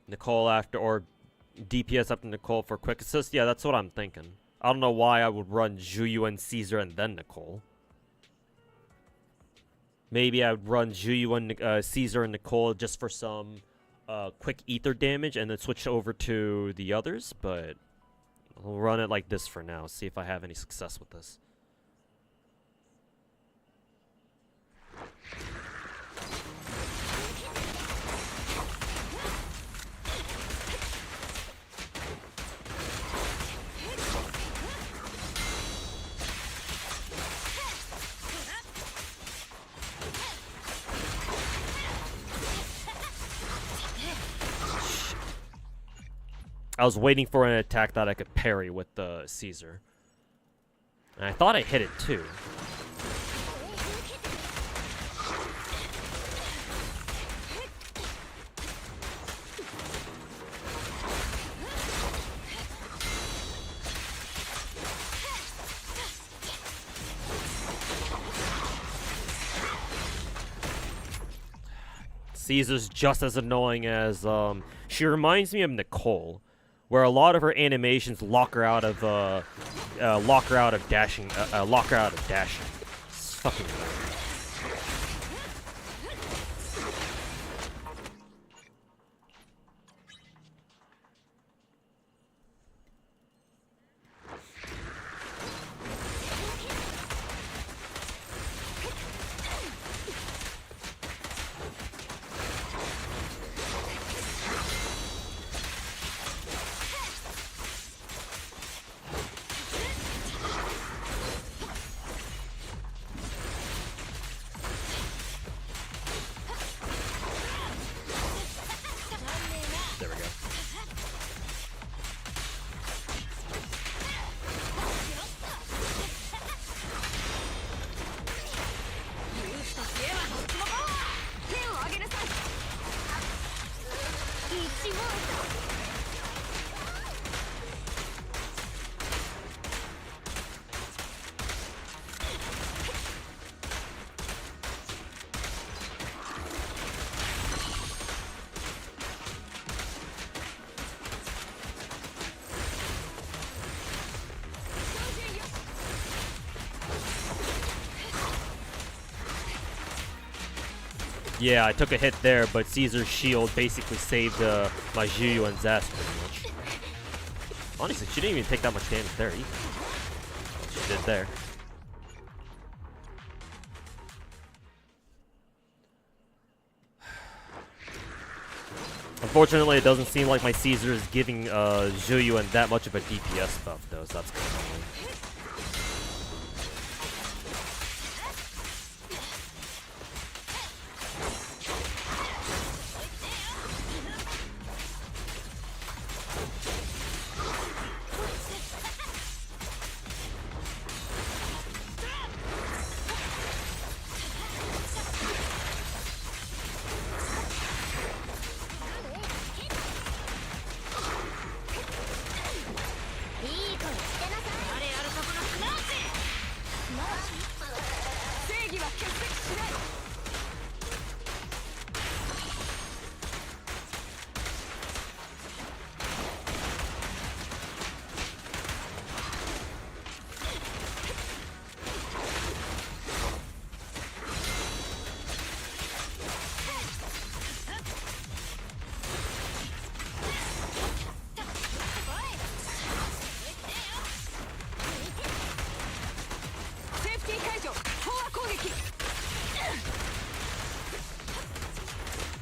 Nicole after, or DPS up to Nicole for quick assist. Yeah, that's what I'm thinking. I don't know why I would run Juyu and Caesar and then Nicole. Maybe I would run Juyu and Caesar and Nicole just for some quick ether damage and then switch over to the others, but I'll run it like this for now, see if I have any success with this. I was waiting for an attack that I could parry with the Caesar. And I thought I hit it too. Caesar's just as annoying as, she reminds me of Nicole, where a lot of her animations lock her out of dashing. It's fucking annoying. Yeah, I took a hit there, but Caesar's shield basically saved my Zhuyu and Zest pretty much. Honestly, she didn't even take that much damage there either. She did there. Unfortunately, it doesn't seem like my Caesar is giving Zhuyu and that much of a DPS buff, though, so that's kind of annoying.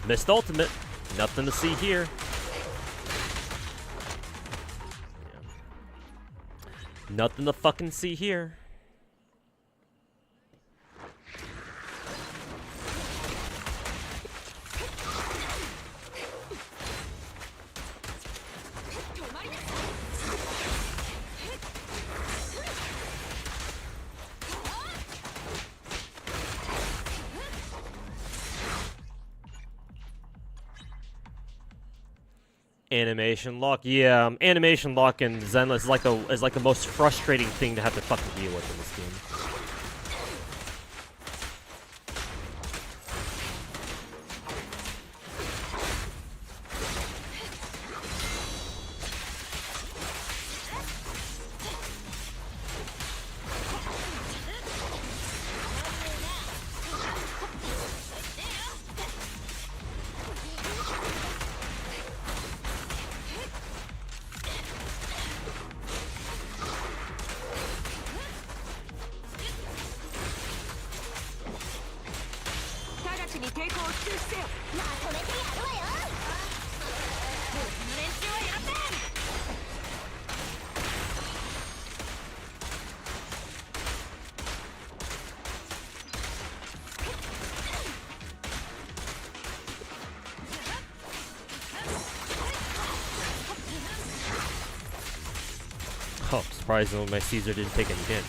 Missed ultimate. Nothing to see here. Yeah. Nothing to fucking see here. Animation lock, yeah. Animation lock in Zenless is like the most frustrating thing to have to fucking deal with in this game. Oh, surprisingly, my Caesar didn't take any damage.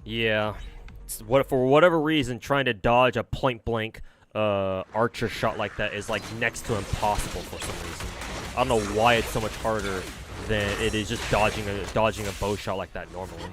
Yeah. For whatever reason, trying to dodge a point-blank archer shot like that is like next to impossible for some reason. I don't know why it's so much harder than it is just dodging a bow shot like that normally.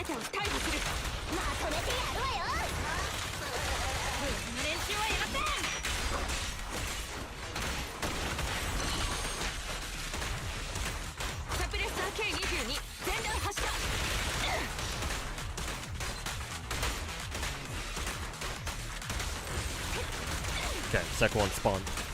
なたを逮捕する。まとめてやるわよ。練習はやらせん。サプレッサー K22 全弾発射。 Okay, second one spawned.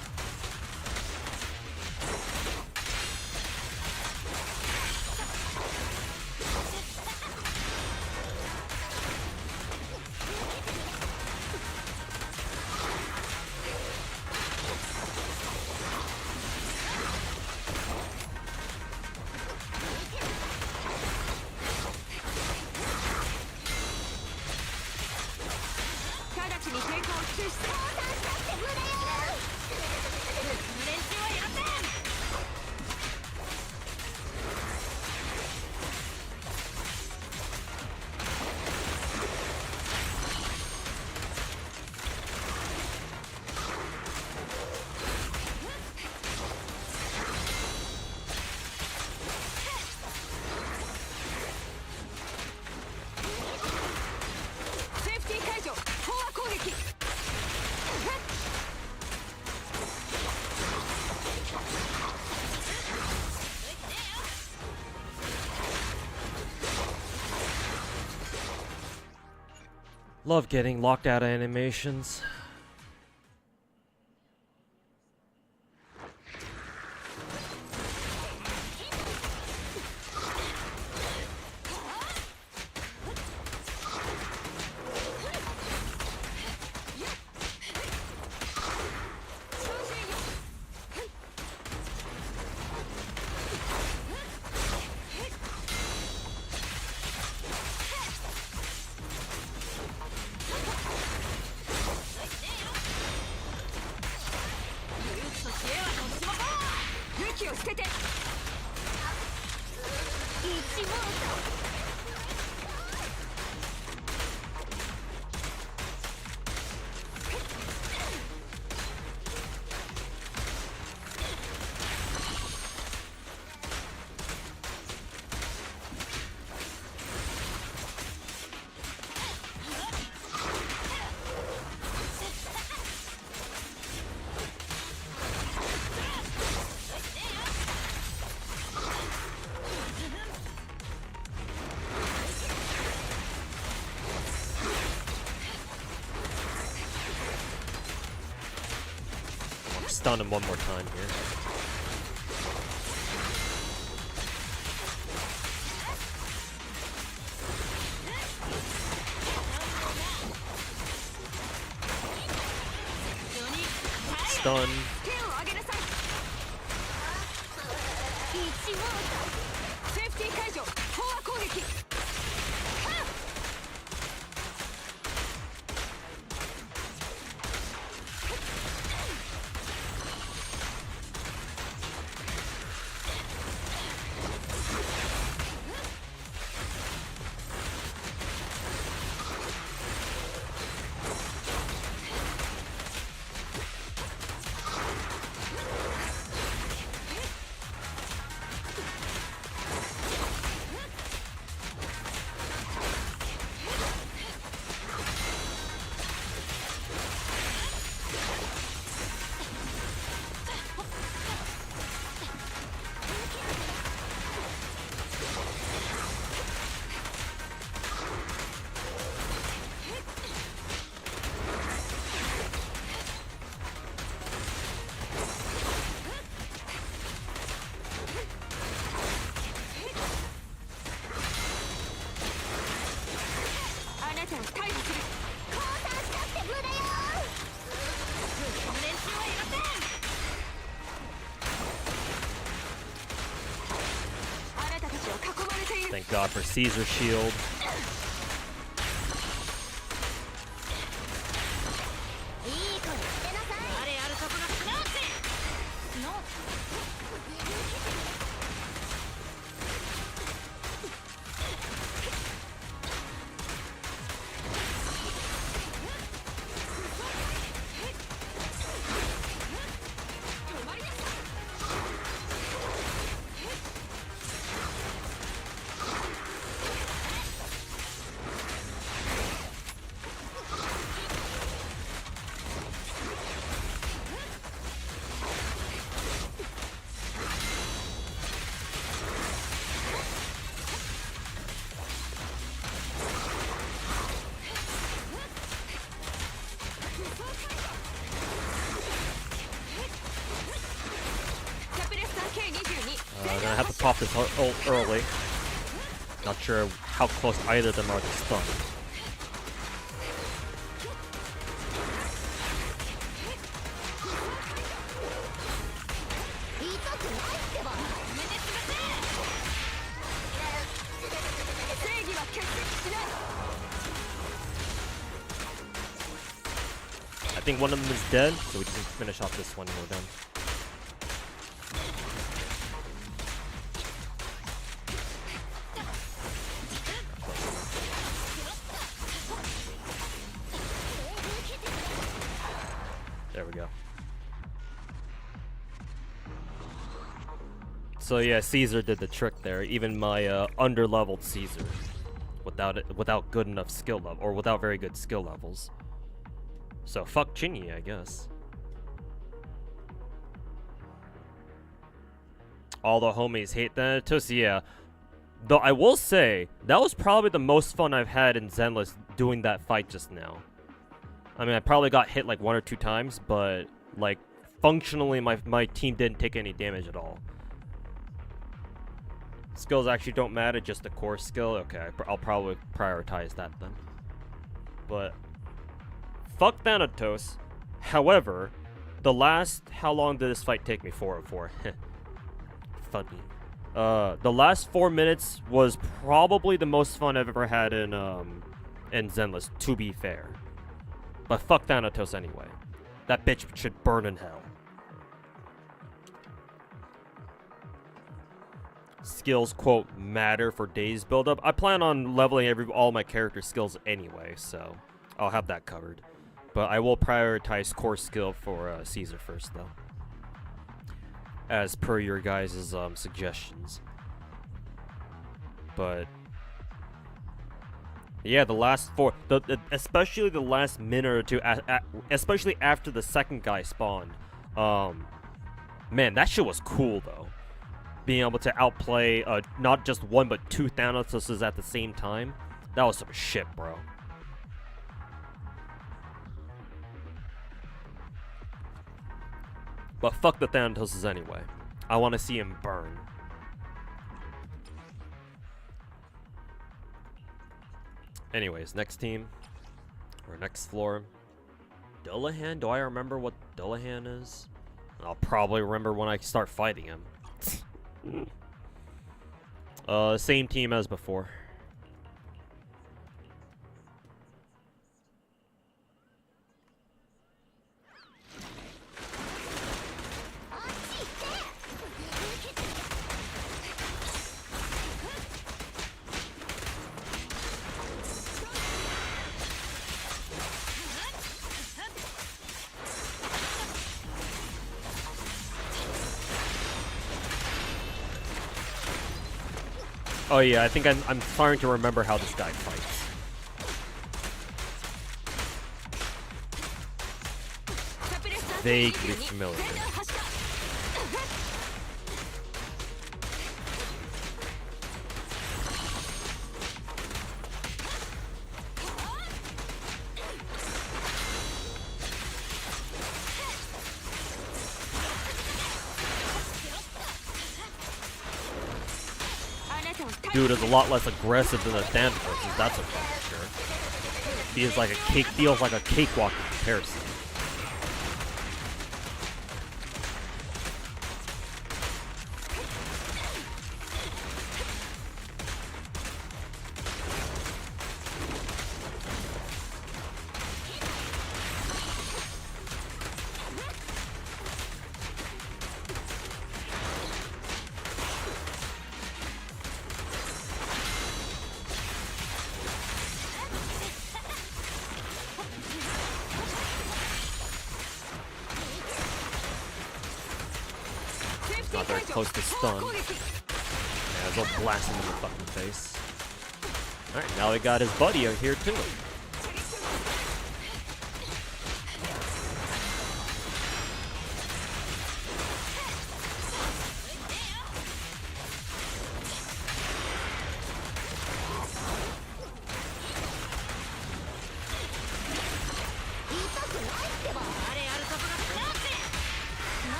Love getting locked out animations. Stun him one more time here. Stun. Thank God for Caesar Shield. off this ult early. Not sure how close either of them are to stun. I think one of them is dead, so we can finish off this one and we're done. There we go. So yeah, Caesar did the trick there. Even my under-leveled Caesar, without good enough skill level, or without very good skill levels. So fuck Chingy, I guess. All the homies hate Thanatos, yeah. Though I will say, that was probably the most fun I've had in Zenless doing that fight just now. I mean, I probably got hit like 1 or 2 times, but like functionally my team didn't take any damage at all. Skills actually don't matter, just the core skill. Okay, I'll probably prioritize that then. But fuck Thanatos. However, how long did this fight take me? 404. Funny. The last 4 minutes was probably the most fun I've ever had in Zenless, to be fair. But fuck Thanatos anyway. That bitch should burn in hell. Skills, quote, matter for days buildup. I plan on leveling all my character skills anyway, so I'll have that covered. But I will prioritize core skill for Caesar first, though. As per your guys' suggestions. But yeah, the last 4, especially the last minute or two, especially after the second guy spawned. Man, that shit was cool though. Being able to outplay not just 1 but 2 Thanatoses at the same time. That was some shit, bro. But fuck the Thanatoses anyway. I want to see him burn. Anyways, next team. Or next floor. Dullahan? Do I remember what Dullahan is? I'll probably remember when I start fighting him. Same team as before. Oh yeah, I think I'm starting to remember how this guy fights. Vaguely familiar. Dude is a lot less aggressive than the Thanatos, that's a fucking sure. Feels like a cakewalk in comparison. Not very close to stun. Yeah, as well blast him in the fucking face. Alright, now we got his buddy out here too.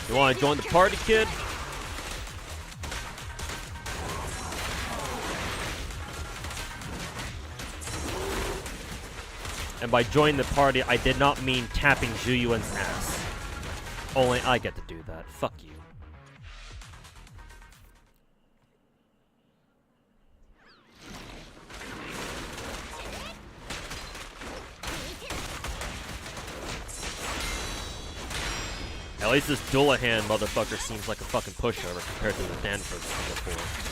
You wanna join the party, kid? And by joining the party, I did not mean tapping Zhuyuan's ass. Only I get to do that. Fuck you. At least this Dullahan motherfucker seems like a fucking pushover compared to the Danford from before.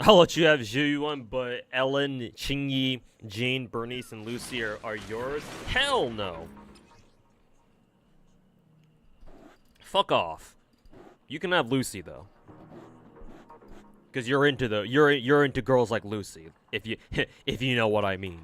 I'll let you have Zhuyuan, but Ellen, Qingyi, Jean, Bernice, and Lucy are yours? Hell no! Fuck off. You can have Lucy though, because you're into girls like Lucy. If you if you know what I mean.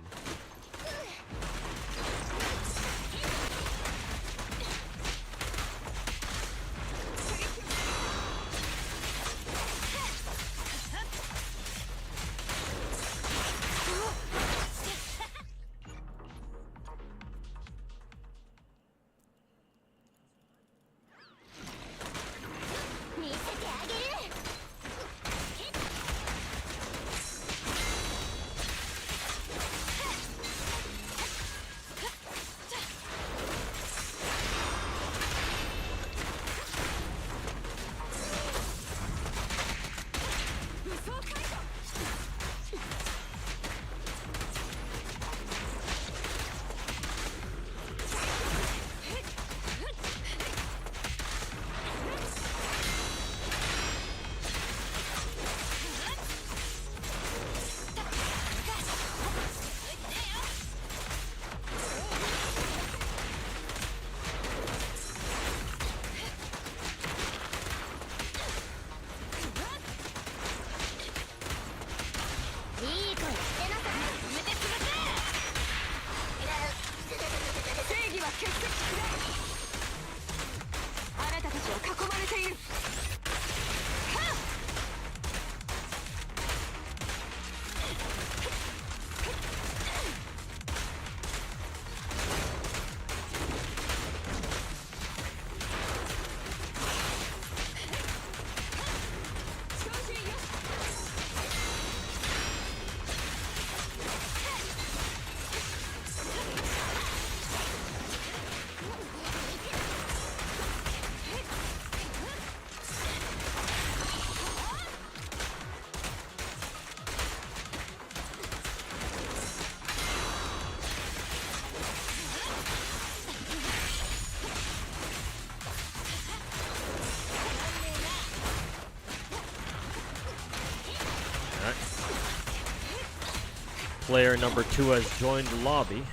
Player number 2 has joined the lobby.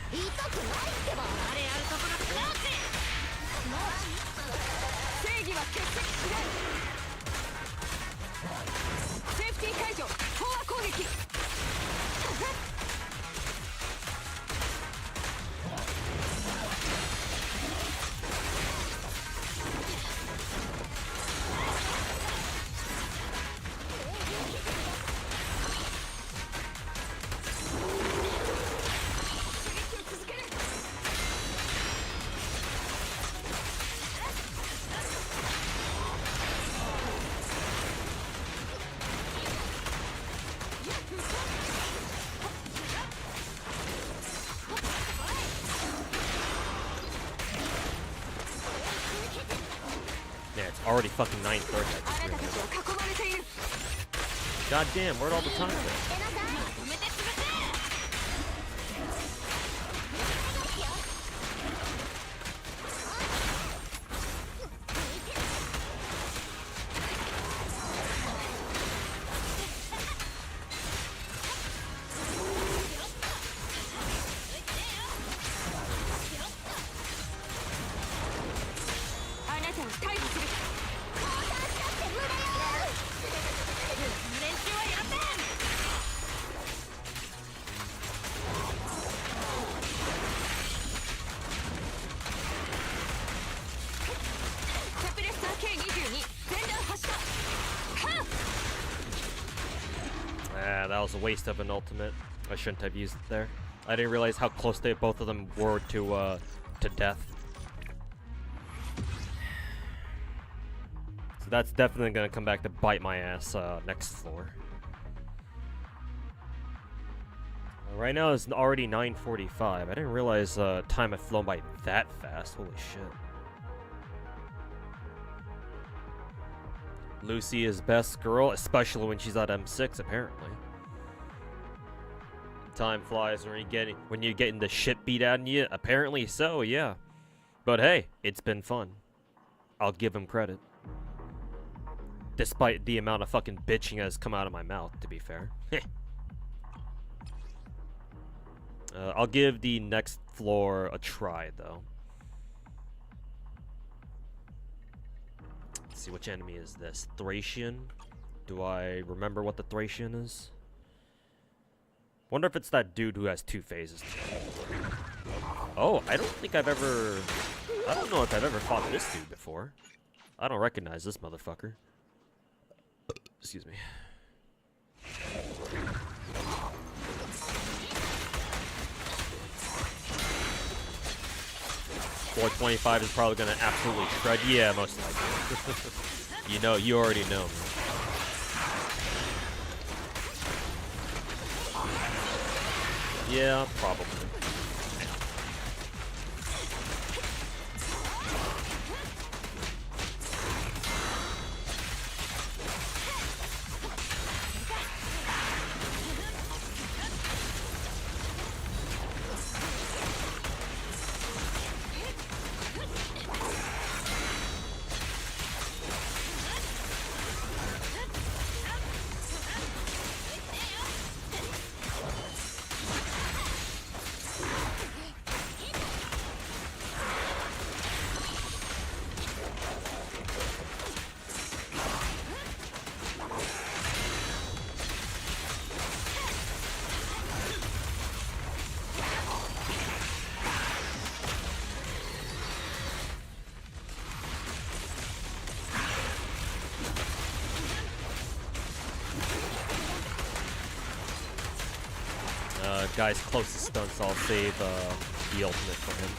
Yeah, it's already fucking 9:30. God damn, where'd all the time go? Ah, that was a waste of an ultimate. I shouldn't have used it there. I didn't realize how close both of them were to death. So that's definitely gonna come back to bite my ass next floor. Right now it's already 9:45. I didn't realize time had flown by that fast. Holy shit. Lucy is best girl, especially when she's at M6, apparently. Time flies when you're getting the shit beat out of you. Apparently so, yeah. But hey, it's been fun. I'll give him credit. Despite the amount of fucking bitching that has come out of my mouth, to be fair. I'll give the next floor a try, though. Let's see, which enemy is this? Thracian? Do I remember what the Thracian is? Wonder if it's that dude who has 2 phases. Oh, I don't think I've ever... I don't know if I've ever fought this dude before. I don't recognize this motherfucker. Excuse me. 425 is probably gonna absolutely shred. Yeah, most likely. You know, you already know. Yeah, probably. Guy's closest stunts, I'll save the ultimate for him.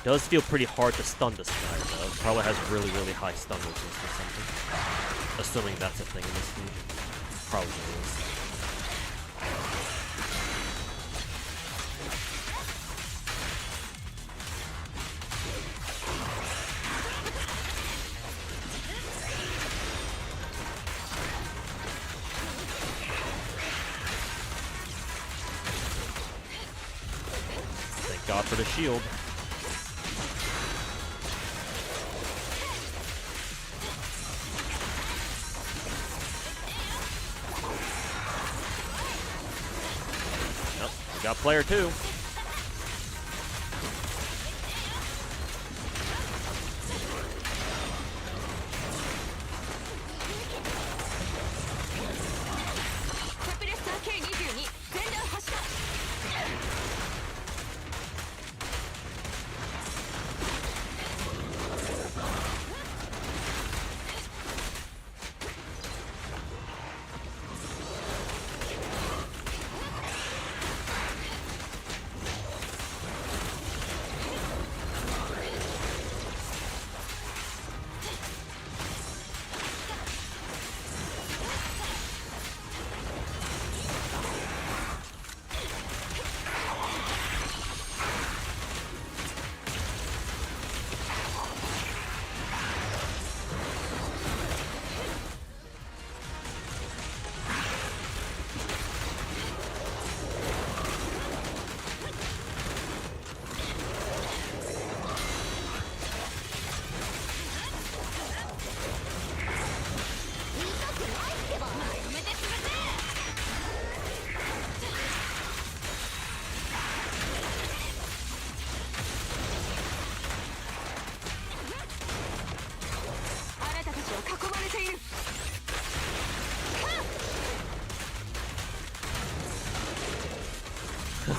Does feel pretty hard to stun this guy, though. Probably has really, really high stun resistance or something. Assuming that's a thing in this stage. Probably is. Thank God for the shield. Got player 2.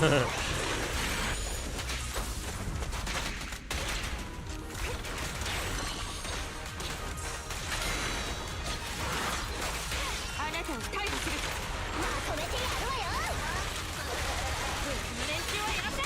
あなたを逮捕する。まとめてやるわよ。ブーツの練習はやらせん。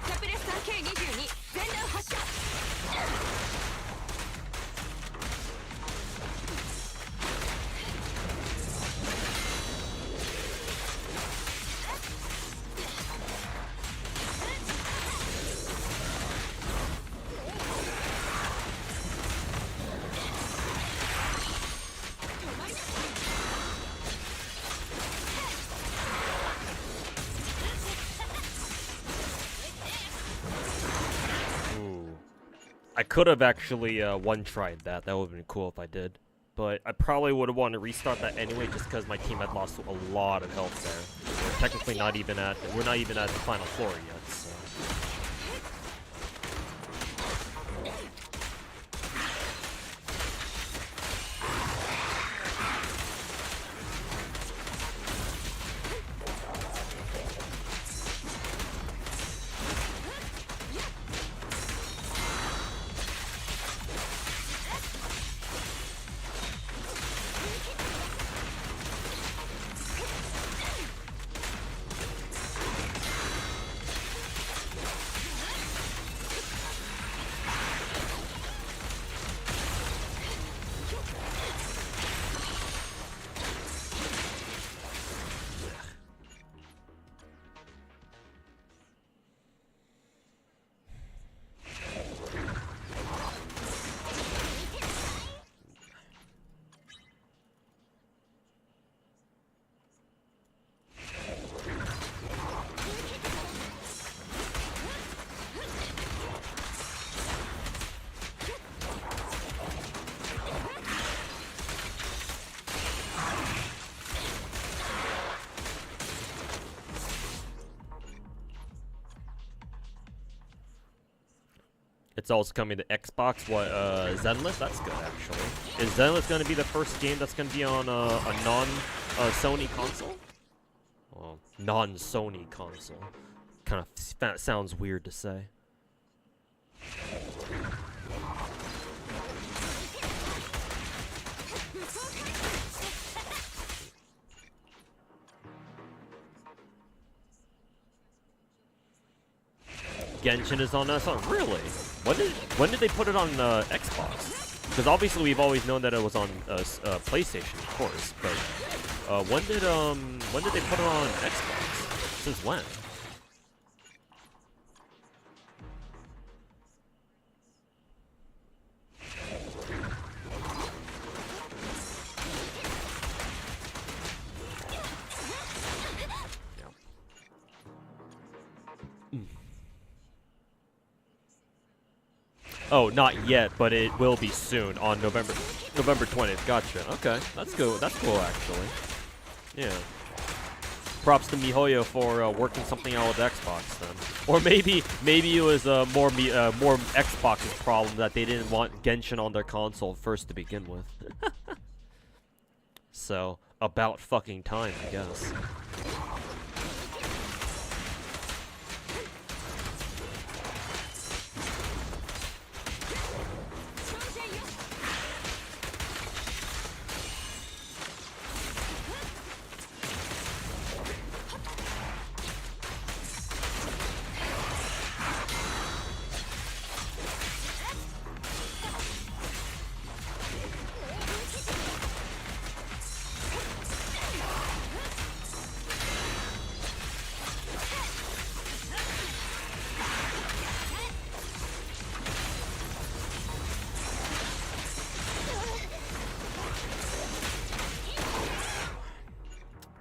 キャプレス 3K22 全弾発射。Ooh. I could have actually one-tried that. That would have been cool if I did. But I probably would have wanted to restart that anyway, just because my team had lost a lot of health there. We're technically not even at. We're not even at the final floor yet. So. It's also coming to Xbox. What, Zenless? That's good, actually. Is Zenless going to be the first game that's going to be on a non-Sony console? Well, non-Sony console. Kind of that sounds weird to say. Genshin is on us. Oh, really? When did they put it on Xbox? Because obviously we've always known that it was on PlayStation, of course. But when did they put it on Xbox? Since when? Oh, not yet, but it will be soon on November 20th. Gotcha. Okay, that's good. That's cool, actually. Yeah. Props to MiHoYo for working something out with Xbox then, or maybe it was more Xbox's problem that they didn't want Genshin on their console first to begin with. So about fucking time, I guess.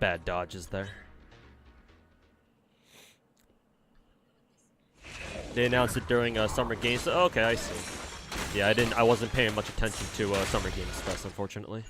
Bad dodges there. They announced it during Summer Games. Oh, okay, I see. Yeah, I wasn't paying much attention to Summer Games Fest, unfortunately.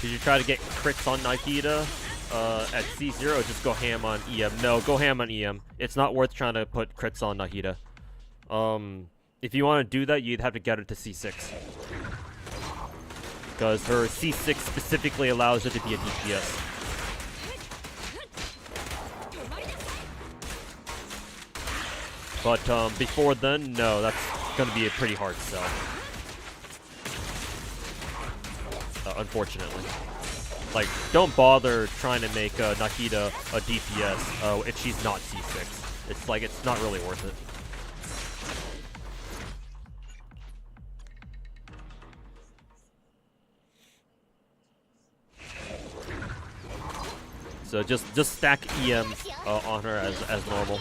Did you try to get crits on Nahida at C0 or just go ham on EM? No, go ham on EM. It's not worth trying to put crits on Nahida. If you want to do that, you'd have to get her to C6. Because her C6 specifically allows her to be a DPS. But before then, no, that's going to be a pretty hard sell. Unfortunately. Like, don't bother trying to make Nahida a DPS if she's not C6. It's like, it's not really worth it. So just stack EM on her as normal.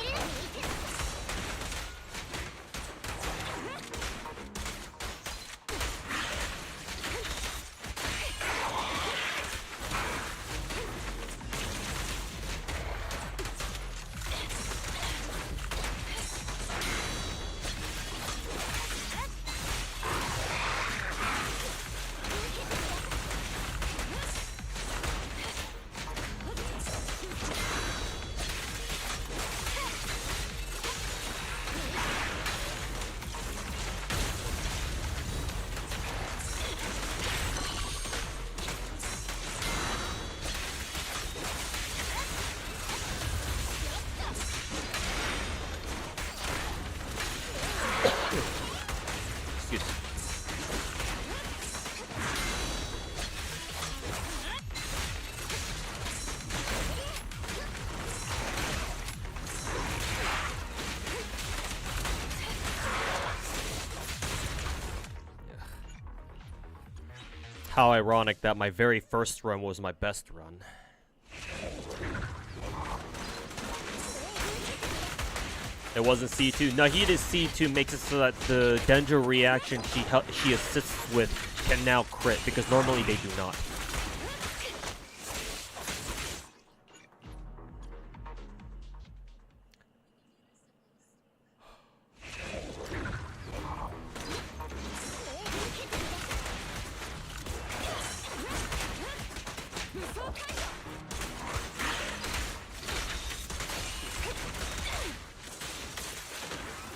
How ironic that my very first run was my best run. It wasn't C2. Nahida's C2 makes it so that the Denjo reaction she assists with can now crit, because normally they do not.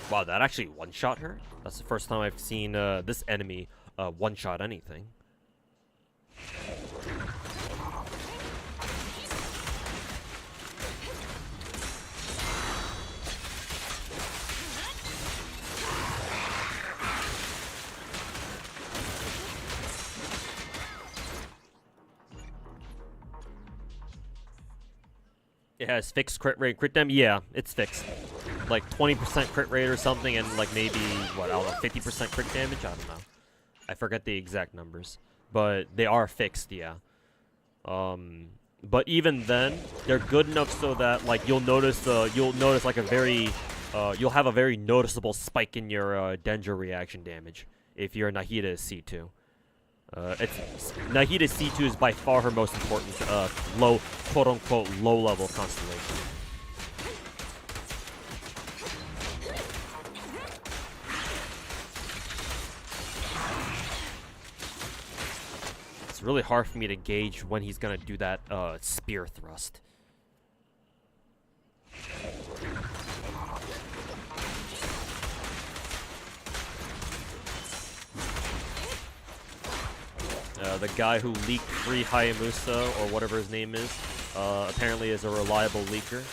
Wow, that actually one-shot her? That's the first time I've seen this enemy one-shot anything. It has fixed crit rate, crit damage? Yeah, it's fixed. Like 20% crit rate or something, and like maybe, what, I don't know, 50% crit damage? I don't know. I forget the exact numbers. But they are fixed, yeah. But even then, they're good enough so that, like, you'll notice like a very, you'll have a very noticeable spike in your Denjo reaction damage if your Nahida is C2. Nahida's C2 is by far her most important, quote-unquote, low-level constellation. It's really hard for me to gauge when he's gonna do that spear thrust. The guy who leaked free Hayamusa, or whatever his name is, apparently is a reliable leaker.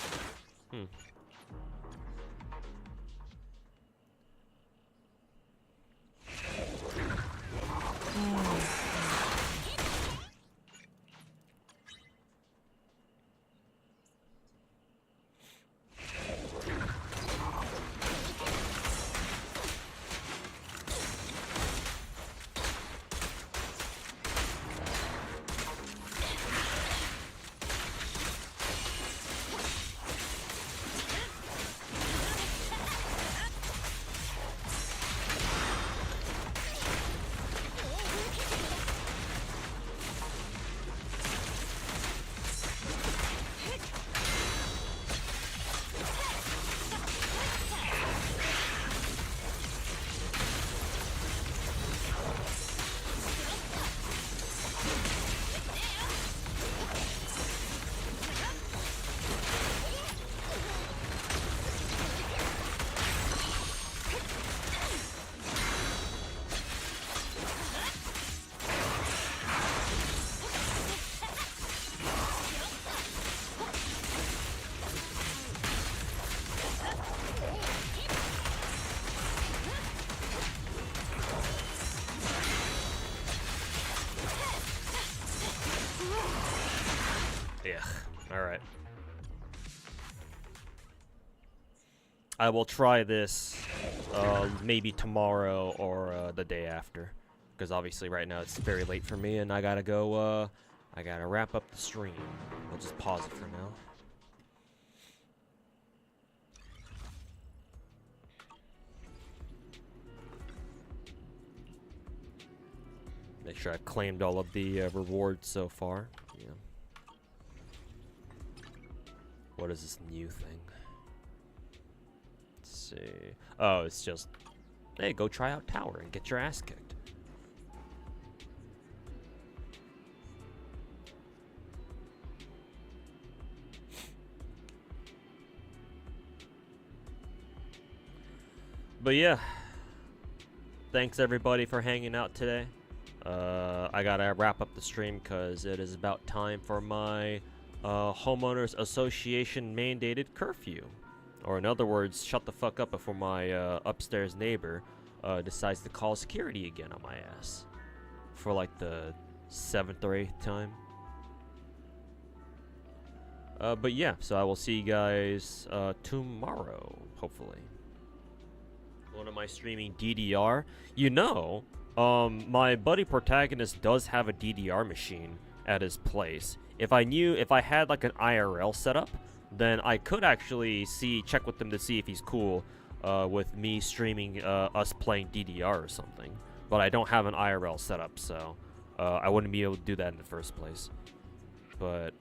I will try this maybe tomorrow or the day after, because obviously right now it's very late for me and I gotta go. I gotta wrap up the stream. I'll just pause it for now. Make sure I claimed all of the rewards so far. Yeah. What is this new thing? Let's see. Oh, it's just, hey, go try out Tower and get your ass kicked. But yeah, thanks everybody for hanging out today. I gotta wrap up the stream because it is about time for my homeowners association mandated curfew. Or in other words, shut the fuck up before my upstairs neighbor decides to call security again on my ass. For like the 7th or 8th time. But yeah, so I will see you guys tomorrow, hopefully. When am I streaming DDR? You know, my buddy Protagonist does have a DDR machine at his place. If I had like an IRL setup, then I could actually check with him to see if he's cool with me streaming us playing DDR or something. But I don't have an IRL setup, so I wouldn't be able to do that in the first place. But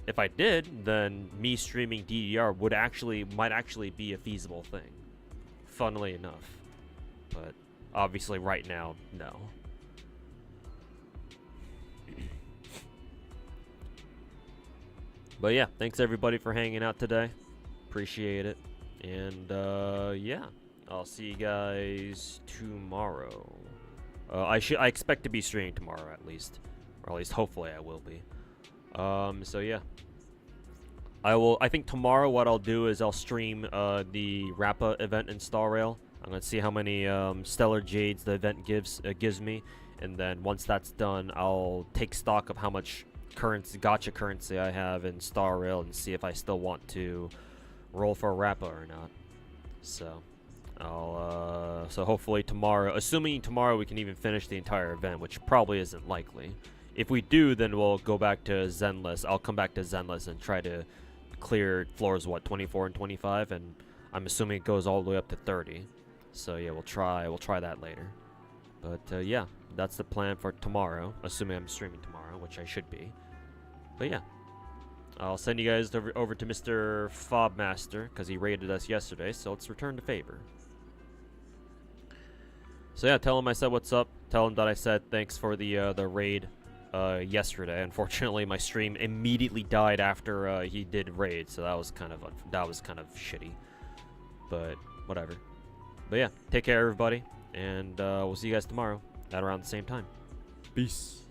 if I did, then me streaming DDR might actually be a feasible thing. Funnily enough. But obviously right now, no. But yeah, thanks everybody for hanging out today. Appreciate it. And yeah, I'll see you guys tomorrow. I expect to be streaming tomorrow at least. Or at least hopefully I will be. So yeah. I think tomorrow what I'll do is I'll stream the Rappa event in Star Rail. I'm gonna see how many Stellar Jades the event gives me, and then once that's done, I'll take stock of how much gacha currency I have in Star Rail and see if I still want to roll for Rappa or not. So so hopefully tomorrow, assuming tomorrow we can even finish the entire event, which probably isn't likely. If we do, then we'll go back to Zenless. I'll come back to Zenless and try to clear floors, what, 24 and 25, and I'm assuming it goes all the way up to 30. So yeah, we'll try that later. But yeah, that's the plan for tomorrow, assuming I'm streaming tomorrow, which I should be. But yeah, I'll send you guys over to Mr. Fobmaster because he raided us yesterday, so let's return the favor. So yeah, tell him I said what's up. Tell him that I said thanks for the raid yesterday. Unfortunately, my stream immediately died after he did raid, so that was kind of shitty. But whatever. But yeah, take care everybody, and we'll see you guys tomorrow at around the same time. Peace.